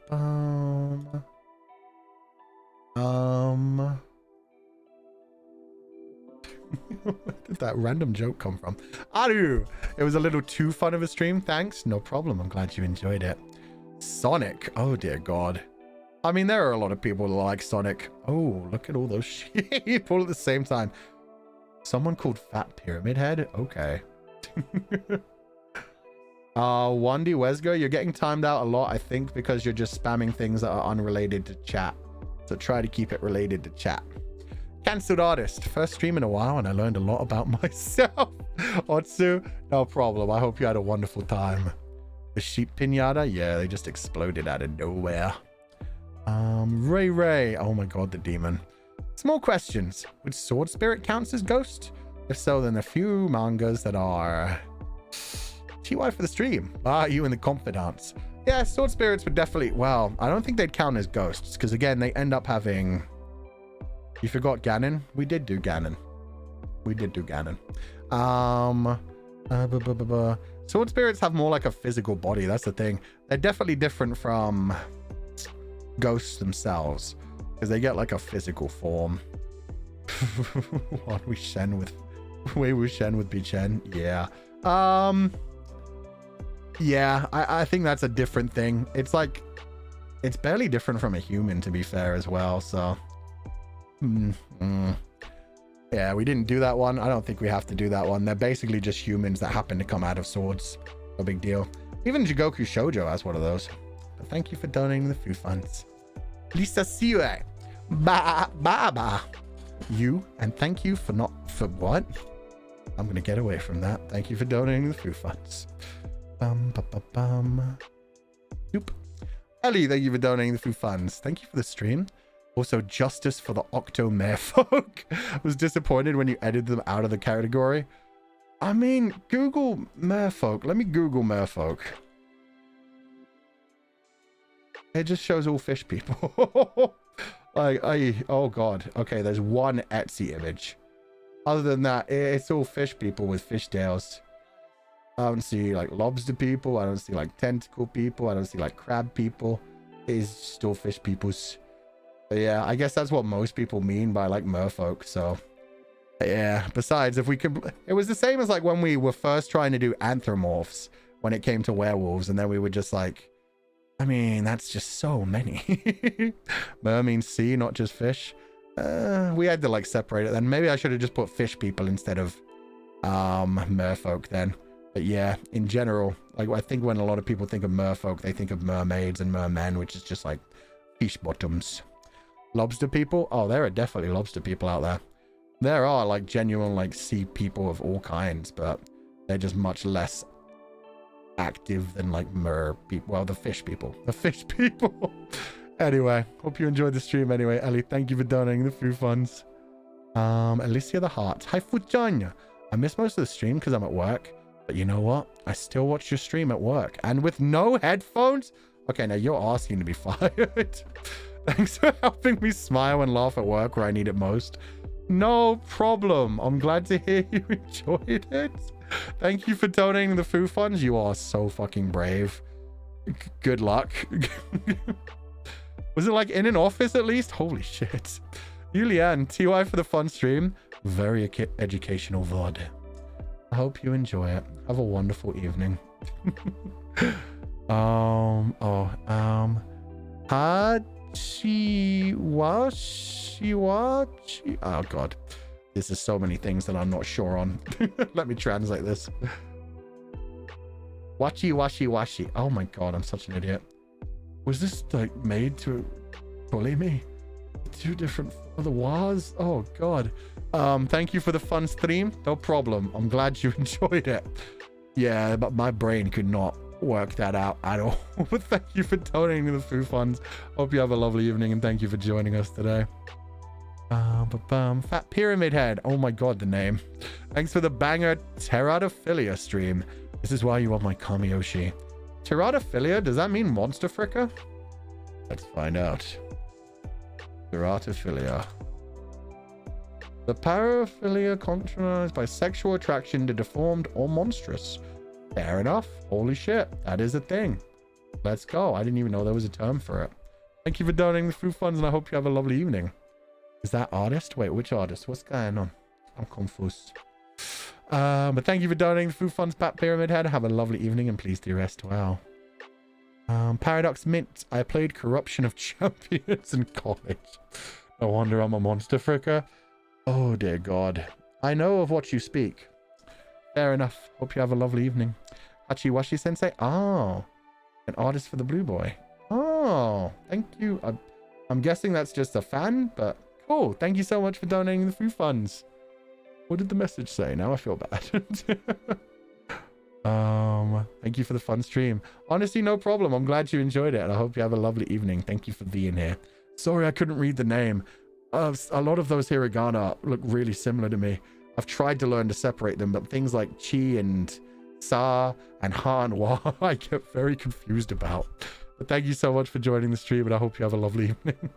did that random joke come from? Aru! It was a little too fun of a stream. Thanks. No problem. I'm glad you enjoyed it. Sonic. Oh dear god. I mean, there are a lot of people that like Sonic. Oh, look at all those sheep all at the same time. Someone called Fat Pyramid Head? Okay. Wandy Wesgo, you're getting timed out a lot, I think, because you're just spamming things that are unrelated to chat. So try to keep it related to chat. Cancelled artist. First stream in a while and I learned a lot about myself. Otsu, no problem. I hope you had a wonderful time. The sheep pinata? Yeah, they just exploded out of nowhere. Ray. Oh my god, the demon. Small questions. Would Sword Spirit counts as ghost? If so, then a few mangas that are... TY for the stream. You and the confidants. Yeah, Sword Spirits would definitely... Well, I don't think they'd count as ghosts, because again, they end up having... You forgot Ganon? We did do Ganon. Sword Spirits have more like a physical body, that's the thing. They're definitely different from ghosts themselves, because they get like a physical form. What we Shen with Bichen? Yeah. Yeah, I think that's a different thing. It's like, it's barely different from a human, to be fair, as well, so. Yeah, we didn't do that one. I don't think we have to do that one. They're basically just humans that happen to come out of swords. No big deal. Even Jigoku Shoujo has one of those. But thank you for donating the food funds. Lisa Siue. Ba. You, and thank you for what? I'm gonna get away from that. Thank you for donating the food funds. Nope. Ellie, thank you for donating the food funds. Thank you for the stream. Also, justice for the Octo Merfolk. Was disappointed when you edited them out of the category. I mean, Google Merfolk. Let me Google Merfolk. It just shows all fish people. Oh god. Okay, there's one Etsy image. Other than that, it's all fish people with fish tails. I don't see like lobster people. I don't see like tentacle people. I don't see like crab people. It's still fish peoples. But yeah, I guess that's what most people mean by like merfolk. So yeah, besides, if we could, it was the same as like when we were first trying to do anthropomorphs when it came to werewolves, and then we were just like, I mean, that's just so many. Mer means sea, not just fish. We had to like separate it then. Maybe I should have just put fish people instead of merfolk then. But yeah, in general, like I think when a lot of people think of merfolk, they think of mermaids and mermen, which is just like fish bottoms. Lobster people? Oh, there are definitely lobster people out there. There are like genuine like sea people of all kinds, but they're just much less active than like mer people. Well, the fish people. Anyway, hope you enjoyed the stream anyway. Ellie, thank you for donating the food funds. Alicia the Heart. Hi, Fujanya. I missed most of the stream because I'm at work. But you know what? I still watch your stream at work. And with no headphones? Okay, now you're asking to be fired. Thanks for helping me smile and laugh at work where I need it most. No problem. I'm glad to hear you enjoyed it. Thank you for donating the food funds. You are so fucking brave. Good luck. Was it like in an office at least? Holy shit. Yulian, TY for the fun stream. Very educational VOD. I hope you enjoy it. Have a wonderful evening. Hachiwashi. Oh god. This is so many things that I'm not sure on. Let me translate this. Wachi washi washi. Oh my god, I'm such an idiot. Was this like made to bully me? Two different for the was? Oh god. Thank you for the fun stream. No problem. I'm glad you enjoyed it. Yeah, but my brain could not work that out at all. But thank you for donating to the food funds. Hope you have a lovely evening and thank you for joining us today. Fat Pyramid Head. Oh my god, the name. Thanks for the banger Teratophilia stream. This is why you are my Kamiyoshi. Teratophilia? Does that mean monster fricker? Let's find out. Teratophilia. The paraphilia characterized by sexual attraction to deformed or monstrous. Fair enough. Holy shit. That is a thing. Let's go. I didn't even know there was a term for it. Thank you for donating the food funds and I hope you have a lovely evening. Is that artist? Wait, which artist? What's going on? I'm confused. But thank you for donating the food funds, Pat Pyramid Head. Have a lovely evening and please do rest well. Paradox Mint. I played Corruption of Champions in college. No wonder I'm a monster fricker. Oh dear god. I know of what you speak. Fair enough. Hope you have a lovely evening. Hachiwashi Sensei. Oh. An artist for the Blue Boy. Oh. Thank you. I'm guessing that's just a fan, but cool. Thank you so much for donating the food funds. What did the message say? Now I feel bad. Thank you for the fun stream. Honestly, no problem. I'm glad you enjoyed it and I hope you have a lovely evening. Thank you for being here. Sorry I couldn't read the name. A lot of those hiragana look really similar to me. I've tried to learn to separate them, but things like chi and sa and ha and wa I get very confused about. But thank you so much for joining the stream and I hope you have a lovely evening.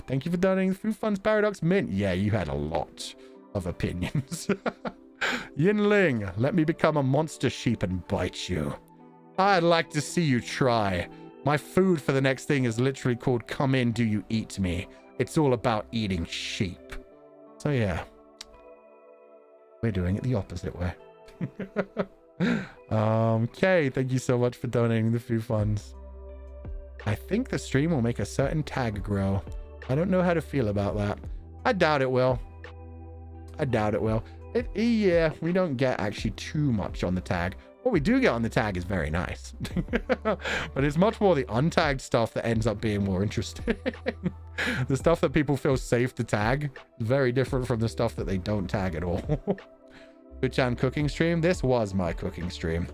Thank you for donating the food funds, Paradox Mint. Yeah, you had a lot of opinions. Yinling, let me become a monster sheep and bite you. I'd like to see you try. My food for the next thing is literally called Come In, Do You Eat Me? It's all about eating sheep. So yeah, we're doing it the opposite way. Okay, thank you so much for donating the food funds. I think the stream will make a certain tag grow. I don't know how to feel about that. I doubt it will. I doubt it will. Yeah, we don't get actually too much on the tag. What we do get on the tag is very nice. But it's much more the untagged stuff that ends up being more interesting. The stuff that people feel safe to tag is very different from the stuff that they don't tag at all. Good-chan cooking stream. This was my cooking stream.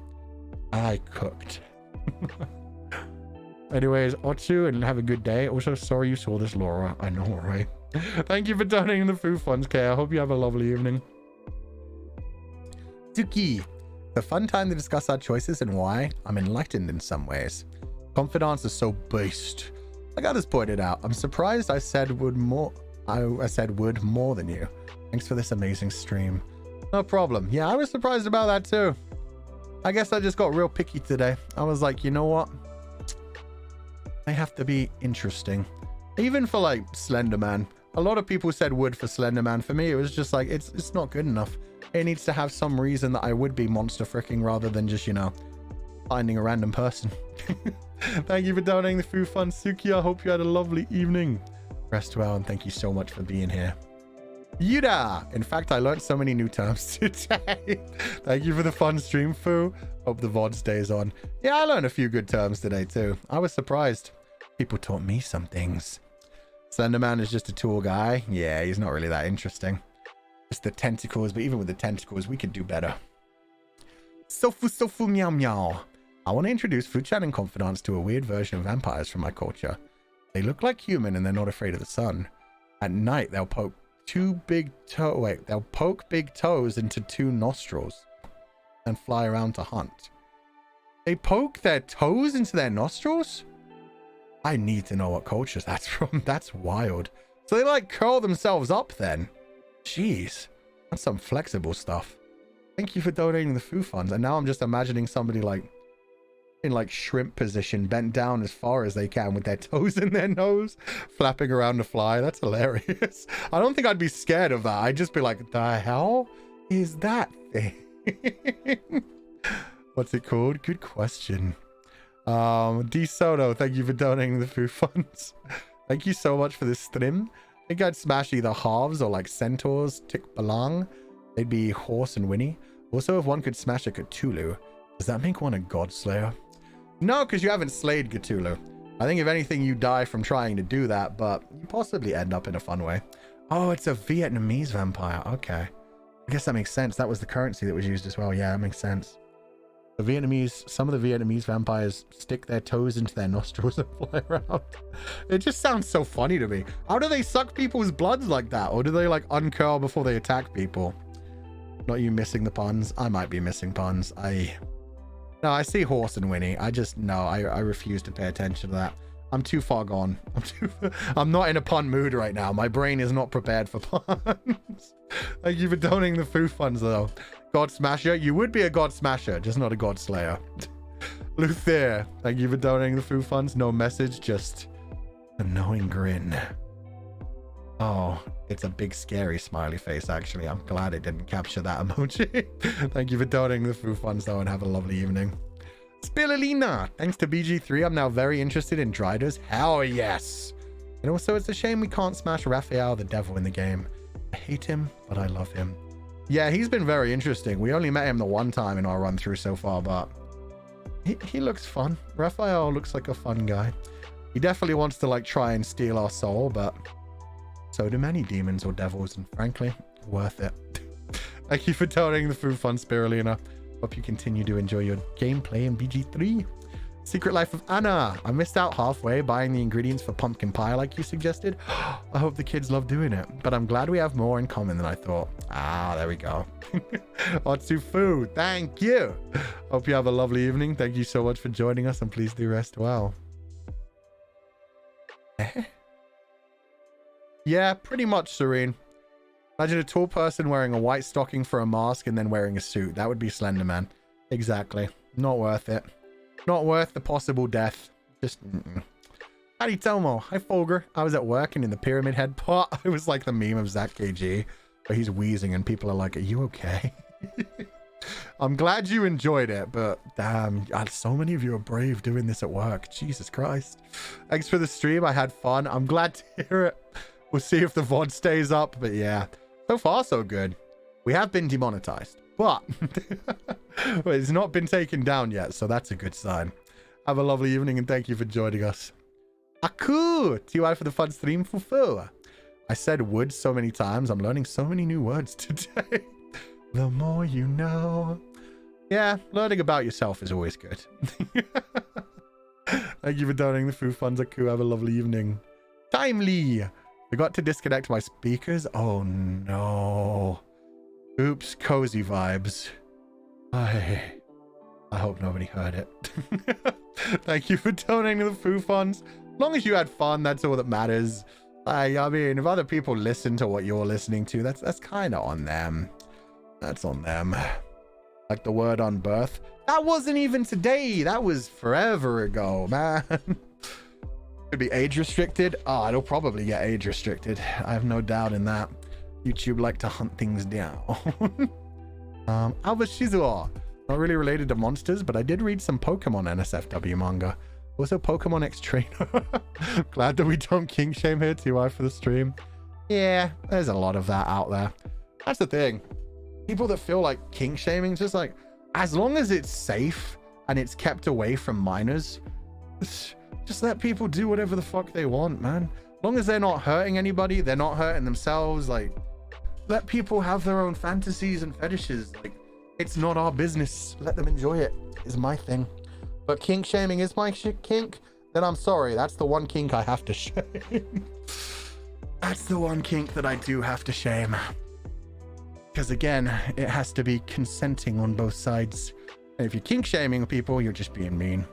I cooked. Anyways, Otsu, and have a good day. Also, sorry you saw this, Laura. I know, right? Thank you for donating the food funds, Kay. I hope you have a lovely evening. Tsuki. The fun time to discuss our choices and why. I'm enlightened in some ways. Confidants are so based. Like others pointed out, I'm surprised I said would more. I said would more than you. Thanks for this amazing stream. No problem. Yeah, I was surprised about that too. I guess I just got real picky today. I was like, you know what? I have to be interesting. Even for like Slender Man. A lot of people said would for Slender Man. For me, it was just like, it's not good enough. It needs to have some reason that I would be monster fricking rather than just, you know, finding a random person. Thank you for donating the food fund, Suki. I hope you had a lovely evening. Rest well, and thank you so much for being here. Yuda! In fact, I learned so many new terms today. Thank you for the fun stream, Fu. Hope the VOD stays on. Yeah, I learned a few good terms today, too. I was surprised. People taught me some things. Slenderman is just a tool guy. Yeah, he's not really that interesting. Just the tentacles, but even with the tentacles, we could do better. Sofu meow meow. I want to introduce Fuchan and Confidants to a weird version of vampires from my culture. They look like human and they're not afraid of the sun. At night, they'll poke big toes into two nostrils and fly around to hunt. They poke their toes into their nostrils? I need to know what culture that's from. That's wild. So they like curl themselves up then. Jeez, that's some flexible stuff. Thank you for donating the food funds. And now I'm just imagining somebody like in like shrimp position, bent down as far as they can with their toes in their nose, flapping around to fly. That's hilarious. I don't think I'd be scared of that. I'd just be like, the hell is that thing? What's it called? Good question. D Soto, thank you for donating the food funds. Thank you so much for this stream. I think I'd smash either halves or like centaurs, Tik Balang. They'd be Horse and Winnie. Also, if one could smash a Cthulhu, does that make one a god slayer? No, because you haven't slayed Cthulhu. I think if anything, you die from trying to do that, but you possibly end up in a fun way. Oh, it's a Vietnamese vampire. Okay. I guess that makes sense. That was the currency that was used as well. Yeah, that makes sense. The Vietnamese, some of the Vietnamese vampires stick their toes into their nostrils and fly around. It just sounds so funny to me. How do they suck people's bloods like that? Or do they like uncurl before they attack people? Not you missing the puns. I might be missing puns. No, I see Horse and Winnie. I refuse to pay attention to that. I'm too far gone. I'm not in a pun mood right now. My brain is not prepared for puns. Thank you for donating the food funds, though. God Smasher, you would be a God Smasher, just not a God Slayer. Luther, thank you for donating the food funds. No message, just a knowing grin. Oh, it's a big scary smiley face, actually. I'm glad it didn't capture that emoji. Thank you for donating the food funds, though, and have a lovely evening. Spirulina, thanks to BG3, I'm now very interested in Driders. Hell yes. And also, it's a shame we can't smash Raphael the devil in the game. I hate him, but I love him. Yeah, he's been very interesting. We only met him the one time in our run through so far, but he looks fun. Raphael looks like a fun guy. He definitely wants to like try and steal our soul, but so do many demons or devils, and frankly, worth it. Thank you for donating the food fund, Spirulina. Hope you continue to enjoy your gameplay in BG3. Secret Life of Anna. I missed out halfway buying the ingredients for pumpkin pie like you suggested. I hope the kids love doing it, but I'm glad we have more in common than I thought. Ah, there we go. Otsu Food, thank you. Hope you have a lovely evening. Thank you so much for joining us, and please do rest well. Yeah, pretty much, Serene. Imagine a tall person wearing a white stocking for a mask and then wearing a suit. That would be Slender Man. Exactly. Not worth it. Not worth the possible death. Just, Howdy Tomo. Hi Fulgur. I was at work and in the Pyramid Head pot, it was like the meme of Zach KG, where he's wheezing and people are like, are you okay? I'm glad you enjoyed it, but damn, so many of you are brave doing this at work. Jesus Christ. Thanks for the stream. I had fun. I'm glad to hear it. We'll see if the VOD stays up, but yeah. So far, so good. We have been demonetized, but it's not been taken down yet, so that's a good sign. Have a lovely evening, and thank you for joining us. Aku! TY for the fun stream, Fufu. I said would so many times. I'm learning so many new words today. The more you know. Yeah, learning about yourself is always good. Thank you for donating the food funds, Aku. Have a lovely evening. Timely! Forgot to disconnect my speakers. Oh no. Oops, cozy vibes. I hope nobody heard it. Thank you for donating to the food funds. As long as you had fun, that's all that matters. I mean, if other people listen to what you're listening to, that's kind of on them. That's on them. Like the word on birth. That wasn't even today. That was forever ago, man. Could be age restricted. Oh, it'll probably get age restricted. I have no doubt in that. YouTube like to hunt things down. Alba Shizuo. Not really related to monsters, but I did read some Pokemon NSFW manga. Also Pokemon X Trainer. Glad that we don't kink shame here, TY for the stream. Yeah, there's a lot of that out there. That's the thing. People that feel like kink shaming, just like, as long as it's safe and it's kept away from minors, just let people do whatever the fuck they want, man. As long as they're not hurting anybody, they're not hurting themselves, like, let people have their own fantasies and fetishes. Like, it's not our business. Let them enjoy it, is my thing. But kink shaming is my kink, then I'm sorry. That's the one kink I have to shame. That's the one kink that I do have to shame. Because again, it has to be consenting on both sides. And if you're kink shaming people, you're just being mean.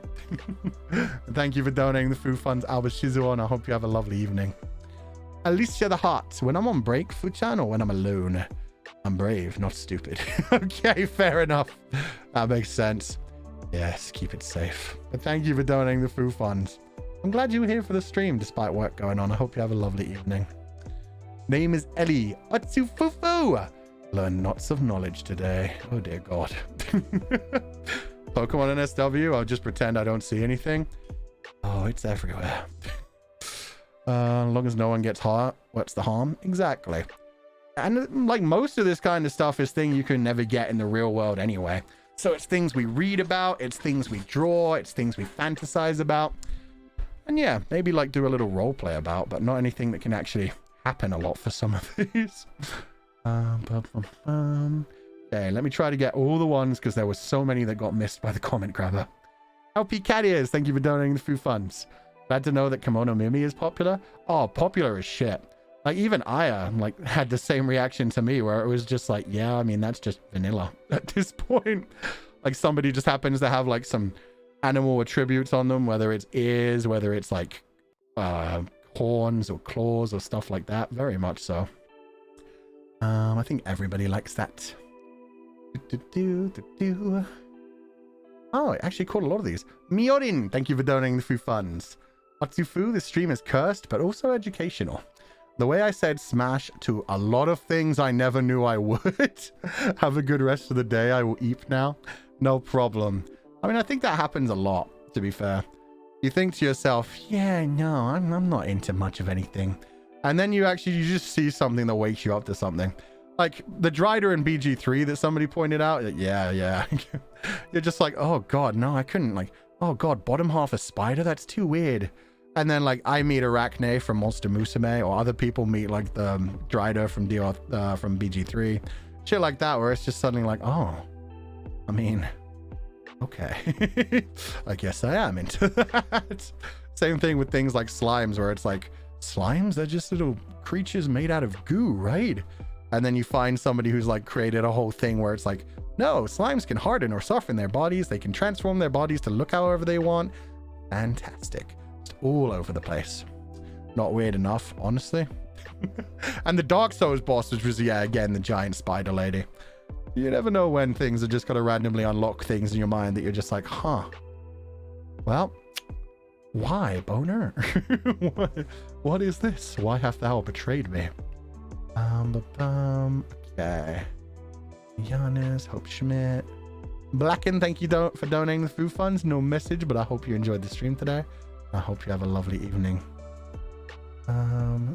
Thank you for donating the food funds, Alba Shizuo, and I hope you have a lovely evening. Alicia the Hot. When I'm on break, Fu-chan, or when I'm alone? I'm brave, not stupid. Okay, fair enough. That makes sense. Yes, keep it safe. But thank you for donating the Foo Funds. I'm glad you were here for the stream despite work going on. I hope you have a lovely evening. Name is Ellie. Otsu Fufu. Learn lots of knowledge today. Oh dear God. Pokemon NSW. I'll just pretend I don't see anything. Oh, it's everywhere. As long as no one gets hurt, what's the harm? Exactly. And like most of this kind of stuff is thing you can never get in the real world anyway. So it's things we read about, it's things we draw, it's things we fantasize about. And yeah, maybe like do a little role play about, but not anything that can actually happen a lot for some of these. Okay, let me try to get all the ones because there were so many that got missed by the comment grabber. LP Caddiers, thank you for donating the Foo Funds. Glad to know that Kimono Mimi is popular. Oh, popular as shit. Like even Aya like had the same reaction to me where it was just like, yeah, I mean, that's just vanilla at this point. Like somebody just happens to have like some animal attributes on them, whether it's ears, whether it's like horns or claws or stuff like that. Very much so. I think everybody likes that. Oh, I actually caught a lot of these. Miorin, thank you for donating the Foo Funds. Atsufu, this stream is cursed, but also educational. The way I said smash to a lot of things I never knew I would. Have a good rest of the day. I will eat now. No problem. I mean, I think that happens a lot, to be fair. You think to yourself, yeah, no, I'm not into much of anything. And then you just see something that wakes you up to something. Like the Drider in BG3 that somebody pointed out. Yeah. You're just like, oh God, no, I couldn't. Like, oh God, bottom half a spider? That's too weird. And then like I meet Arachne from Monster Musume, or other people meet like the Drider from from BG3. Shit like that, where it's just suddenly like, oh, I mean, okay. I guess I am into that. Same thing with things like slimes, where it's like, slimes? They're just little creatures made out of goo, right? And then you find somebody who's like created a whole thing where it's like, no, slimes can harden or soften their bodies. They can transform their bodies to look however they want. Fantastic. Just all over the place. Not weird enough, honestly. And the Dark Souls boss, which was, yeah, again, the giant spider lady. You never know when things are just going to randomly unlock things in your mind that you're just like, huh. Well, why, boner? What is this? Why hast thou betrayed me? Okay. Giannis, Hope Schmidt. Blacken, thank you for donating the Foo Funds. No message, but I hope you enjoyed the stream today. I hope you have a lovely evening.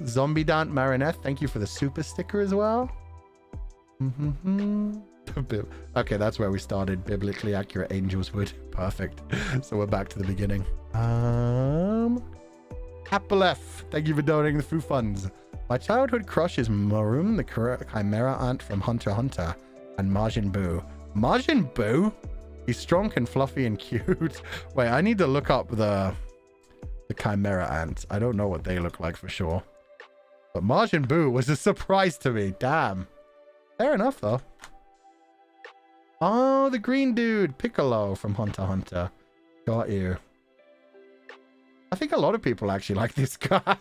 Zombie Dant Marinette, thank you for the super sticker as well. Okay, that's where we started. Biblically accurate angels would. Perfect. So we're back to the beginning. Apple F, thank you for donating the Foo Funds. My childhood crush is Maroon, the Chimera Ant from Hunter x Hunter, and Majin Buu. Majin Buu? He's strong and fluffy and cute. Wait, I need to look up the Chimera Ants. I don't know what they look like for sure. But Majin Buu was a surprise to me. Damn. Fair enough, though. Oh, the green dude. Piccolo from Hunter x Hunter. Got you. I think a lot of people actually like this guy.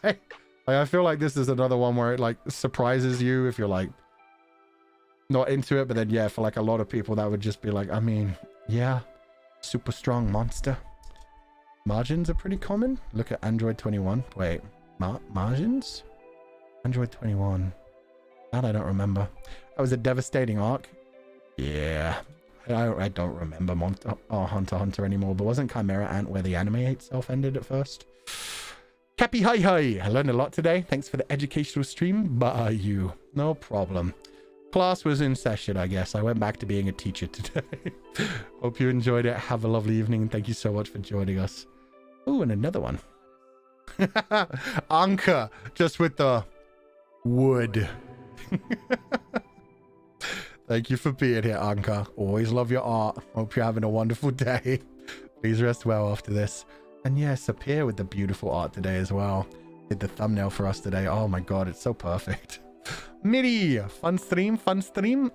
Like, I feel like this is another one where it like surprises you if you're like not into it, but then yeah, for like a lot of people that would just be like, I mean, yeah, super strong monster. Margins are pretty common. Look at Android 21. Wait, margins? Android 21. That I don't remember. That was a devastating arc. Yeah, I don't remember Hunter x Hunter anymore, but wasn't Chimera Ant where the anime itself ended at first? Cappy hi hi, I learned a lot today. Thanks for the educational stream. Bye you. No problem. Class was in session, I guess. I went back to being a teacher today. Hope you enjoyed it. Have a lovely evening, and thank you so much for joining us. Oh, and another one. Anka, just with the wood. Thank you for being here, Anka. Always love your art. Hope you're having a wonderful day. Please rest well after this. And yes, Sapir with the beautiful art today as well. Did the thumbnail for us today. Oh my god, it's so perfect. Miri, fun stream, fun stream.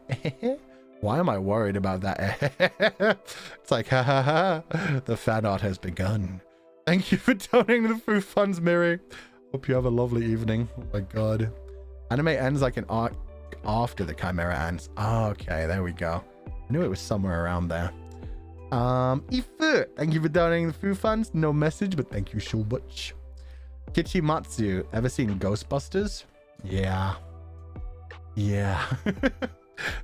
Why am I worried about that? It's like, ha ha ha. The fan art has begun. Thank you for donating the Foo Funds, Miri. Hope you have a lovely evening. Oh my god. Anime ends like an arc after the Chimera Ants. Oh, okay, there we go. I knew it was somewhere around there. Ifu, thank you for donating the food funds. No message, but thank you so much. Kichimatsu, ever seen Ghostbusters? Yeah. Yeah.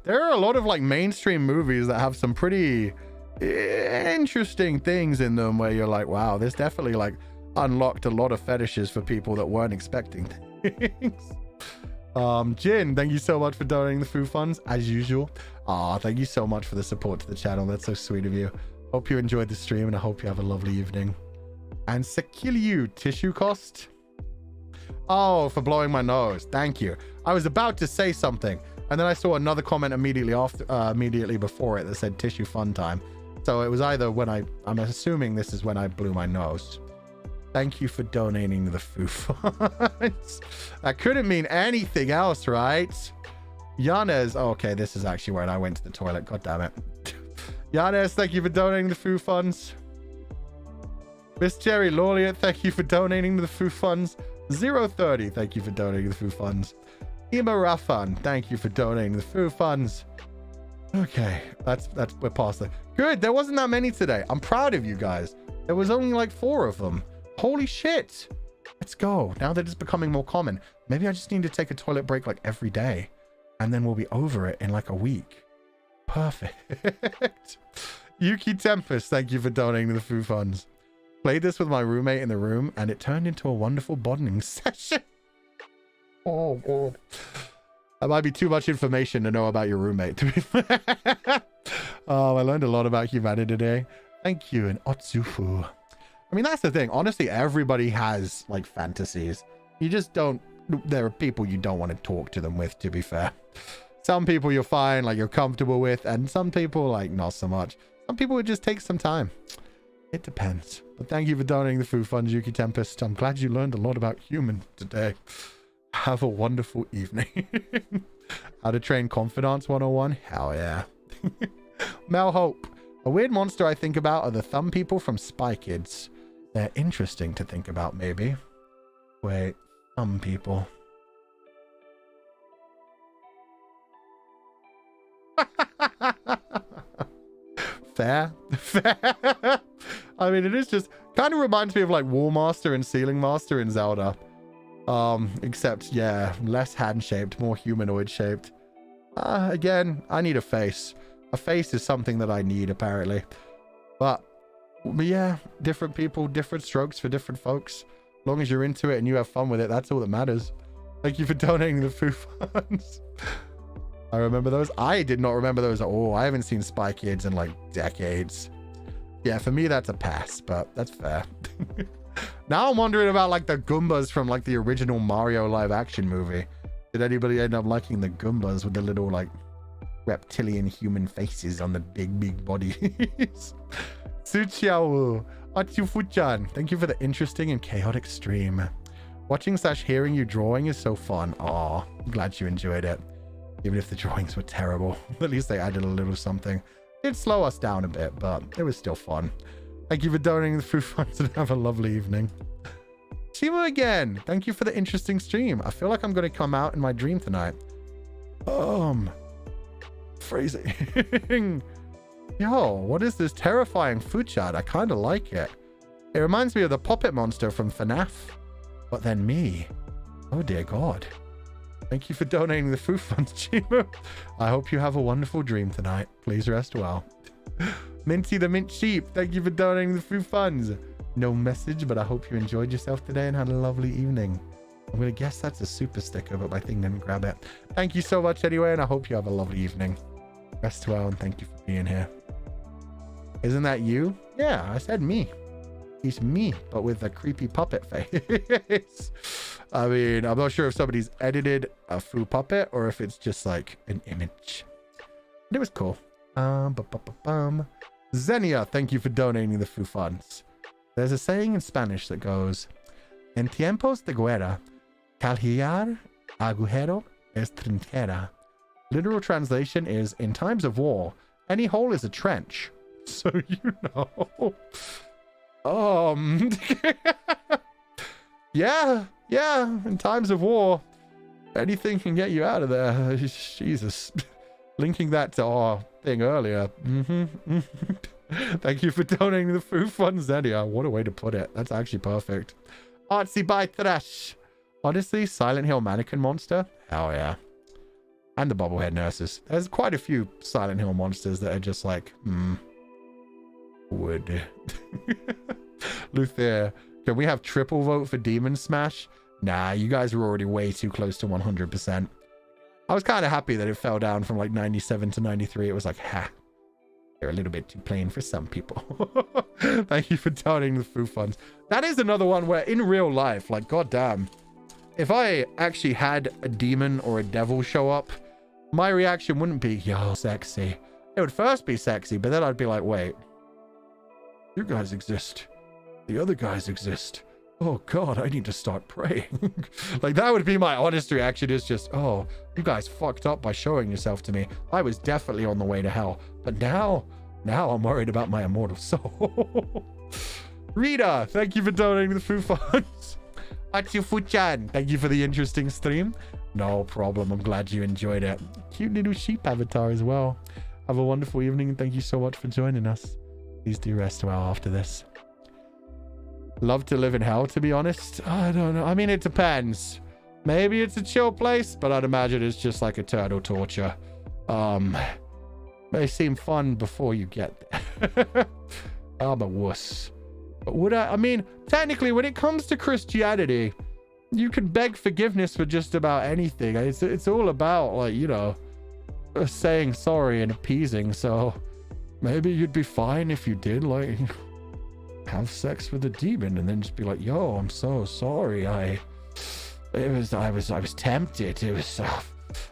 There are a lot of like mainstream movies that have some pretty interesting things in them where you're like, wow, this definitely like unlocked a lot of fetishes for people that weren't expecting things. Jin, thank you so much for donating the food funds as usual. Thank you so much for the support to the channel. That's so sweet of you. Hope you enjoyed the stream and I hope you have a lovely evening. And Sekiliu, tissue cost? Oh, for blowing my nose. Thank you. I was about to say something and then I saw another comment immediately before it that said tissue fun time. So it was either when I'm assuming this is when I blew my nose. Thank you for donating the food funds. That couldn't mean anything else, right? Yanes, oh, okay, this is actually when I went to the toilet. God damn it. Yanes, thank you for donating the food funds. Miss Jerry Laureate, thank you for donating the food funds. 030, thank you for donating the food funds. Ima Rafan, thank you for donating the food funds. Okay, we're past that. Good, there wasn't that many today. I'm proud of you guys. There was only like 4 of them. Holy shit. Let's go. Now that it's becoming more common. Maybe I just need to take a toilet break like every day. And then we'll be over it in like a week. Perfect. Yuki Tempest, thank you for donating to the food funds. Played this with my roommate in the room and it turned into a wonderful bonding session. Oh, God. That might be too much information to know about your roommate, to be fair. I learned a lot about humanity today. Thank you, and Otsufu. I mean, that's the thing. Honestly, everybody has, like, fantasies. You just don't... There are people you don't want to talk to them with, to be fair. Some people you're fine, like, you're comfortable with, and some people, like, not so much. Some people would just take some time. It depends. But thank you for donating the food funds, Yuki Tempest. I'm glad you learned a lot about humans today. Have a wonderful evening. How to train confidants 101? Hell yeah. Mel Hope. A weird monster I think about are the thumb people from Spy Kids. They're interesting to think about, maybe. Wait, thumb people. Fair. Fair. I mean, it is just kind of reminds me of like Wall Master and Ceiling Master in Zelda. Except, yeah, less hand-shaped, more humanoid-shaped. Again, I need a face. A face is something that I need, apparently. But yeah, different people, different strokes for different folks. As long as you're into it and you have fun with it, that's all that matters. Thank you for donating the food funds. I remember those. I did not remember those at all. I haven't seen Spy Kids in like decades. Yeah, for me, that's a pass, but that's fair. Now I'm wondering about like the Goombas from like the original Mario live action movie. Did anybody end up liking the Goombas with the little like reptilian human faces on the big bodies? Tsuchiao, Achufu-chan, thank you for the interesting and chaotic stream. Watching / hearing you drawing is so fun. Aw, I'm glad you enjoyed it. Even if the drawings were terrible, at least they added a little something. It'd slow us down a bit, but it was still fun. Thank you for donating the food funds and have a lovely evening. Shima again, thank you for the interesting stream. I feel like I'm going to come out in my dream tonight. Phrasing. Yo, what is this terrifying food chat? I kind of like it. It reminds me of the puppet monster from FNAF. But then me. Oh dear God. Thank you for donating the food funds, Shima. I hope you have a wonderful dream tonight. Please rest well. Minty the Mint Sheep, thank you for donating the food funds. No message, but I hope you enjoyed yourself today and had a lovely evening. I'm going to guess that's a super sticker, but my thing didn't grab it. Thank you so much anyway, and I hope you have a lovely evening. Rest well, and thank you for being here. Isn't that you? Yeah, I said me. He's me, but with a creepy puppet face. I mean, I'm not sure if somebody's edited a foo puppet or if it's just like an image. But it was cool. Xenia, thank you for donating the foo funds. There's a saying in Spanish that goes, En tiempos de guerra, cualquier agujero es trinchera. Literal translation is, in times of war, any hole is a trench. So you know. Yeah, in times of war, anything can get you out of there. Jesus. Linking that to our thing earlier. Thank you for donating the food funds, Zedia. What a way to put it. That's actually perfect. Artsy by Thresh. Honestly, Silent Hill mannequin monster? Hell yeah. And the bobblehead nurses. There's quite a few Silent Hill monsters that are just like, would. Luther, can we have triple vote for Demon Smash? Nah, you guys were already way too close to 100%. I was kind of happy that it fell down from like 97 to 93. It was like, ha. They're a little bit too plain for some people. Thank you for donating the food funds. That is another one where in real life, like, goddamn, if I actually had a demon or a devil show up, my reaction wouldn't be, yo, sexy. It would first be sexy, but then I'd be like, wait, you guys exist. The other guys exist. Oh God, I need to start praying. Like, that would be my honest reaction, is just, oh, you guys fucked up by showing yourself to me. I was definitely on the way to hell. But now I'm worried about my immortal soul. Rita, thank you for donating the food funds. Atsufu-chan, thank you for the interesting stream. No problem, I'm glad you enjoyed it. Cute little sheep avatar as well. Have a wonderful evening and thank you so much for joining us. Please do rest well after this. Love to live in hell, to be honest. I don't know. I mean, it depends. Maybe it's a chill place, but I'd imagine it's just like eternal torture. May seem fun before you get there. I'm a wuss. But would I mean, technically, when it comes to Christianity, you can beg forgiveness for just about anything. It's all about, like, you know, saying sorry and appeasing. So maybe you'd be fine if you did, like, have sex with a demon and then just be like, yo, I'm so sorry. I was tempted. It was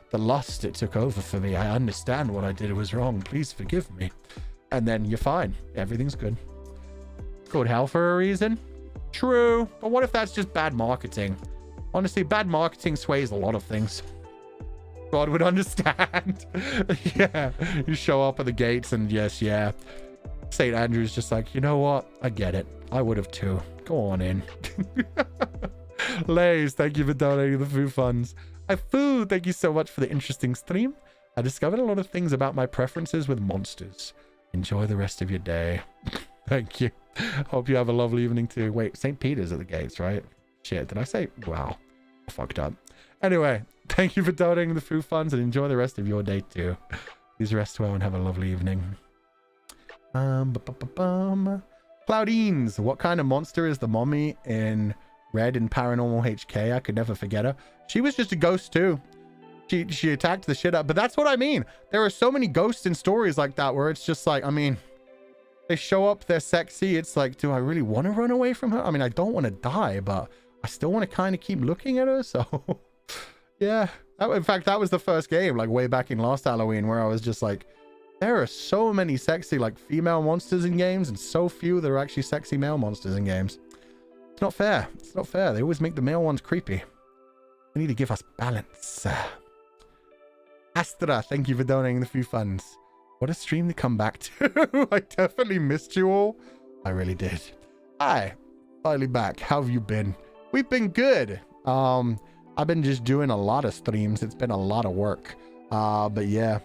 the lust, it took over for me. I understand what I did was wrong. Please forgive me. And then you're fine. Everything's good. It's called hell for a reason. True. But what if that's just bad marketing? Honestly, bad marketing sways a lot of things. God would understand. Yeah. You show up at the gates and yes, yeah. St. Andrew's just like, you know what? I get it. I would have too. Go on in. Lays, thank you for donating the food funds. Food, thank you so much for the interesting stream. I discovered a lot of things about my preferences with monsters. Enjoy the rest of your day. Thank you. Hope you have a lovely evening too. Wait, St. Peter's at the gates, right? Shit, did I say? Wow. I fucked up. Anyway, thank you for donating the food funds and enjoy the rest of your day too. Please rest well and have a lovely evening. Claudines, what kind of monster is the mommy in Red in Paranormal HK? I could never forget her. She was just a ghost too. She attacked the shit up. But that's what I mean. There are so many ghosts in stories like that where it's just like, I mean, they show up, they're sexy. It's like, do I really want to run away from her? I mean, I don't want to die, but I still want to kind of keep looking at her. So yeah. In fact, that was the first game, like way back in last Halloween, where I was just like, there are so many sexy, like, female monsters in games and so few that are actually sexy male monsters in games. It's not fair. It's not fair. They always make the male ones creepy. They need to give us balance. Astra, thank you for donating the few funds. What a stream to come back to. I definitely missed you all. I really did. Hi. Finally back. How have you been? We've been good. I've been just doing a lot of streams. It's been a lot of work. But yeah.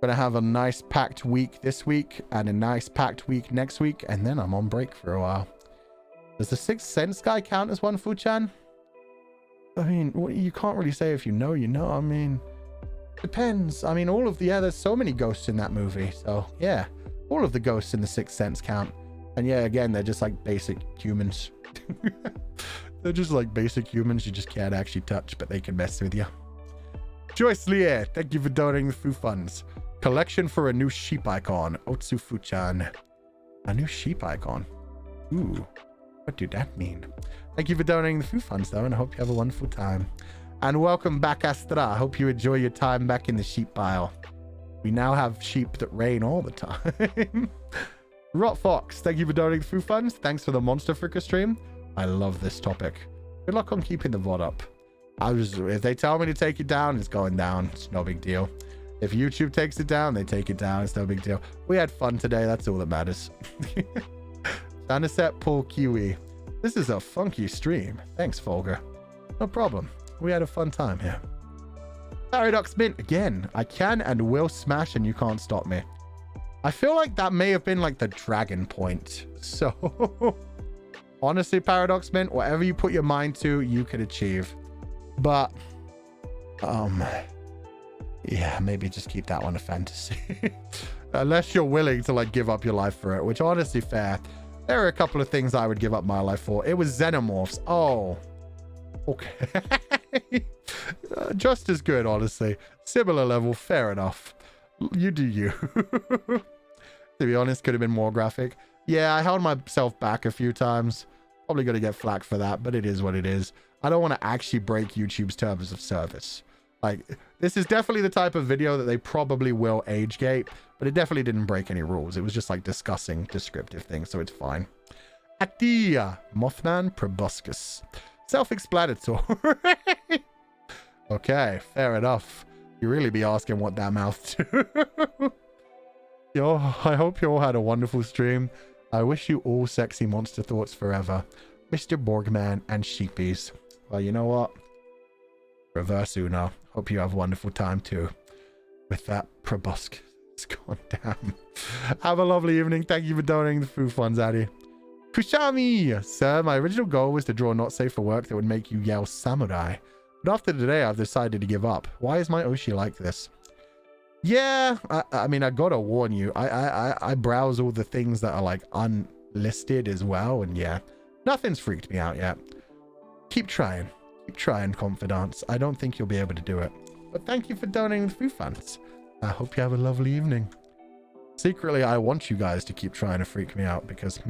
Gonna have a nice packed week this week and a nice packed week next week. And then I'm on break for a while. Does the Sixth Sense guy count as one, Fu-chan? I mean, you can't really say if you know, you know. I mean, depends. I mean, there's so many ghosts in that movie. So, yeah, all of the ghosts in the Sixth Sense count. And yeah, again, they're just like basic humans. They're just like basic humans you just can't actually touch, but they can mess with you. Joyce Lear, thank you for donating the food funds. Collection for a new sheep icon. Otsu-fu-chan. A new sheep icon. Ooh. What did that mean? Thank you for donating the food funds, though, and I hope you have a wonderful time. And welcome back, Astra. I hope you enjoy your time back in the sheep pile. We now have sheep that rain all the time. Rot Fox, thank you for donating the food funds. Thanks for the Monster Fricker stream. I love this topic. Good luck on keeping the VOD up. If they tell me to take it down, it's going down. It's no big deal. If YouTube takes it down, they take it down. It's no big deal. We had fun today. That's all that matters. Sunset Paul Kiwi. This is a funky stream. Thanks, Fulgur. No problem. We had a fun time here. Paradox Mint again. I can and will smash and you can't stop me. I feel like that may have been like the dragon point. So honestly, Paradox Mint, whatever you put your mind to, you could achieve. But yeah, maybe just keep that one a fantasy. Unless you're willing to like give up your life for it, which honestly fair. There are a couple of things I would give up my life for. It was xenomorphs. Oh, okay. Just as good, honestly. Similar level, fair enough. You do you. To be honest, could have been more graphic. Yeah, I held myself back a few times. Probably gonna get flack for that, but it is what it is. I don't want to actually break YouTube's terms of service. Like, this is definitely the type of video that they probably will age gate, but it definitely didn't break any rules. It was just like discussing descriptive things, so it's fine. Atia, Mothman proboscis. Self-explanatory. Okay, fair enough. You really be asking what that mouth to. Yo, I hope you all had a wonderful stream. I wish you all sexy monster thoughts forever. Mr. Borgman and Sheepies. Well, you know what? Reverse Uno. Hope you have a wonderful time too. With that proboscis. God damn. Have a lovely evening. Thank you for donating the food funds, Addy. Kushami! Sir, my original goal was to draw not safe for work that would make you yell samurai. But after today, I've decided to give up. Why is my Oshi like this? Yeah, I mean, I gotta warn you. I browse all the things that are like unlisted as well. And yeah, nothing's freaked me out yet. Keep trying. Keep trying, confidants. I don't think you'll be able to do it. But thank you for donating the food funds. I hope you have a lovely evening. Secretly, I want you guys to keep trying to freak me out because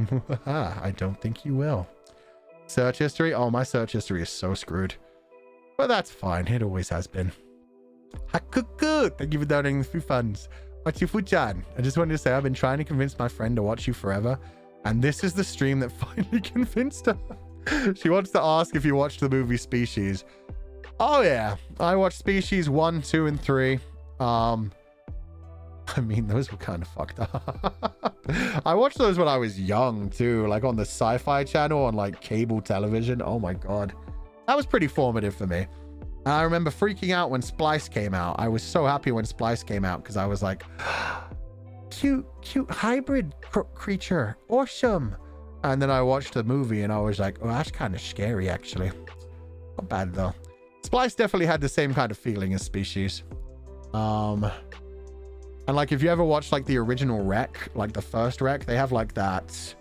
I don't think you will. Search history? Oh, my search history is so screwed. But that's fine. It always has been. Hakuku! Thank you for donating the food funds. Machifu-chan, I just wanted to say I've been trying to convince my friend to watch you forever. And this is the stream that finally convinced her. She wants to ask if you watched the movie Species. Oh yeah, I watched Species 1, 2, and 3. I mean, those were kind of fucked up. I watched those when I was young too, like on the Sci-Fi Channel on like cable television. Oh my god, that was pretty formative for me. And I remember freaking out when Splice came out. I was so happy when Splice came out because I was like, cute hybrid creature, awesome. And then I watched the movie and I was like, oh, that's kind of scary, actually. Not bad, though. Splice definitely had the same kind of feeling as Species. And, like, if you ever watched, like, the original Rec, like, the first Rec, they have, like, that...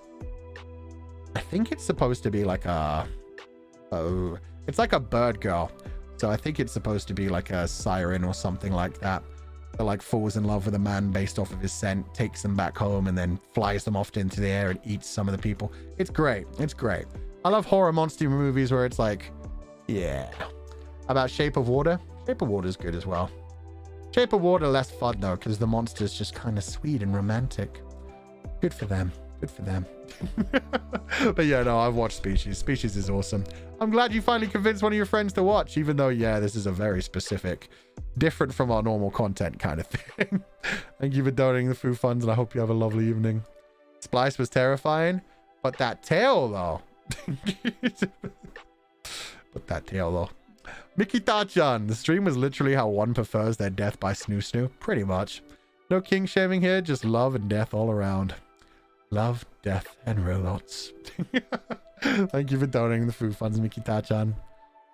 I think it's supposed to be, like, a... Oh... It's like a bird girl. So I think it's supposed to be, like, a siren or something like that. That, like, falls in love with a man based off of his scent, takes them back home, and then flies them off into the air and eats some of the people. It's great. It's great. I love horror monster movies where it's like, yeah. How about Shape of Water? Shape of Water is good as well. Shape of Water less fun, though, because the monster's just kind of sweet and romantic. Good for them. Good for them. But yeah, no, I've watched Species. Species is awesome. I'm glad you finally convinced one of your friends to watch, even though, yeah, this is a very specific, different from our normal content kind of thing. Thank you for donating the food funds, and I hope you have a lovely evening. Splice was terrifying, but that tail, though. But that tail, though. Mikita-chan, the stream was literally how one prefers their death by snoo snoo. Pretty much. No king shaming here, just love and death all around. Love, death, and robots. Thank you for donating the food funds, Mikita-chan.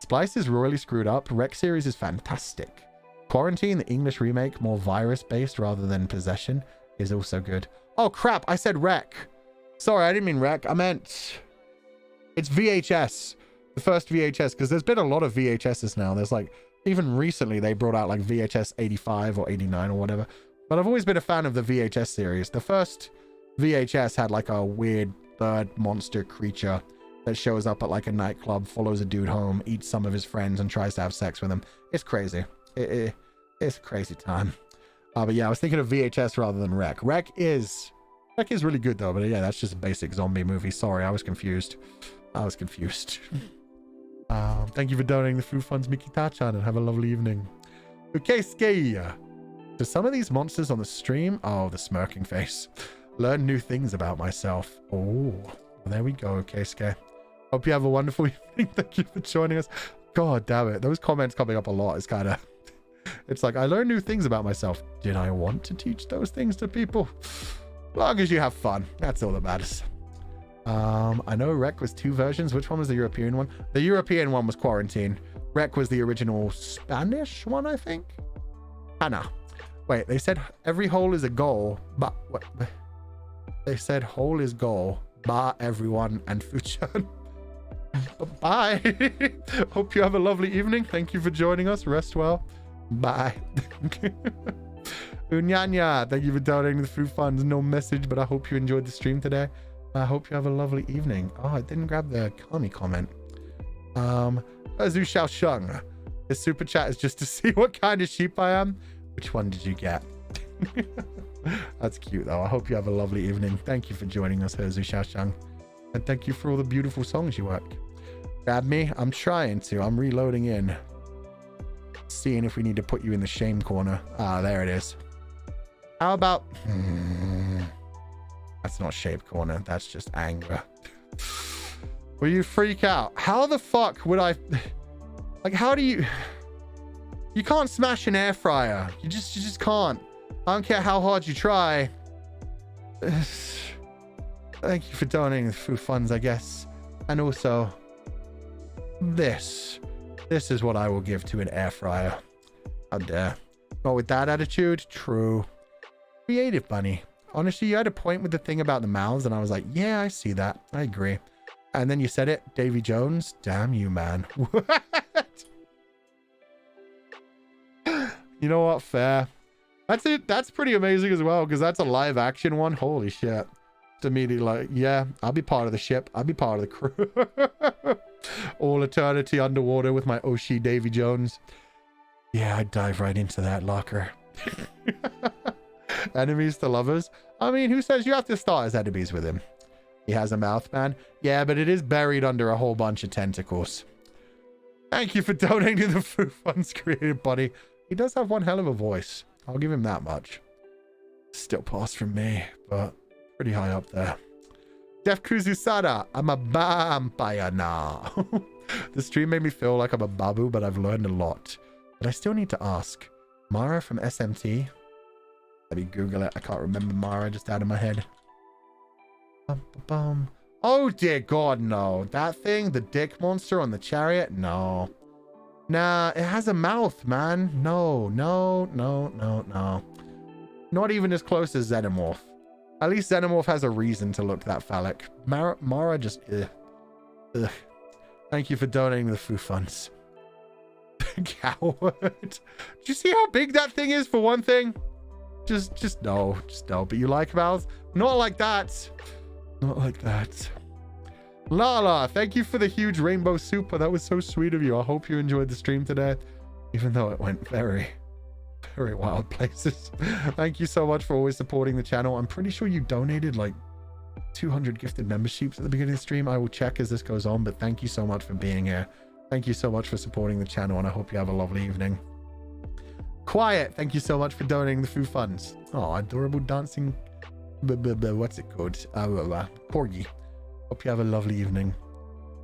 Splice is royally screwed up. Rec series is fantastic. Quarantine, the English remake, more virus-based rather than possession, is also good. Oh, crap, I said Rec. Sorry, I didn't mean Rec. I meant... It's VHS. The first VHS, because there's been a lot of VHSs now. There's like... Even recently, they brought out like VHS 85 or 89 or whatever. But I've always been a fan of the VHS series. The first... VHS had like a weird bird monster creature that shows up at like a nightclub, follows a dude home, eats some of his friends, and tries to have sex with him. It's crazy. It's a crazy time. But yeah, I was thinking of VHS rather than Rec. Rec is really good though, but yeah, that's just a basic zombie movie. Sorry, I was confused. Thank you for donating the food funds, Mikita-chan, and have a lovely evening. Okay, Skaya. To some of these monsters on the stream, oh, the smirking face. Learn new things about myself. Oh, well, there we go. Okay, Skay. Hope you have a wonderful evening. Thank you for joining us. God damn it. Those comments coming up a lot is kind of... It's like, I learned new things about myself. Did I want to teach those things to people? As long as you have fun. That's all that matters. I know Rec was 2 versions. Which one was the European one? The European one was Quarantine. Rec was the original Spanish one, I think. Hannah. Wait, they said every hole is a goal, but what? They said hole is goal, bar everyone and future. Bye. Hope you have a lovely evening. Thank you for joining us. Rest well. Bye. Unyanya, thank you for donating the food funds. No message, but I hope you enjoyed the stream today. I hope you have a lovely evening. Oh, I didn't grab the Kami comment. Zhu Xiao Sheng. This super chat is just to see what kind of sheep I am. Which one did you get? That's cute though. I hope you have a lovely evening. Thank you for joining us, Zhu Xiao Sheng. And thank you for all the beautiful songs you work. Grab me? I'm trying to. I'm reloading in. Seeing if we need to put you in the shame corner. Ah, there it is. How about... That's not shape corner. That's just anger. Will you freak out? How the fuck would I... Like, how do you... You can't smash an air fryer. You just can't. I don't care how hard you try. Thank you for donating the food funds, I guess. And also, this is what I will give to an air fryer. How dare. Not with that attitude? True. Creative bunny. Honestly, you had a point with the thing about the mouths, and I was like, yeah, I see that. I agree. And then you said it, Davy Jones. Damn you, man. What? You know what? Fair. That's it. That's pretty amazing as well, because that's a live action one. Holy shit. It's immediately like, yeah, I'll be part of the ship. I'll be part of the crew. All eternity underwater with my Oshi Davy Jones. Yeah, I'd dive right into that locker. Enemies to lovers. I mean, who says you have to start as enemies with him? He has a mouth, man. Yeah, but it is buried under a whole bunch of tentacles. Thank you for donating the food funds, creative buddy. He does have one hell of a voice. I'll give him that much. Still pass from me, but pretty high up there. Def Kuzusada, I'm a vampire now. The stream made me feel like I'm a babu, but I've learned a lot. But I still need to ask. Mara from SMT? Let me Google it. I can't remember Mara just out of my head. Oh dear God, no. That thing, the dick monster on the chariot? No. Nah, it has a mouth, man. No. Not even as close as Xenomorph. At least Xenomorph has a reason to look that phallic. Mara just... Ugh. Thank you for donating the food funds. Coward. Do you see how big that thing is for one thing? Just no. But you like mouths? Not like that. Not like that. Lala, thank you for the huge rainbow super. That was so sweet of you. I hope you enjoyed the stream today, even though it went very, very wild places. Thank you so much for always supporting the channel. I'm pretty sure you donated like 200 gifted memberships at the beginning of the stream. I will check as this goes on, but thank you so much for being here. Thank you so much for supporting the channel, and I hope you have a lovely evening. Quiet, thank you so much for donating the food funds. Oh, adorable dancing. What's it called? Corgi. Hope you have a lovely evening.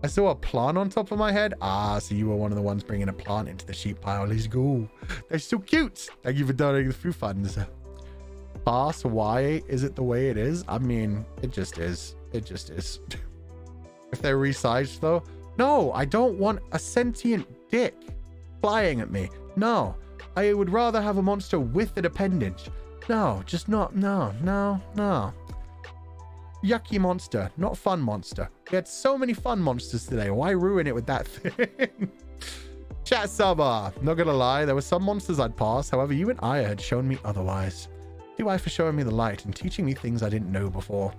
I saw a plant on top of my head. Ah, so you were one of the ones bringing a plant into the sheep pile. Let's go. They're so cute. Thank you for donating the food funds. Pass. Why is it the way it is? I mean, it just is. It just is. If they're resized though. No, I don't want a sentient dick flying at me. No, I would rather have a monster with an appendage. No, just not. No. Yucky monster, not fun monster. We had so many fun monsters today. Why ruin it with that thing? Chat Saba. Not gonna lie, there were some monsters I'd pass. However, you and Aya had shown me otherwise. Thank you for showing me the light and teaching me things I didn't know before.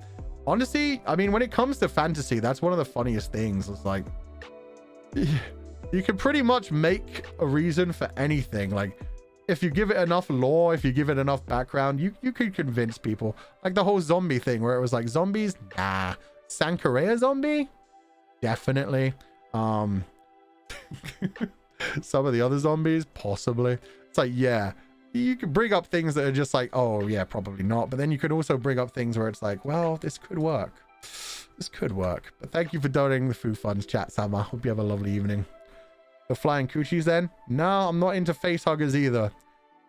Honestly, I mean, when it comes to fantasy, that's one of the funniest things. It's like, you can pretty much make a reason for anything. Like, if you give it enough lore, if you give it enough background, you could convince people. Like the whole zombie thing where it was like, zombies? Nah. Sankareya zombie? Definitely. Some of the other zombies? Possibly. It's like, yeah. You could bring up things that are just like, oh, yeah, probably not. But then you could also bring up things where it's like, well, this could work. This could work. But thank you for donating the food funds, chat Sama. Hope you have a lovely evening. The flying coochies then? No, I'm not into face huggers either.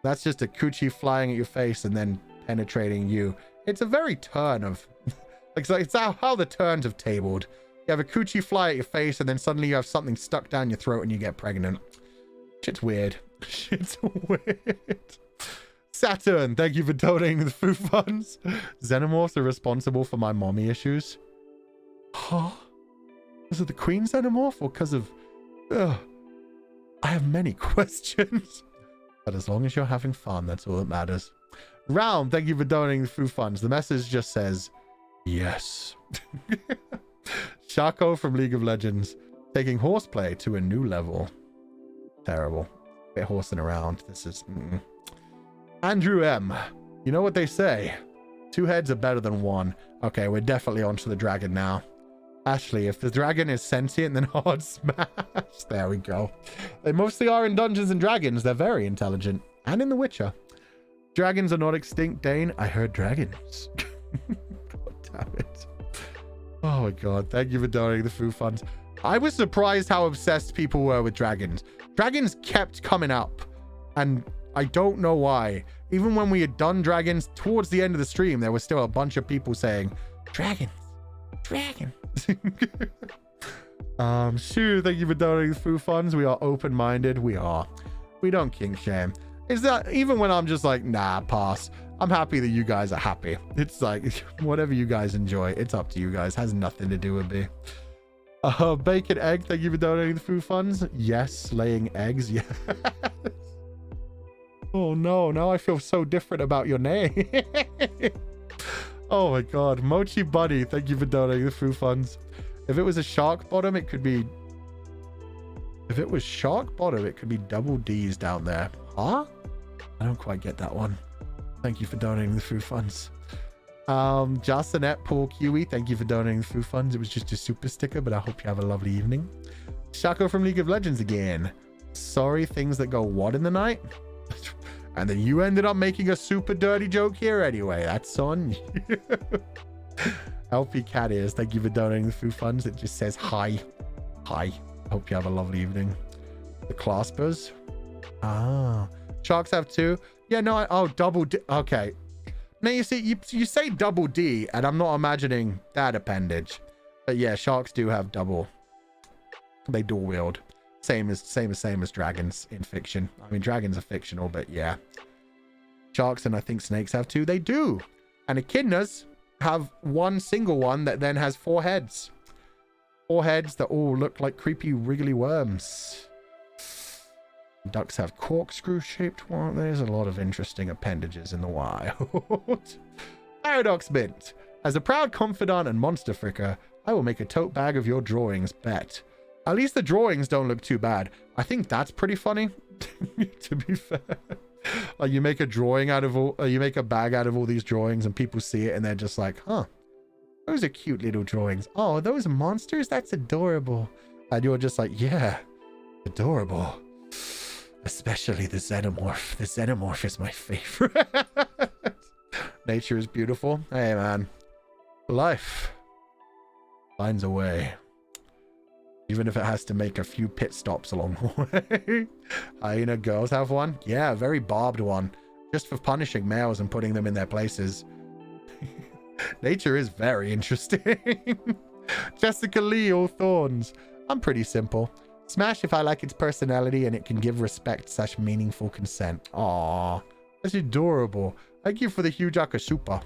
That's just a coochie flying at your face and then penetrating you. It's a very turn of... it's how the turns have tabled. You have a coochie fly at your face and then suddenly you have something stuck down your throat and you get pregnant. Shit's weird. Shit's weird. Saturn, thank you for donating the food funds. Xenomorphs are responsible for my mommy issues. Huh? Was it the queen xenomorph or because of... I have many questions. But as long as you're having fun, that's all that matters. Round, thank you for donating the food funds. The message just says, yes. Shaco from League of Legends, taking horseplay to a new level. Terrible. Bit horsing around. This is... Andrew M. You know what they say? 2 heads are better than 1. Okay, we're definitely onto the dragon now. Ashley, if the dragon is sentient, then hard smash. There we go. They mostly are in Dungeons and Dragons. They're very intelligent. And in The Witcher. Dragons are not extinct, Dane. I heard dragons. God damn it. Oh my god. Thank you for donating the food funds. I was surprised how obsessed people were with dragons. Dragons kept coming up. And I don't know why. Even when we had done dragons, towards the end of the stream, there was still a bunch of people saying, dragons. Dragon. Shu, thank you for donating the food funds. We are open-minded. We are. We don't kink shame. Is that even when I'm just like, nah, pass. I'm happy that you guys are happy. It's like, whatever you guys enjoy, it's up to you guys. Has nothing to do with me. Bacon egg, thank you for donating the food funds. Yes, laying eggs. Yes. Oh no, now I feel so different about your name. Oh my god. Mochi Buddy, thank you for donating the food funds. If it was a shark bottom, it could be... If it was shark bottom, it could be double D's down there. Huh? I don't quite get that one. Thank you for donating the food funds. Jasanet Paul Kiwi, thank you for donating the food funds. It was just a super sticker, but I hope you have a lovely evening. Shaco from League of Legends again. Sorry, things that go what in the night? And then you ended up making a super dirty joke here anyway. That's on you. LP Cat Ears, thank you for donating the food funds. It just says hi. Hi. Hope you have a lovely evening. The Claspers. Ah. Sharks have 2. Yeah, no, oh, double D. Okay. Now you see, you say double D, and I'm not imagining that appendage. But yeah, sharks do have double. They dual wield. Same as dragons in fiction. I mean, dragons are fictional, but yeah. Sharks and I think snakes have 2. They do. And echidnas have 1 single one that then has 4 heads. 4 heads that all look like creepy wriggly worms. Ducks have corkscrew-shaped one. There's a lot of interesting appendages in the wild. Paradox Mint. As a proud confidant and monster fricker, I will make a tote bag of your drawings, bet. At least the drawings don't look too bad. I think that's pretty funny, to be fair. Like, you make a drawing out of all... you make a bag out of all these drawings and people see it and they're just like, huh. Those are cute little drawings. Oh, those monsters? That's adorable. And you're just like, yeah, adorable. Especially the xenomorph. The xenomorph is my favorite. Nature is beautiful. Hey, man. Life finds a way. Even if it has to make a few pit stops along the way. Hyena girls have one? Yeah, a very barbed one. Just for punishing males and putting them in their places. Nature is very interesting. Jessica Lee, all thorns. I'm pretty simple. Smash if I like its personality and it can give respect / meaningful consent. Aww, that's adorable. Thank you for the huge akasupa.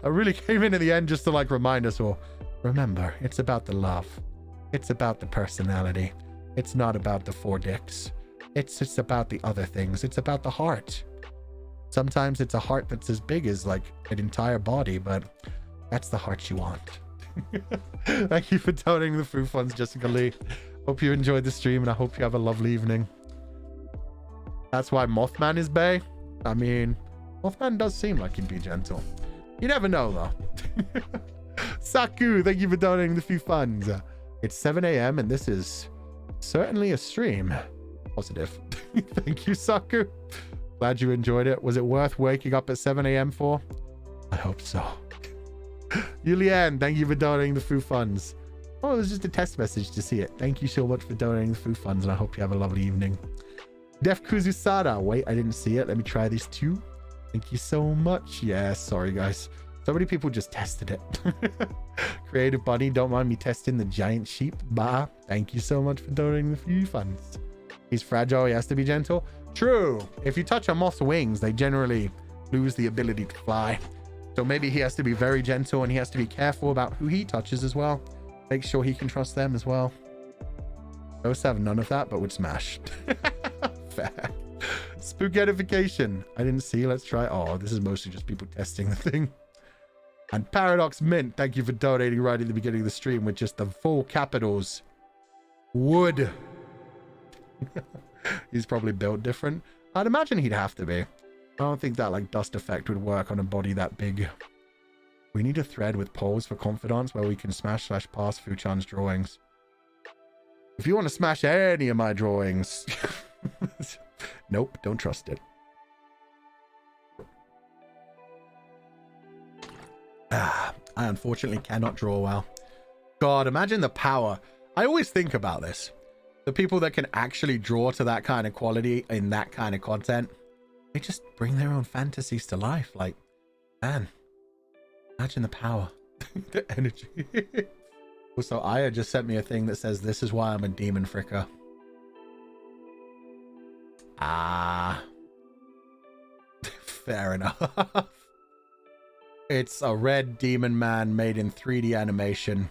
I really came in the end just to like remind us all. Remember, it's about the love. It's about the personality. It's not about the 4 dicks. It's about the other things. It's about the heart. Sometimes it's a heart that's as big as like an entire body, but that's the heart you want. Thank you for donating the food funds, Jessica Lee. Hope you enjoyed the stream and I hope you have a lovely evening. That's why Mothman is bae. I mean, Mothman does seem like he'd be gentle. You never know though. Saku, thank you for donating the few funds. It's 7 a.m. and this is certainly a stream. Positive. Thank you, Saku. Glad you enjoyed it. Was it worth waking up at 7 a.m. for? I hope so. Yulian, thank you for donating the food funds. Oh, it was just a test message to see it. Thank you so much for donating the food funds and I hope you have a lovely evening. Def Kuzusada. Wait, I didn't see it. Let me try these two. Thank you so much. Yeah, sorry guys. So many people just tested it. Creative Bunny, don't mind me testing the giant sheep. Bah, thank you so much for donating the few funds. He's fragile, he has to be gentle. True. If you touch a moth's wings, they generally lose the ability to fly. So maybe he has to be very gentle and he has to be careful about who he touches as well. Make sure he can trust them as well. Ghosts have none of that, but would smash. Fair. Spookedification. I didn't see. Let's try. Oh, this is mostly just people testing the thing. And Paradox Mint, thank you for donating right at the beginning of the stream with just the full capitals. Wood. He's probably built different. I'd imagine he'd have to be. I don't think that like dust effect would work on a body that big. We need a thread with polls for confidants where we can smash/pass Fuchan's drawings. If you want to smash any of my drawings. Nope, don't trust it. I unfortunately cannot draw well. God, imagine the power. I always think about this. The people that can actually draw to that kind of quality in that kind of content, they just bring their own fantasies to life. Like, man, imagine the power. The energy. Also, Aya just sent me a thing that says, this is why I'm a demon fricker. Ah. Fair enough. It's a red demon man made in 3D animation.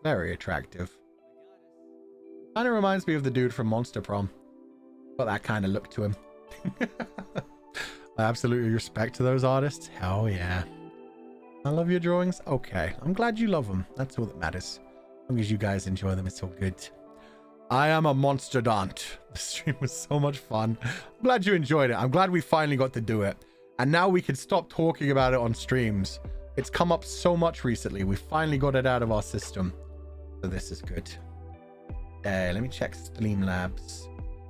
Very attractive. Kind of reminds me of the dude from Monster Prom. Got that kind of look to him. I absolutely respect those artists. Hell yeah. I love your drawings. Okay. I'm glad you love them. That's all that matters. As long as you guys enjoy them, it's all good. I am a monster dant. The stream was so much fun. I'm glad you enjoyed it. I'm glad we finally got to do it. And now we can stop talking about it on streams. It's come up so much recently. We finally got it out of our system. So this is good. Okay, let me check Streamlabs.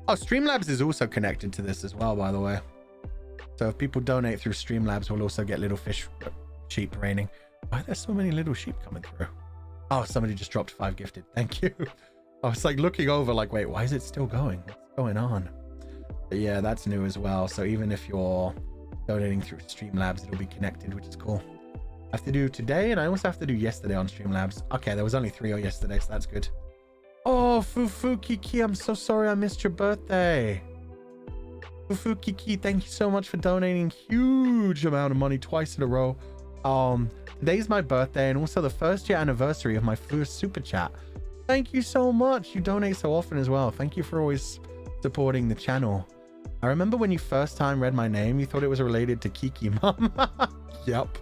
Oh, Streamlabs is also connected to this as well, by the way. So if people donate through Streamlabs, we'll also get little sheep raining. Why are there so many little sheep coming through? Oh, somebody just dropped 5 gifted. Thank you. I was like looking over like, wait, why is it still going? What's going on? But yeah, that's new as well. So even if you're donating through Streamlabs, it'll be connected, which is cool. I have to do today, and I also have to do yesterday on Streamlabs. Okay, there was only 3 yesterday, so that's good. Oh, Fufu Kiki, I'm so sorry I missed your birthday. Fufu Kiki, thank you so much for donating huge amount of money twice in a row. Today's my birthday and also the 1st year anniversary of my first super chat. Thank you so much. You donate so often as well. Thank you for always supporting the channel. I remember when you first time read my name, you thought it was related to Kiki Mom. Yep.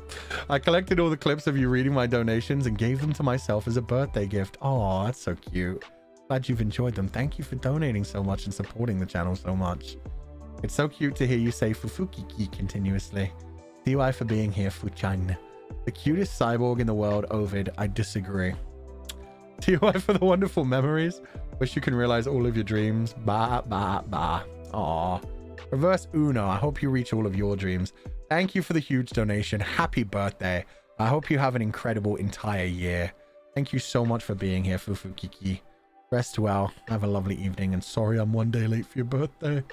I collected all the clips of you reading my donations and gave them to myself as a birthday gift. Oh, that's so cute. Glad you've enjoyed them. Thank you for donating so much and supporting the channel so much. It's so cute to hear you say Fufukiki continuously. TY for being here, Fuchan. The cutest cyborg in the world, Ovid. I disagree. TY for the wonderful memories. Wish you can realize all of your dreams. Bah, bah, bah. Aw. Reverse Uno. I hope you reach all of your dreams. Thank you for the huge donation. Happy birthday. I hope you have an incredible entire year. Thank you so much for being here, Fufukiki. Rest well. Have a lovely evening. And sorry I'm 1 day late for your birthday.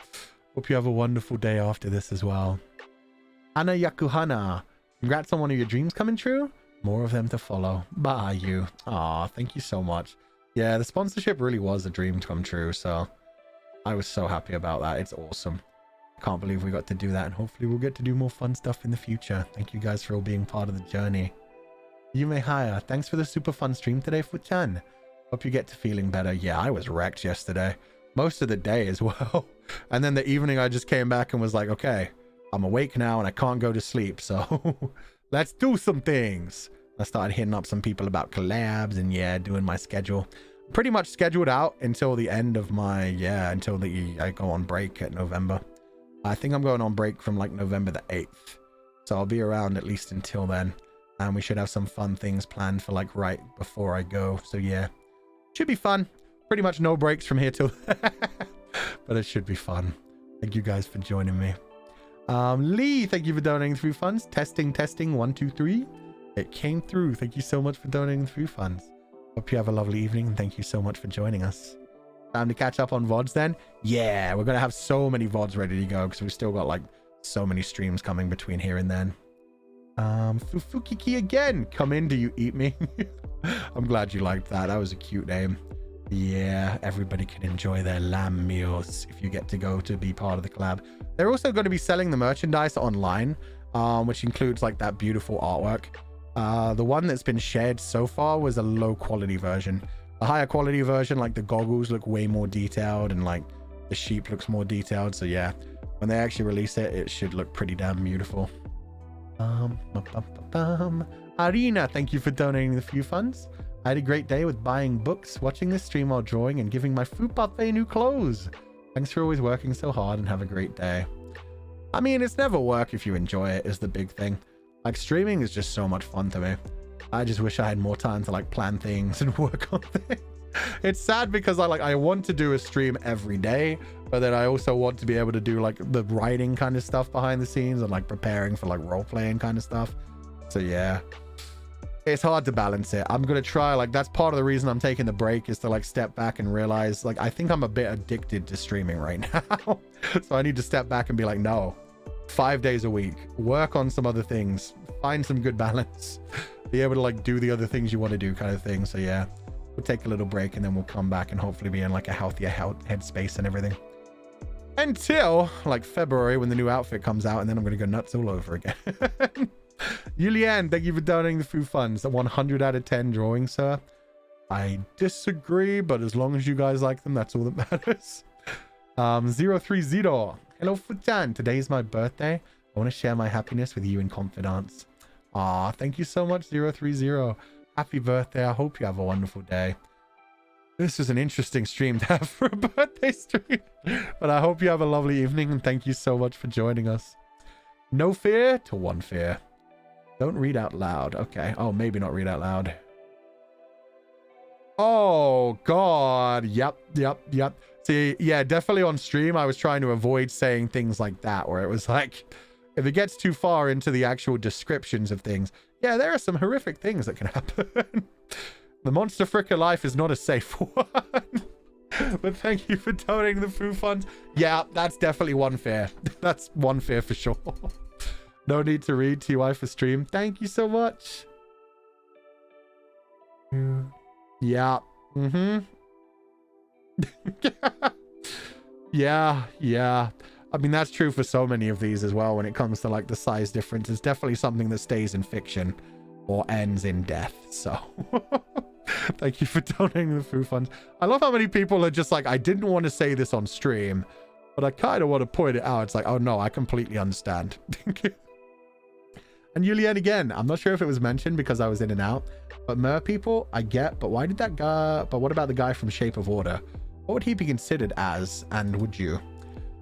Hope you have a wonderful day after this as well. Hana Yakuhana. Congrats on one of your dreams coming true. More of them to follow. Bye, you. Aw, thank you so much. Yeah, the sponsorship really was a dream come true, so I was so happy about that. It's awesome. Can't believe we got to do that, and hopefully we'll get to do more fun stuff in the future. Thank you guys for all being part of the journey. Yume Haya, thanks for the super fun stream today, Fuchan. Hope you get to feeling better. Yeah, I was wrecked yesterday. Most of the day as well. And then the evening I just came back and was like, okay, I'm awake now and I can't go to sleep, so let's do some things. I started hitting up some people about collabs and yeah, doing my schedule. Pretty much scheduled out until the end of my, until I go on break at November. I think I'm going on break from like November the 8th. So I'll be around at least until then. And we should have some fun things planned for like right before I go. So yeah, should be fun. Pretty much no breaks from here till but it should be fun. Thank you guys for joining me. Lee, thank you for donating through funds. Testing 1 2 3. It came through. Thank you so much for donating through funds. Hope you have a lovely evening and thank you so much for joining us. Time to catch up on VODs then. Yeah, we're going to have so many VODs ready to go because we've still got like so many streams coming between here and then. Fufukiki again. Come in, do you eat me? I'm glad you liked that. That was a cute name. Yeah, everybody can enjoy their lamb meals if you get to go to be part of the collab. They're also going to be selling the merchandise online, which includes like that beautiful artwork. The one that's been shared so far was a low quality version. The higher quality version, like the goggles look way more detailed and like the sheep looks more detailed. So yeah, when they actually release it, it should look pretty damn beautiful. Arena, thank you for donating the few funds. I had a great day with buying books, watching this stream while drawing, and giving my food buffet new clothes. Thanks for always working so hard and have a great day. I mean, it's never work if you enjoy it is the big thing. Like streaming is just so much fun to me. I just wish I had more time to like plan things and work on things. It's sad because I want to do a stream every day, but then I also want to be able to do like the writing kind of stuff behind the scenes and like preparing for like role playing kind of stuff. So yeah, it's hard to balance it. I'm gonna try, like that's part of the reason I'm taking the break, is to like step back and realize like I think I'm a bit addicted to streaming right now. So I need to step back and be like, no, 5 days a week, work on some other things, find some good balance, be able to like do the other things you want to do kind of thing. So yeah, we'll take a little break and then we'll come back and hopefully be in like a healthier headspace and everything until like February when the new outfit comes out, and then I'm gonna go nuts all over again. Yulian, thank you for donating the food funds. The 100 out of 10 drawing, sir. I disagree, but as long as you guys like them, that's all that matters. 030. Hello, Futan. Today is my birthday. I want to share my happiness with you in confidence. Ah, thank you so much, 030. Happy birthday. I hope you have a wonderful day. This is an interesting stream to have for a birthday stream, but I hope you have a lovely evening, and thank you so much for joining us. No fear to one fear. Don't read out loud. Okay. Oh, maybe not read out loud. Oh, God. Yep. See, yeah, definitely on stream, I was trying to avoid saying things like that, where it was like, if it gets too far into the actual descriptions of things, yeah, there are some horrific things that can happen. The Monster Fricker life is not a safe one. But thank you for donating the food funds. Yeah, that's definitely one fear. That's one fear for sure. No need to read TY for stream. Thank you so much. Yeah. Yeah. I mean, that's true for so many of these as well when it comes to like the size difference. It's definitely something that stays in fiction or ends in death. So thank you for donating the food funds. I love how many people are just like, I didn't want to say this on stream, but I kind of want to point it out. It's like, oh no, I completely understand. And Yulian again, I'm not sure if it was mentioned because I was in and out, but mer people, I get, but why did that guy, but what about the guy from Shape of Order? What would he be considered as, and would you?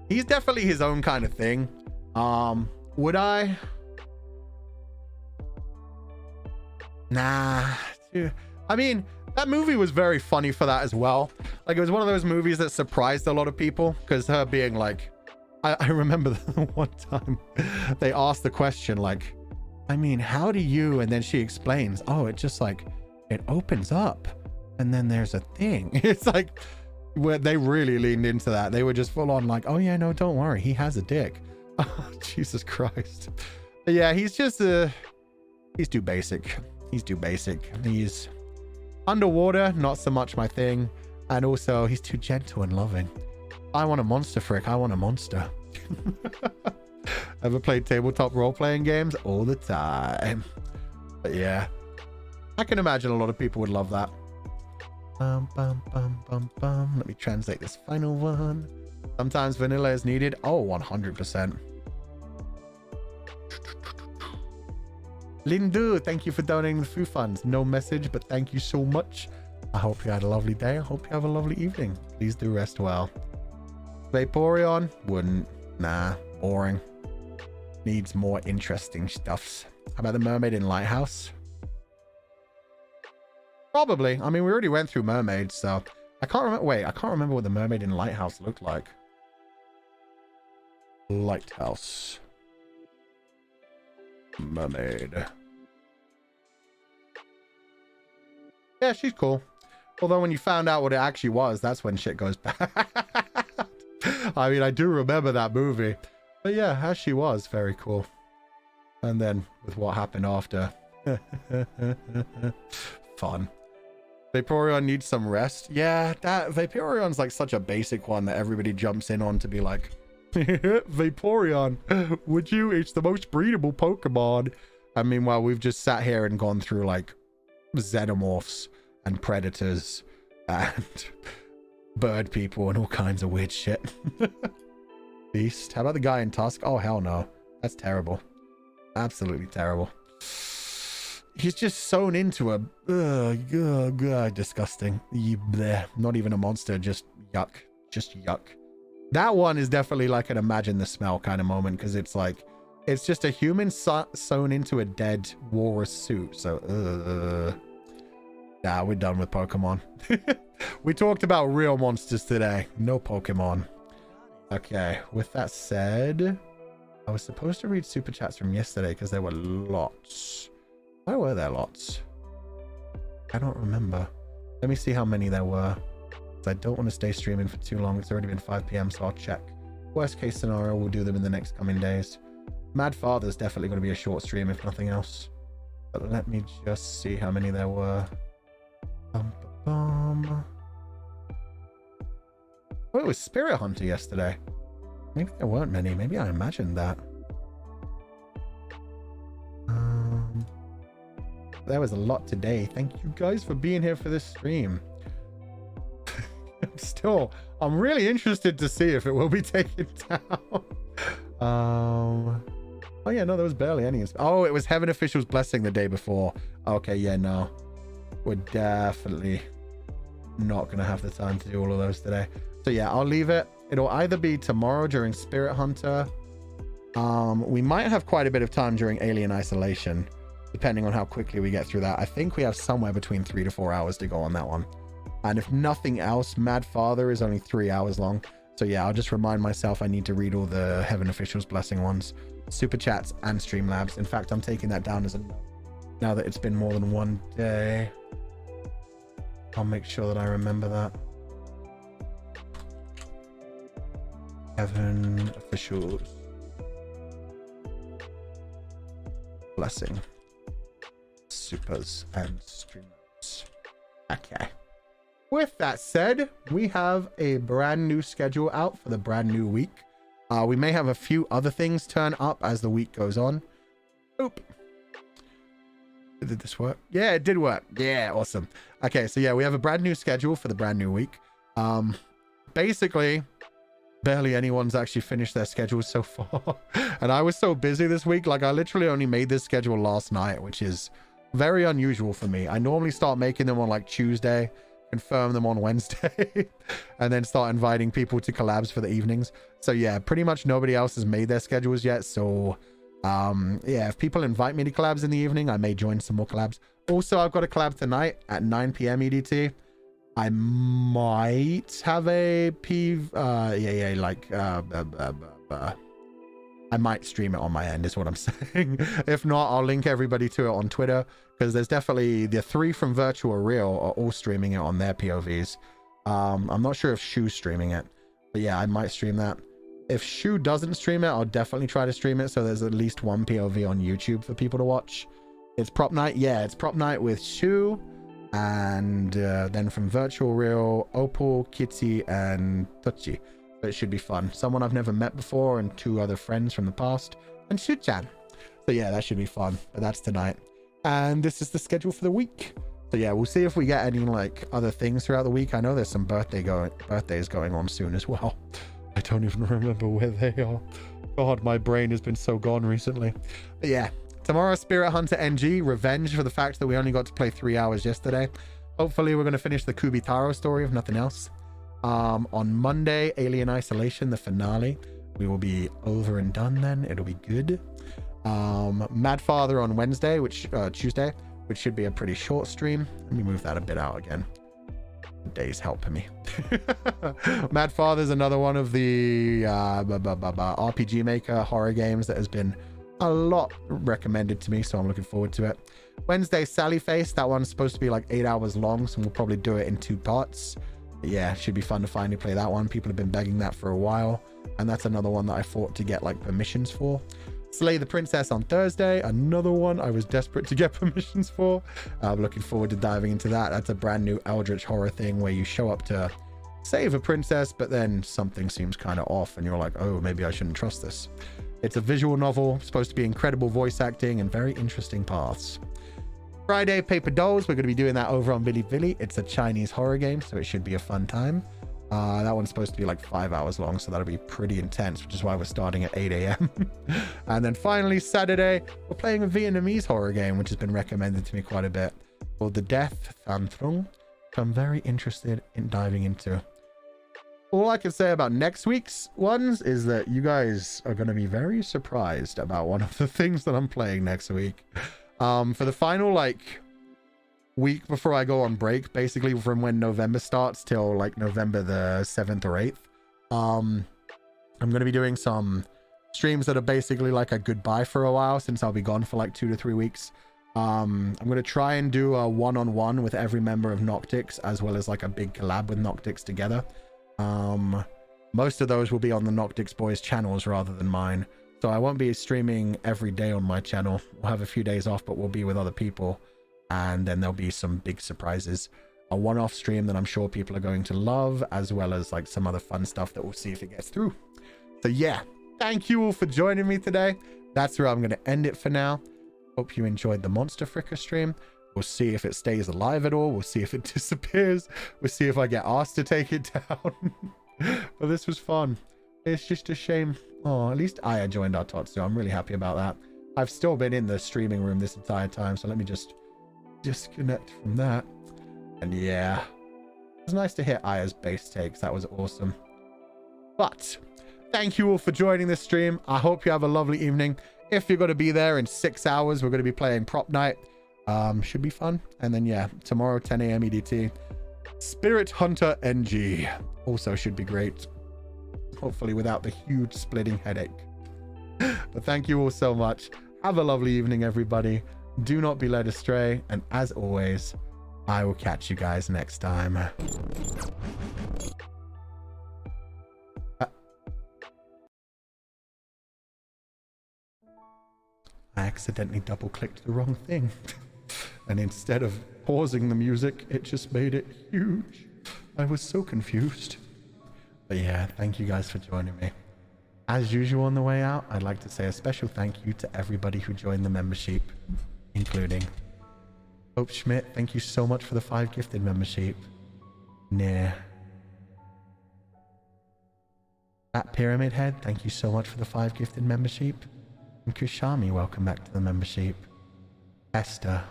He's definitely his own kind of thing. Would I? Nah. I mean, that movie was very funny for that as well. Like, it was one of those movies that surprised a lot of people because her being like, I remember the one time they asked the question like, I mean, how do you, and then she explains, oh, it just like, it opens up and then there's a thing. It's like, where they really leaned into that. They were just full on like, oh yeah, no, don't worry, he has a dick. Oh, Jesus Christ. But yeah, he's just he's too basic. He's underwater, not so much my thing, and also he's too gentle and loving. I want a monster frick. I want a monster. Ever played tabletop role-playing games? All the time. But yeah, I can imagine a lot of people would love that. Let me translate this final one. Sometimes vanilla is needed. Oh, 100%. Lindu, thank you for donating the food funds. No message, but thank you so much. I hope you had a lovely day. I hope you have a lovely evening. Please do rest well. Vaporeon? Wouldn't. Nah, boring. Needs more interesting stuffs. How about the Mermaid in Lighthouse? Probably. I mean, we already went through mermaids, so I can't remember. Wait, I can't remember what the Mermaid in Lighthouse looked like. Lighthouse. Mermaid. Yeah, she's cool. Although when you found out what it actually was, that's when shit goes bad. I mean, I do remember that movie. But yeah, as she was, very cool. And then with what happened after. Fun. Vaporeon needs some rest. Yeah, that Vaporeon's like such a basic one that everybody jumps in on to be like, Vaporeon, would you? It's the most breedable Pokemon. And meanwhile, we've just sat here and gone through like xenomorphs and predators and bird people and all kinds of weird shit. Beast. How about the guy in Tusk? Oh, hell no. That's terrible. Absolutely terrible. He's just sewn into a disgusting. Bleh. Not even a monster, just yuck. Just yuck. That one is definitely like an imagine the smell kind of moment, because it's like it's just a human sewn into a dead walrus suit. So nah, we're done with Pokemon. We talked about real monsters today, no Pokemon. Okay, with that said, I was supposed to read super chats from yesterday because there were lots. Why were there lots? I don't remember. Let me see how many there were. I don't want to stay streaming for too long. It's already been 5 p.m, so I'll check. Worst case scenario, we'll do them in the next coming days. Mad Father's definitely going to be a short stream, if nothing else. But let me just see how many there were. Oh, it was Spirit Hunter yesterday. Maybe there weren't many. Maybe I imagined that. There was a lot today. Thank you guys for being here for this stream. I'm really interested to see if it will be taken down. Oh yeah, no, there was barely any. Oh, it was Heaven Official's Blessing the day before. Okay, yeah, no. We're definitely not going to have the time to do all of those today. So yeah, I'll leave it. It'll either be tomorrow during Spirit Hunter. We might have quite a bit of time during Alien Isolation, depending on how quickly we get through that. I think we have somewhere between 3 to 4 hours to go on that one. And if nothing else, Mad Father is only 3 hours long. So yeah, I'll just remind myself I need to read all the Heaven Official's Blessing ones, Super Chats, and Streamlabs. In fact, I'm taking that down as a note. Now that it's been more than one day, I'll make sure that I remember that. Heaven Official's Blessing, Supers, and Streamlabs. Okay. With that said, we have a brand new schedule out for the brand new week. We may have a few other things turn up as the week goes on. Oop. Did this work? Yeah, it did work. Yeah, awesome. Okay, so yeah, we have a brand new schedule for the brand new week. Basically, barely anyone's actually finished their schedule so far. And I was so busy this week, like I literally only made this schedule last night, which is very unusual for me. I normally start making them on like Tuesday, confirm them on Wednesday, and then start inviting people to collabs for the evenings. So yeah, pretty much nobody else has made their schedules yet. So yeah, if people invite me to collabs in the evening, I may join some more collabs. Also, I've got a collab tonight at 9 p.m. EDT. I might have a I might stream it on my end is what I'm saying. If not, I'll link everybody to it on Twitter, because there's definitely the 3 from Virtual Real are all streaming it on their POVs. I'm not sure if Shu's streaming it, but yeah, I might stream that. If Shu doesn't stream it, I'll definitely try to stream it, so there's at least one POV on YouTube for people to watch. It's prop night. Yeah, it's prop night with Shu, and then from Virtual Real, Opal, Kitty, and Tochi. So it should be fun. Someone I've never met before, and 2 other friends from the past, and Shu-chan. So yeah, that should be fun. But that's tonight. And this is the schedule for the week. So yeah, we'll see if we get any like other things throughout the week. I know there's some birthdays going on soon as well. I don't even remember where they are. God, my brain has been so gone recently. But yeah, tomorrow Spirit Hunter NG, revenge for the fact that we only got to play 3 hours yesterday. Hopefully we're going to finish the Kubitaro story, if nothing else. On Monday, Alien Isolation, the finale. We will be over and done then. It'll be good. Mad Father on Wednesday, Tuesday, which should be a pretty short stream. Let me move that a bit out again. The days helping me. Mad Father's another one of the RPG Maker horror games that has been a lot recommended to me, so I'm looking forward to it. Wednesday, Sally Face. That one's supposed to be like 8 hours long, so we'll probably do it in 2 parts. But yeah, should be fun to finally play that one. People have been begging that for a while, and that's another one that I fought to get like permissions for. Slay the Princess on Thursday, another one I was desperate to get permissions for. I'm looking forward to diving into that. That's a brand new eldritch horror thing where you show up to save a princess, but then something seems kind of off and you're like, oh, maybe I shouldn't trust this. It's a visual novel, supposed to be incredible voice acting and very interesting paths. Friday, Paper Dolls. We're going to be doing that over on Bilibili. It's a Chinese horror game, so it should be a fun time. That one's supposed to be like 5 hours long, so that'll be pretty intense, which is why we're starting at 8 a.m. And then finally, Saturday, we're playing a Vietnamese horror game, which has been recommended to me quite a bit, called The Death Phan Trung, which I'm very interested in diving into. All I can say about next week's ones is that you guys are going to be very surprised about one of the things that I'm playing next week. For the final, like, week before I go on break, basically from when November starts till like November the 7th or 8th, I'm going to be doing some streams that are basically like a goodbye for a while, since I'll be gone for like 2 to 3 weeks. I'm going to try and do a one-on-one with every member of Noctix, as well as like a big collab with Noctix together. Most of those will be on the Noctix Boys channels rather than mine, so I won't be streaming every day on my channel. We'll have a few days off, but we'll be with other people, and then there'll be some big surprises. A one-off stream that I'm sure people are going to love, as well as like some other fun stuff that we'll see if it gets through. So yeah, thank you all for joining me today. That's where I'm going to end it for now. Hope you enjoyed the Monster Fricker stream. We'll see if it stays alive at all. We'll see if it disappears. We'll see if I get asked to take it down. But this was fun. It's just a shame. Oh, at least Aya joined our totsu. I'm really happy about that. I've still been in the streaming room this entire time, so let me just disconnect from that. And yeah, it was nice to hear Aya's bass takes. That was awesome. But thank you all for joining this stream. I hope you have a lovely evening. If you're going to be there in 6 hours, we're going to be playing Prop Night. Should be fun. And then yeah, tomorrow 10 a.m. EDT, Spirit Hunter NG also should be great, hopefully without the huge splitting headache. But thank you all so much. Have a lovely evening, everybody. Do not be led astray, and as always, I will catch you guys next time. I accidentally double-clicked the wrong thing. And instead of pausing the music, it just made it huge. I was so confused. But yeah, thank you guys for joining me. As usual on the way out, I'd like to say a special thank you to everybody who joined the membership, including Hope Schmidt, thank you so much for the 5 gifted membership. Nah. That Pyramid Head, thank you so much for the 5 gifted membership. And Kushami, welcome back to the membership. Esther.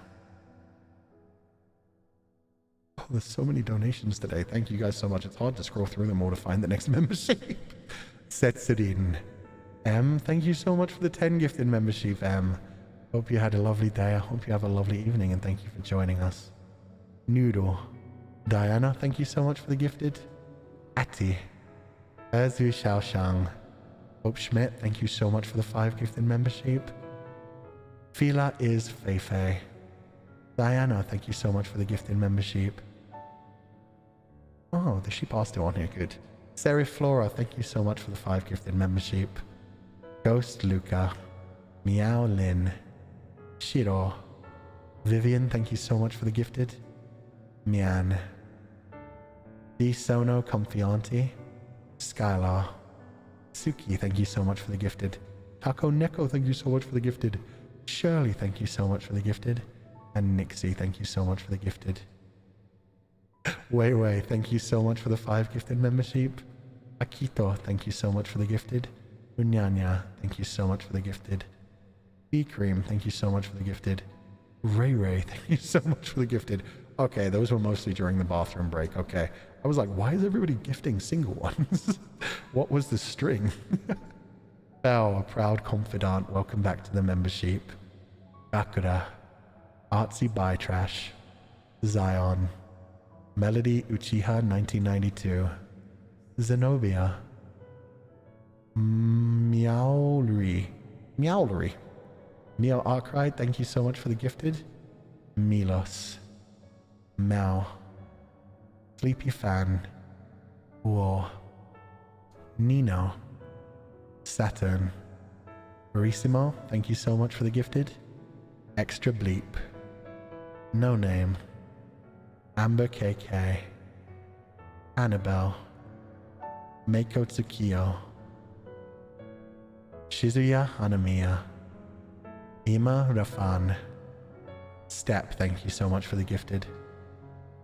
Oh, there's so many donations today. Thank you guys so much. It's hard to scroll through them all to find the next membership. Setsurin. M, thank you so much for the 10 gifted membership, M. Hope you had a lovely day. I hope you have a lovely evening, and thank you for joining us. Noodle. Diana, thank you so much for the gifted. Ati. Erzu Xiaoshang. Hope Schmidt, thank you so much for the 5 gifted membership. Fila is Feifei. Diana, thank you so much for the gifted membership. Oh, the sheep are still on here, good. Serif Flora, thank you so much for the 5 gifted membership. Ghost Luca. Meow Lin. Shiro. Vivian, thank you so much for the gifted. Mian. D Sono Confianti. Skylar. Suki, thank you so much for the gifted. Taco Neko, thank you so much for the gifted. Shirley, thank you so much for the gifted. And Nixie, thank you so much for the gifted. Wei, thank you so much for the 5 gifted membership. Akito, thank you so much for the gifted. Unyanya, thank you so much for the gifted. B-Cream, thank you so much for the gifted. Ray, thank you so much for the gifted. Okay, those were mostly during the bathroom break. Okay. I was like, why is everybody gifting single ones? What was the string? Belle, a proud confidant, welcome back to the membership. Bakura. Artsy Buy Trash. Zion. Melody Uchiha 1992. Zenobia. Meowlery. Neo Arkwright, thank you so much for the gifted. Milos. Mel. Sleepy Fan. War. Nino. Saturn. Verissimo, thank you so much for the gifted. Extra Bleep. No Name. Amber KK. Annabelle. Meiko Tsukiyo. Shizuya Hanamiya. Ima Rafan. Step, thank you so much for the gifted.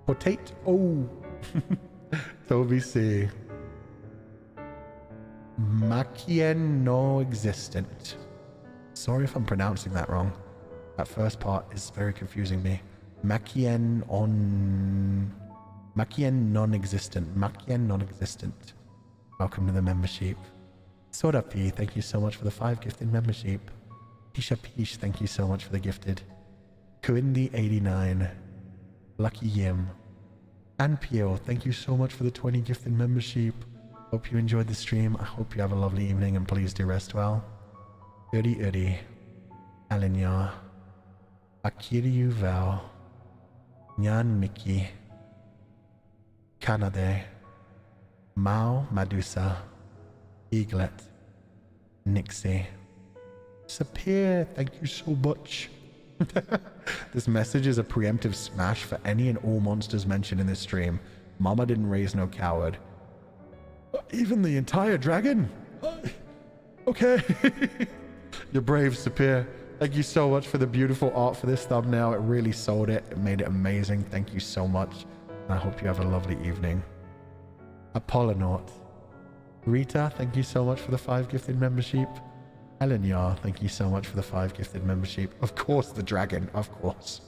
Potate. Oh. Toby C. Makien no existent. Sorry if I'm pronouncing that wrong. That first part is very confusing me. Makien non-existent. Makien non-existent. Welcome to the membership. Sodapi, thank you so much for the 5 gifted membership. Pisha Pish, thank you so much for the gifted. Kuindi89. Lucky Yim. And Pio, thank you so much for the 20 gifted membership. Hope you enjoyed the stream. I hope you have a lovely evening and please do rest well. Uri. Alinya. Akiryu Val. Nyan Miki. Kanade. Mao Madusa. Eaglet. Nixie. Sapir, thank you so much. This message is a preemptive smash for any and all monsters mentioned in this stream. Mama didn't raise no coward. Even the entire dragon? Okay. You're brave, Sapir. Thank you so much for the beautiful art for this thumbnail. It really sold it. It made it amazing. Thank you so much. And I hope you have a lovely evening. Apollonaut. Rita, thank you so much for the 5 gifted membership. Eleanor, thank you so much for the 5 gifted membership. Of course, the dragon, of course.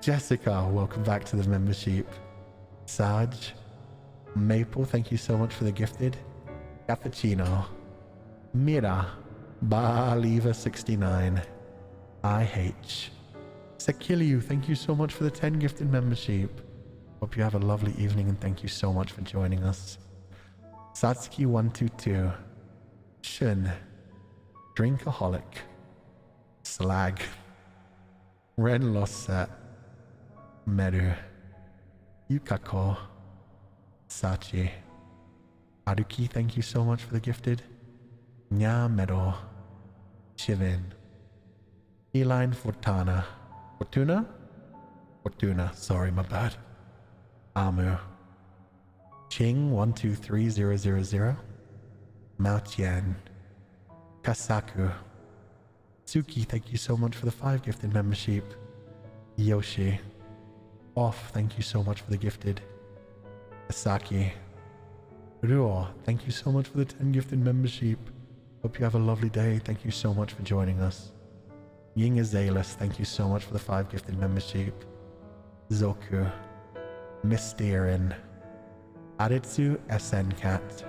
Jessica, welcome back to the membership. Saj. Maple, thank you so much for the gifted. Cappuccino. Mira. Baliva69. IH. Sekiliu, thank you so much for the 10 gifted membership. Hope you have a lovely evening and thank you so much for joining us. Satsuki122. Shun. Drinkaholic. Slag. Ren Losset. Meru. Yukako. Sachi. Aruki, thank you so much for the gifted. Nya Medo. Shivin. Eline Fortuna. Fortuna, sorry, my bad. Amu. Ching 123000. Mao Tian. Kasaku. Tsuki, thank you so much for the 5 gifted membership. Yoshi. Off, thank you so much for the gifted. Asaki. Ruo, thank you so much for the 10 gifted membership. Hope you have a lovely day. Thank you so much for joining us. Ying Azalis, thank you so much for the 5 gifted membership. Zoku. Mysterin. Aritsu SN Cat.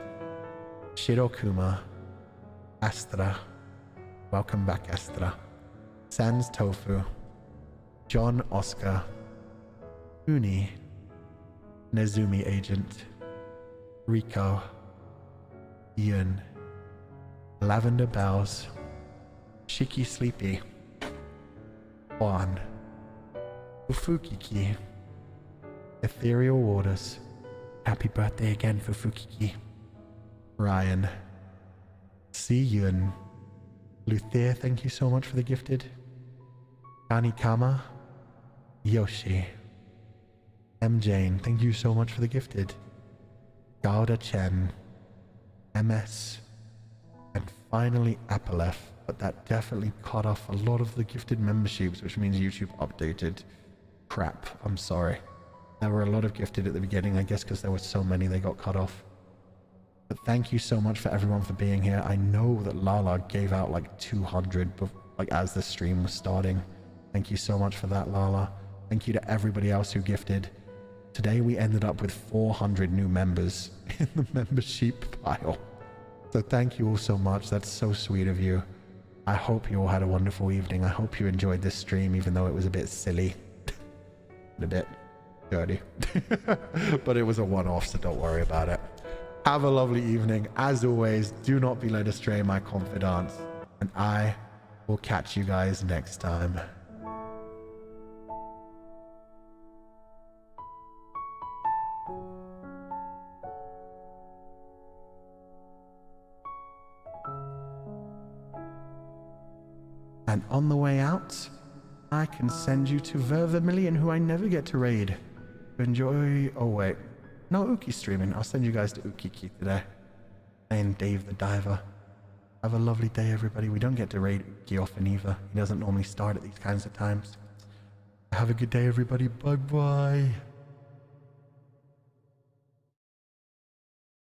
Shirokuma. Astra. Welcome back, Astra. Sans Tofu. John Oscar. Uni. Nezumi Agent. Rico. Ian. Lavender Bells. Shiki Sleepy. Juan. Fufukiki. Ethereal Waters. Happy birthday again, Fufukiki. Ryan. Si Yun. Luthier, thank you so much for the gifted. Kanikama. Yoshi. M. Jane, thank you so much for the gifted. Gauda Chen. MS. And finally Apalef, but that definitely cut off a lot of the gifted memberships, which means YouTube updated. Crap, I'm sorry. There were a lot of gifted at the beginning, I guess because there were so many they got cut off. But thank you so much for everyone for being here. I know that Lala gave out like 200 like as the stream was starting. Thank you so much for that, Lala. Thank you to everybody else who gifted. Today we ended up with 400 new members in the membership pile. So thank you all so much. That's so sweet of you. I hope you all had a wonderful evening. I hope you enjoyed this stream, even though it was a bit silly. And a bit dirty. But it was a one-off, so don't worry about it. Have a lovely evening. As always, do not be led astray, my confidants. And I We'll catch you guys next time. And on the way out, I can send you to Vermilion, who I never get to raid. Enjoy. Oh, wait. No, Uki's streaming. I'll send you guys to Ukiki today. And Dave the Diver. Have a lovely day, everybody. We don't get to raid Uki often either. He doesn't normally start at these kinds of times. Have a good day, everybody. Bye-bye.